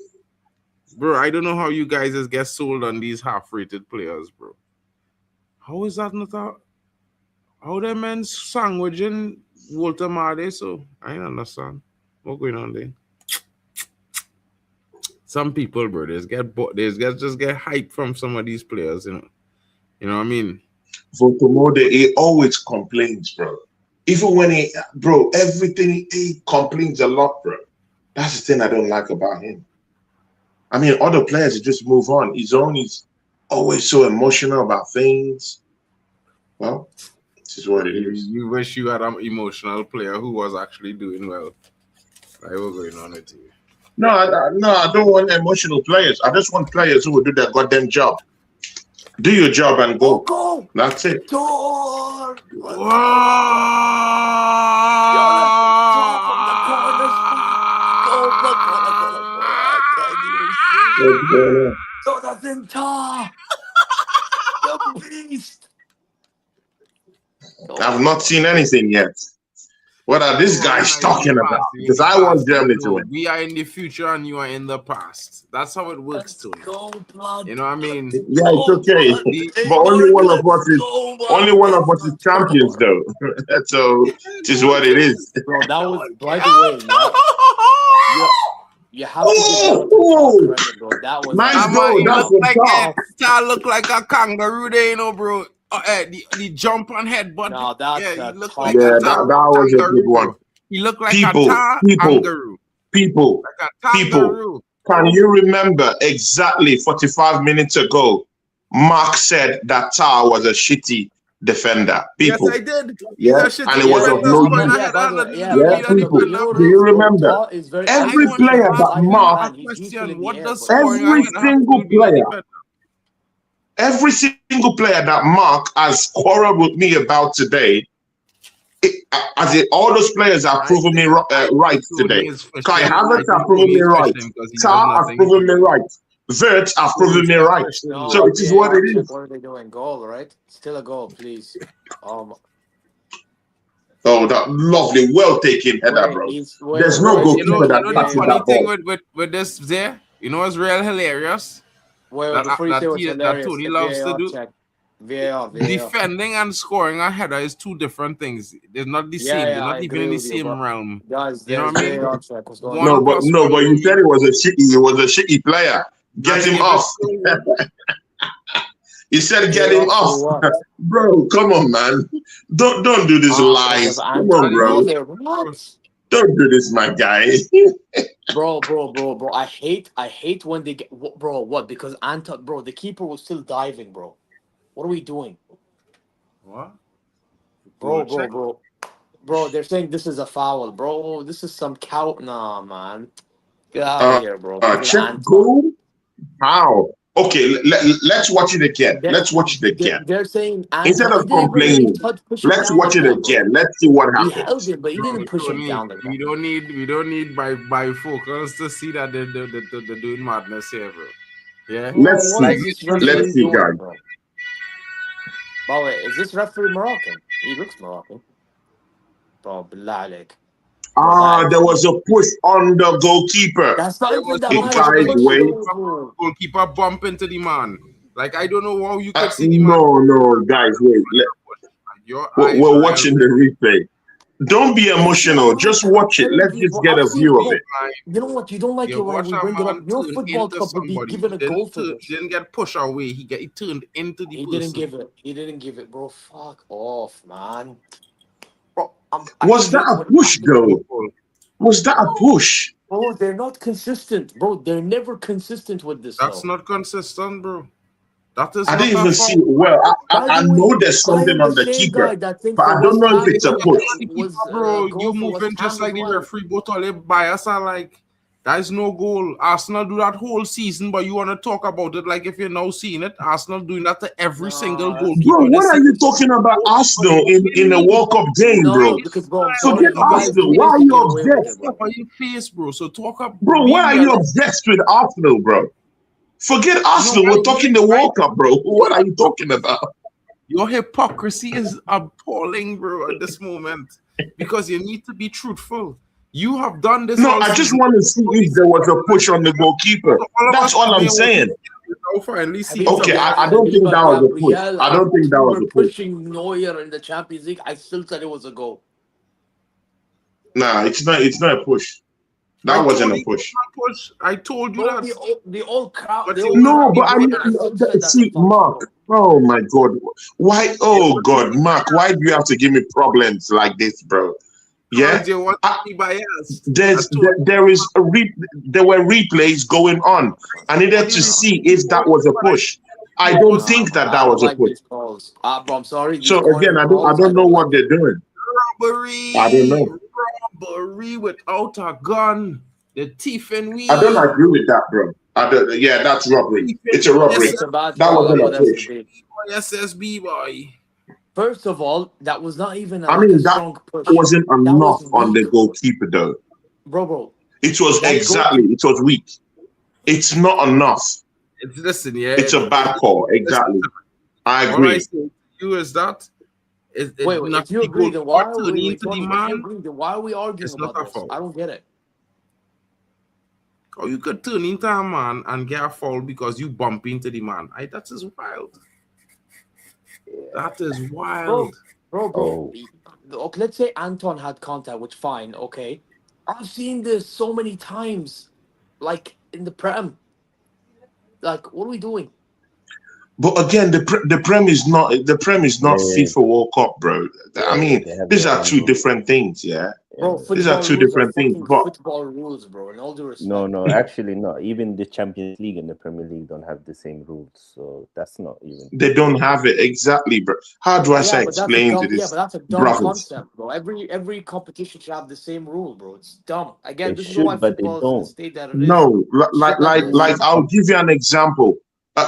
Speaker 2: bro. I don't know how you guys just get sold on these half-rated players, bro. How is that not a? How them men sandwiching Walter Marde? So I don't understand what's going on there. Some people, bro, just get hype from some of these players, you know. You know what I mean?
Speaker 3: Votomode, he always complains, bro. Even when everything he complains a lot, bro. That's the thing I don't like about him. I mean, other players just move on. His own is always so emotional about things. Well, this is what it is.
Speaker 2: You wish you had an emotional player who was actually doing well. Like, what's going on with you?
Speaker 3: No, I don't want emotional players. I just want players who will do their goddamn job. Do your job and go.
Speaker 5: Go!
Speaker 3: That's it.
Speaker 5: Door! Jonathan Tah! The beast!
Speaker 3: I've not seen anything yet. What are these guys talking about? Because I want Germany to win.
Speaker 2: We are in the future and you are in the past. That's how it works, Tony. You know what I mean?
Speaker 3: Yeah, it's okay. But only one of us is champions, though. So it is what it is.
Speaker 5: Bro, that was, by the way, you have to give credit, bro. That was
Speaker 3: Nice goal. That's what
Speaker 2: Tah look like a kangaroo there, you know, bro. The jump on headbutt.
Speaker 5: No, that's
Speaker 2: he looked
Speaker 5: top.
Speaker 2: like
Speaker 3: Yeah,
Speaker 2: a
Speaker 3: that was a good one.
Speaker 2: He looked like
Speaker 3: People,
Speaker 2: a kangaroo.
Speaker 3: People,
Speaker 2: Like a kangaroo.
Speaker 3: can you remember exactly 45 minutes ago, Mark said that Tah was a shitty defender? People.
Speaker 2: Yes, I did.
Speaker 3: Yeah, and it was of no use. People. Do you remember? Every player that Mark, every single player that Mark has quarreled with me about today, all those players have proven me right today. Kai Havertz have proven me right. Tah have proven me right. Wirtz have proven me right. So it is what it is.
Speaker 5: What are they doing? Goal, right? Still a goal, please.
Speaker 3: Oh, that lovely, well taken header, bro. There's no goalkeeper that catches that ball.
Speaker 2: With this there, you know what's real hilarious? That Tony loves to do.
Speaker 5: VAR.
Speaker 2: Defending and scoring a header is two different things. They're not the same. They're not even in the same realm.
Speaker 5: Guys,
Speaker 2: you know what I mean?
Speaker 3: No, but you said it was a shitty player. Get him off. You said get him off. Bro, come on, man. Don't do this lies. Come on, bro. Don't do this, my guy.
Speaker 5: bro. I hate when they get what? Because the keeper was still diving, bro. What are we doing?
Speaker 2: What?
Speaker 5: Bro, they're saying this is a foul, bro. This is some cow. Nah, man. Get out of here, bro.
Speaker 3: Check goal? How? Okay, let's watch it again.
Speaker 5: They're saying
Speaker 3: instead of complaining, let's watch it again. Let's see what happened.
Speaker 5: He held him, but he didn't push him down.
Speaker 2: We don't need bifocals to see that they're doing madness here, bro. Yeah.
Speaker 3: Let's see, guys.
Speaker 5: By the way, is this referee Moroccan? He looks Moroccan. Bro, billah alaic.
Speaker 3: There was a push on the goalkeeper.
Speaker 5: That's not even that
Speaker 2: goalkeeper bump into the man. Like, I don't know how you could see the man.
Speaker 3: No, guys, wait. We're watching the replay. Don't be emotional. Just watch it. Let's just get a view of it.
Speaker 5: You know what? You don't like it when we bring it up. Your football club would be given a goal for this.
Speaker 2: He didn't get pushed away. He turned into the person.
Speaker 5: He didn't give it, bro. Fuck off, man.
Speaker 3: Was that a push, though? Was that a push?
Speaker 5: Bro, they're not consistent, bro. They're never consistent with this.
Speaker 2: That's not consistent, bro. That is.
Speaker 3: I didn't even see it well. I know there's something on the keeper, but I don't know if it's a push.
Speaker 2: Bro, you moving just like the referee, but all the bias are like, there's no goal. Arsenal do that whole season, but you want to talk about it like if you're now seeing it. Arsenal doing that to every single goal.
Speaker 3: Bro, what are you talking about Arsenal in a World Cup game, bro? Forget Arsenal. Why are you obsessed?
Speaker 2: On your face, bro. So talk about.
Speaker 3: Bro, why are you obsessed with Arsenal, bro? Forget Arsenal. We're talking the World Cup, bro. What are you talking about?
Speaker 2: Your hypocrisy is appalling, bro, at this moment. Because you need to be truthful. You have done this.
Speaker 3: No, I just want to see if there was a push on the goalkeeper. That's all I'm saying. Okay, I don't think that was a push. I don't think that was a push.
Speaker 5: Pushing Neuer in the Champions League, I still said it was a goal.
Speaker 3: Nah, it's not a push. That wasn't a push.
Speaker 2: I told you that.
Speaker 5: The old crowd.
Speaker 3: No, but I mean, see, Mark. Oh my God, why? Oh God, Mark, why do you have to give me problems like this, bro? Yeah, there were replays going on. I needed to see if that was a push. I
Speaker 2: It
Speaker 3: don't
Speaker 2: was
Speaker 3: think that
Speaker 5: I
Speaker 3: that
Speaker 5: don't
Speaker 3: was a
Speaker 5: like
Speaker 3: push.
Speaker 5: these calls. Bro, I'm sorry. These
Speaker 3: So
Speaker 5: corner
Speaker 3: again, I
Speaker 5: calls, I
Speaker 3: don't know
Speaker 5: don't
Speaker 3: what
Speaker 5: like it.
Speaker 3: they're doing. I don't
Speaker 2: robbery,
Speaker 3: know.
Speaker 2: robbery without a gun. The thief and
Speaker 3: I don't
Speaker 2: we.
Speaker 3: agree with that, bro. I don't, yeah, that's robbery.
Speaker 2: Thief
Speaker 3: It's
Speaker 2: and
Speaker 3: a
Speaker 2: we.
Speaker 3: robbery.
Speaker 5: It's a bad
Speaker 3: That
Speaker 5: call.
Speaker 3: wasn't
Speaker 5: That's
Speaker 3: a
Speaker 5: what has to
Speaker 3: push.
Speaker 5: be.
Speaker 2: SSB boy.
Speaker 5: First of all, that was not even
Speaker 3: I
Speaker 5: like a
Speaker 3: mean, that
Speaker 5: strong push.
Speaker 3: wasn't
Speaker 5: That
Speaker 3: enough
Speaker 5: was
Speaker 3: on the
Speaker 5: weak,
Speaker 3: goalkeeper, though.
Speaker 5: bro.
Speaker 3: It was
Speaker 5: That
Speaker 3: exactly.
Speaker 5: goalkeeper.
Speaker 3: It was weak. It's not enough.
Speaker 2: It's listen, yeah.
Speaker 3: It's a bad call. Exactly. I
Speaker 2: All I
Speaker 3: agree.
Speaker 2: say to you is that
Speaker 5: Wait,
Speaker 2: not
Speaker 5: if you
Speaker 2: the
Speaker 5: agree, then why
Speaker 2: goalkeeper
Speaker 5: are
Speaker 2: turning
Speaker 5: wait,
Speaker 2: into the
Speaker 5: Tony? If you
Speaker 2: man.
Speaker 5: agree, then why are we arguing
Speaker 2: It's not
Speaker 5: about
Speaker 2: a
Speaker 5: this?
Speaker 2: foul.
Speaker 5: I don't get it.
Speaker 2: Or you could turn into a man and get a foul because you bump into the man. That is wild. That is wild.
Speaker 5: Bro.
Speaker 6: Oh,
Speaker 5: Okay, let's say Anton had contact, which fine, okay. I've seen this so many times, like in the Prem. Like, what are we doing?
Speaker 3: But again, the Prem is not
Speaker 6: yeah,
Speaker 3: FIFA World Cup, bro. I
Speaker 6: yeah,
Speaker 3: mean,
Speaker 6: they have
Speaker 3: these
Speaker 6: their
Speaker 3: are
Speaker 6: own
Speaker 3: two
Speaker 6: rules.
Speaker 3: different things. Yeah,
Speaker 5: Bro,
Speaker 6: Yeah.
Speaker 3: these are
Speaker 5: football
Speaker 3: two
Speaker 5: rules are
Speaker 3: different things.
Speaker 5: fucking
Speaker 3: But
Speaker 5: football rules, bro. In all due
Speaker 6: No,
Speaker 5: respect.
Speaker 6: no, actually not. Even the Champions League and the Premier League don't have the same rules, so that's not even
Speaker 3: they
Speaker 6: fair.
Speaker 3: don't have it exactly, bro. How do I say explain to
Speaker 5: But
Speaker 3: this
Speaker 5: that's a dumb
Speaker 3: brothers?
Speaker 5: concept, bro. Every competition should have the same rule, bro. It's dumb. Again,
Speaker 6: They
Speaker 5: this is why
Speaker 6: should, but they
Speaker 5: football is in the
Speaker 6: don't.
Speaker 5: state that it is.
Speaker 3: No,
Speaker 5: It shouldn't have been the
Speaker 3: like
Speaker 5: same.
Speaker 3: I'll give you an example.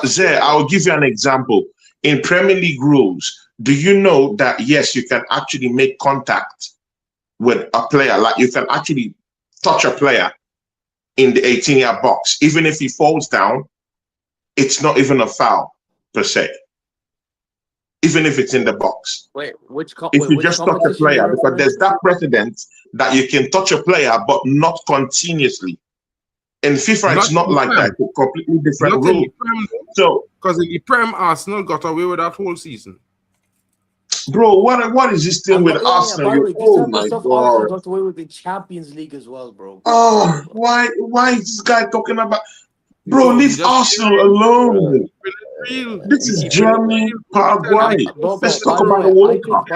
Speaker 3: Zay, I'll give you an example. In Premier League rules, do you know that yes, you can actually make contact with a player, like you can actually touch a player in the 18-yard box, even if he falls down, it's not even a foul per se, even if it's in the box.
Speaker 5: Wait,
Speaker 3: If you
Speaker 5: which
Speaker 3: just touch a
Speaker 5: competition are you
Speaker 3: player, because
Speaker 5: referring
Speaker 3: there's
Speaker 5: to?
Speaker 3: that precedent that you can touch a player but not continuously. In FIFA,
Speaker 2: Not
Speaker 3: it's
Speaker 2: in
Speaker 3: not
Speaker 2: the
Speaker 3: like that.
Speaker 2: Prem.
Speaker 3: It's a completely different
Speaker 2: Not in
Speaker 3: rule.
Speaker 2: the Prem,
Speaker 3: So,
Speaker 2: because in the Prem, Arsenal got away with that whole season.
Speaker 3: bro, what is this thing
Speaker 5: And
Speaker 3: with
Speaker 5: but yeah,
Speaker 3: Arsenal?
Speaker 5: by the
Speaker 3: You,
Speaker 5: way, this
Speaker 3: oh
Speaker 5: type of
Speaker 3: my
Speaker 5: stuff Arsenal
Speaker 3: god!
Speaker 5: got away with the Champions League as well, bro.
Speaker 3: Oh, why is this guy talking about? Bro,
Speaker 2: Bro, we
Speaker 3: leave
Speaker 2: just
Speaker 3: Arsenal
Speaker 6: Bro,
Speaker 3: alone.
Speaker 2: real.
Speaker 3: This
Speaker 2: We
Speaker 3: is
Speaker 2: keeping it
Speaker 3: Germany,
Speaker 2: real. Bro. We telling
Speaker 3: Paraguay.
Speaker 2: you,
Speaker 3: Let's
Speaker 2: listen,
Speaker 3: talk
Speaker 5: By the
Speaker 3: about the
Speaker 5: way,
Speaker 3: World Cup.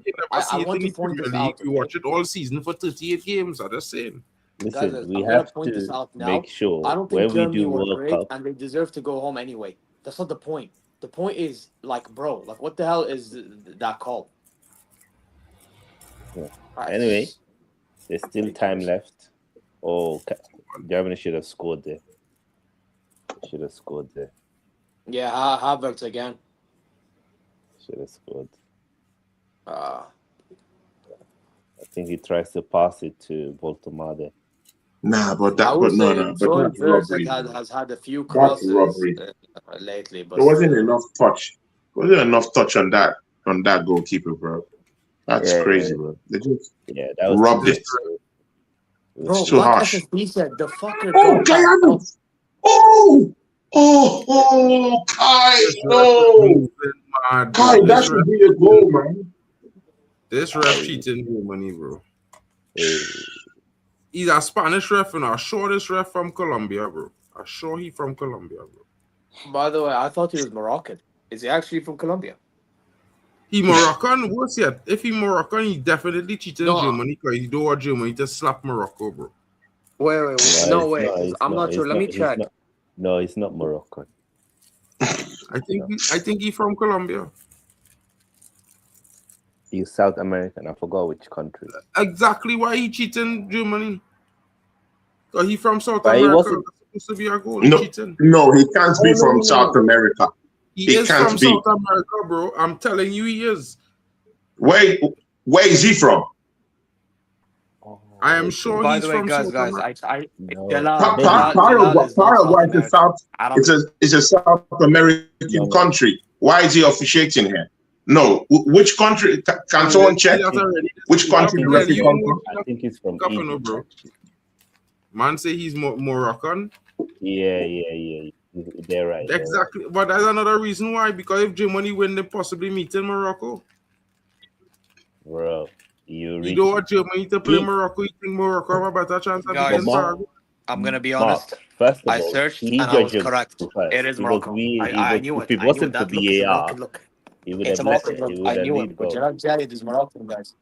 Speaker 2: you never
Speaker 5: I
Speaker 2: see it
Speaker 5: want
Speaker 2: in
Speaker 5: to
Speaker 2: the
Speaker 5: point this
Speaker 2: Premier League.
Speaker 5: out,
Speaker 2: We
Speaker 5: okay?
Speaker 2: watch it all season for 38 games. I'm just saying.
Speaker 5: Guys,
Speaker 6: listen, we
Speaker 5: I'm gonna
Speaker 6: have
Speaker 5: point this
Speaker 6: to
Speaker 5: out now.
Speaker 6: make
Speaker 5: I
Speaker 6: sure
Speaker 5: don't think
Speaker 6: when we
Speaker 5: Germany
Speaker 6: do
Speaker 5: were
Speaker 6: World
Speaker 5: great
Speaker 6: Cup,
Speaker 5: and they deserve to go home anyway. That's not the point. The point is, like, bro, like, what the hell is that call?
Speaker 6: yeah.
Speaker 5: It's
Speaker 6: Anyway,
Speaker 5: just
Speaker 6: there's still time
Speaker 5: ridiculous.
Speaker 6: left. Oh, Germany should have scored there. Should have scored there.
Speaker 5: Yeah, Havertz again.
Speaker 6: Should have scored.
Speaker 5: Uh,
Speaker 6: I think he tries to pass it to Voltomade.
Speaker 3: Nah, but
Speaker 5: I would
Speaker 3: no,
Speaker 5: say
Speaker 3: no, but
Speaker 5: Florian
Speaker 3: that's
Speaker 5: Wirtz
Speaker 3: robbery, bro.
Speaker 5: has had a few
Speaker 3: That's
Speaker 5: crosses
Speaker 3: robbery.
Speaker 5: lately, but
Speaker 3: There wasn't
Speaker 5: still.
Speaker 3: enough touch. There wasn't enough touch on that goalkeeper, bro. That's
Speaker 6: Yeah,
Speaker 3: crazy, bro. They just
Speaker 6: yeah, that was too
Speaker 3: robbed
Speaker 2: Just
Speaker 3: it.
Speaker 6: much. It was
Speaker 5: Bro,
Speaker 3: It's too
Speaker 6: too
Speaker 5: like
Speaker 6: much.
Speaker 3: harsh.
Speaker 5: SSB said, the fucker
Speaker 3: Oh,
Speaker 5: got
Speaker 3: Kai
Speaker 5: back up.
Speaker 3: Havertz. Oh, Kai,
Speaker 2: this ref is
Speaker 3: no.
Speaker 2: moving mad,
Speaker 3: Kai,
Speaker 2: bro.
Speaker 3: that should be a goal, man.
Speaker 2: This ref cheating Germany, bro.
Speaker 6: Hey,
Speaker 2: He's a Spanish ref and I'm sure this ref from Colombia, bro. I'm sure he from Colombia, bro.
Speaker 5: By the way, I thought he was Moroccan. Is he actually from Colombia?
Speaker 2: He Moroccan, worse yet. If he Moroccan, he definitely cheated
Speaker 5: No.
Speaker 2: Germany because he don't want Germany to slap Morocco, bro.
Speaker 5: Wait.
Speaker 6: no,
Speaker 5: No way.
Speaker 6: it's
Speaker 5: I'm not sure. Let me
Speaker 6: He's
Speaker 5: check.
Speaker 6: not. No, he's not Moroccan.
Speaker 2: I think he from Colombia.
Speaker 6: He's South American. I forgot which country.
Speaker 2: Exactly why he cheating Germany. Because he from South
Speaker 6: But he
Speaker 2: America.
Speaker 6: wasn't.
Speaker 2: That's supposed to be a goal.
Speaker 3: No,
Speaker 2: Cheating.
Speaker 3: no, he can't be
Speaker 6: No,
Speaker 3: from South America.
Speaker 2: He
Speaker 3: He
Speaker 2: is
Speaker 3: can't
Speaker 2: from
Speaker 3: be.
Speaker 2: South America, bro. I'm telling you, he is.
Speaker 3: Where is he from?
Speaker 6: Oh,
Speaker 2: I am
Speaker 6: okay.
Speaker 2: sure
Speaker 5: By
Speaker 2: he's
Speaker 5: the way,
Speaker 2: from
Speaker 5: guys,
Speaker 2: South
Speaker 5: guys,
Speaker 2: America.
Speaker 6: No,
Speaker 5: Jalal is not South
Speaker 3: Paraguay is a
Speaker 5: American.
Speaker 3: South.
Speaker 5: I don't.
Speaker 3: It's a South American
Speaker 6: No.
Speaker 3: country. Why is he officiating here? No, which country? Can someone check? Which country the referee come from?
Speaker 6: I think he's from
Speaker 2: Capano,
Speaker 6: Egypt.
Speaker 2: bro.
Speaker 6: Actually.
Speaker 2: Man say he's Moroccan.
Speaker 6: Yeah. They're right. They're
Speaker 2: Exactly. But that's another reason why. Because if Germany win, they possibly meet in Morocco.
Speaker 6: right. Bro,
Speaker 2: You don't want Germany to play Morocco. You think Morocco have a better chance of
Speaker 5: Guys,
Speaker 2: beating Paraguay?
Speaker 5: I'm gonna be
Speaker 6: Mark,
Speaker 5: honest.
Speaker 6: first of
Speaker 5: I
Speaker 6: all,
Speaker 5: searched
Speaker 6: he
Speaker 5: and I was
Speaker 6: judged
Speaker 5: correct.
Speaker 6: first.
Speaker 5: It is
Speaker 6: Because
Speaker 5: Morocco. I knew
Speaker 6: if
Speaker 5: it.
Speaker 6: it
Speaker 5: I knew
Speaker 6: wasn't for
Speaker 5: that look is a
Speaker 6: VAR,
Speaker 5: Moroccan look.
Speaker 6: he would
Speaker 5: It's
Speaker 6: have
Speaker 5: a Moroccan
Speaker 6: he
Speaker 5: look.
Speaker 6: would
Speaker 5: I
Speaker 6: have
Speaker 5: knew
Speaker 6: lead
Speaker 5: it. But
Speaker 6: go.
Speaker 5: Jalal Jayed is Moroccan, guys.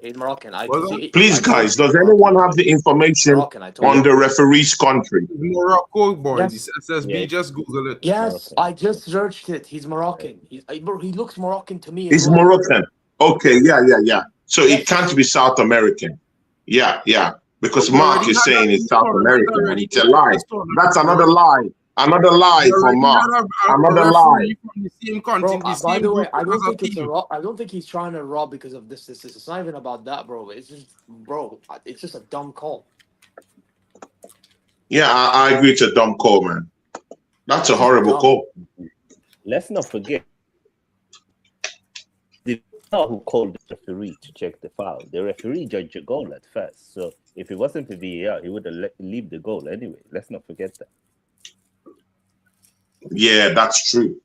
Speaker 5: He's Moroccan. I
Speaker 2: Was
Speaker 5: see.
Speaker 3: Please,
Speaker 5: I
Speaker 3: guys,
Speaker 5: told
Speaker 3: does
Speaker 5: you,
Speaker 3: anyone have the information
Speaker 5: Moroccan. I told
Speaker 3: on
Speaker 5: you.
Speaker 3: the referee's country?
Speaker 2: Morocco, boy.
Speaker 5: Yes.
Speaker 2: This SSB,
Speaker 6: Yeah.
Speaker 2: just Google it.
Speaker 5: Yes,
Speaker 6: Moroccan.
Speaker 5: I just searched it. He's Moroccan. Bro, he looks Moroccan to me as
Speaker 3: It's
Speaker 5: well.
Speaker 3: Moroccan. Okay, yeah. So
Speaker 5: Yes,
Speaker 3: it can't be South American. Yeah. Because
Speaker 2: We
Speaker 3: Mark
Speaker 2: already
Speaker 3: is
Speaker 2: had
Speaker 3: saying
Speaker 2: that
Speaker 3: it's South
Speaker 2: tournament
Speaker 3: American, and
Speaker 2: already.
Speaker 3: it's a lie. That's another lie. Another lie
Speaker 2: We
Speaker 3: from
Speaker 2: already
Speaker 3: Mark.
Speaker 2: had a
Speaker 3: Another lie.
Speaker 2: referee from the same
Speaker 5: Bro,
Speaker 2: country, the
Speaker 5: by
Speaker 2: same
Speaker 5: the way,
Speaker 2: group
Speaker 5: I don't
Speaker 2: as a
Speaker 5: think it's a
Speaker 2: team.
Speaker 5: rob. I don't think he's trying to rob because of this. It's not even about that, bro. It's just, bro, it's just a dumb call.
Speaker 3: Yeah, I agree. It's a dumb call, man. That's a horrible call.
Speaker 6: Let's not forget the who called the referee to check the foul. The referee judged the goal at first. So if it wasn't for VAR, he would have leave the goal anyway. Let's not forget that.
Speaker 3: Yeah, that's true.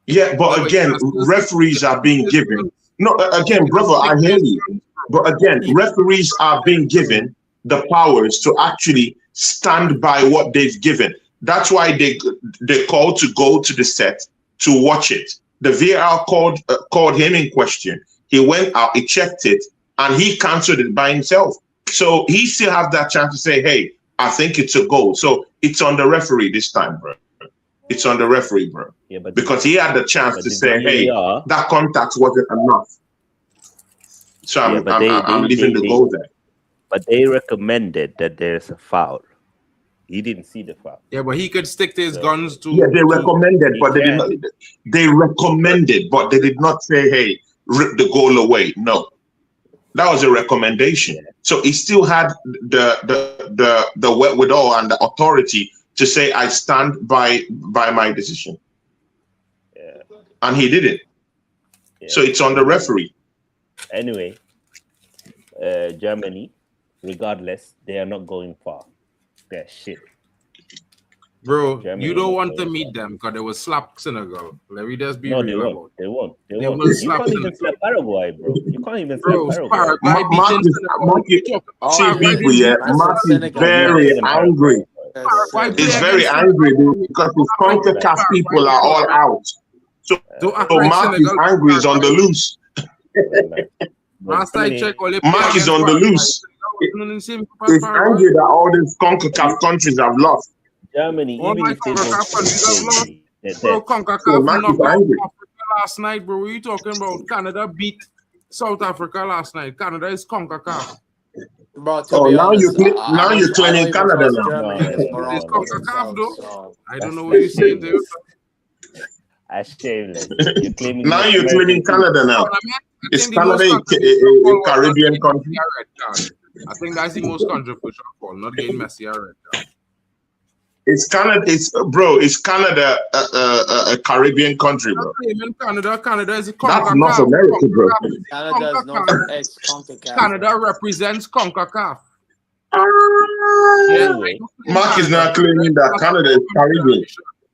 Speaker 3: Yeah, but again, referees are being given. No, again, brother, I hear you. But again, referees are being given the powers to actually stand by what they've given. That's why they called to go to the set to watch it. The VAR called him in question. He went out, he checked it, and he cancelled it by himself. So he still has that chance to say, "Hey, I think it's a goal." So it's on the referee this time, bro. It's on the referee, bro.
Speaker 6: Yeah, but
Speaker 3: because he had the chance to say, "Hey, that contact wasn't enough." So I'm leaving the goal there.
Speaker 6: But they recommended that there's a foul. He didn't see the foul.
Speaker 2: Yeah, but he could stick to his guns too.
Speaker 3: Yeah, they recommended, but they did not. They recommended, but they did not say, "Hey, rip the goal away." No, that was a recommendation. Yeah. So he still had the wherewithal and the authority to say, "I stand by my decision."
Speaker 6: Yeah.
Speaker 3: And he did it. Yeah. So it's on the referee.
Speaker 6: Anyway, Germany, regardless, they are not going far. They're shit.
Speaker 2: Bro, Germany, you don't want to meet them because they will slap Senegal. Let me just be real about it.
Speaker 6: They won't. You can't even slap Paraguay, bro. You can't even slap Paraguay.
Speaker 3: Mark is very angry. He's very angry because the CONCACAF people are all out. So Mark is angry, is on the loose. Mark is on the loose. He's angry that all these CONCACAF countries have lost.
Speaker 6: Germany, even if they don't,
Speaker 2: bro, CONCACAF knocked out Africa last night, bro. What are you talking about? Canada beat South Africa last night. Canada is CONCACAF.
Speaker 5: Bro, now
Speaker 3: you're claiming Canada now.
Speaker 2: It's CONCACAF though. I don't know what you're saying there.
Speaker 6: Shameless.
Speaker 3: Now you're claiming Canada now. Is Canada a Caribbean country?
Speaker 2: I think that's the most controversial call, not getting Messi a red card.
Speaker 3: It's Canada a Caribbean country, bro?
Speaker 2: Canada is a CONCACAF.
Speaker 3: That's North America, bro.
Speaker 2: Canada represents CONCACAF.
Speaker 3: Anyway, Mark is not claiming that Canada is Caribbean.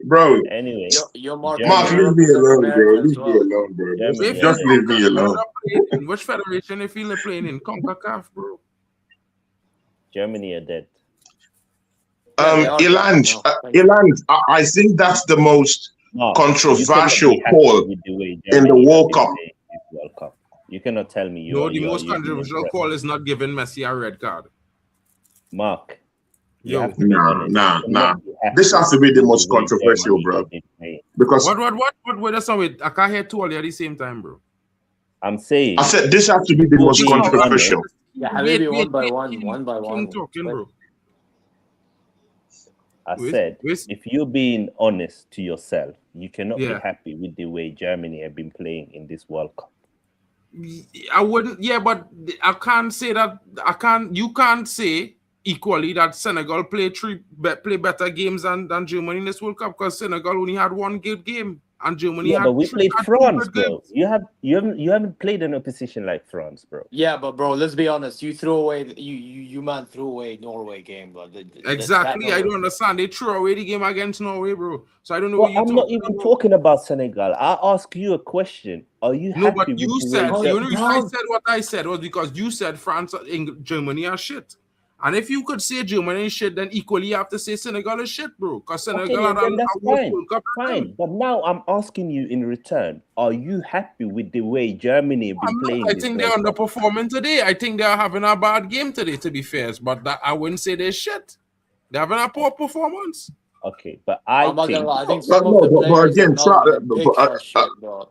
Speaker 3: Bro,
Speaker 6: anyway,
Speaker 3: Mark, leave me alone, bro. Leave me alone, bro. Just leave me alone.
Speaker 2: Which federation if you're playing in CONCACAF, bro?
Speaker 6: Germany are dead.
Speaker 3: Iland, I think that's the most controversial call in the World Cup.
Speaker 6: You cannot tell me.
Speaker 2: The most controversial call is not giving Messi a red card.
Speaker 6: Mark.
Speaker 3: Nah. This has to be the most controversial, bro. Because
Speaker 2: what? That's not it. I can't hear two all at the same time, bro.
Speaker 6: I'm saying.
Speaker 3: I said this has to be the most controversial.
Speaker 5: Yeah, maybe one by one.
Speaker 2: Talking, bro.
Speaker 6: I said, if you're being honest to yourself, you cannot be happy with the way Germany have been playing in this World Cup.
Speaker 2: I wouldn't. Yeah, but I can't say that. You can't say equally that Senegal play better games than Germany in this World Cup because Senegal only had one good game and Germany had.
Speaker 6: But we played France, bro. You haven't played an opposition like France, bro.
Speaker 5: Yeah, but bro, let's be honest. You threw away you man threw away Norway game, but
Speaker 2: exactly. I don't understand. They threw away the game against Norway, bro. So I don't know.
Speaker 6: I'm not even talking about Senegal. I ask you a question. Are you happy?
Speaker 2: No, but you said the only reason I said what I said was because you said France and Germany are shit. And if you could say Germany is shit, then equally you have to say Senegal is shit, bro. Because Senegal
Speaker 6: Okay,
Speaker 2: had
Speaker 6: then
Speaker 2: a
Speaker 6: that's
Speaker 2: World
Speaker 6: fine.
Speaker 2: Cup.
Speaker 6: Fine. But now I'm asking you in return, are you happy with the way Germany have been playing
Speaker 2: I
Speaker 6: this
Speaker 2: think they're
Speaker 6: World Cup?
Speaker 2: underperforming today. I think they're having a bad game today, to be fair. But that, I wouldn't say they're shit. They're having a poor performance.
Speaker 6: Okay, but I
Speaker 5: I'm not gonna
Speaker 6: think
Speaker 5: lie. I think
Speaker 3: But
Speaker 5: some
Speaker 3: no,
Speaker 5: of the
Speaker 3: but
Speaker 5: players have
Speaker 3: again,
Speaker 5: not been picked for shit, bro.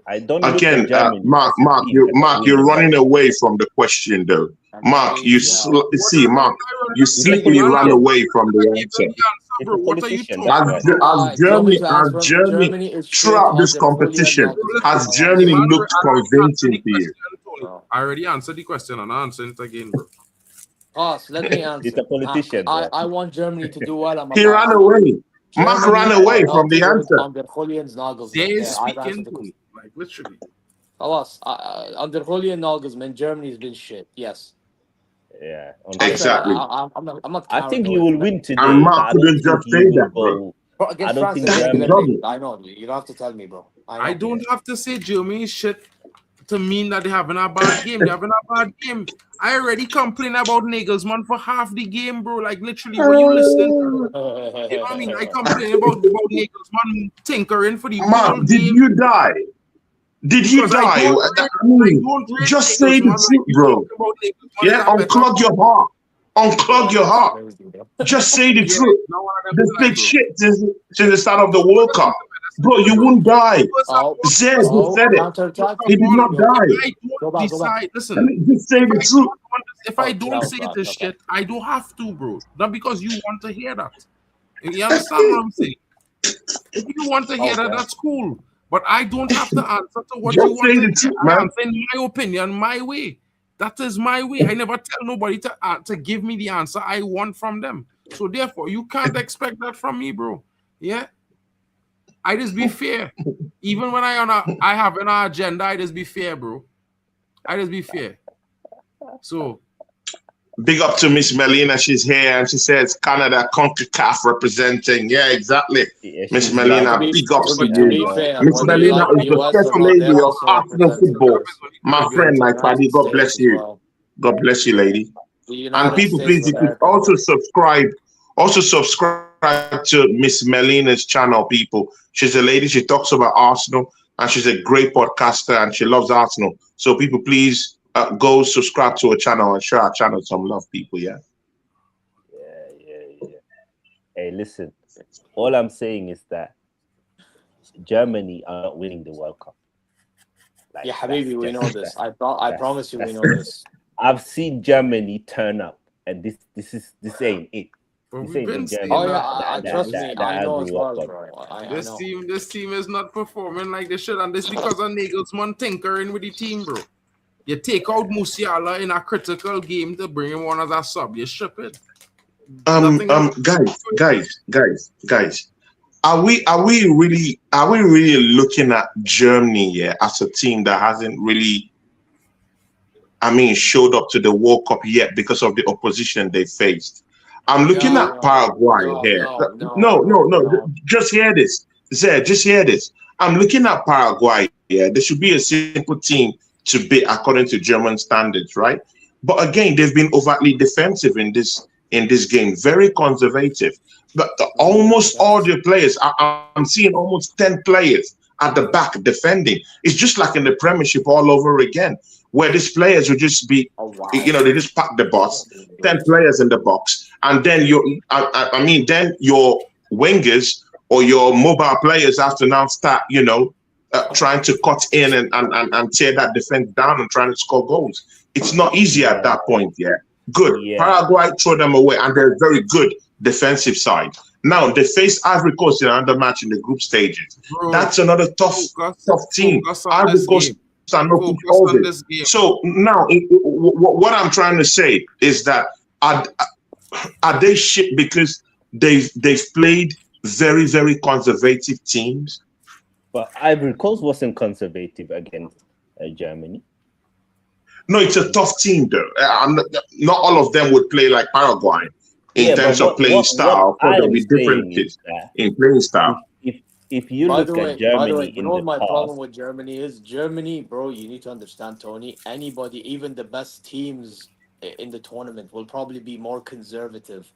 Speaker 6: I don't look
Speaker 3: again,
Speaker 6: at Germany
Speaker 3: Mark,
Speaker 6: as a team that can win
Speaker 3: You're
Speaker 6: the
Speaker 3: running
Speaker 6: World Cup.
Speaker 3: away from the question, though. Mark, you see, Mark, you slightly
Speaker 6: politician.
Speaker 3: ran away from the answer.
Speaker 6: It's
Speaker 2: Bro,
Speaker 6: a
Speaker 2: what are you
Speaker 6: politician.
Speaker 2: talking
Speaker 6: That's
Speaker 2: about?
Speaker 6: why.
Speaker 3: As
Speaker 5: Do you want me to
Speaker 3: Germany,
Speaker 5: answer him? Germany is shit.
Speaker 3: throughout this
Speaker 5: Under Julian
Speaker 3: competition,
Speaker 5: Nagelsmann.
Speaker 3: has
Speaker 5: Come on,
Speaker 3: Germany
Speaker 5: man.
Speaker 3: looked convincing to you?
Speaker 5: Oh.
Speaker 2: I already answered the question and I'm answering it again, bro.
Speaker 5: Us, let me answer.
Speaker 6: It's a politician, bro.
Speaker 5: I want Germany to do well. I'm a
Speaker 3: He ran
Speaker 5: bias.
Speaker 3: away. Mark
Speaker 5: Germany
Speaker 3: ran away
Speaker 5: are
Speaker 3: from
Speaker 5: not
Speaker 3: the
Speaker 5: good
Speaker 3: answer.
Speaker 5: under Julian Nagelsmann.
Speaker 2: They
Speaker 5: There,
Speaker 2: is
Speaker 5: I've
Speaker 2: speaking
Speaker 5: answered the
Speaker 2: to
Speaker 5: question.
Speaker 2: me, like literally.
Speaker 5: Us, under Julian Nagelsmann, Germany's been shit. Yes.
Speaker 6: Yeah.
Speaker 3: Exactly.
Speaker 5: I'm not.
Speaker 6: I think
Speaker 5: carried
Speaker 6: he
Speaker 5: away
Speaker 6: will
Speaker 5: from that.
Speaker 6: win today.
Speaker 3: And
Speaker 6: But
Speaker 3: Mark
Speaker 6: I don't
Speaker 3: couldn't
Speaker 6: think
Speaker 3: just
Speaker 6: he
Speaker 3: say
Speaker 6: will
Speaker 3: that, bro.
Speaker 6: go.
Speaker 5: But
Speaker 6: I
Speaker 5: against
Speaker 6: don't
Speaker 5: France,
Speaker 6: think
Speaker 5: they're
Speaker 3: That's the
Speaker 5: regular
Speaker 6: Germany.
Speaker 5: league.
Speaker 3: problem.
Speaker 5: I know. You don't have to tell me, bro.
Speaker 2: I don't have to say Germany is shit to mean that they're having a bad game. They're having a bad game. I already complained about Nagelsmann for half the game, bro. Like literally, when you listen to, you know what I mean? I complain about Nagelsmann tinkering for the
Speaker 3: Mark,
Speaker 2: whole
Speaker 3: did
Speaker 2: game
Speaker 3: you die? Did he
Speaker 2: because I
Speaker 3: die?
Speaker 2: don't
Speaker 3: I
Speaker 2: rate,
Speaker 3: mean,
Speaker 2: I don't rate
Speaker 3: just say the
Speaker 2: Nagelsmann like
Speaker 3: truth,
Speaker 2: you
Speaker 3: bro.
Speaker 2: talking about Nagelsmann is
Speaker 3: Yeah,
Speaker 2: a better.
Speaker 3: unclog your heart. Unclog your heart. Just say the
Speaker 2: Yeah,
Speaker 3: truth.
Speaker 2: no one of them
Speaker 3: They
Speaker 2: is like,
Speaker 3: played
Speaker 2: bro.
Speaker 3: shit since the start of the World Cup. Bro, you wouldn't die. Zed, you said it.
Speaker 5: Counter-attack.
Speaker 3: He did not die.
Speaker 2: If I
Speaker 5: Go
Speaker 2: don't
Speaker 5: back.
Speaker 2: decide, listen.
Speaker 3: Let me just say the truth.
Speaker 2: If I don't say this shit, I don't have to, bro. Not because you want to hear that. You understand what I'm saying? If you want to hear that, that's cool. But I don't have to answer to what you
Speaker 3: Just
Speaker 2: want
Speaker 3: say
Speaker 2: to
Speaker 3: the
Speaker 2: hear.
Speaker 3: truth,
Speaker 2: I
Speaker 3: man.
Speaker 2: answer in my opinion, my way. That is my way. I never tell nobody to give me the answer I want from them. So therefore, you can't expect that from me, bro. Yeah. I just be fair. Even when I have an agenda, I just be fair, bro. I just be fair. So
Speaker 3: Big up to Miss Melina. She's here and she says Canada CONCACAF representing. Yeah, exactly.
Speaker 6: Yeah,
Speaker 3: Miss
Speaker 6: she's
Speaker 3: Melina,
Speaker 6: lovely.
Speaker 3: big ups to
Speaker 5: To be
Speaker 3: you.
Speaker 5: fair,
Speaker 3: Miss
Speaker 5: whether you
Speaker 3: Melina
Speaker 5: like
Speaker 3: is
Speaker 5: the
Speaker 3: the
Speaker 5: US
Speaker 3: first
Speaker 5: or not, they're
Speaker 3: lady of
Speaker 5: also
Speaker 3: Arsenal
Speaker 5: representing
Speaker 3: football. My friend, my
Speaker 5: the
Speaker 3: buddy,
Speaker 5: United
Speaker 3: God bless
Speaker 5: States as
Speaker 3: you.
Speaker 5: well.
Speaker 3: God bless you, lady.
Speaker 5: The
Speaker 3: And
Speaker 5: United
Speaker 3: people,
Speaker 5: States
Speaker 3: please,
Speaker 5: of
Speaker 3: you could
Speaker 5: America.
Speaker 3: also subscribe. Also subscribe to Miss Melina's channel, people. She's a lady. She talks about Arsenal, and she's a great podcaster, and she loves Arsenal. So, people, please go subscribe to her channel and show our channel some love, people. Yeah.
Speaker 6: Yeah. Hey, listen. All I'm saying is that Germany are not winning the World Cup. Like,
Speaker 5: Yeah, Habibi, we know this. I promise you, we know this.
Speaker 6: I've seen Germany turn up, and this ain't it.
Speaker 2: but
Speaker 6: This
Speaker 2: we've
Speaker 6: ain't
Speaker 2: been
Speaker 6: the
Speaker 2: saying
Speaker 6: Germany
Speaker 5: Oh yeah, trust me, I know as
Speaker 6: grew
Speaker 5: well,
Speaker 6: up on.
Speaker 5: bro. I
Speaker 2: this
Speaker 5: know.
Speaker 2: team is not performing like they should, and this because of Nagelsmann tinkering with the team, bro. You take out Musiala in a critical game to bring him on as a sub. You ship it.
Speaker 3: Guys. Are we really looking at Germany, yeah, as a team that hasn't really, showed up to the World Cup yet because of the opposition they faced? I'm looking at Paraguay here. No. Just hear this. Zed, just hear this. I'm looking at Paraguay. Yeah, there should be a simple team to beat according to German standards, right? But again, they've been overtly defensive in this game, very conservative. But almost all the players, I'm seeing almost 10 players at the back defending. It's just like in the Premiership all over again, where these players will just be, they just pack the box, 10 players in the box, and then then your wingers or your mobile players have to now start, trying to cut in and tear that defense down and trying to score goals. It's not easy at that point, yeah. Good.
Speaker 6: Yeah.
Speaker 3: Paraguay throw them away, and they're very good defensive side. Now they face Ivory Coast in another match in the group stages.
Speaker 2: Bro,
Speaker 3: that's another tough team. Ivory Coast are no holders. So now, what I'm trying to say is that are they shit because they've played very, very conservative teams?
Speaker 6: But Ivory Coast wasn't conservative against Germany.
Speaker 3: No, it's a tough team, though. Not all of them would play like Paraguay in terms of playing style. There'll be differences in playing style.
Speaker 6: If you look at Germany,
Speaker 5: by the way, you know what my
Speaker 6: past,
Speaker 5: problem with Germany is? Germany, bro, you need to understand, Tony. Anybody, even the best teams in the tournament will probably be more conservative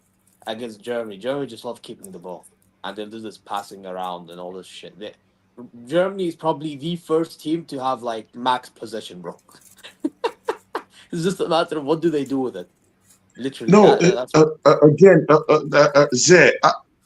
Speaker 5: against Germany. Germany just love keeping the ball, and they'll do this passing around and all this shit. Germany is probably the first team to have like max possession, bro. It's just a matter of what do they do with it. Literally,
Speaker 3: No,
Speaker 5: that's
Speaker 3: again, Zay,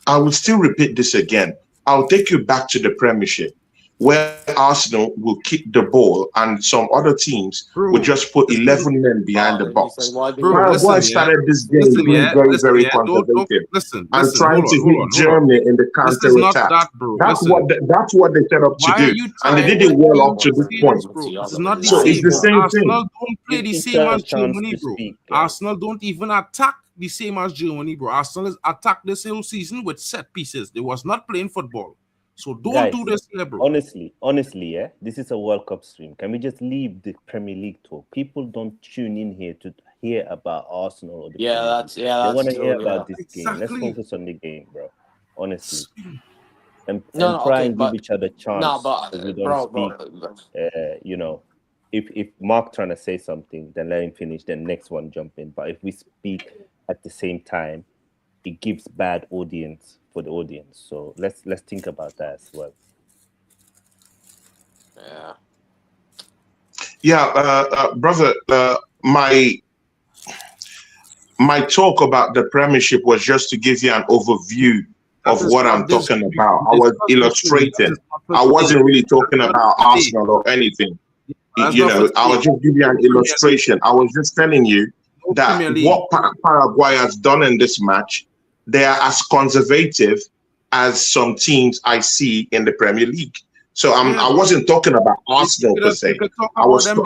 Speaker 3: I will still repeat this again. I'll take you back to the Premiership, where Arsenal will keep the ball and some other teams will just put 11 men behind the box. Paraguay started this game being very conservative and trying to hit Germany in the counter attack. That's what they set up to do, and they did it well up to this point.
Speaker 2: This is not the
Speaker 3: So it's the same
Speaker 2: Arsenal
Speaker 3: thing.
Speaker 2: don't play the
Speaker 6: Give
Speaker 2: same
Speaker 6: each
Speaker 2: as
Speaker 6: other a chance
Speaker 2: Germany,
Speaker 6: to
Speaker 2: bro.
Speaker 6: speak,
Speaker 2: Arsenal don't even attack the same as Germany, bro. Arsenal has attacked this whole season with set pieces. They was not playing football. So don't
Speaker 6: Guys,
Speaker 2: do this here, bro.
Speaker 6: Honestly, yeah, this is a World Cup stream. Can we just leave the Premier League talk? People don't tune in here to hear about Arsenal or the Premier League. They want to hear about this game. Let's focus on the game, bro. Honestly, and try and give each other a chance.
Speaker 5: No, but
Speaker 6: so we don't speak. You know, if Mark trying to say something, then let him finish. Then next one jump in. But if we speak at the same time, it gives bad audience for the audience. So let's think about that as well.
Speaker 3: Brother, my talk about the Premiership was just to give you an overview of what I'm talking about. I was illustrating. I wasn't really talking about Arsenal or anything. You know, I was just giving you an illustration. I was just telling you that what Paraguay has done in this match, they are as conservative as some teams I see in the Premier League. So I wasn't talking about Arsenal per se. I was just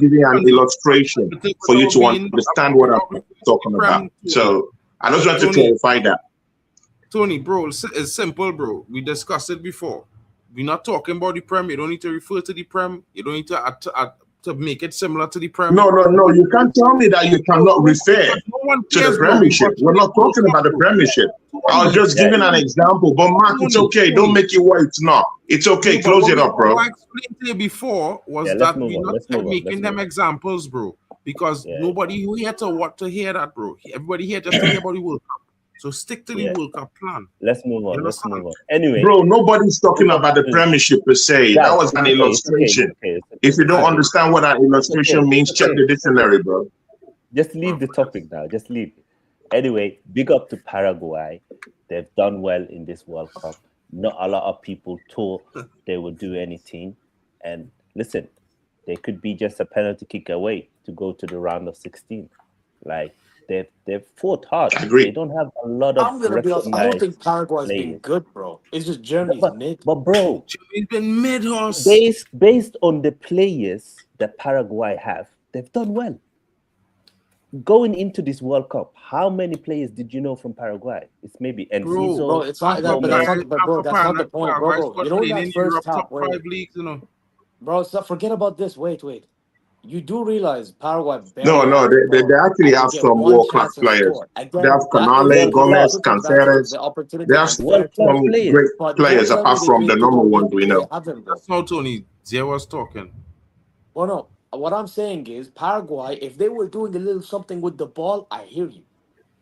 Speaker 3: giving you an illustration for you to understand what I'm talking about. So I just want to clarify that.
Speaker 2: Tony, bro, it's simple, bro. We discussed it before. We're not talking about the Prem. You don't need to refer to the Prem. You don't need to make it similar to the Prem.
Speaker 3: No. You can't tell me that you cannot refer to the Premiership. We're not talking about the Premiership. I was just giving an example. But Mark, it's okay. Don't make it what it's not. It's okay. Close it up, bro.
Speaker 2: What I explained to you before was that we're not making them examples, bro. Because nobody here to hear that, bro. Everybody here just to hear about the World Cup. So stick to the World Cup plan.
Speaker 6: Let's move on. Anyway,
Speaker 3: bro, nobody's talking about the Premiership per se. That was an illustration. If you don't understand what an illustration means, check the dictionary, bro.
Speaker 6: Just leave the topic now. Just leave it. Anyway, big up to Paraguay. They've done well in this World Cup. Not a lot of people thought they would do anything. And listen, they could be just a penalty kick away to go to the round of 16. Like, they've fought hard.
Speaker 3: Agreed.
Speaker 6: They don't have a lot of.
Speaker 5: I'm gonna be honest. I don't think Paraguay's been good, bro. It's just Germany's mid.
Speaker 6: But bro,
Speaker 2: Germany's been mid horse.
Speaker 6: Based on the players that Paraguay have, they've done well. Going into this World Cup, how many players did you know from Paraguay? It's maybe Enciso.
Speaker 5: Bro, it's not that. But that's not the point, bro. You know that first half, bro. So forget about this. Wait. You do realize Paraguay.
Speaker 3: No, they actually have some world-class players. They have Canale, Gomez, Canceres. They have some great players apart from the number ones we know.
Speaker 2: That's how Tony Zay was talking.
Speaker 5: Well, no. What I'm saying is Paraguay, if they were doing a little something with the ball, I hear you.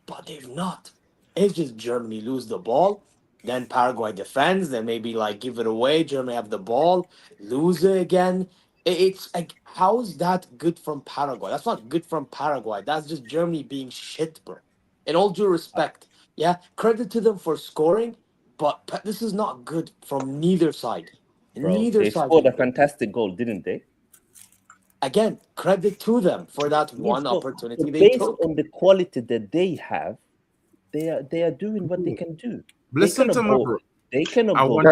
Speaker 5: But they've not. It's just Germany lose the ball, then Paraguay defends, then maybe like give it away, Germany have the ball, lose it again. It's like, how is that good from Paraguay? That's not good from Paraguay. That's just Germany being shit, bro. In all due respect. Yeah, credit to them for scoring, but this is not good from neither side.
Speaker 6: Bro, they scored a fantastic goal, didn't they?
Speaker 5: Again, credit to them for that one opportunity they
Speaker 6: took. Based on the quality that they have, they are doing what they can do.
Speaker 2: Listen to me, bro.
Speaker 6: They cannot go.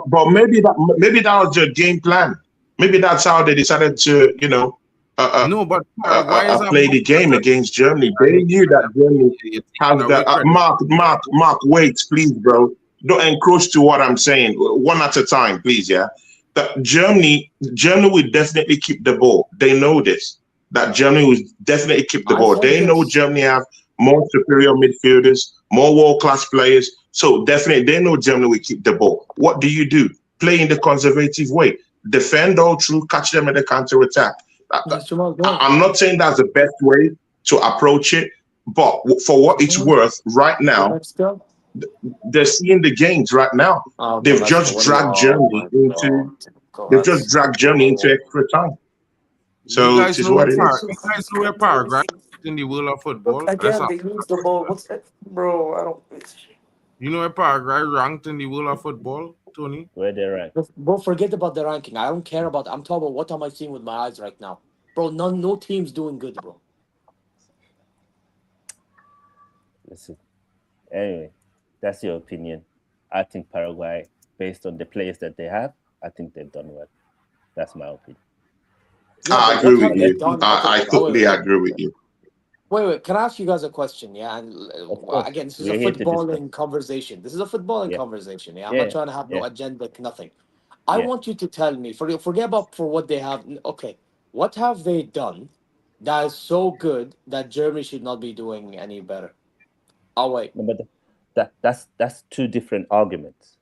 Speaker 3: But maybe that was their game plan. Maybe that's how they decided to, play the game against Germany. They knew that Germany has the Mark. Wait, please, bro. Don't encroach to what I'm saying. One at a time, please. Yeah. That Germany will definitely keep the ball. They know this. That Germany will definitely keep the ball. They know Germany have more superior midfielders, more world-class players. So definitely, they know Germany will keep the ball. What do? Play in the conservative way. Defend all through, catch them at the counter attack.
Speaker 5: Yes, Jamal, go ahead.
Speaker 3: I'm not saying that's the best way to approach it, but for what it's worth, right now,
Speaker 5: Let's go.
Speaker 3: they're seeing the gains right now.
Speaker 5: Oh,
Speaker 3: They've
Speaker 5: let's
Speaker 3: just
Speaker 5: go.
Speaker 3: dragged
Speaker 5: Oh
Speaker 3: Germany
Speaker 5: my
Speaker 3: into
Speaker 5: God. Go,
Speaker 3: they've
Speaker 5: let's
Speaker 3: just dragged Germany into
Speaker 5: go.
Speaker 3: extra time.
Speaker 2: You
Speaker 3: So it
Speaker 2: guys
Speaker 3: is
Speaker 2: know where
Speaker 3: what it is.
Speaker 2: you guys know where Paraguay is in the world of
Speaker 5: Look,
Speaker 2: football? Let's
Speaker 5: again,
Speaker 2: ask.
Speaker 5: they lose the ball. What's that? Bro, I don't.
Speaker 2: You know where Paraguay ranked in the world of football, Tony?
Speaker 6: Where they're at.
Speaker 5: Bro, forget about the ranking. I don't care about. I'm talking about what am I seeing with my eyes right now, bro. No team's doing good, bro.
Speaker 6: Listen. Anyway, that's your opinion. I think Paraguay, based on the players that they have, I think they've done well. That's my opinion.
Speaker 5: Yeah,
Speaker 3: I
Speaker 5: but
Speaker 3: agree
Speaker 5: what
Speaker 3: with
Speaker 5: have they
Speaker 3: you.
Speaker 5: done?
Speaker 3: I
Speaker 5: Okay,
Speaker 3: totally agree with you.
Speaker 5: wait. Can I ask you guys a question? Yeah, and
Speaker 6: Of course,
Speaker 5: again, this is a
Speaker 6: we're here to discuss.
Speaker 5: footballing conversation. This is a footballing
Speaker 6: Yeah,
Speaker 5: conversation. Yeah, I'm not
Speaker 6: yeah,
Speaker 5: trying to have no
Speaker 6: yeah,
Speaker 5: agenda, nothing. I
Speaker 6: yeah.
Speaker 5: want you to tell me. Forget about for what they have. Okay, what have they done that is so good that Germany should not be doing any better? Oh wait,
Speaker 6: No, but that's two different arguments.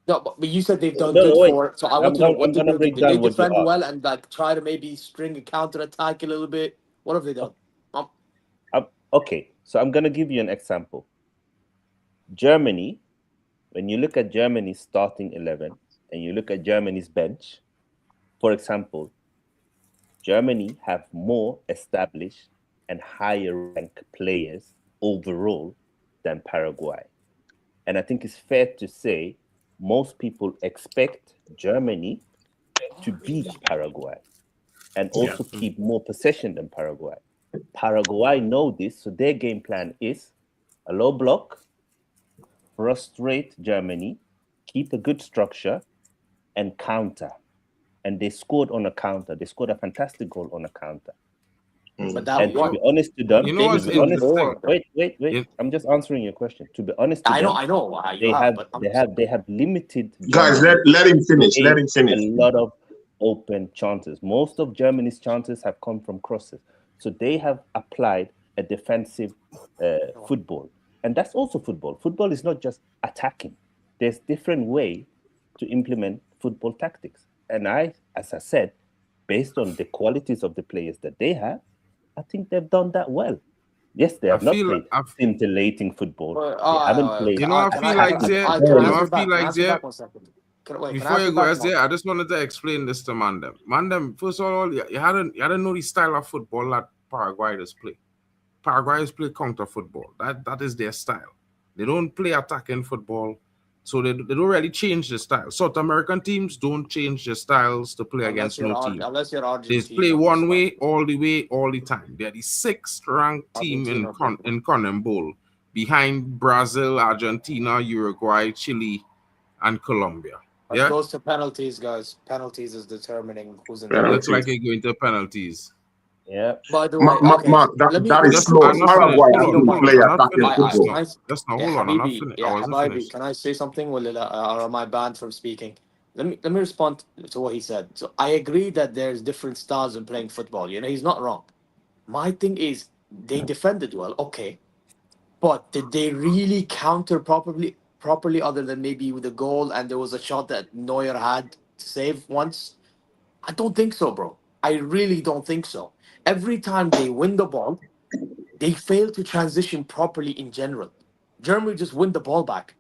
Speaker 5: no, but you said they've done
Speaker 6: No,
Speaker 5: good
Speaker 6: no, wait.
Speaker 5: for. So I want to know what
Speaker 6: I'm
Speaker 5: did
Speaker 6: gonna
Speaker 5: they do?
Speaker 6: break
Speaker 5: Did they
Speaker 6: down what you
Speaker 5: defend
Speaker 6: are.
Speaker 5: well and like try to maybe string a counter attack a little bit? What have they done?
Speaker 6: Okay, so I'm gonna give you an example. Germany, when you look at Germany's starting 11 and you look at Germany's bench, for example, Germany have more established and higher ranked players overall than Paraguay. And I think it's fair to say most people expect Germany to beat Paraguay and also keep more possession than Paraguay. Paraguay know this, so their game plan is a low block, frustrate Germany, keep a good structure, and counter. And they scored on a counter. They scored a fantastic goal on a counter.
Speaker 5: But that
Speaker 6: And to
Speaker 5: what
Speaker 6: be honest to them,
Speaker 2: You know
Speaker 5: they
Speaker 2: what's
Speaker 5: need
Speaker 6: to
Speaker 5: to
Speaker 6: be
Speaker 5: do
Speaker 6: honest,
Speaker 2: interesting?
Speaker 5: more.
Speaker 6: wait.
Speaker 2: You-
Speaker 6: I'm just answering your question. To be honest to
Speaker 5: I know,
Speaker 6: them,
Speaker 5: you have, but
Speaker 6: they have limited
Speaker 3: Guys,
Speaker 6: Germany
Speaker 3: let him finish. Let
Speaker 6: create
Speaker 3: him
Speaker 6: a
Speaker 3: finish.
Speaker 6: lot of open chances. Most of Germany's chances have come from crosses. So they have applied a defensive football. And that's also football. Football is not just attacking. There's different way to implement football tactics. And as I said, based on the qualities of the players that they have, I think they've done that well. Yes, they
Speaker 2: I
Speaker 6: have not
Speaker 2: feel
Speaker 6: played scintillating football.
Speaker 5: But,
Speaker 6: They haven't played
Speaker 2: you know I
Speaker 5: can
Speaker 2: feel
Speaker 5: I
Speaker 2: like
Speaker 5: can
Speaker 6: attacking
Speaker 2: Zay,
Speaker 5: I
Speaker 2: you
Speaker 5: can I
Speaker 6: football.
Speaker 2: know
Speaker 5: ask
Speaker 2: I
Speaker 5: you
Speaker 2: feel
Speaker 5: back? Can I
Speaker 2: like
Speaker 5: ask you
Speaker 2: Zay,
Speaker 5: back 1 second? Can I
Speaker 2: before
Speaker 5: ask
Speaker 2: you
Speaker 5: you
Speaker 2: go
Speaker 5: back
Speaker 2: as
Speaker 5: now?
Speaker 2: there, I just wanted to explain this to Mandem. Mandem, first of all, you hadn't know the style of football that Paraguayers play. Paraguayers play counter football. That is their style. They don't play attacking football, so they don't really change the style. South American teams don't change their styles to play against no team.
Speaker 5: Unless you're
Speaker 2: They play
Speaker 5: Argentina, it's
Speaker 2: one
Speaker 5: fine.
Speaker 2: way, all the time. They're the sixth ranked team
Speaker 5: Argentina,
Speaker 2: in CONMEBOL, behind Brazil, Argentina, Uruguay, Chile, and Colombia.
Speaker 5: It
Speaker 2: Yeah,
Speaker 5: goes to penalties, guys. Penalties is determining who's in the
Speaker 2: it looks
Speaker 5: race.
Speaker 3: Penalties.
Speaker 2: like you're going to penalties.
Speaker 6: Yeah.
Speaker 5: By the way, okay,
Speaker 3: Mark,
Speaker 5: let me
Speaker 3: that
Speaker 5: let
Speaker 3: is
Speaker 5: me
Speaker 2: Just
Speaker 5: put
Speaker 3: slow.
Speaker 2: I'm
Speaker 5: this
Speaker 2: not
Speaker 5: this way,
Speaker 2: finished.
Speaker 3: Paraguay
Speaker 5: if you don't
Speaker 3: actually
Speaker 5: mind.
Speaker 3: play
Speaker 2: I'm not
Speaker 3: attacking
Speaker 2: finished. Just
Speaker 3: football.
Speaker 2: now.
Speaker 5: I,
Speaker 2: Just now.
Speaker 5: yeah,
Speaker 2: Hold on. I'm not
Speaker 5: Habibi,
Speaker 2: finished. I
Speaker 5: yeah,
Speaker 2: wasn't
Speaker 5: Habibi,
Speaker 2: finished.
Speaker 5: can I say something? Or am I banned from speaking? Let me respond to what he said. So I agree that there's different styles in playing football. You know, he's not wrong. My thing is they defended well, okay, but did they really counter properly other than maybe with a goal and there was a shot that Neuer had to save once? I don't think so, bro. I really don't think so. Every time they win the ball, they fail to transition properly in general. Germany just win the ball back.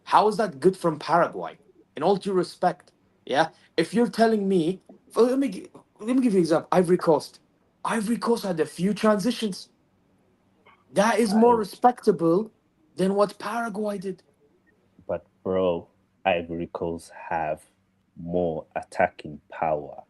Speaker 5: How is that good from Paraguay? In all due respect, yeah. If you're telling me, well, let me give you an example. Ivory Coast. Ivory Coast had a few transitions. That is more respectable than what Paraguay did.
Speaker 6: But bro, Ivory Coast have more attacking power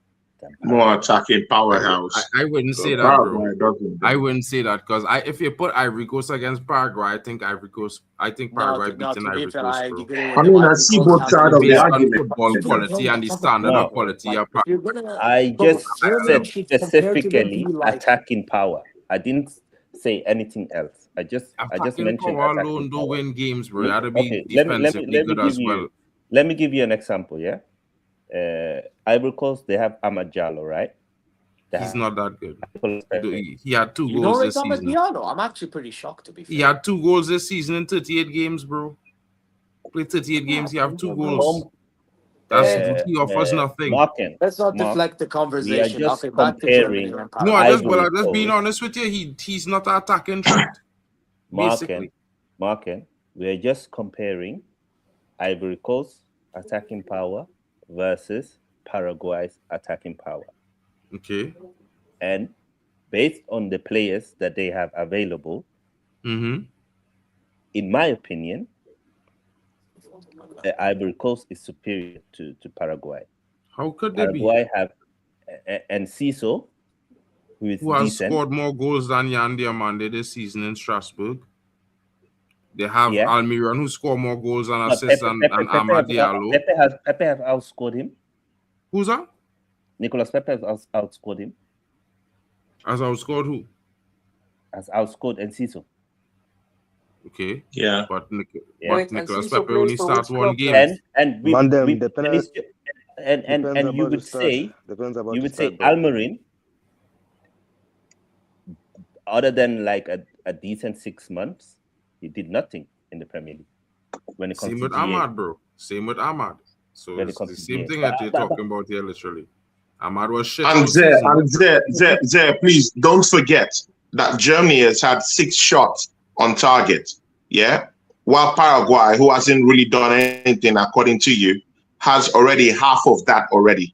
Speaker 6: than
Speaker 3: More
Speaker 6: Paraguay.
Speaker 3: attacking powerhouse.
Speaker 2: I wouldn't say that, bro.
Speaker 3: Paraguay doesn't.
Speaker 2: I wouldn't say that because if you put Ivory Coast against Paraguay, I think
Speaker 5: No,
Speaker 2: Paraguay
Speaker 5: no.
Speaker 2: beating
Speaker 5: To be
Speaker 2: Ivory
Speaker 5: fair,
Speaker 2: Coast,
Speaker 5: I
Speaker 2: bro.
Speaker 5: agree with
Speaker 3: I
Speaker 5: him.
Speaker 3: mean, I
Speaker 5: Ivory
Speaker 3: see
Speaker 5: Coast
Speaker 3: both
Speaker 5: has
Speaker 3: sides
Speaker 5: a
Speaker 3: of the
Speaker 2: Based
Speaker 5: better.
Speaker 2: on
Speaker 3: argument.
Speaker 2: football
Speaker 5: Even
Speaker 2: quality
Speaker 5: bro,
Speaker 2: and the
Speaker 5: let's talk about
Speaker 2: standard of
Speaker 6: No,
Speaker 5: football.
Speaker 2: quality
Speaker 5: Like
Speaker 2: of
Speaker 5: if you're gonna
Speaker 6: I
Speaker 5: bro,
Speaker 6: just
Speaker 5: Germany
Speaker 6: said
Speaker 5: should compare to them be
Speaker 6: specifically
Speaker 5: like
Speaker 6: attacking power. I didn't say anything else. I just
Speaker 2: attacking
Speaker 6: mentioned
Speaker 2: power
Speaker 6: attacking
Speaker 2: alone don't
Speaker 6: power.
Speaker 2: win games, bro. You gotta be
Speaker 6: Okay,
Speaker 2: defensively good as well.
Speaker 6: let me give you an example. Yeah, Ivory Coast, they have Amad Diallo, right? They
Speaker 2: He's
Speaker 6: have
Speaker 2: not that good.
Speaker 6: Michael
Speaker 2: He had 2
Speaker 5: you don't
Speaker 2: goals
Speaker 5: rate
Speaker 2: this
Speaker 5: them at
Speaker 2: season.
Speaker 5: Diallo. I'm actually pretty shocked to be
Speaker 2: He
Speaker 5: fair.
Speaker 2: had 2 goals this season in 38 games, bro. Played 38 games. He have 2 goals.
Speaker 6: Home
Speaker 2: He offers nothing.
Speaker 6: Marking.
Speaker 5: Let's not
Speaker 6: Mark,
Speaker 5: deflect the
Speaker 6: we are
Speaker 5: conversation.
Speaker 6: just
Speaker 5: Okay, back to Germany
Speaker 6: comparing.
Speaker 5: and
Speaker 2: No,
Speaker 5: Paraguay.
Speaker 2: I'm just being
Speaker 6: Coast.
Speaker 2: honest with you. He's not an attacking threat.
Speaker 6: Marking. We are just comparing Ivory Coast attacking power versus Paraguay's attacking power.
Speaker 2: Okay.
Speaker 6: And based on the players that they have available, in my opinion, Ivory Coast is superior to Paraguay.
Speaker 2: How could they
Speaker 6: Paraguay have and Ciso, who
Speaker 2: has scored more goals than Yan Diamande this season in Strasbourg. They have Almiron, who scored more goals and assists than Amad Diallo.
Speaker 6: Pepe have outscored him.
Speaker 2: Who's that?
Speaker 6: Nicolas Pepe has outscored him.
Speaker 2: Has outscored who?
Speaker 6: Has outscored Enciso.
Speaker 2: Okay.
Speaker 3: Yeah.
Speaker 2: But Nicolas Pepe only starts one game.
Speaker 6: And you would say Almiron, other than like a decent 6 months, he did nothing in the Premier League. When it comes
Speaker 2: Same
Speaker 6: to
Speaker 2: with Ahmad, bro. Same with Ahmad. So it's the same thing that you're talking about here, literally. Ahmad was shit.
Speaker 3: And Zé, please don't forget that Germany has had 6 shots on target. Yeah. While Paraguay, who hasn't really done anything according to you, has already half of that already.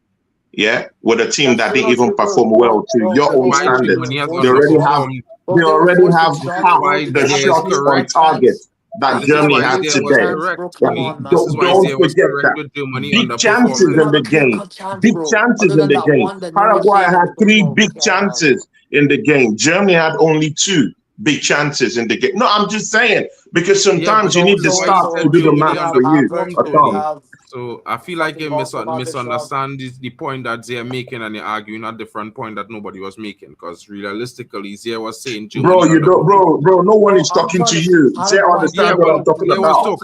Speaker 3: Yeah, with a team that didn't even perform well to your own standards. They already have half the shots on target that Germany had today. Don't forget that. Big chances in the game. Big chances in the game. Paraguay had 3 big chances in the game. Germany had only 2 big chances in the game. No, I'm just saying, because sometimes you need the start to do the math for you.
Speaker 2: So I feel like you misunderstand the point that they're making, and you're arguing a different point that nobody was making. Because realistically, Zia was saying,
Speaker 3: bro, no one is talking to you. Zia understands what I'm talking about.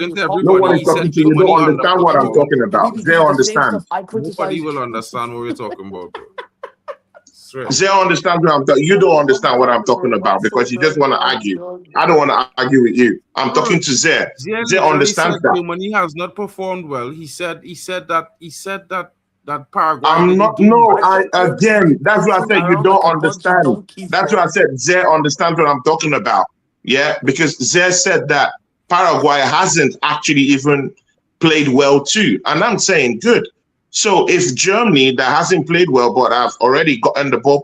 Speaker 3: No one is talking to you. You don't understand what I'm talking about. Zia understands.
Speaker 2: Nobody will understand what we're talking about, bro.
Speaker 3: Zia understands what I'm talking. You don't understand what I'm talking about because you just want to argue. I don't want to argue with you. I'm talking to Zia. Zia understands that.
Speaker 2: Germany has not performed well. He said that Paraguay.
Speaker 3: I'm not. No, again. That's what I said. You don't understand. That's what I said. Zia understands what I'm talking about. Yeah, because Zia said that Paraguay hasn't actually even played well too, and I'm saying good. So if Germany, that hasn't played well, but I've already gotten the ball,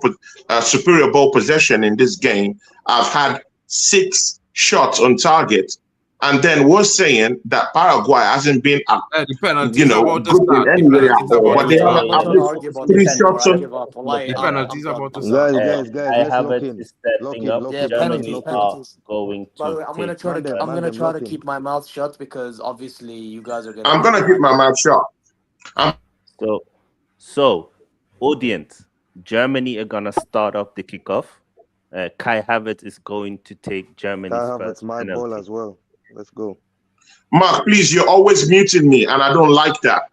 Speaker 3: superior ball possession in this game, I've had 6 shots on target, and then we're saying that Paraguay hasn't been, good in any way at all, but they have at least 3 shots on.
Speaker 2: The penalties about to start.
Speaker 6: Guys, I have it stepping up. Germany are going to.
Speaker 5: I'm gonna try to keep my mouth shut because obviously you guys are gonna.
Speaker 3: I'm gonna keep my mouth shut.
Speaker 6: So, audience, Germany are gonna start off the kickoff. Kai Havertz is going to take Germany's first
Speaker 7: my
Speaker 6: penalty.
Speaker 7: ball as well. Let's go.
Speaker 3: Mark, please, you're always muting me, and I don't like that.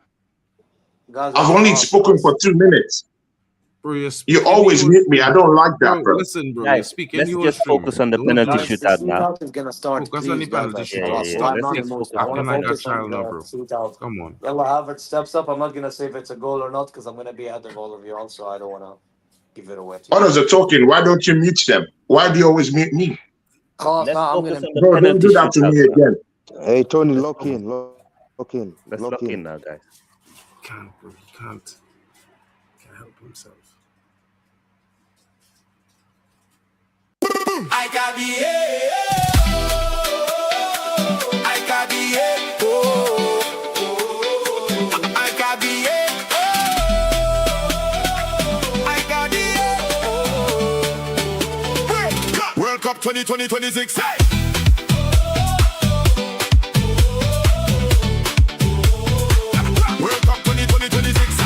Speaker 5: Guys,
Speaker 3: I've only spoken for 2 minutes.
Speaker 2: Bro,
Speaker 3: you always mute me. I don't like that, bro.
Speaker 2: Listen, bro.
Speaker 6: Guys, let's just focus on the penalty shootout now.
Speaker 2: Focus on the penalty shootout. Let's focus on that child now, bro. Come on.
Speaker 5: Yalla, Havertz steps up. I'm not gonna say if it's a goal or not because I'm gonna be ahead of all of you. Also, I don't wanna give it away.
Speaker 3: Others are talking. Why don't you mute them? Why do you always mute me?
Speaker 6: Let's focus on the
Speaker 3: Bro,
Speaker 6: penalty
Speaker 3: don't do that to me
Speaker 6: shootout.
Speaker 3: again.
Speaker 7: Hey, Tony, lock in.
Speaker 6: Let's lock in now, guys.
Speaker 2: Can't, bro. He can't help himself.
Speaker 1: I got the I got the I got the I got the World Cup 2026. Hey! World Cup 2026.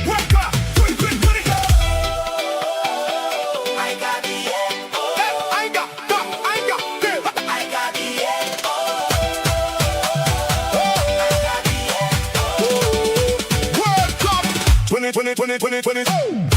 Speaker 1: World Cup 2020.